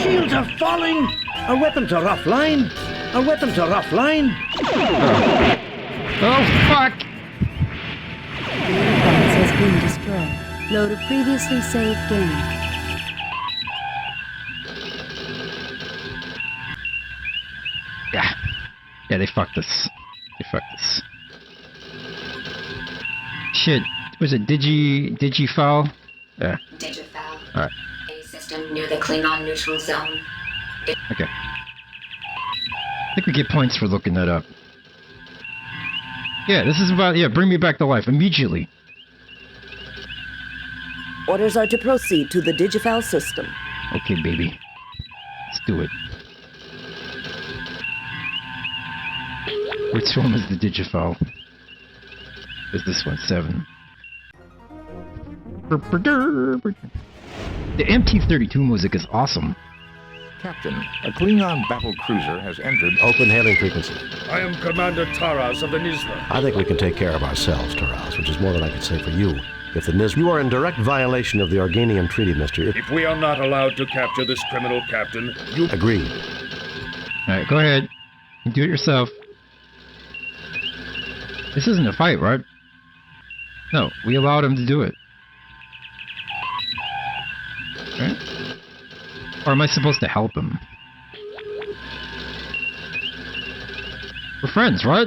[SPEAKER 19] Shields are falling! Our weapons are offline!
[SPEAKER 1] Oh, fuck!
[SPEAKER 5] The Enterprise has been destroyed. Load a previously saved game.
[SPEAKER 1] Yeah, they fucked us. Shit, was it Digifile? Yeah.
[SPEAKER 6] Digifal.
[SPEAKER 1] Alright.
[SPEAKER 6] A system near the Klingon neutral zone.
[SPEAKER 1] Okay. I think we get points for looking that up. Yeah, this is about, bring me back to life immediately.
[SPEAKER 17] Orders are to proceed to the Digifal system.
[SPEAKER 1] Okay, baby. Let's do it. Which one was the Digifile? Is this one 7? The MT-32 music is awesome.
[SPEAKER 2] Captain, a Klingon battle cruiser has entered...
[SPEAKER 4] Open hailing frequency.
[SPEAKER 20] I am Commander Taraz of the Nizla.
[SPEAKER 4] I think we can take care of ourselves, Taraz, which is more than I could say for you. If the Nizla... You are in direct violation of the Organian Treaty, mister.
[SPEAKER 20] If we are not allowed to capture this criminal, Captain, you...
[SPEAKER 4] Agreed.
[SPEAKER 1] Alright, go ahead. You do it yourself. This isn't a fight, right? No, we allowed him to do it. Right? Or am I supposed to help him? We're friends, right?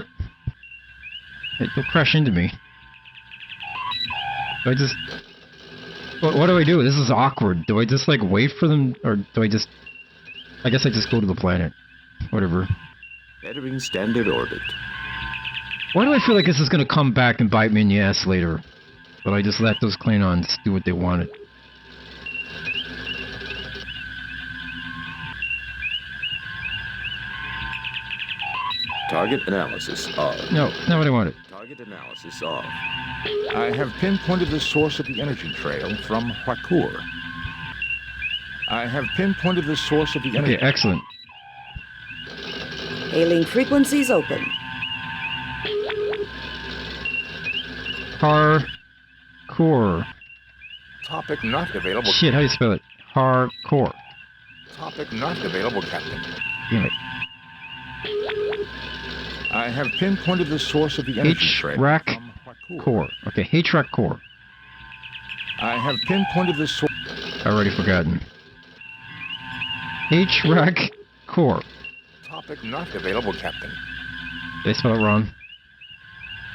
[SPEAKER 1] Hey, don't crash into me. Do I just... What do I do? This is awkward. Do I just, like, wait for them? Or do I just... I guess I just go to the planet. Whatever.
[SPEAKER 18] Entering standard orbit.
[SPEAKER 1] Why do I feel like this is gonna come back and bite me in the ass later? But I just let those Klingons do what they wanted.
[SPEAKER 18] Target analysis off.
[SPEAKER 1] No, not what I wanted.
[SPEAKER 18] Target analysis off.
[SPEAKER 2] I have pinpointed the source of the energy trail from Huakur. I have pinpointed the source of the energy...
[SPEAKER 1] Okay, excellent.
[SPEAKER 17] Hailing frequencies open.
[SPEAKER 1] Hardcore.
[SPEAKER 2] Topic not available.
[SPEAKER 1] Shit, how do you spell it? Hardcore.
[SPEAKER 2] Topic not available, Captain.
[SPEAKER 1] Damn it.
[SPEAKER 2] I have pinpointed the source of the energy trail
[SPEAKER 1] HRAC
[SPEAKER 2] from Huakur.
[SPEAKER 1] core. Okay, HRAC core.
[SPEAKER 2] I have pinpointed the source...
[SPEAKER 1] Already forgotten. HRAC core.
[SPEAKER 2] Topic not available, Captain.
[SPEAKER 1] Did I spell it wrong?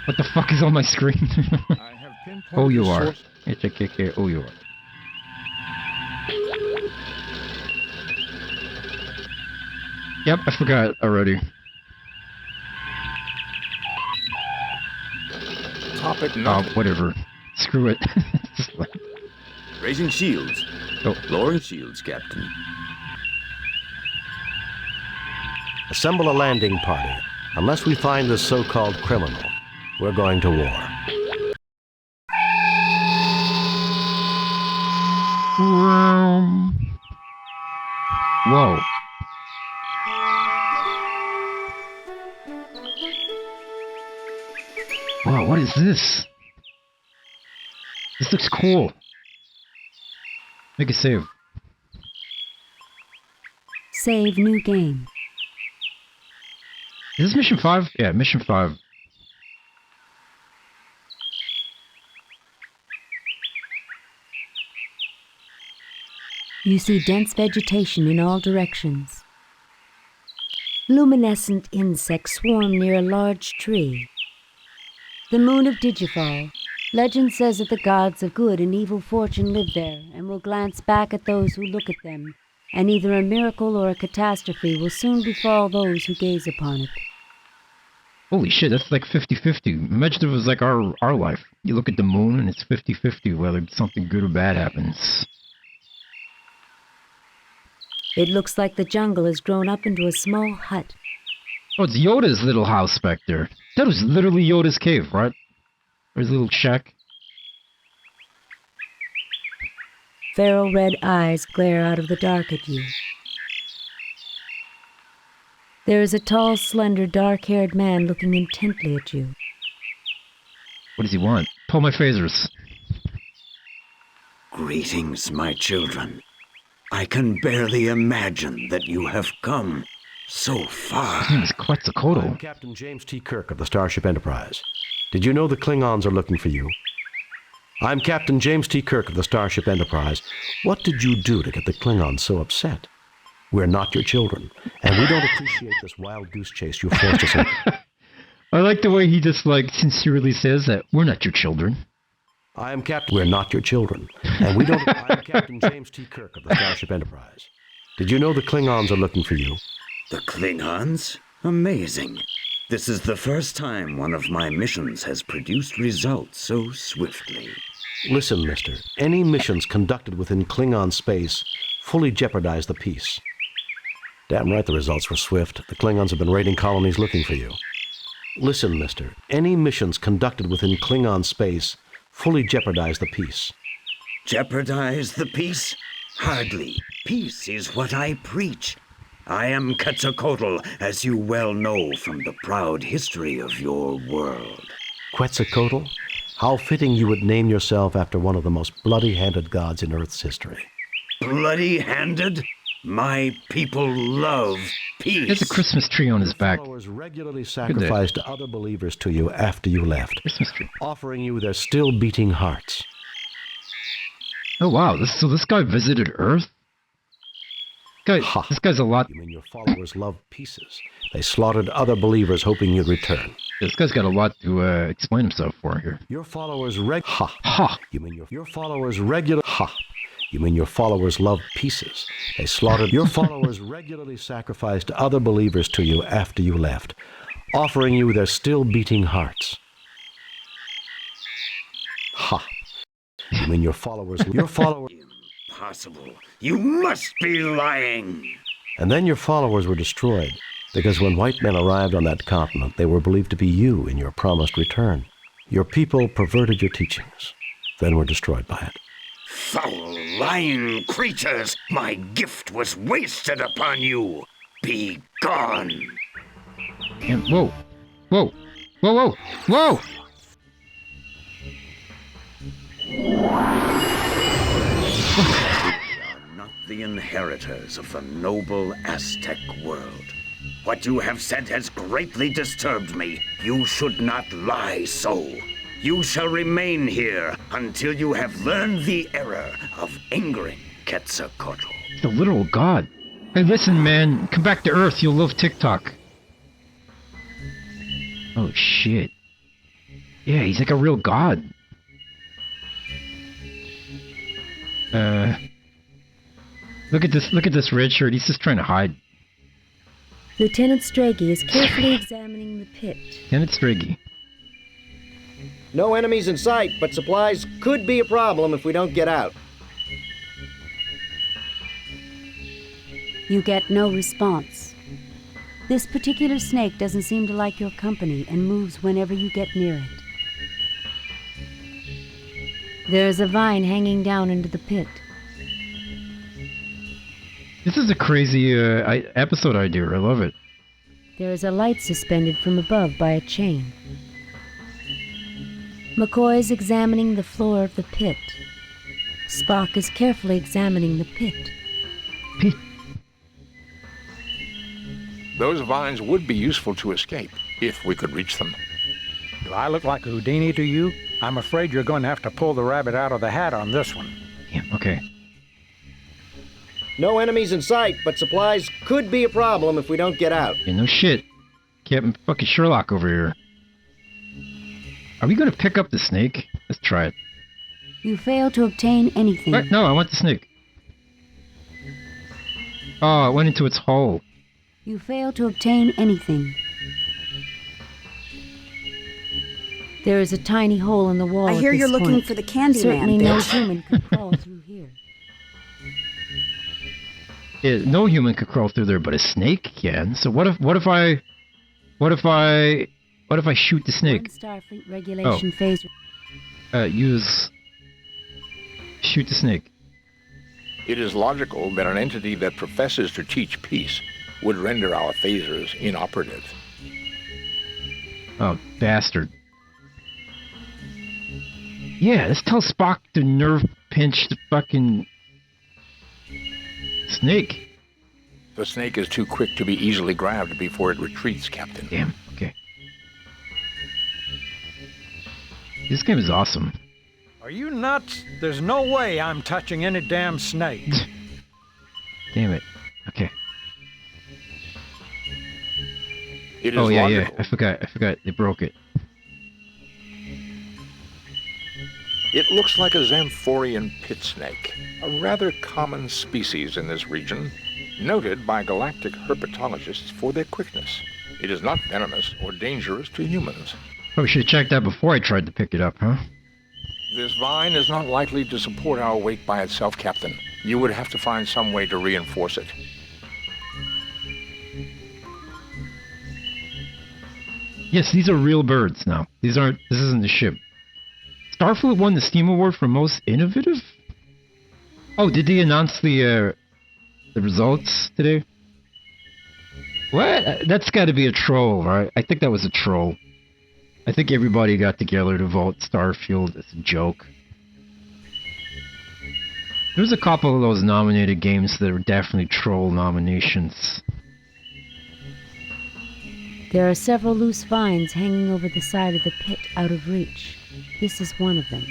[SPEAKER 1] What the fuck is on my screen?
[SPEAKER 2] I have pinpointed
[SPEAKER 1] oh, you
[SPEAKER 2] the
[SPEAKER 1] are.
[SPEAKER 2] source...
[SPEAKER 1] HKK, oh, you are. Yep, I forgot already.
[SPEAKER 2] Topic not...
[SPEAKER 1] whatever. Screw it.
[SPEAKER 18] Raising shields.
[SPEAKER 1] Oh.
[SPEAKER 18] Lowering shields, Captain.
[SPEAKER 4] Assemble a landing party. Unless we find this so-called criminal, we're going to war.
[SPEAKER 1] Whoa. Wow, what is this? This looks cool. Make a save.
[SPEAKER 5] Save new game.
[SPEAKER 1] Is this mission 5? Yeah, mission 5.
[SPEAKER 5] You see dense vegetation in all directions. Luminescent insects swarm near a large tree. The moon of Digifal. Legend says that the gods of good and evil fortune live there and will glance back at those who look at them, and either a miracle or a catastrophe will soon befall those who gaze upon it.
[SPEAKER 1] Holy shit, that's like 50-50. Imagine if it was like our life. You look at the moon and it's 50-50 whether something good or bad happens.
[SPEAKER 5] It looks like the jungle has grown up into a small hut.
[SPEAKER 1] Oh, it's Yoda's little house back there. That was literally Yoda's cave, right? Or his little shack.
[SPEAKER 5] Feral red eyes glare out of the dark at you. There is a tall, slender, dark-haired man looking intently at you.
[SPEAKER 1] What does he want? Pull my phasers.
[SPEAKER 21] Greetings, my children. I can barely imagine that you have come so far.
[SPEAKER 1] His name is Quetzalcoatl.
[SPEAKER 4] I'm Captain James T. Kirk of the Starship Enterprise. Did you know the Klingons are looking for you? I'm Captain James T. Kirk of the Starship Enterprise. What did you do to get the Klingons so upset? We're not your children, and we don't appreciate this wild goose chase you forced us into.
[SPEAKER 1] I like the way he just, like, sincerely says that. We're not your children.
[SPEAKER 4] I am Captain... We're not your children, and we don't... I'm Captain James T. Kirk of the Starship Enterprise. Did you know the Klingons are looking for you?
[SPEAKER 21] The Klingons? Amazing. This is the first time one of my missions has produced results so swiftly.
[SPEAKER 4] Listen, mister. Any missions conducted within Klingon space fully jeopardize the peace. Damn right the results were swift. The Klingons have been raiding colonies looking for you. Listen, mister. Any missions conducted within Klingon space fully jeopardize the peace.
[SPEAKER 21] Jeopardize the peace? Hardly. Peace is what I preach. I am Quetzalcoatl, as you well know from the proud history of your world.
[SPEAKER 4] Quetzalcoatl? How fitting you would name yourself after one of the most bloody-handed gods in Earth's history.
[SPEAKER 21] Bloody-handed? My people love peace.
[SPEAKER 1] There's a Christmas tree on his back.
[SPEAKER 4] Followers regularly sacrificed other believers to you after you left,
[SPEAKER 1] Christmas tree,
[SPEAKER 4] offering you their still-beating hearts.
[SPEAKER 1] Oh wow, so this guy visited Earth? This guy's a lot...
[SPEAKER 4] You mean your followers love pieces? They slaughtered other believers hoping you'd return.
[SPEAKER 1] This guy's got a lot to explain himself for here.
[SPEAKER 4] Your followers You mean your followers You mean your followers love pieces? They slaughtered... Your followers regularly sacrificed other believers to you after you left, offering you their still-beating hearts. You mean your followers...
[SPEAKER 21] Impossible. You must be lying.
[SPEAKER 4] And then your followers were destroyed, because when white men arrived on that continent, they were believed to be you in your promised return. Your people perverted your teachings, then were destroyed by it.
[SPEAKER 21] Foul, lying creatures! My gift was wasted upon you! Be gone!
[SPEAKER 1] And whoa! Whoa! Whoa, whoa! Whoa!
[SPEAKER 21] The inheritors of the noble Aztec world. What you have said has greatly disturbed me. You should not lie so. You shall remain here until you have learned the error of angering Quetzalcoatl.
[SPEAKER 1] The literal god. Hey, listen, man. Come back to Earth. You'll love TikTok. Oh, shit. Yeah, he's like a real god. Look at this red shirt. He's just trying to hide.
[SPEAKER 5] Lieutenant Strachey is carefully examining the pit.
[SPEAKER 1] Lieutenant Strachey.
[SPEAKER 22] No enemies in sight, but supplies could be a problem if we don't get out.
[SPEAKER 5] You get no response. This particular snake doesn't seem to like your company and moves whenever you get near it. There is a vine hanging down into the pit.
[SPEAKER 1] This is a crazy episode idea. I love it.
[SPEAKER 5] There is a light suspended from above by a chain. McCoy is examining the floor of the pit. Spock is carefully examining the pit.
[SPEAKER 2] Those vines would be useful to escape, if we could reach them.
[SPEAKER 7] Do I look like Houdini to you? I'm afraid you're going to have to pull the rabbit out of the hat on this one.
[SPEAKER 1] Yeah, okay.
[SPEAKER 22] No enemies in sight, but supplies could be a problem if we don't get out.
[SPEAKER 1] Yeah, no shit. Captain fucking Sherlock over here. Are we gonna pick up the snake? Let's try it.
[SPEAKER 5] You fail to obtain anything.
[SPEAKER 1] What? No, I want the snake. Oh, it went into its hole.
[SPEAKER 5] You fail to obtain anything. There is a tiny hole in the wall.
[SPEAKER 9] I
[SPEAKER 5] at
[SPEAKER 9] hear
[SPEAKER 5] this
[SPEAKER 9] you're looking
[SPEAKER 5] point.
[SPEAKER 9] for the Candyman,
[SPEAKER 5] Certainly no
[SPEAKER 9] bitch.
[SPEAKER 5] human could crawl through here.
[SPEAKER 1] Yeah, no human could crawl through there, but a snake can. So what if I shoot the snake?
[SPEAKER 5] One Starfleet regulation phaser.
[SPEAKER 1] Shoot the snake.
[SPEAKER 2] It is logical that an entity that professes to teach peace would render our phasers inoperative.
[SPEAKER 1] Oh, bastard. Yeah, let's tell Spock to nerve pinch the fucking snake.
[SPEAKER 2] The snake is too quick to be easily grabbed before it retreats, Captain.
[SPEAKER 1] Damn, okay. This game is awesome.
[SPEAKER 7] Are you nuts? There's no way I'm touching any damn snake.
[SPEAKER 1] Damn it. Okay.
[SPEAKER 2] It is
[SPEAKER 1] oh yeah,
[SPEAKER 2] logical.
[SPEAKER 1] yeah. I forgot. They broke it.
[SPEAKER 2] It looks like a Zamphorian pit snake, a rather common species in this region, noted by galactic herpetologists for their quickness. It is not venomous or dangerous to humans.
[SPEAKER 1] Probably should have checked that before I tried to pick it up, huh?
[SPEAKER 2] This vine is not likely to support our weight by itself, Captain. You would have to find some way to reinforce it.
[SPEAKER 1] Yes, these are real birds now. This isn't the ship. Starfleet won the Steam Award for most innovative? Oh, did they announce the results today? What? That's got to be a troll, right? I think that was a troll. I think everybody got together to vote Starfield as a joke. There's a couple of those nominated games that are definitely troll nominations.
[SPEAKER 5] There are several loose vines hanging over the side of the pit out of reach. This is one of them.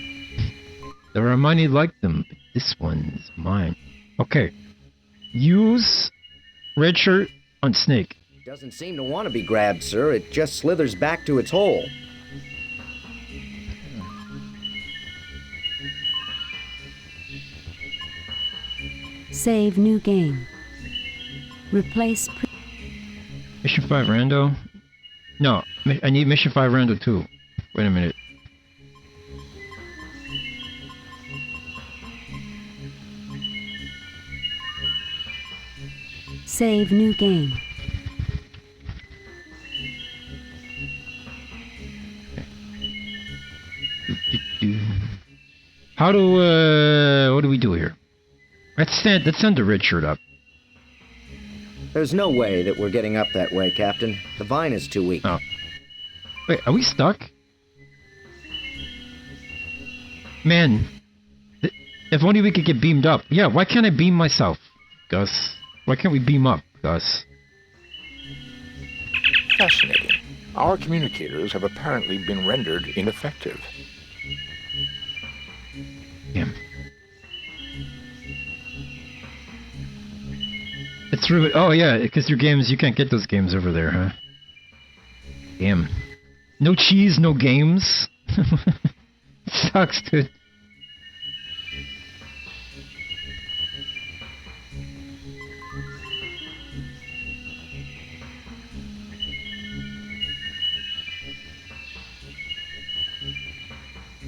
[SPEAKER 1] There are many like them, but this one is mine. Okay. Use red shirt on snake.
[SPEAKER 22] Doesn't seem to want to be grabbed, sir. It just slithers back to its hole.
[SPEAKER 5] Save new game. Replace
[SPEAKER 1] Mission 5 rando? No, I need Mission 5 rando too. Wait a minute.
[SPEAKER 5] Save new game.
[SPEAKER 1] How do, what do we do here? Let's send the red shirt up.
[SPEAKER 22] There's no way that we're getting up that way, Captain. The vine is too weak.
[SPEAKER 1] Oh. Wait, are we stuck? Man, if only we could get beamed up. Yeah, why can't I beam myself, Gus? Why can't we beam up, Gus?
[SPEAKER 2] Fascinating. Our communicators have apparently been rendered ineffective.
[SPEAKER 1] Damn. It's ruined. Oh yeah, because your games, you can't get those games over there, huh? Damn. No cheese, no games. Sucks, dude.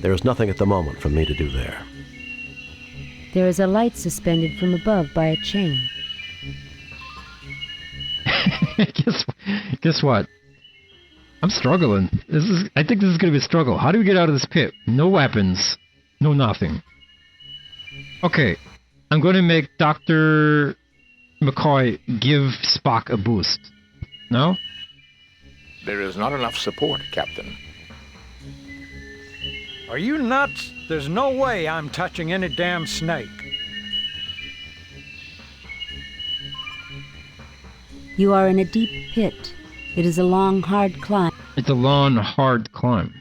[SPEAKER 4] There is nothing at the moment for me to do there.
[SPEAKER 5] There is a light suspended from above by a chain.
[SPEAKER 1] Guess what? I'm struggling. I think this is gonna be a struggle. How do we get out of this pit? No weapons. No nothing. Okay. I'm gonna make Dr. McCoy give Spock a boost. No?
[SPEAKER 2] There is not enough support, Captain.
[SPEAKER 7] Are you nuts? There's no way I'm touching any damn snake.
[SPEAKER 5] You are in a deep pit. It is a long, hard climb.
[SPEAKER 1] It's a long, hard climb.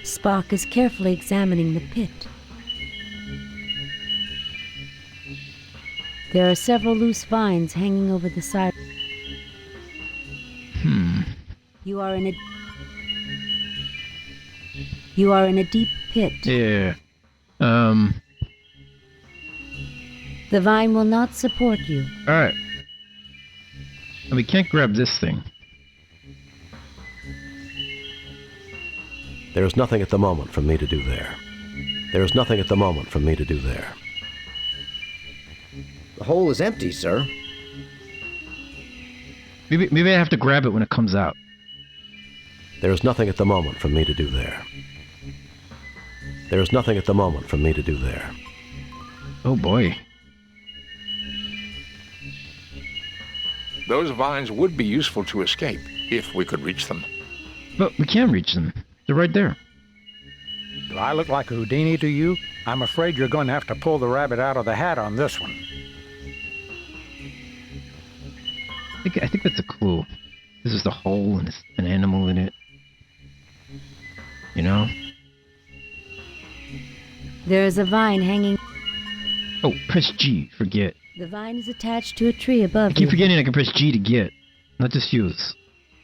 [SPEAKER 5] Spock is carefully examining the pit. There are several loose vines hanging over the side. You are in a deep pit.
[SPEAKER 1] Yeah.
[SPEAKER 5] The vine will not support you.
[SPEAKER 1] Alright. And we can't grab this thing.
[SPEAKER 4] There is nothing at the moment for me to do there. There is nothing at the moment for me to do there.
[SPEAKER 22] The hole is empty, sir.
[SPEAKER 1] Maybe I have to grab it when it comes out.
[SPEAKER 4] There is nothing at the moment for me to do there. There is nothing at the moment for me to do there.
[SPEAKER 1] Oh boy.
[SPEAKER 2] Those vines would be useful to escape, if we could reach them.
[SPEAKER 1] But we can reach them. They're right there.
[SPEAKER 7] Do I look like Houdini to you? I'm afraid you're going to have to pull the rabbit out of the hat on this one.
[SPEAKER 1] I think that's a clue. This is the hole and it's an animal in it. You know?
[SPEAKER 5] There is a vine hanging.
[SPEAKER 1] Oh, press G. Forget.
[SPEAKER 5] The vine is attached to a tree above
[SPEAKER 1] I keep
[SPEAKER 5] you.
[SPEAKER 1] forgetting I can press G to get. Not just use.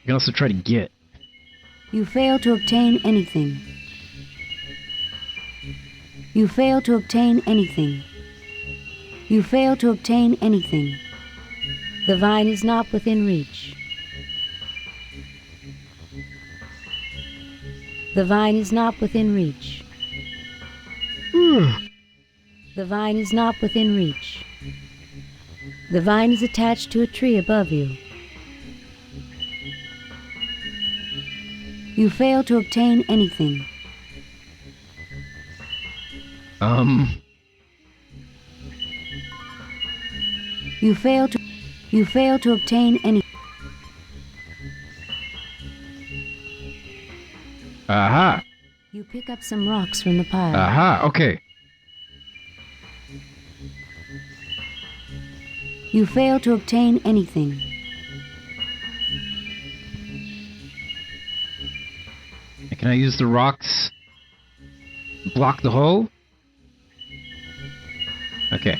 [SPEAKER 1] You can also try to get.
[SPEAKER 5] You fail to obtain anything. You fail to obtain anything. You fail to obtain anything. The vine is not within reach. The vine is not within reach. The vine is not within reach. The vine is attached to a tree above you. You fail to obtain anything. You fail to obtain any.
[SPEAKER 1] Aha!
[SPEAKER 5] You pick up some rocks from the pile.
[SPEAKER 1] Aha, okay.
[SPEAKER 5] You fail to obtain anything.
[SPEAKER 1] Can I use the rocks? Block the hole? Okay.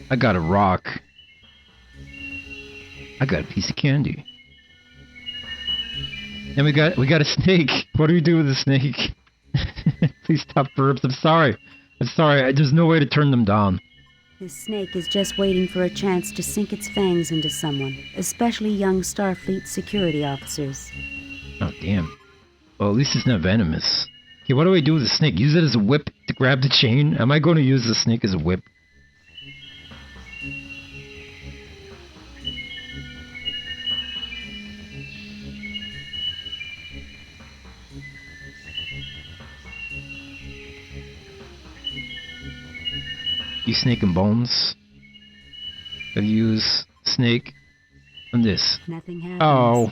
[SPEAKER 1] I got a rock. I got a piece of candy. And we got a snake. What do we do with the snake? Please stop verbs. I'm sorry. There's no way to turn them down.
[SPEAKER 5] This snake is just waiting for a chance to sink its fangs into someone, especially young Starfleet security officers.
[SPEAKER 1] Oh, damn. Well, at least it's not venomous. Okay, what do I do with the snake? Use it as a whip to grab the chain? Am I going to use the snake as a whip? Use snake and bones. Gotta use snake on this.
[SPEAKER 5] Nothing happens.
[SPEAKER 1] Oh.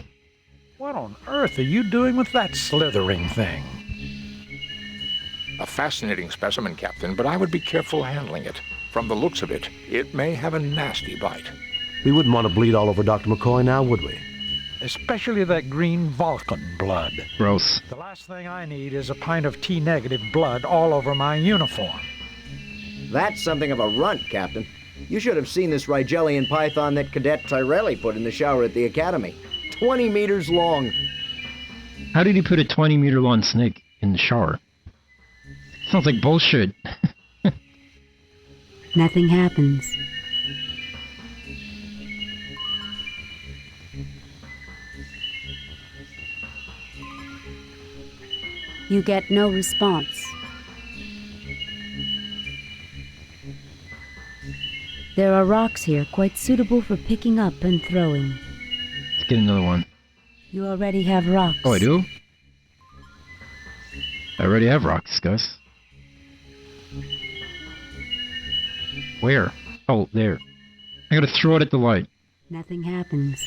[SPEAKER 7] What on earth are you doing with that slithering thing?
[SPEAKER 2] A fascinating specimen, Captain, but I would be careful handling it. From the looks of it, it may have a nasty bite.
[SPEAKER 4] We wouldn't want to bleed all over Dr. McCoy now, would we?
[SPEAKER 7] Especially that green Vulcan blood.
[SPEAKER 1] Gross.
[SPEAKER 7] The last thing I need is a pint of T-negative blood all over my uniform.
[SPEAKER 22] That's something of a runt, Captain. You should have seen this Rigelian python that Cadet Tyrelli put in the shower at the Academy. 20 meters long.
[SPEAKER 1] How did he put a 20-meter long snake in the shower? Sounds like bullshit.
[SPEAKER 5] Nothing happens. You get no response. There are rocks here quite suitable for picking up and throwing.
[SPEAKER 1] Let's get another one.
[SPEAKER 5] You already have rocks.
[SPEAKER 1] Oh, I do? I already have rocks, guys. Where? Oh, there. I gotta throw it at the light.
[SPEAKER 5] Nothing happens.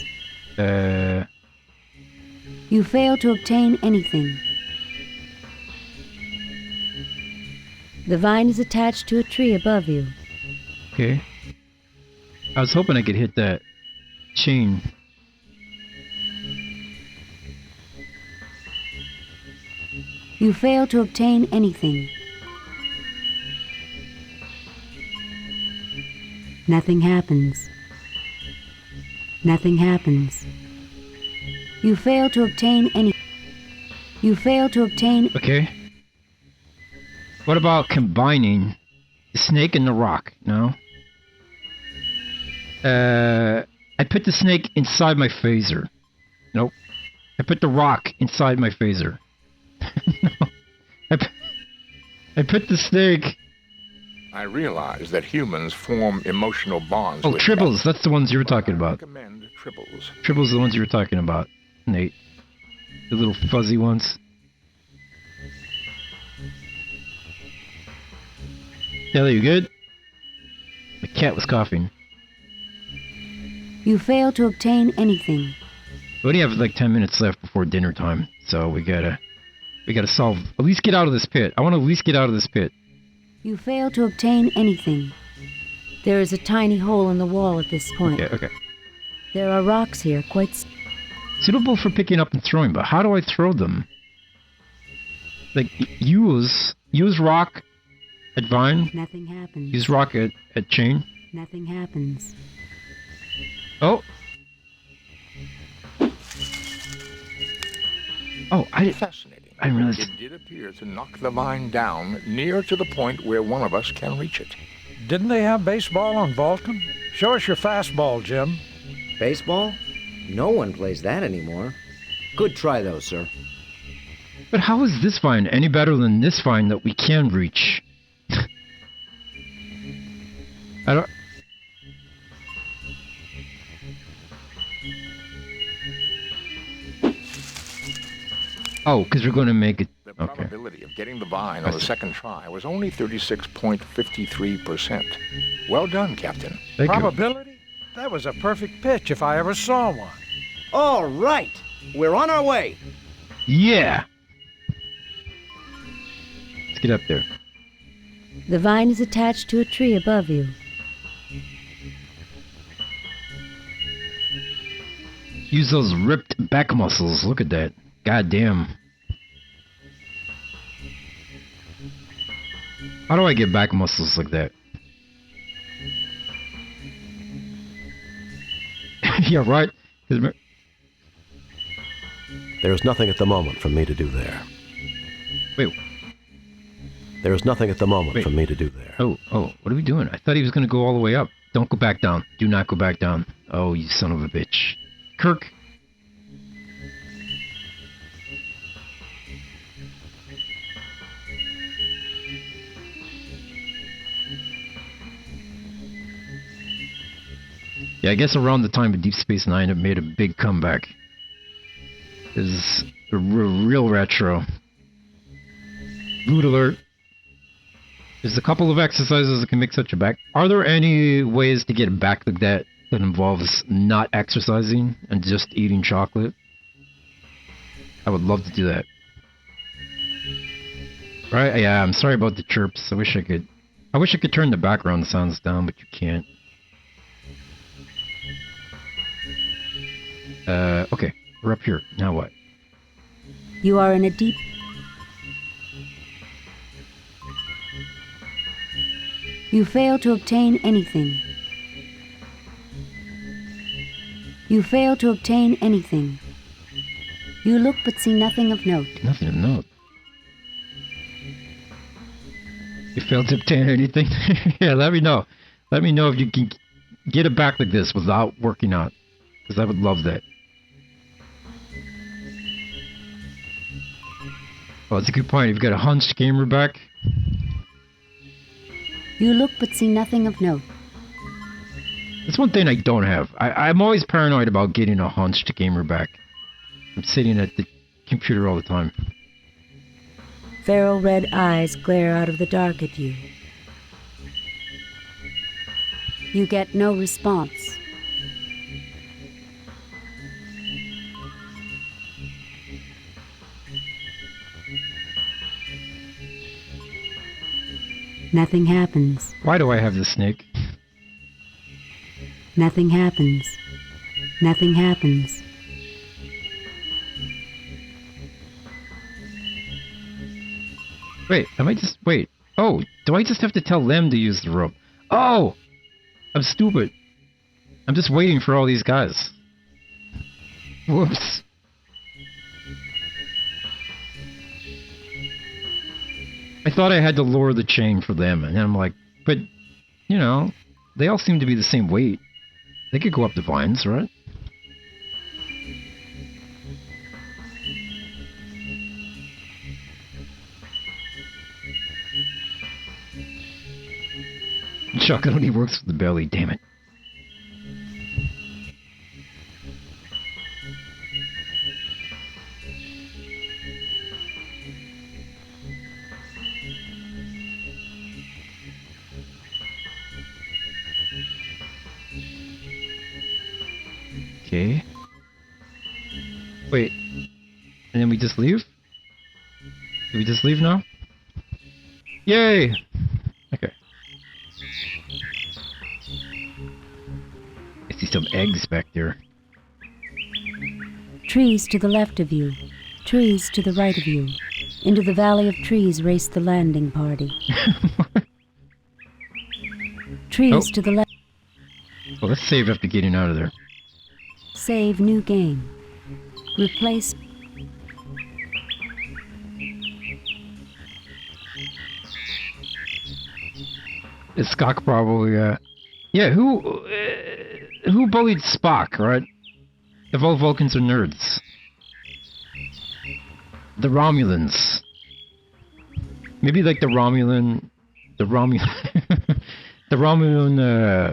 [SPEAKER 1] You
[SPEAKER 5] fail to obtain anything. The vine is attached to a tree above you.
[SPEAKER 1] Okay. I was hoping I could hit that chain.
[SPEAKER 5] You fail to obtain anything. Nothing happens. Nothing happens. You fail to obtain any. You fail to obtain.
[SPEAKER 1] Okay. What about combining the snake and the rock? No? I put the snake inside my phaser. Nope. I put the rock inside my phaser. No. I put the snake...
[SPEAKER 2] I realize that humans form emotional bonds with...
[SPEAKER 1] Tribbles, that's the ones you were talking about.
[SPEAKER 2] I recommend tribbles.
[SPEAKER 1] Tribbles are the ones you were talking about, Nate. The little fuzzy ones. Taylor, you good? The cat was coughing.
[SPEAKER 5] You fail to obtain anything.
[SPEAKER 1] We only have like 10 minutes left before dinner time, so we gotta solve... At least get out of this pit. I want to at least get out of this pit.
[SPEAKER 5] You fail to obtain anything. There is a tiny hole in the wall at this point.
[SPEAKER 1] Okay.
[SPEAKER 5] There are rocks here, quite...
[SPEAKER 1] Suitable for picking up and throwing, but how do I throw them? Like, use rock at vine.
[SPEAKER 5] Nothing happens.
[SPEAKER 1] Use rock at chain.
[SPEAKER 5] Nothing happens.
[SPEAKER 1] Oh. Oh,
[SPEAKER 2] Fascinating.
[SPEAKER 1] I didn't realize...
[SPEAKER 2] It did appear to knock the vine down near to the point where one of us can reach it.
[SPEAKER 7] Didn't they have baseball on Vulcan? Show us your fastball, Jim.
[SPEAKER 22] Baseball? No one plays that anymore. Good try, though, sir.
[SPEAKER 1] But how is this vine any better than this vine that we can reach? I don't... Oh, because we're going to make it...
[SPEAKER 2] The probability of getting the vine on the second try was only 36.53%. Well done, Captain.
[SPEAKER 1] Thank you.
[SPEAKER 7] Probability? That was a perfect pitch if I ever saw one.
[SPEAKER 22] All right. We're on our way.
[SPEAKER 1] Yeah. Let's get up there.
[SPEAKER 5] The vine is attached to a tree above you.
[SPEAKER 1] Use those ripped back muscles. Look at that. God damn. How do I get back muscles like that? Yeah, right?
[SPEAKER 4] There is nothing at the moment for me to do there.
[SPEAKER 1] Wait.
[SPEAKER 4] There is nothing at the moment for me to do there.
[SPEAKER 1] Oh, what are we doing? I thought he was going to go all the way up. Don't go back down. Do not go back down. Oh, you son of a bitch. Kirk. Yeah, I guess around the time of Deep Space Nine, it made a big comeback. It's a real retro. Loot alert. There's a couple of exercises that can make such a back. Are there any ways to get a back like that that involves not exercising and just eating chocolate? I would love to do that. Right? Yeah, I'm sorry about the chirps. I wish I could turn the background sounds down, but you can't. Okay, we're up here. Now what?
[SPEAKER 5] You are in a deep... You fail to obtain anything. You fail to obtain anything. You look but see nothing of note.
[SPEAKER 1] Nothing of note. You failed to obtain anything? Yeah, let me know. Let me know if you can get it back like this without working out. Because I would love that. Oh, that's a good point. You've got a hunched gamer back.
[SPEAKER 5] You look but see nothing of note.
[SPEAKER 1] That's one thing I don't have. I'm always paranoid about getting a hunched gamer back. I'm sitting at the computer all the time.
[SPEAKER 5] Feral red eyes glare out of the dark at you. You get no response. Nothing happens.
[SPEAKER 1] Why do I have the snake?
[SPEAKER 5] Nothing happens. Nothing happens.
[SPEAKER 1] Wait, wait. Oh, do I just have to tell them to use the rope? Oh! I'm stupid. I'm just waiting for all these guys. Whoops. I thought I had to lower the chain for them, and I'm like, but, you know, they all seem to be the same weight. They could go up the vines, right? Shotgun only works with the belly, damn it. Okay. Wait. And then we just leave? Did we just leave now? Yay! Okay. I see some eggs back there.
[SPEAKER 5] Trees to the left of you. Trees to the right of you. Into the valley of trees raced the landing party. Trees to the left.
[SPEAKER 1] Well, let's save after getting out of there.
[SPEAKER 5] Save new game. Replace.
[SPEAKER 1] Is Spock probably, yeah, who bullied Spock, right? If all Vulcans are nerds. The Romulans. Maybe like the Romulan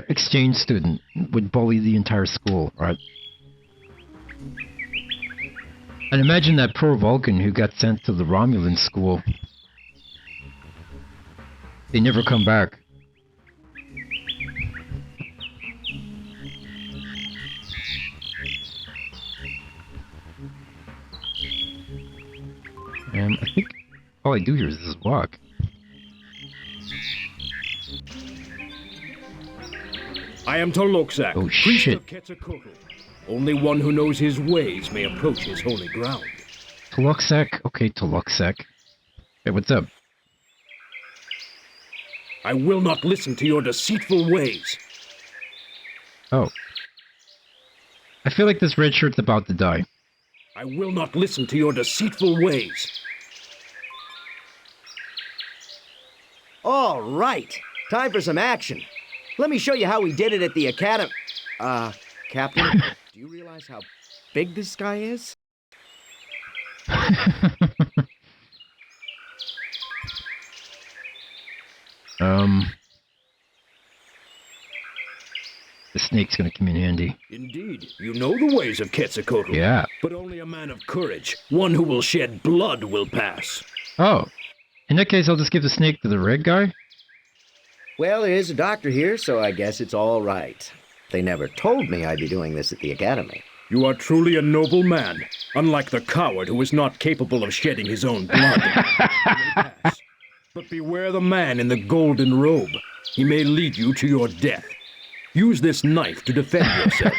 [SPEAKER 1] exchange student would bully the entire school, right? And imagine that poor Vulcan who got sent to the Romulan school. They never come back. I think all I do here is just walk.
[SPEAKER 3] I am Toloxac,
[SPEAKER 1] oh,
[SPEAKER 3] priest
[SPEAKER 1] shit.
[SPEAKER 3] of Quetzalcoatl. Only one who knows his ways may approach his holy ground.
[SPEAKER 1] Toloxac? Okay, Toloxac. Hey, what's up?
[SPEAKER 3] I will not listen to your deceitful ways.
[SPEAKER 1] Oh. I feel like this red shirt's about to die.
[SPEAKER 3] I will not listen to your deceitful ways.
[SPEAKER 22] All right. Time for some action. Let me show you how we did it at the Academy. Captain, do you realize how big this guy is?
[SPEAKER 1] The snake's gonna come in handy.
[SPEAKER 3] Indeed, you know the ways of Quetzalcoatl.
[SPEAKER 1] Yeah.
[SPEAKER 3] But only a man of courage, one who will shed blood, will pass.
[SPEAKER 1] Oh. In that case, I'll just give the snake to the red guy?
[SPEAKER 22] Well, there is a doctor here, so I guess it's all right. They never told me I'd be doing this at the Academy.
[SPEAKER 3] You are truly a noble man, unlike the coward who is not capable of shedding his own blood. But beware the man in the golden robe. He may lead you to your death. Use this knife to defend yourself.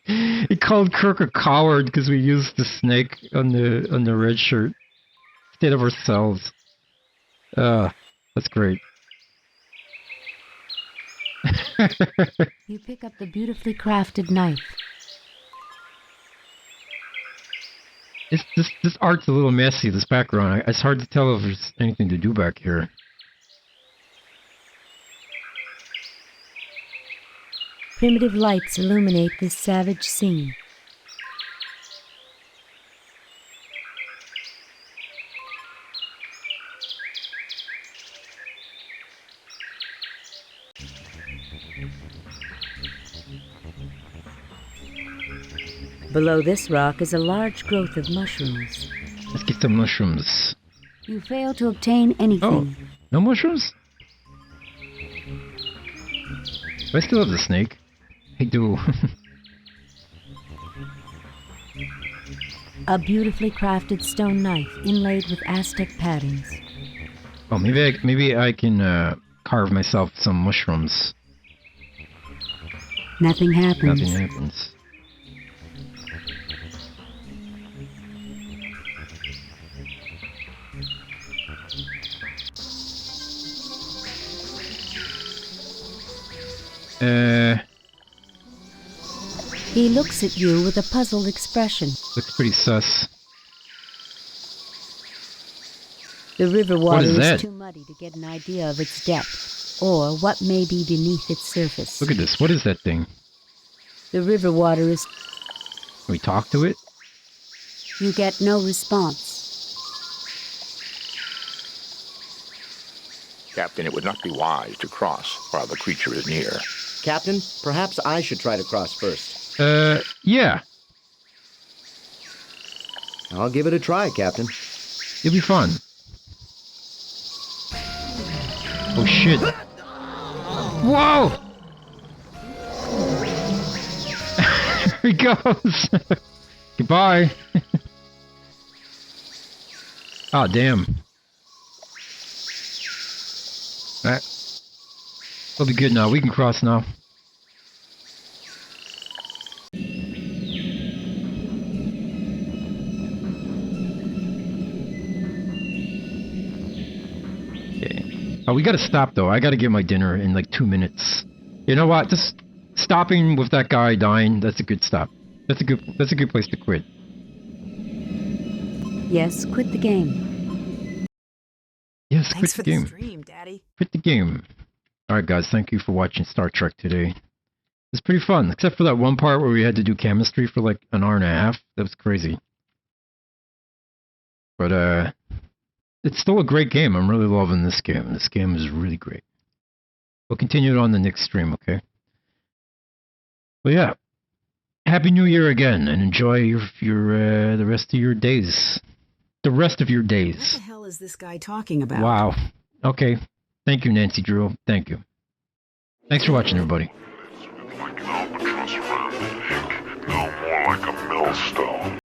[SPEAKER 1] He called Kirk a coward because we used the snake on the red shirt instead of ourselves. That's great.
[SPEAKER 5] You pick up the beautifully crafted knife.
[SPEAKER 1] This art's a little messy, this background. It's hard to tell if there's anything to do back here.
[SPEAKER 5] Primitive lights illuminate this savage scene. Below this rock is a large growth of mushrooms.
[SPEAKER 1] Let's get some mushrooms.
[SPEAKER 5] You fail to obtain anything.
[SPEAKER 1] Oh, no mushrooms? Do I still have the snake? I do.
[SPEAKER 5] A beautifully crafted stone knife inlaid with Aztec patterns.
[SPEAKER 1] Oh, maybe I can carve myself some mushrooms.
[SPEAKER 5] Nothing happens.
[SPEAKER 1] Nothing happens.
[SPEAKER 5] He looks at you with a puzzled expression.
[SPEAKER 1] Looks pretty sus.
[SPEAKER 5] The river water
[SPEAKER 1] is
[SPEAKER 5] too muddy to get an idea of its depth, or what may be beneath its surface.
[SPEAKER 1] Look at this. What is that thing?
[SPEAKER 5] The river water is...
[SPEAKER 1] Can we talk to it?
[SPEAKER 5] You get no response.
[SPEAKER 2] Captain, it would not be wise to cross while the creature is near.
[SPEAKER 22] Captain, perhaps I should try to cross first.
[SPEAKER 1] Yeah.
[SPEAKER 22] I'll give it a try, Captain.
[SPEAKER 1] It'll be fun. Oh, shit. Whoa! There he goes. Goodbye. Oh, damn. Alright. We'll be good now. We can cross now. Okay. Oh, we gotta stop though. I gotta get my dinner in like 2 minutes. You know what? Just stopping with that guy dying, that's a good stop. That's a good place to quit.
[SPEAKER 5] Yes, quit the game.
[SPEAKER 1] Yes,
[SPEAKER 9] Thanks
[SPEAKER 1] quit
[SPEAKER 9] for
[SPEAKER 1] the game.
[SPEAKER 9] the stream, Daddy.
[SPEAKER 1] Quit the game. Alright guys, thank you for watching Star Trek today. It's pretty fun, except for that one part where we had to do chemistry for like an hour and a half. That was crazy. But it's still a great game. I'm really loving this game. This game is really great. We'll continue it on the next stream, okay? But yeah. Happy New Year again, and enjoy your the rest of your days. The rest of your days.
[SPEAKER 9] What the hell is this guy talking about?
[SPEAKER 1] Wow. Okay. Thank you, Nancy Drew. Thank you. Thanks for watching, everybody.
[SPEAKER 8] Like an albatross around the neck, no more like a millstone.